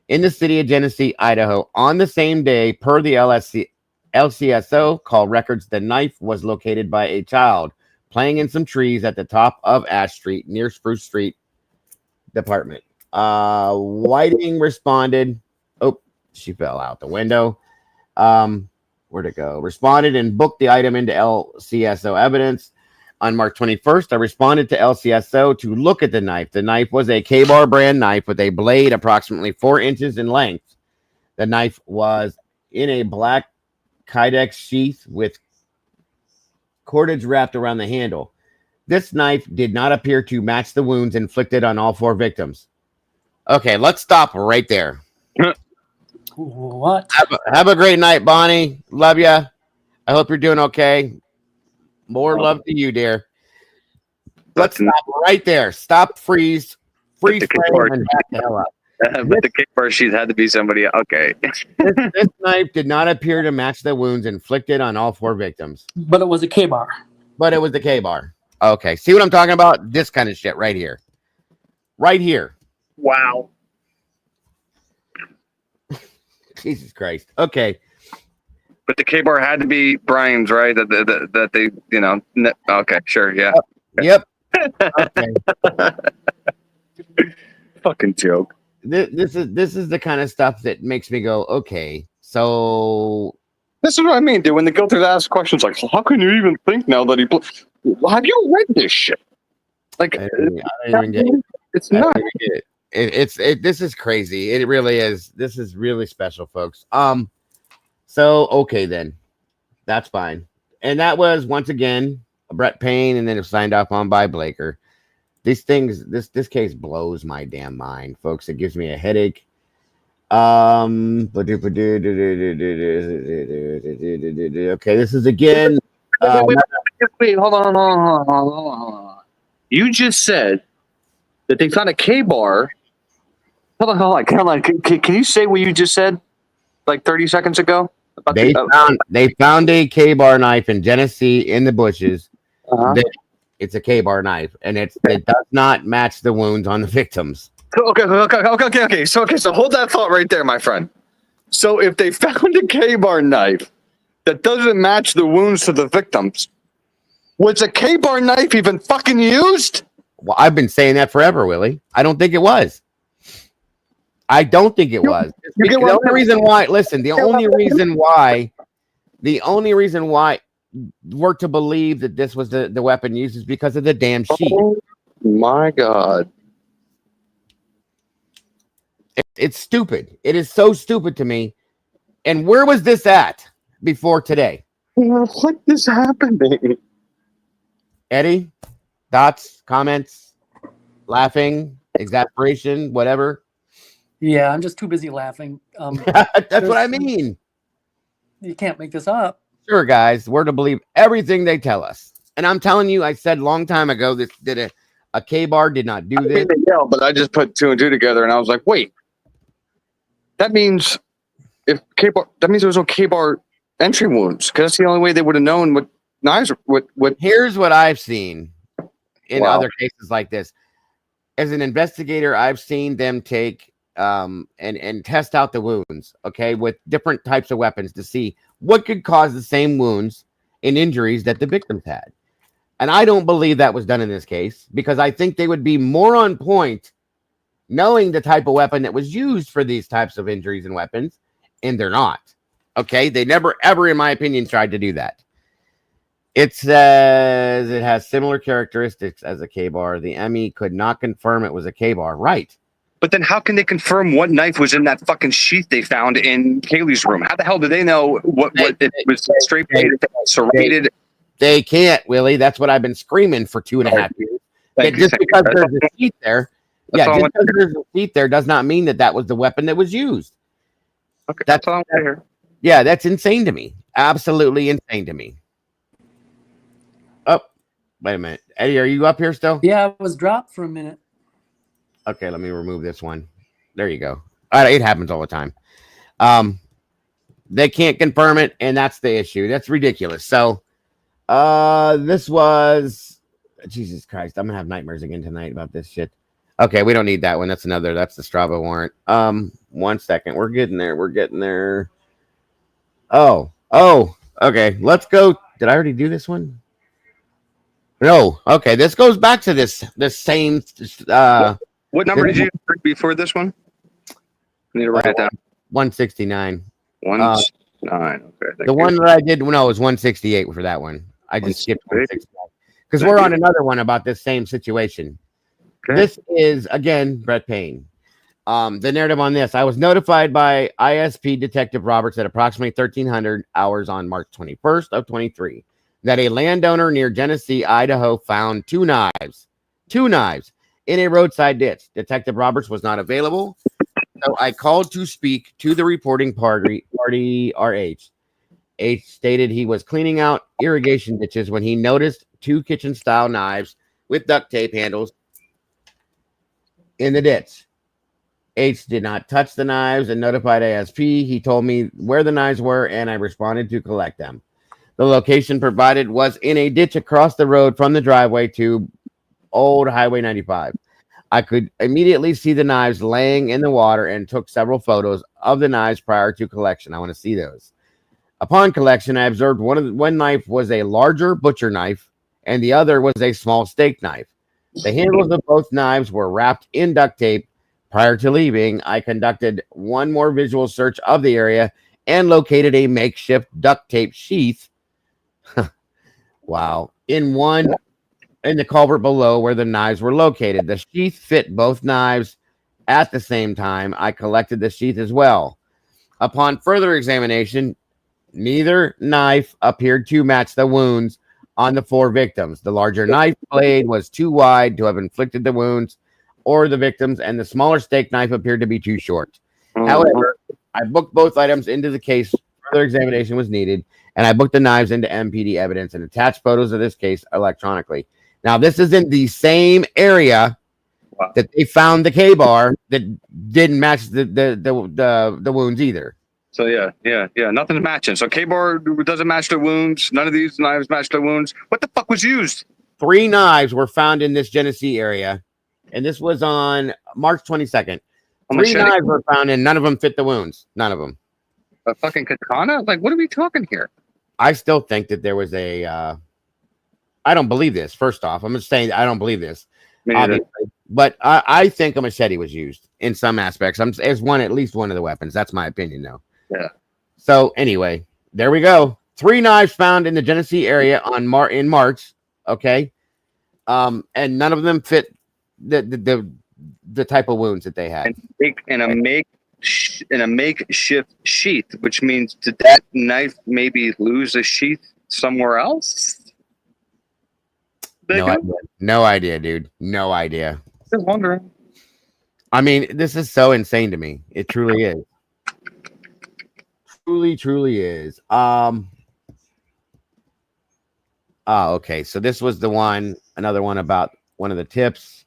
In the city of Genesee, Idaho, on the same day, per the LCSO call records, the knife was located by a child playing in some trees at the top of Ash Street near Spruce Street Department. Whiting responded. Oh, she fell out the window. Where'd it go? Responded and booked the item into LCSO evidence. On March 21st, I responded to LCSO to look at the knife. The knife was a K-Bar brand knife with a blade approximately 4 inches in length. The knife was in a black Kydex sheath with cordage wrapped around the handle. This knife did not appear to match the wounds inflicted on all 4 victims. Okay, let's stop right there. What? Have a great night, Bonnie. Love ya. I hope you're doing okay. More love to you, dear. Let's stop right there. Stop, freeze frame, and back the hell up. But the K-Bar sheath had to be somebody. Okay. This knife did not appear to match the wounds inflicted on all 4 victims. But it was a K-Bar. But it was the K-Bar. Okay. See what I'm talking about? This kind of shit right here. Right here. Wow. Jesus Christ. Okay. But the K-Bar had to be Brian's, right? That they, you know. Okay, sure, yeah. Yep. Okay. Fucking joke. This is the kind of stuff that makes me go, okay. So this is what I mean, dude. When the guilty ask questions like, how can you even think now that he? Have you read this shit? Like, I don't even get it. It's not. This is crazy. It really is. This is really special, folks. So okay then, that's fine. And that was once again Brett Payne, and then it was signed off on by Blaker. These things, this case blows my damn mind, folks. It gives me a headache. Okay, this is again. Wait, hold on. You just said that they found a K-Bar. Hold on. Can you say what you just said like 30 seconds ago? They found a K-Bar knife in Genesee in the bushes. It's a K-Bar knife, and it does not match the wounds on the victims. Okay. So hold that thought right there, my friend. So if they found a K-Bar knife that doesn't match the wounds to the victims, was a K-Bar knife even fucking used? Well, I've been saying that forever, Willie. I don't think it was. I don't think it was. The only reason why, listen, the only reason why we're to believe that this was the weapon used is because of the damn sheet. Oh my God. It's stupid. It is so stupid to me. And where was this at before today? What is happening? Eddie, thoughts, comments, laughing, exasperation, whatever. Yeah, I'm just too busy laughing. That's what I mean. You can't make this up. Sure, guys, we're to believe everything they tell us. And I'm telling you, I said a long time ago that a K-Bar did not do this. But I just put 2 and 2 together, and I was like, wait. That means there was no K-Bar entry wounds, because that's the only way they would have known what knives. What? Here's what I've seen in other cases like this. As an investigator, I've seen them take and test out the wounds, okay, with different types of weapons to see what could cause the same wounds and injuries that the victims had. And I don't believe that was done in this case, because I think they would be more on point knowing the type of weapon that was used for these types of injuries and weapons, and they're not. Okay, they never, ever, in my opinion, tried to do that. It says it has similar characteristics as a K-Bar. The ME could not confirm it was a K-Bar. Right. But then how can they confirm what knife was in that fucking sheath they found in Kaylee's room? How the hell do they know what it was straight bladed, serrated? They can't, Willie. That's what I've been screaming for 2.5 years. Just because there's a sheath there, just because there's a sheath there does not mean that was the weapon that was used. Okay, that's all I'm here. Yeah, that's insane to me. Absolutely insane to me. Oh, wait a minute. Eddie, are you up here still? Yeah, it was dropped for a minute. Okay, let me remove this one. There you go. All right, it happens all the time. They can't confirm it, and that's the issue. That's ridiculous. So, this was Jesus Christ. I'm gonna have nightmares again tonight about this shit. Okay, we don't need that one. That's another. That's the Strava warrant. 1 second. We're getting there. We're getting there. Oh. Okay. Let's go. Did I already do this one? No. Okay. This goes back to this same. What number did you use before this one? I need to write it down. 169. 169. Okay. The one that I did, no, it was 168 for that one. I just skipped 169 because we're on another one about this same situation. Okay. This is again Brett Payne. The narrative on this: I was notified by ISP Detective Roberts at approximately 1300 hours on March 21st of 23 that a landowner near Genesee, Idaho, found two knives in a roadside ditch. Detective Roberts was not available, so I called to speak to the reporting party RH. H stated he was cleaning out irrigation ditches when he noticed two kitchen-style knives with duct tape handles in the ditch. H did not touch the knives and notified ASP. He told me where the knives were, and I responded to collect them. The location provided was in a ditch across the road from the driveway to Old Highway 95. I could immediately see the knives laying in the water and took several photos of the knives prior to collection. I want to see those. Upon collection, I observed one knife was a larger butcher knife and the other was a small steak knife. The handles of both knives were wrapped in duct tape. Prior to leaving, I conducted one more visual search of the area and located a makeshift duct tape sheath. Wow. In the culvert below where the knives were located. The sheath fit both knives at the same time. I collected the sheath as well. Upon further examination, neither knife appeared to match the wounds on the four victims. The larger knife blade was too wide to have inflicted the wounds or the victims, and the smaller steak knife appeared to be too short. However, I booked both items into the case. Further examination was needed, and I booked the knives into MPD evidence and attached photos of this case electronically. Now, this is in the same area that they found the K-bar that didn't match the wounds either. So yeah, nothing's matching. So K-bar doesn't match the wounds. None of these knives match the wounds. What the fuck was used? 3 knives were found in this Genesee area, and this was on March 22nd. 3 knives were found, and none of them fit the wounds. None of them. A fucking katana? Like, what are we talking here? I still think that there was a. I don't believe this. First off, I'm just saying I don't believe this. But I think a machete was used in some aspects. As at least one of the weapons. That's my opinion, though. Yeah. So anyway, there we go. 3 knives found in the Genesee area in March. Okay, and none of them fit the type of wounds that they had. In a makeshift sheath, which means did that knife maybe lose a sheath somewhere else? No idea, dude. No idea. Just wondering. I mean, this is so insane to me. It truly is. Truly is. Okay. So this was another one about one of the tips.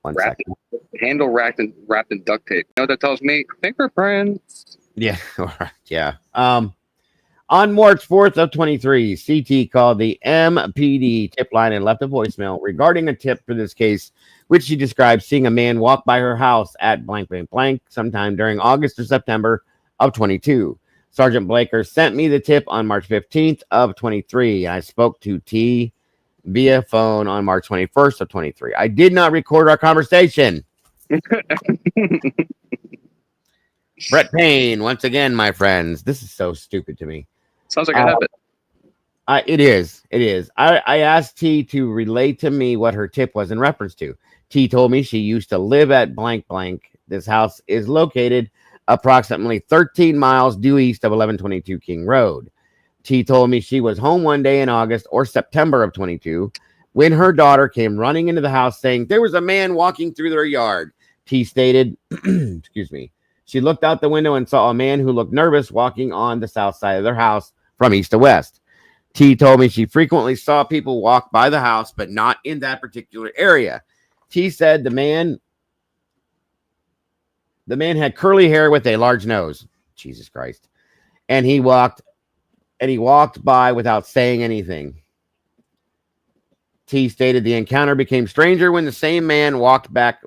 One second. Handle wrapped in duct tape. You know what that tells me? Fingerprints. Yeah. Yeah. On March 4th of 23, CT called the MPD tip line and left a voicemail regarding a tip for this case, which she described seeing a man walk by her house at blank, blank, blank sometime during August or September of 22. Sergeant Blaker sent me the tip on March 15th of 23. I spoke to T via phone on March 21st of 23. I did not record our conversation. Brett Payne, once again, my friends. This is so stupid to me. Sounds like a habit. It is. I asked T to relay to me what her tip was in reference to. T told me she used to live at blank blank. This house is located approximately 13 miles due east of 1122 King Road. T told me she was home one day in August or September of 22 when her daughter came running into the house saying there was a man walking through their yard. T stated, excuse me, She looked out the window and saw a man who looked nervous walking on the south side of their house from east to west. T told me she frequently saw people walk by the house, but not in that particular area. T said the man had curly hair with a large nose. Jesus Christ. And he walked by without saying anything. T stated the encounter became stranger when the same man walked back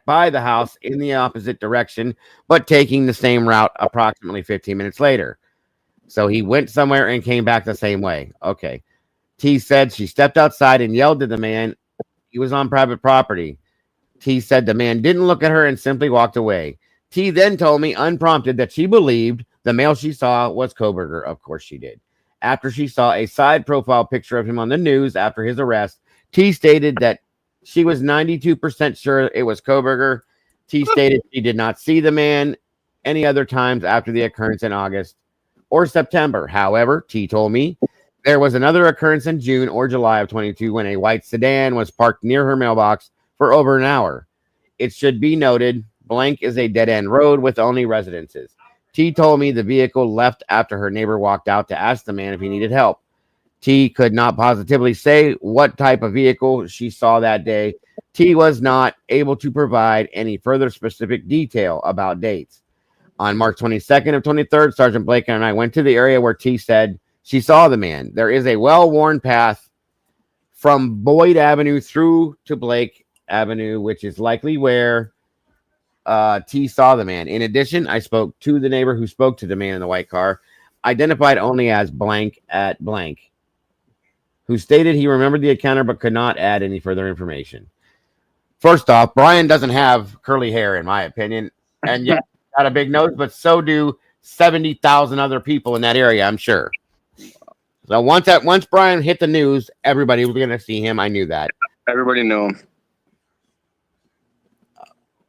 by the house in the opposite direction, but taking the same route approximately 15 minutes later. So he went somewhere and came back the same way. Okay. T said she stepped outside and yelled to the man. He was on private property. T said the man didn't look at her and simply walked away. T then told me unprompted that she believed the male she saw was Koberger. Of course she did. After she saw a side profile picture of him on the news after his arrest, T stated that she was 92% sure it was Koberger. T stated she did not see the man any other times after the occurrence in August or September. However, T told me there was another occurrence in June or July of 22 when a white sedan was parked near her mailbox for over an hour. It should be noted, blank is a dead-end road with only residences. T told me the vehicle left after her neighbor walked out to ask the man if he needed help. T could not positively say what type of vehicle she saw that day. T was not able to provide any further specific detail about dates. On March 22nd of 23rd, Sergeant Blake and I went to the area where T said she saw the man. There is a well-worn path from Boyd Avenue through to Blake Avenue, which is likely where T saw the man. In addition, I spoke to the neighbor who spoke to the man in the white car, identified only as blank at blank, who stated he remembered the encounter but could not add any further information. First off, Brian doesn't have curly hair, in my opinion, and yet got a big nose, but so do 70,000 other people in that area, I'm sure. So once Brian hit the news, everybody was going to see him. I knew that. Everybody knew him.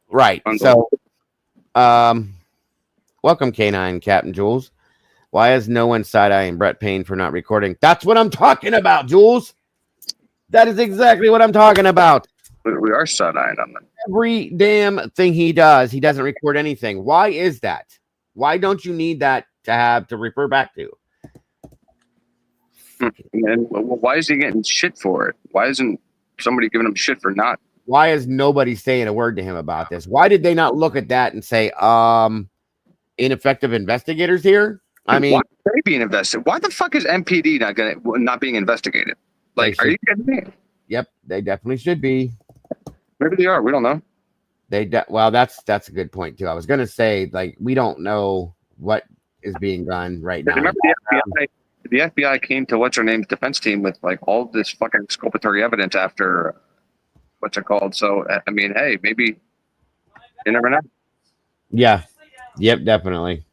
Right. So, welcome, K9 Captain Jules. Why is no one side-eyeing Brett Payne for not recording? That's what I'm talking about, Jules. That is exactly what I'm talking about. We are side-eyeing on that. Every damn thing he doesn't record anything. Why is that? Why don't you need that to have to refer back to? And why is he getting shit for it? Why isn't somebody giving him shit for not? Why is nobody saying a word to him about this? Why did they not look at that and say, ineffective investigators here? I mean, why are they being investigated? Why the fuck is MPD not being investigated? Like, are you kidding me? Yep, they definitely should be. Maybe they are. We don't know. Well, that's a good point too. I was gonna say, like, we don't know what is being done right now. Remember the FBI came to what's her name's defense team with like all this fucking exculpatory evidence after what's it called? So I mean, hey, maybe you never know. Yeah. Yep. Definitely.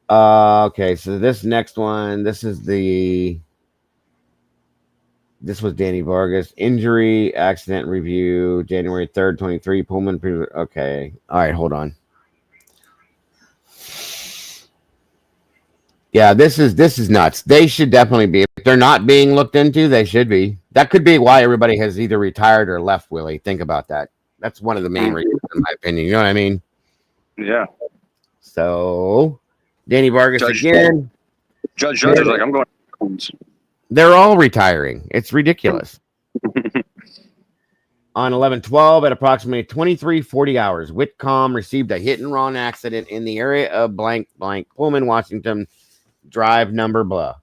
Okay. So this next one, this was Danny Vargas. Injury accident review, January 3rd, 23. Pullman. Okay. All right. Hold on. Yeah, this is nuts. They should definitely be. If they're not being looked into, they should be. That could be why everybody has either retired or left, Willie. Think about that. That's one of the main reasons, in my opinion. You know what I mean? Yeah. So, Danny Vargas again. Judge is like, I'm going. They're all retiring. It's ridiculous. On 11/12 at approximately 23:40 hours, Whitcomb received a hit and run accident in the area of blank Pullman, Washington Drive, number blah.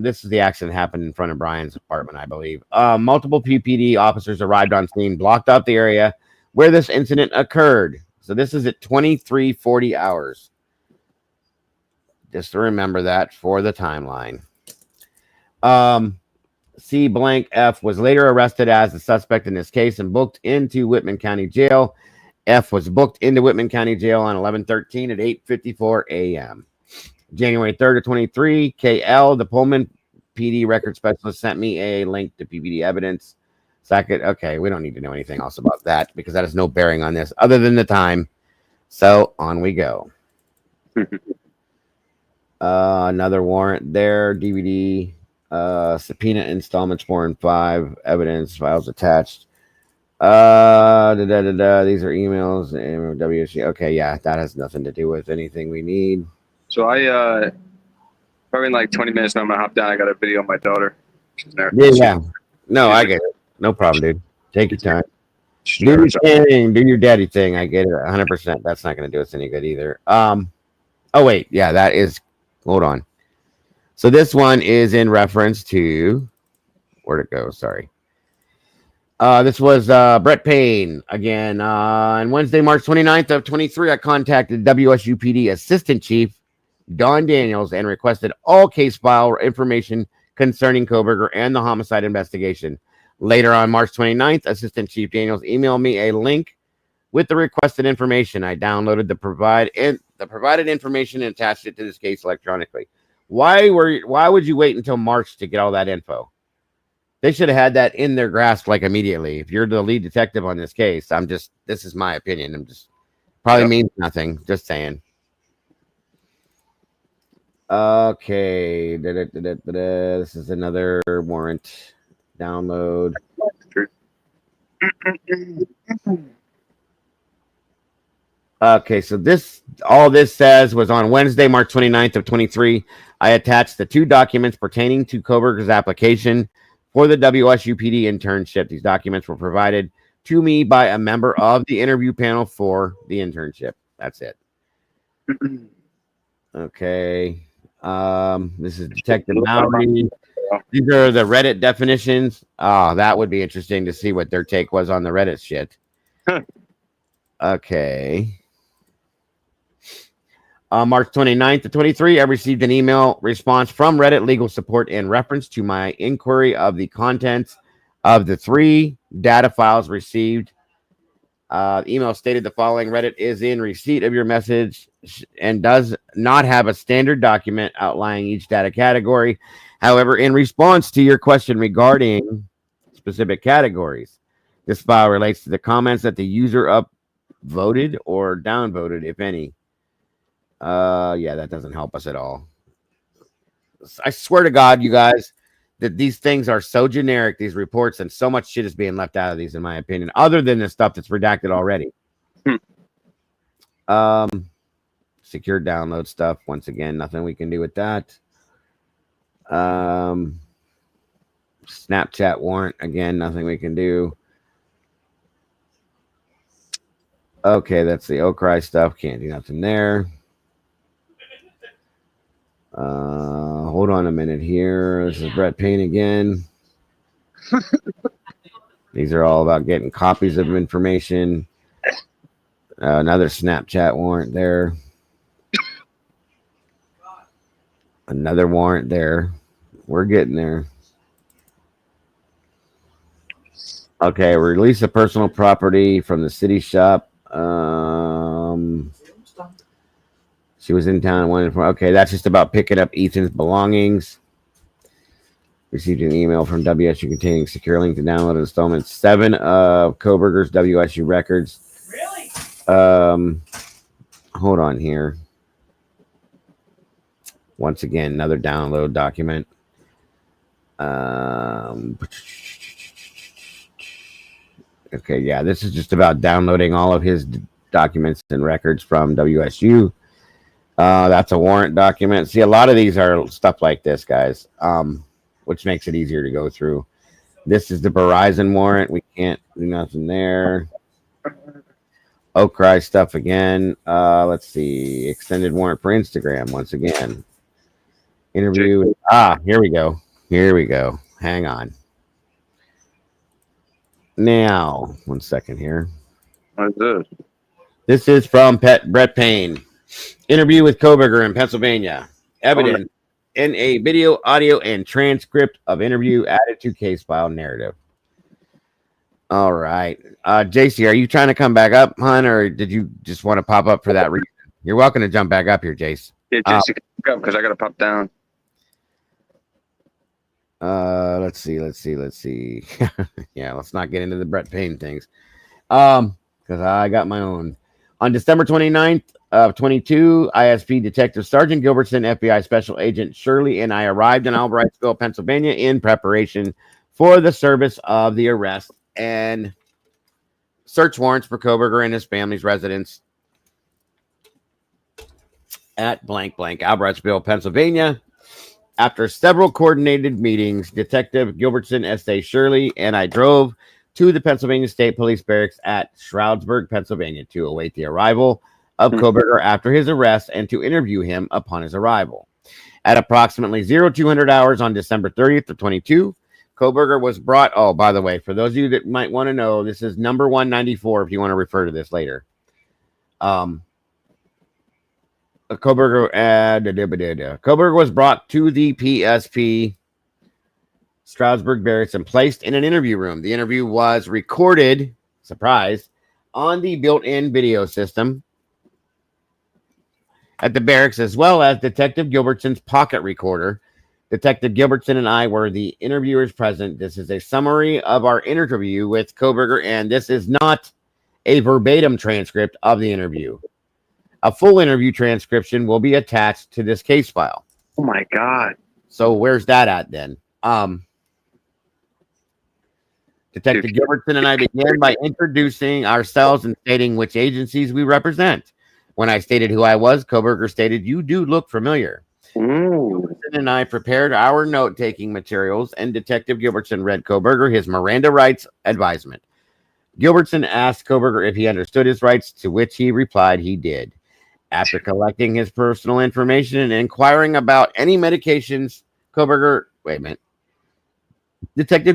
This is the accident happened in front of Brian's apartment, I believe. Multiple PPD officers arrived on scene, blocked out the area where this incident occurred. So this is at 23:40 hours. Just to remember that for the timeline. C blank F was later arrested as the suspect in this case and booked into Whitman County Jail. F was booked into Whitman County Jail on 11/13 at 8:54 a.m. January 3rd of 23, KL, the Pullman PD record specialist, sent me a link to PPD evidence. Okay, we don't need to know anything else about that because that has no bearing on this other than the time. So on we go. Another warrant there, DVD, subpoena installments 4 and 5, evidence files attached. These are emails. WSG. Okay, yeah, that has nothing to do with anything we need. So I probably in like 20 minutes now, I'm gonna hop down. I got a video of my daughter. She's there. Yeah. No, I get it. No problem, dude. Take your time. Do your thing. Do your daddy thing. I get it 100%. That's not going to do us any good either. Oh, wait. Yeah, that is. Hold on. So this one is in reference to. Where'd it go? Sorry. This was Brett Payne. Again, on Wednesday, March 29th of 23, I contacted WSUPD Assistant Chief Don Daniels and requested all case file information concerning Koberger and the homicide investigation. Later on March 29th, Assistant Chief Daniels emailed me a link with the requested information. I downloaded the provided information and attached it to this case electronically. Why would you wait until March to get all that info? They should have had that in their grasp like immediately. If you're the lead detective on this case, this is my opinion. Probably means nothing. Just saying. Okay. This is another warrant download. Okay, so all this says was on Wednesday, March 29th of 23. I attached the 2 documents pertaining to Koberger's application for the WSUPD internship. These documents were provided to me by a member of the interview panel for the internship. That's it. Okay. This is Detective Mowry. These are the Reddit definitions. Oh, that would be interesting to see what their take was on the Reddit shit. Okay. March 29th to 23, I received an email response from Reddit legal support in reference to my inquiry of the contents of the 3 data files received. Email stated the following: Reddit is in receipt of your message and does not have a standard document outlining each data category. However, in response to your question regarding specific categories, this file relates to the comments that the user upvoted or downvoted, if any. Yeah, that doesn't help us at all. I swear to God, you guys, that these things are so generic, these reports, and so much shit is being left out of these, in my opinion, other than the stuff that's redacted already. Secure download stuff. Once again, nothing we can do with that. Snapchat warrant. Again, nothing we can do. Okay, that's the Okrai stuff. Can't do nothing there. Hold on a minute here. This is Brett Payne again. These are all about getting copies of information. Another Snapchat warrant there. Another warrant there. We're getting there. Okay, release of personal property from the city shop. She was in town. Okay, that's just about picking up Ethan's belongings. Received an email from WSU containing secure link to download installment 7 of Koberger's WSU records. Really? Hold on here. Once again, another download document. Okay, yeah, this is just about downloading all of his documents and records from WSU. That's a warrant document. See, a lot of these are stuff like this, guys, which makes it easier to go through. This is the Verizon warrant. We can't do nothing there. Okrai stuff again. Let's see. Extended warrant for Instagram once again. Interview. Here we go. Here we go. Hang on. Now, 1 second here. What is this? This is from Brett Payne. Interview with Koberger in Pennsylvania. Evidence in a video, audio, and transcript of interview added to case file narrative. All right. JC, are you trying to come back up, hon, or did you just want to pop up for that reason? You're welcome to jump back up here, Jace. Yeah, JC, come up because I got to pop down. Let's see. Yeah, let's not get into the Brett Payne things. Because I got my own. On December 29th of 22, ISP Detective Sergeant Gilbertson, FBI Special Agent Shirley, and I arrived in Alvarezville, Pennsylvania in preparation for the service of the arrest and search warrants for Koberger and his family's residence at blank blank Albertsville, Pennsylvania. After several coordinated meetings, Detective Gilbertson, S.A. Shirley, and I drove to the Pennsylvania State Police Barracks at Stroudsburg, Pennsylvania, to await the arrival of Koberger after his arrest and to interview him upon his arrival. At approximately 0200 hours on December 30th of 22, Koberger was brought. Oh, by the way, for those of you that might want to know, this is number 194 if you want to refer to this later. Koberger was brought to the PSP Stroudsburg Barracks and placed in an interview room. The interview was recorded, surprise, on the built-in video system at the barracks, as well as Detective Gilbertson's pocket recorder. Detective Gilbertson and I were the interviewers present. This is a summary of our interview with Koberger, and this is not a verbatim transcript of the interview. A full interview transcription will be attached to this case file. Oh my God. So where's that at then? Detective Gilbertson and I began by introducing ourselves and stating which agencies we represent. When I stated who I was, Koberger stated, "You do look familiar." Gilbertson and I prepared our note-taking materials, and Detective Gilbertson read Koberger his Miranda rights advisement. Gilbertson asked Koberger if he understood his rights, to which he replied he did. After collecting his personal information and inquiring about any medications, Detective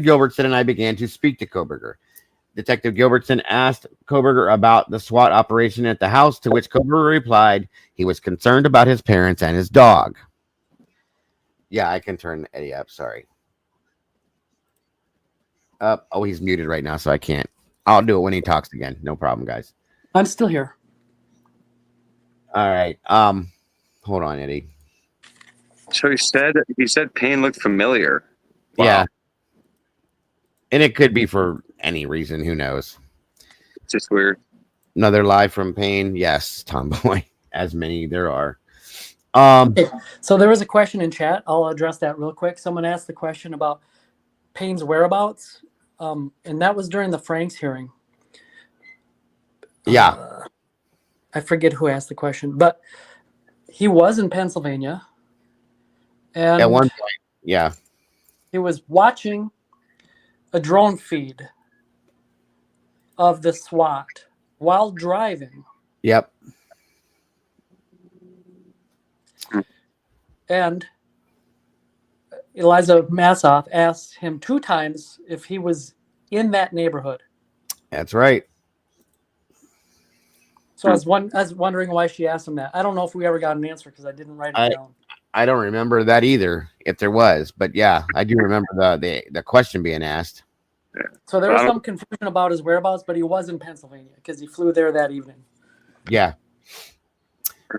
Gilbertson and I began to speak to Koberger. Detective Gilbertson asked Koberger about the SWAT operation at the house, to which Koberger replied he was concerned about his parents and his dog. Yeah, I can turn Eddie up. Sorry. Oh, he's muted right now, so I can't. I'll do it when he talks again. No problem, guys. I'm still here. All right. Hold on, Eddie. So he said Payne looked familiar. Wow. Yeah. And it could be for any reason. Who knows? It's just weird. Another lie from Payne. Yes, Tomboy. As many there are. Okay, so there was a question in chat. I'll address that real quick. Someone asked the question about Payne's whereabouts, and that was during the Franks hearing. Yeah. I forget who asked the question, but he was in Pennsylvania. And at one point, yeah. He was watching a drone feed of the SWAT while driving. Yep. And Eliza Massoff asked him 2 times if he was in that neighborhood. That's right. So I was wondering why she asked him that. I don't know if we ever got an answer because I didn't write it down. I don't remember that either, if there was. But yeah, I do remember the question being asked. So there was some confusion about his whereabouts, but he was in Pennsylvania because he flew there that evening. Yeah.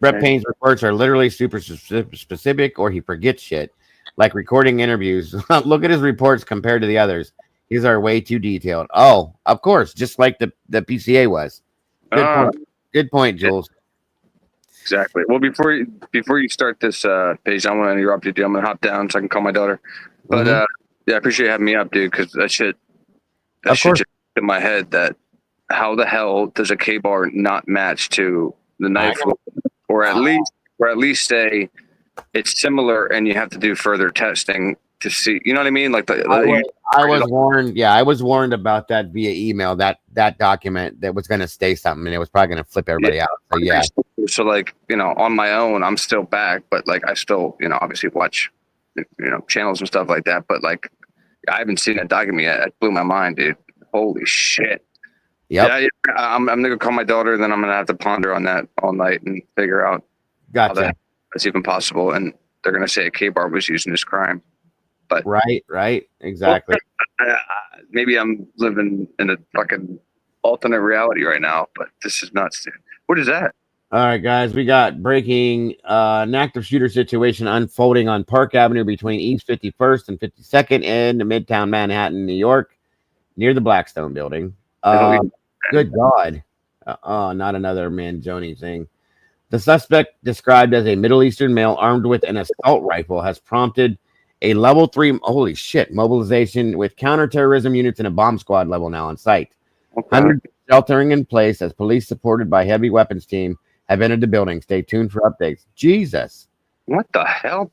Brett Payne's reports are literally super specific, or he forgets shit. Like recording interviews. Look at his reports compared to the others. These are way too detailed. Oh, of course, just like the PCA was. Good point. Good point, Jules. Exactly. Well, before you start this page, I want to interrupt you, dude. I'm gonna hop down so I can call my daughter. But yeah, I appreciate you having me up, dude, because that shit just in my head. That how the hell does a K-bar not match to the knife, or at least say it's similar, and you have to do further testing to see. You know what I mean? Like I was warned. Yeah, I was warned about that via email. That document that was going to say something, and it was probably going to flip everybody out. So yeah. So like, you know, on my own, I'm still back, but like I still, you know, obviously watch, you know, channels and stuff like that. But like, I haven't seen that document yet. It blew my mind, dude. Holy shit. Yep. Yeah. I'm gonna call my daughter, then I'm gonna have to ponder on that all night and figure out how that's even possible. And they're gonna say a K-bar was used in this crime. But right, exactly. Well, maybe I'm living in a fucking alternate reality right now, but this is nuts, dude. What is that? All right, guys, we got breaking an active shooter situation unfolding on Park Avenue between East 51st and 52nd in Midtown Manhattan, New York, near the Blackstone building. Good God. Not another Mangione thing. The suspect, described as a Middle Eastern male armed with an assault rifle, has prompted a level 3, holy shit, mobilization with counterterrorism units and a bomb squad level now on site. sheltering in place as police supported by heavy weapons team have entered the building. Stay tuned for updates. Jesus. What the hell?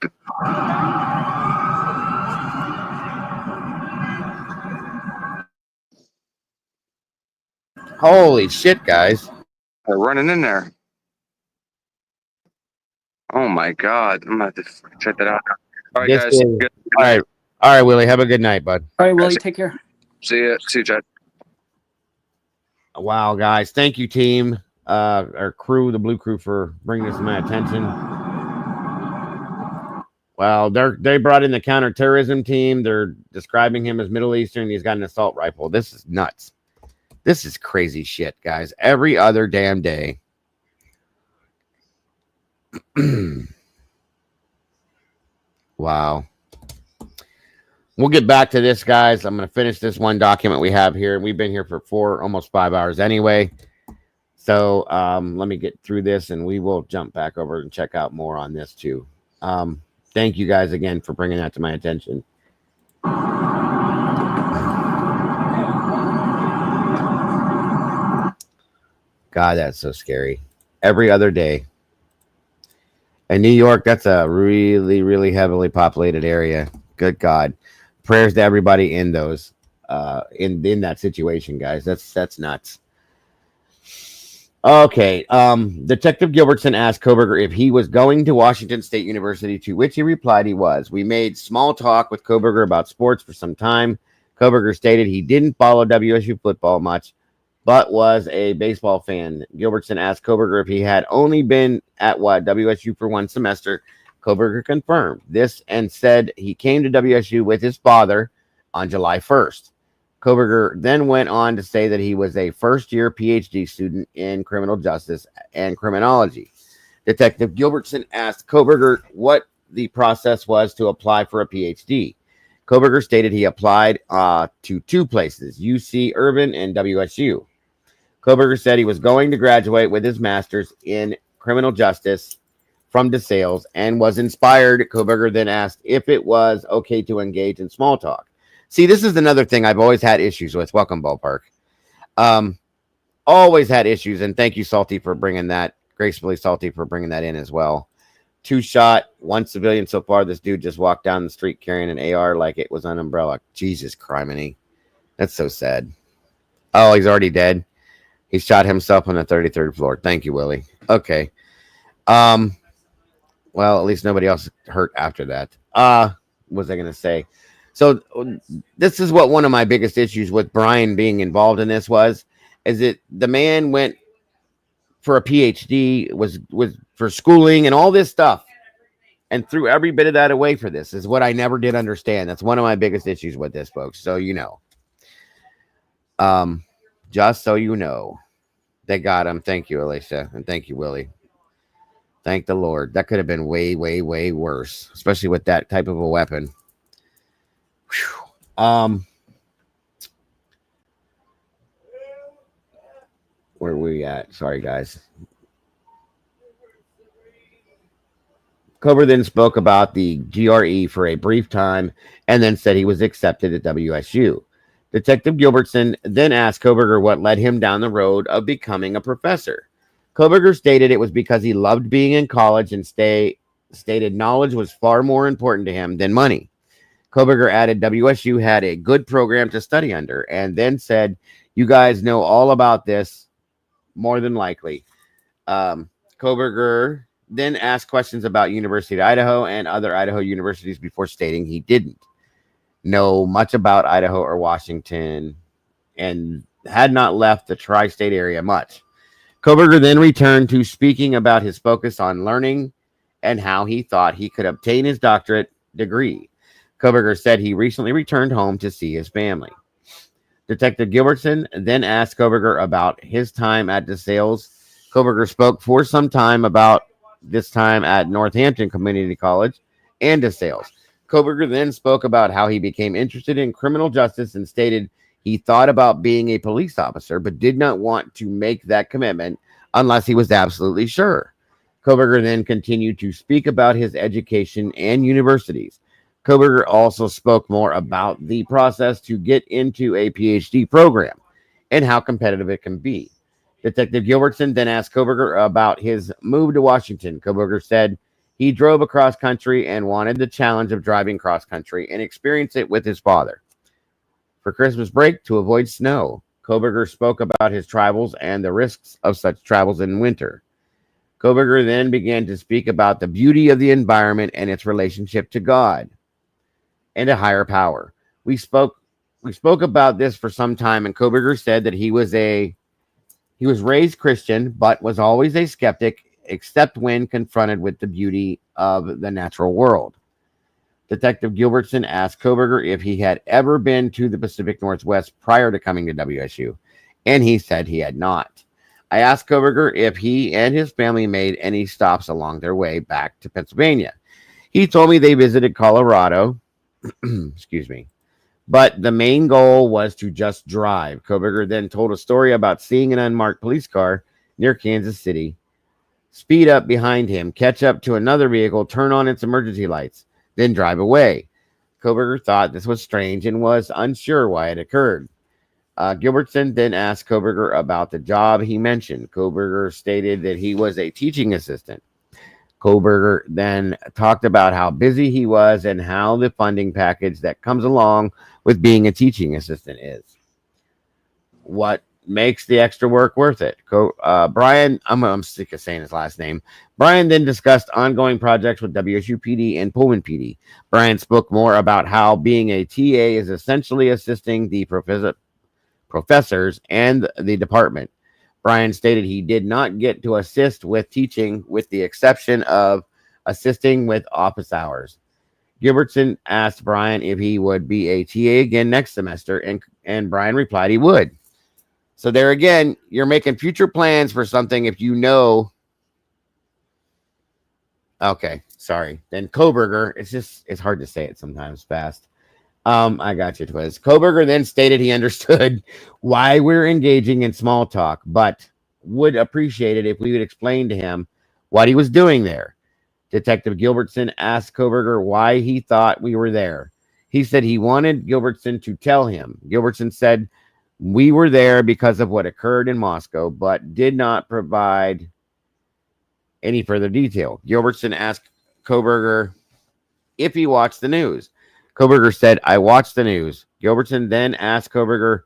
Holy shit, guys. They're running in there. Oh my God. I'm going to have to check that out. All right, This guys. is, Good all night. right. All right, Willie. Have a good night, bud. All right, Willie, take care. See you, Chad. Wow, guys. Thank you, team. Our crew, the Blue Crew, for bringing this to my attention. Well, they brought in the counterterrorism team. They're describing him as Middle Eastern. He's got an assault rifle. This is nuts. This is crazy shit, guys. Every other damn day. Wow. We'll get back to this, guys. I'm going to finish this one document we have here. We've been here for almost 5 hours anyway. So let me get through this, and we will jump back over and check out more on this too. Thank you guys again for bringing that to my attention. God, that's so scary. Every other day. In New York, that's a really, really heavily populated area. Good God. Prayers to everybody in those, in that situation, guys. That's nuts. Okay. Detective Gilbertson asked Koberger if he was going to Washington State University, to which he replied he was. We made small talk with Koberger about sports for some time. Koberger stated he didn't follow WSU football much, but was a baseball fan. Gilbertson asked Koberger if he had only been at WSU for one semester. Koberger confirmed this and said he came to WSU with his father on July 1st. Koberger then went on to say that he was a first-year PhD student in criminal justice and criminology. Detective Gilbertson asked Koberger what the process was to apply for a PhD. Koberger stated he applied to two places, UC Irvine and WSU. Koberger said he was going to graduate with his master's in criminal justice from DeSales and was inspired. Koberger then asked if it was okay to engage in small talk. See, this is another thing I've always had issues with. Welcome, Ballpark. Always had issues, and thank you, Salty, for bringing that. Gracefully Salty for bringing that in as well. 2 shot, 1 civilian so far. This dude just walked down the street carrying an AR like it was an umbrella. Jesus criminy. That's so sad. Oh, he's already dead. He shot himself on the 33rd floor. Thank you, Willie. Okay. Well, at least nobody else hurt after that. What was I going to say? So this is what one of my biggest issues with Brian being involved in this is that the man went for a PhD, was for schooling and all this stuff, and threw every bit of that away for this is what I never did understand. That's one of my biggest issues with this, folks. So you know. Just so you know, they got him. Thank you, Alicia, and thank you, Willie. Thank the Lord. That could have been way, way, way worse, especially with that type of a weapon. Whew. Where are we at? Sorry, guys. Kober then spoke about the GRE for a brief time and then said he was accepted at WSU. Detective Gilbertson then asked Koberger what led him down the road of becoming a professor. Koberger stated it was because he loved being in college and stated knowledge was far more important to him than money. Koberger added WSU had a good program to study under and then said, you guys know all about this more than likely. Koberger then asked questions about University of Idaho and other Idaho universities before stating he didn't know much about Idaho or Washington and had not left the tri-state area much. Koberger then returned to speaking about his focus on learning and how he thought he could obtain his doctorate degree. Koberger said he recently returned home to see his family. Detective Gilbertson then asked Koberger about his time at DeSales. Koberger spoke for some time about this time at Northampton Community College and DeSales. Koberger then spoke about how he became interested in criminal justice and stated he thought about being a police officer, but did not want to make that commitment unless he was absolutely sure. Koberger then continued to speak about his education and universities. Koberger also spoke more about the process to get into a PhD program. and how competitive it can be. Detective Gilbertson then asked Koberger about his move to Washington. Koberger said he drove across country and wanted the challenge of driving cross country and experience it with his father. For Christmas break, to avoid snow, Koberger spoke about his travels and the risks of such travels in winter. Koberger then began to speak about the beauty of the environment and its relationship to God and a higher power. We spoke about this for some time, and Koberger said that he was raised Christian, but was always a skeptic, except when confronted with the beauty of the natural world. Detective Gilbertson asked Koberger if he had ever been to the Pacific Northwest prior to coming to WSU, and he said he had not. I asked Koberger if he and his family made any stops along their way back to Pennsylvania. He told me they visited Colorado, excuse me, but the main goal was to just drive. Koberger then told a story about seeing an unmarked police car near Kansas City, speed up behind him, catch up to another vehicle, turn on its emergency lights, then drive away. Koberger thought this was strange and was unsure why it occurred. Gilbertson then asked Koberger about the job he mentioned. Koberger stated that he was a teaching assistant. Koberger then talked about how busy he was and how the funding package that comes along with being a teaching assistant is. What makes the extra work worth it? Brian, I'm sick of saying his last name. Brian then discussed ongoing projects with WSU PD and Pullman PD. Brian spoke more about how being a TA is essentially assisting the professors and the department. Brian stated he did not get to assist with teaching, with the exception of assisting with office hours. Gilbertson asked Brian if he would be a TA again next semester, and Brian replied he would. So there again, you're making future plans for something if you know. Okay, sorry. Then Koberger, it's hard to say it sometimes fast. I got you, Twiz. Koberger then stated he understood why we're engaging in small talk, but would appreciate it if we would explain to him what he was doing there. Detective Gilbertson asked Koberger why he thought we were there. He said he wanted Gilbertson to tell him. Gilbertson said we were there because of what occurred in Moscow, but did not provide any further detail. Gilbertson asked Koberger if he watched the news. Koberger said, I watched the news. Gilbertson then asked Koberger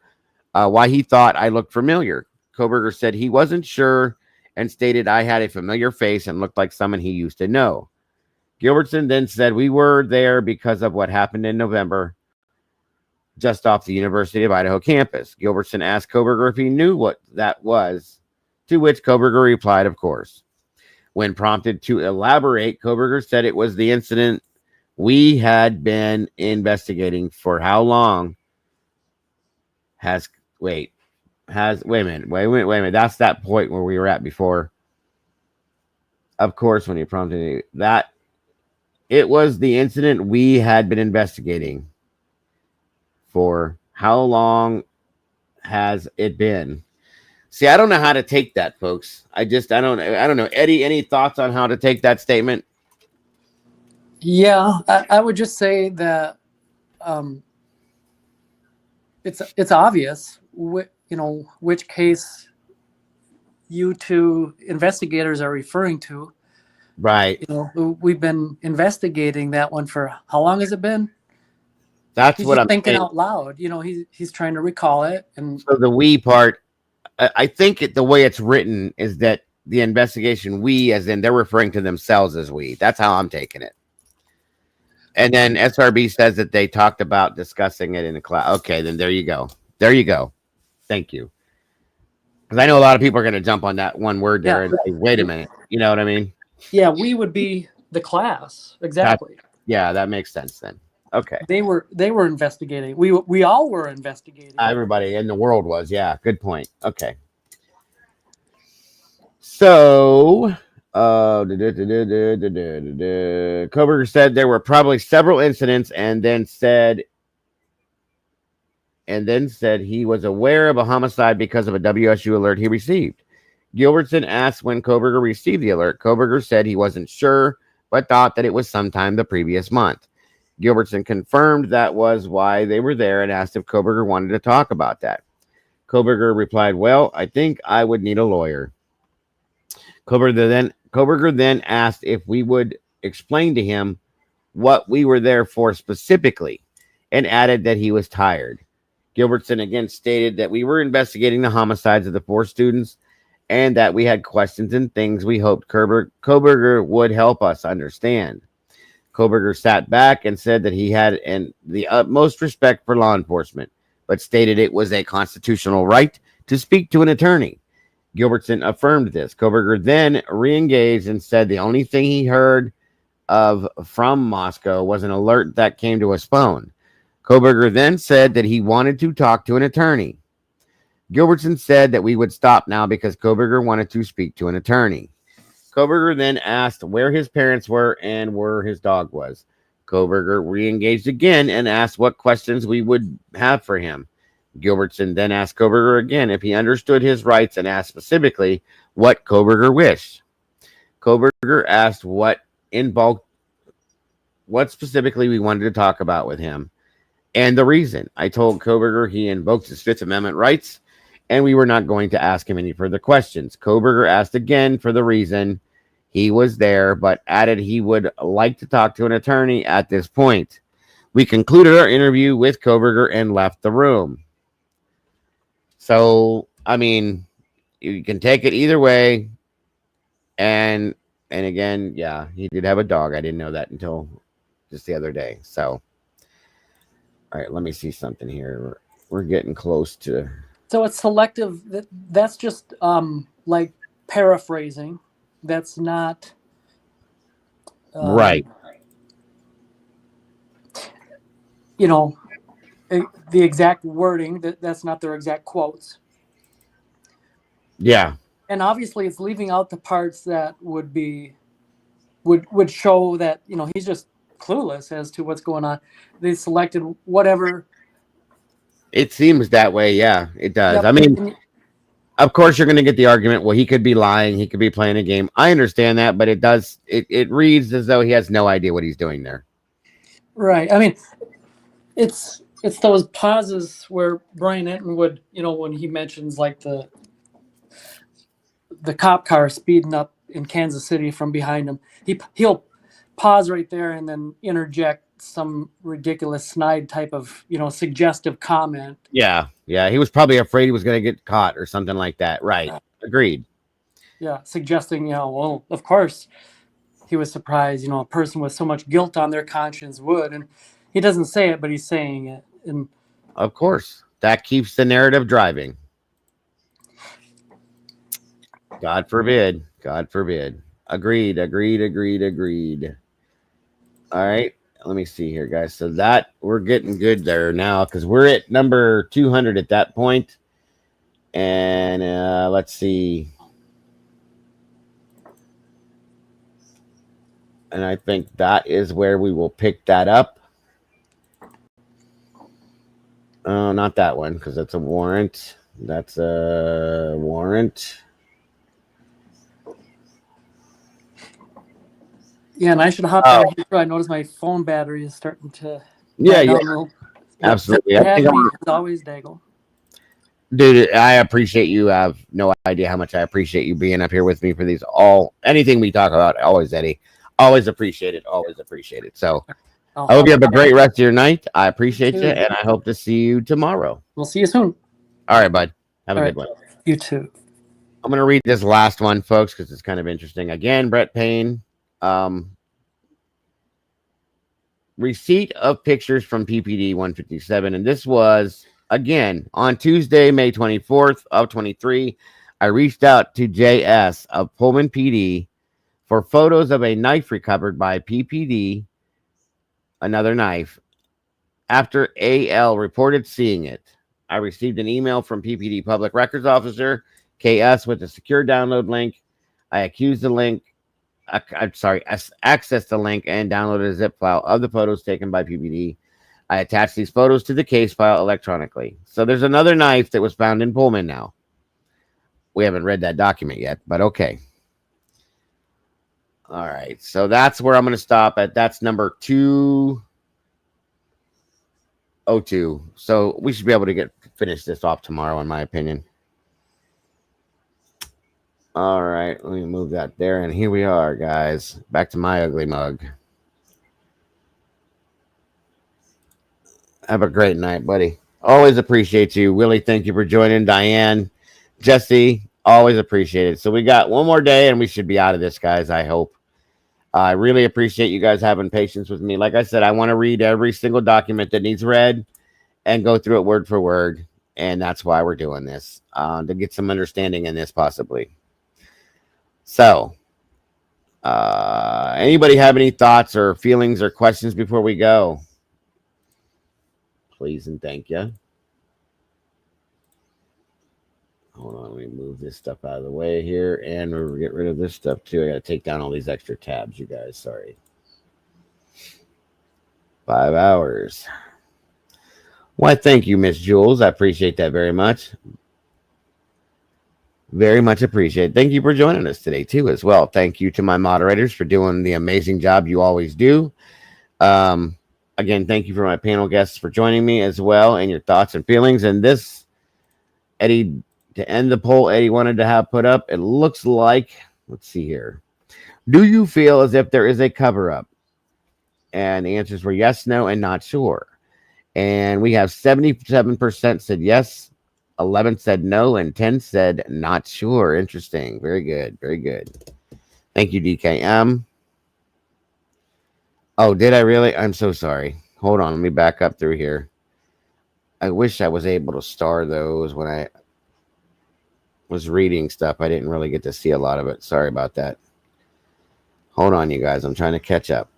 why he thought I looked familiar. Koberger said he wasn't sure and stated I had a familiar face and looked like someone he used to know. Gilbertson then said we were there because of what happened in November just off the University of Idaho campus. Gilbertson asked Koberger if he knew what that was, to which Koberger replied, of course. When prompted to elaborate, Koberger said it was the incident we had been investigating for how long. Wait a minute. That's that point where we were at before. Of course, when he prompted that, it was the incident we had been investigating for how long has it been? See, I don't know how to take that, folks. I don't know. Eddie, any thoughts on how to take that statement? Yeah, I would just say that it's obvious, which case you two investigators are referring to. Right. We've been investigating that one for how long has it been? That's he's what just I'm thinking saying. out loud. He's trying to recall it, and So the we part, I think the way it's written is that the investigation we, as in they're referring to themselves as we. That's how I'm taking it. And then SRB says that they talked about discussing it in the class. Okay, then there you go. There you go. Thank you. Because I know a lot of people are going to jump on that one word there and say, wait a minute. You know what I mean? Yeah, we would be the class. Exactly. That makes sense then. Okay. They were investigating. We all were investigating. Everybody in the world was. Yeah, good point. Okay. So, Koberger said there were probably several incidents, and then said he was aware of a homicide because of a WSU alert he received. Gilbertson asked when Koberger received the alert. Koberger said he wasn't sure, but thought that it was sometime the previous month. Gilbertson confirmed that was why they were there and asked if Koberger wanted to talk about that. Koberger replied, "Well, I think I would need a lawyer." Koberger then asked if we would explain to him what we were there for specifically, and added that he was tired. Gilbertson again stated that we were investigating the homicides of the 4 students and that we had questions and things we hoped Koberger would help us understand. Koberger sat back and said that he had the utmost respect for law enforcement, but stated it was a constitutional right to speak to an attorney. Gilbertson affirmed this. Koberger then re-engaged and said the only thing he heard of from Moscow was an alert that came to his phone. Koberger then said that he wanted to talk to an attorney. Gilbertson said that we would stop now because Koberger wanted to speak to an attorney. Koberger then asked where his parents were and where his dog was. Koberger re-engaged again and asked what questions we would have for him. Gilbertson then asked Koberger again if he understood his rights and asked specifically what Koberger wished. Koberger asked what specifically we wanted to talk about with him and the reason. I told Koberger he invoked his Fifth Amendment rights and we were not going to ask him any further questions. Koberger asked again for the reason he was there, but added he would like to talk to an attorney at this point. We concluded our interview with Koberger and left the room. So, I mean, you can take it either way. And again, yeah, he did have a dog. I didn't know that until just the other day. So, all right, let me see something here. We're getting close to. So it's selective. That's just like paraphrasing. That's not right. You know, the exact wording. That's not their exact quotes. Yeah. And obviously, it's leaving out the parts that would show that, you know, he's just clueless as to what's going on. They selected whatever. It seems that way. Yeah, it does. Yep. I mean, of course, you're going to get the argument. Well, he could be lying. He could be playing a game. I understand that, but it reads as though he has no idea what he's doing there. Right. I mean, it's those pauses where Brian Enton would, you know, when he mentions like the cop car speeding up in Kansas City from behind him, he'll pause right there and then interject some ridiculous snide type of, you know, suggestive comment. Yeah. He was probably afraid he was going to get caught or something like that. Right. Agreed. Yeah, suggesting, you know, well, of course, he was surprised, you know, a person with so much guilt on their conscience would, and he doesn't say it, but he's saying it. And of course, that keeps the narrative driving. God forbid. God forbid. Agreed. All right. Let me see here, guys. So that we're getting good there now because we're at number 200 at that point. And let's see. And I think that is where we will pick that up. Oh, not that one because that's a warrant. That's a warrant. Yeah, and I should hop out here. I noticed my phone battery is starting to. Yeah. Absolutely. I think as always, Daigle. Dude, I appreciate you. I have no idea how much I appreciate you being up here with me for these. Anything we talk about, always, Eddie. Always appreciate it. Always appreciate it. So I hope you have a great rest of your night. I appreciate you, and I hope to see you tomorrow. We'll see you soon. All right, bud. Have a good one. You too. I'm going to read this last one, folks, because it's kind of interesting. Again, Brett Payne. Receipt of pictures from PPD 157. And this was, again, on Tuesday, May 24th of 23. I reached out to JS of Pullman PD for photos of a knife recovered by PPD, another knife, after AL reported seeing it. I received an email from PPD Public Records Officer, KS, with a secure download link. I accessed the link and downloaded a zip file of the photos taken by PPD. I attached these photos to the case file electronically. So there's another knife that was found in Pullman now. We haven't read that document yet, but okay. All right, so that's where I'm going to stop at. That's number 2. 02. So we should be able to finish this off tomorrow, in my opinion. All right, let me move that there, and here we are, guys. Back to my ugly mug. Have a great night, buddy. Always appreciate you. Willie, thank you for joining. Diane, Jesse, always appreciate it. So we got one more day and we should be out of this, guys, I hope. I really appreciate you guys having patience with me. Like I said, I want to read every single document that needs read and go through it word for word. And that's why we're doing this, to get some understanding in this possibly. So, anybody have any thoughts or feelings or questions before we go? Please and thank you. Hold on, let me move this stuff out of the way here, and we'll get rid of this stuff too. I got to take down all these extra tabs, you guys. Sorry. 5 hours. Why, thank you, Miss Jules. I appreciate that very much. Very much appreciate it. Thank you for joining us today too, as well. Thank you to my moderators for doing the amazing job you always do. Again, thank you for my panel guests for joining me as well, and your thoughts and feelings. And this, Eddie, to end the poll, Eddie wanted to have put up. It looks like, let's see here. Do you feel as if there is a cover up? And the answers were yes, no, and not sure. And we have 77% said yes, 11 said no, and 10 said not sure. Interesting. Very good. Very good. Thank you, DKM. Oh, did I really? I'm so sorry. Hold on. Let me back up through here. I wish I was able to star those when I was reading stuff. I didn't really get to see a lot of it. Sorry about that. Hold on, you guys. I'm trying to catch up.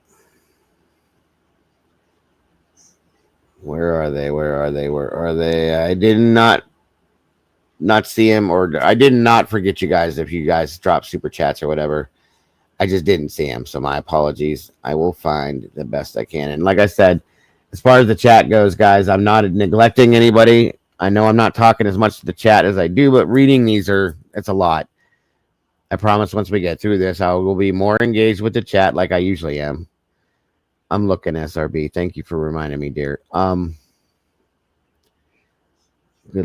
Where are they? Where are they? Where are they? I did not see him, or I did not forget you guys if you guys drop super chats or whatever. I just didn't see him, so my apologies. I will find the best I can. And like I said, as far as the chat goes, guys, I'm not neglecting anybody. I know I'm not talking as much to the chat as I do, but reading these it's a lot. I promise once we get through this, I will be more engaged with the chat like I usually am. I'm looking, SRB. Thank you for reminding me, dear. Good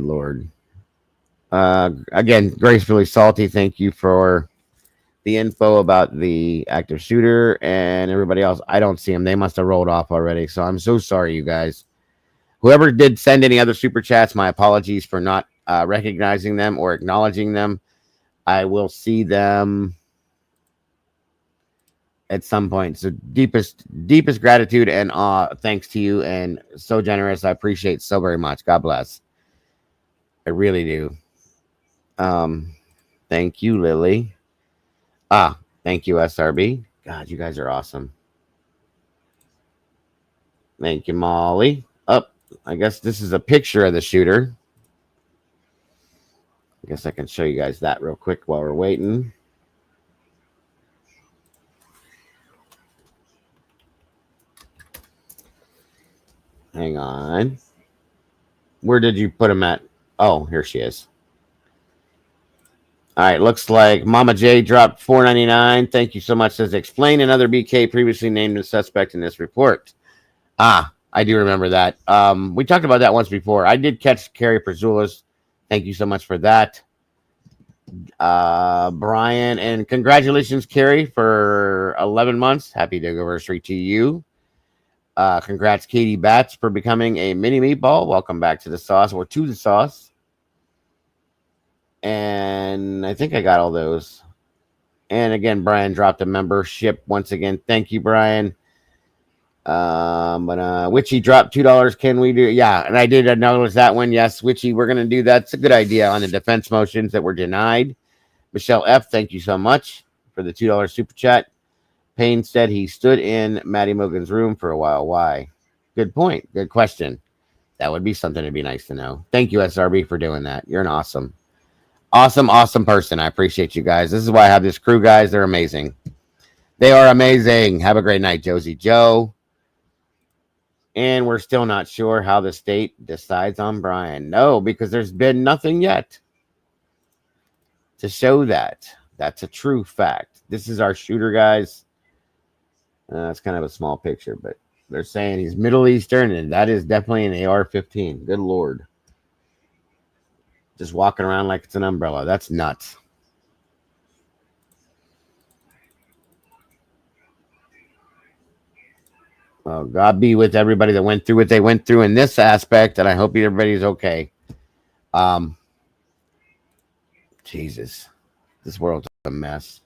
Lord. Again, Gracefully Salty, thank you for the info about the active shooter and everybody else. I don't see them. They must have rolled off already. So I'm so sorry, you guys. Whoever did send any other super chats, my apologies for not recognizing them or acknowledging them. I will see them at some point. So deepest gratitude and awe. Thanks to you, and so generous. I appreciate so very much. God bless. I really do. Thank you, Lily. Thank you, SRB. God, you guys are awesome. Thank you, Molly. I guess this is a picture of the shooter. I guess I can show you guys that real quick while we're waiting. Hang on. Where did you put him at? Oh, here she is. All right, looks like Mama J dropped $4.99. Thank you so much. Says, explain another BK previously named as suspect in this report. I do remember that. We talked about that once before. I did catch Carrie Perzulis. Thank you so much for that. Brian, and congratulations, Carrie, for 11 months. Happy anniversary to you. Congrats, Katie Batts, for becoming a mini meatball. Welcome back to the sauce, or to the sauce. And I think I got all those. And again, Brian dropped a membership once again. Thank you, Brian. Witchy dropped $2. Can we do? Yeah, and I did acknowledge that one. Yes, Witchy, we're gonna do that. It's a good idea on the defense motions that were denied. Michelle F, thank you so much for the $2 super chat. Payne said he stood in Maddie Mogan's room for a while. Why? Good point. Good question. That would be something to be nice to know. Thank you, SRB, for doing that. You're an awesome person. I appreciate you guys. This is why I have this crew, guys. They're amazing. They are amazing. Have a great night, Josie Joe. And we're still not sure how the state decides on Brian. No, because there's been nothing yet to show that. That's a true fact. This is our shooter, guys. It's kind of a small picture, but They're saying he's Middle Eastern, and that is definitely an AR-15. Good Lord. Just walking around like it's an umbrella. That's nuts. Well, God be with everybody that went through what they went through in this aspect, and I hope everybody's okay. Jesus. This world's a mess.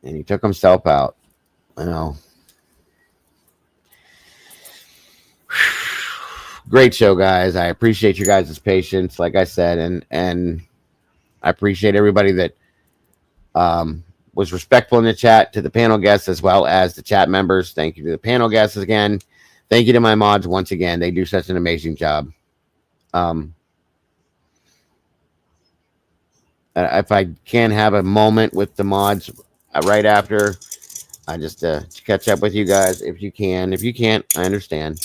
And he took himself out. I know. Great show, guys. I appreciate you guys' patience, like I said, and I appreciate everybody that was respectful in the chat, to the panel guests as well as the chat members. Thank you to the panel guests again. Thank you to my mods once again. They do such an amazing job. If I can have a moment with the mods right after, I just catch up with you guys if you can. If you can't, I understand.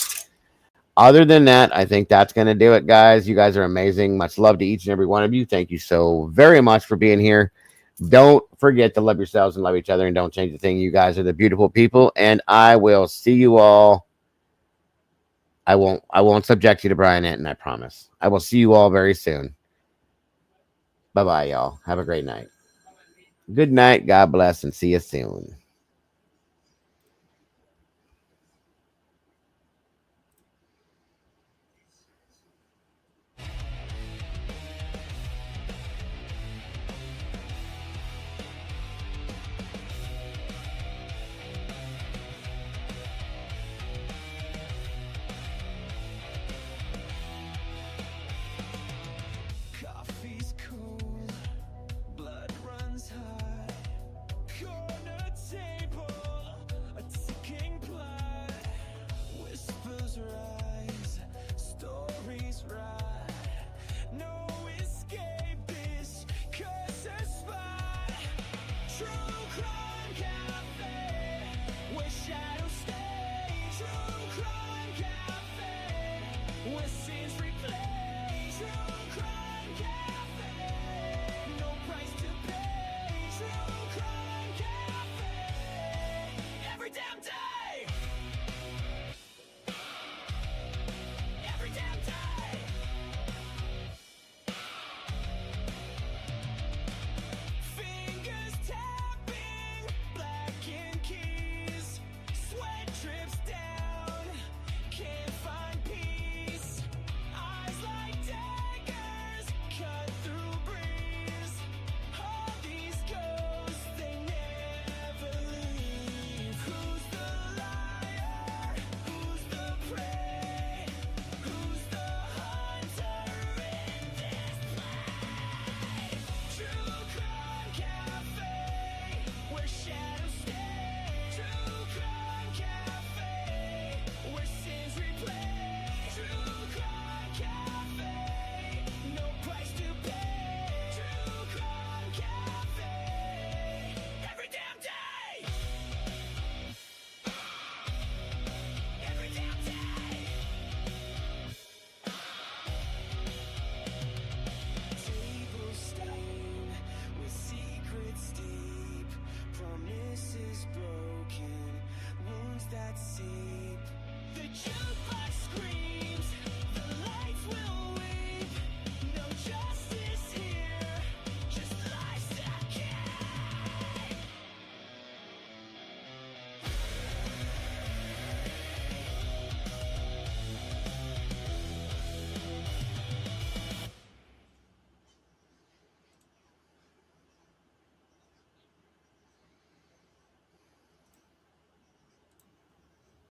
Other than that, I think that's going to do it, guys. You guys are amazing. Much love to each and every one of you. Thank you so very much for being here. Don't forget to love yourselves and love each other, and don't change a thing. You guys are the beautiful people, and I will see you all. I won't subject you to Brian Anton, I promise. I will see you all very soon. Bye-bye, y'all. Have a great night. Good night. God bless, and see you soon.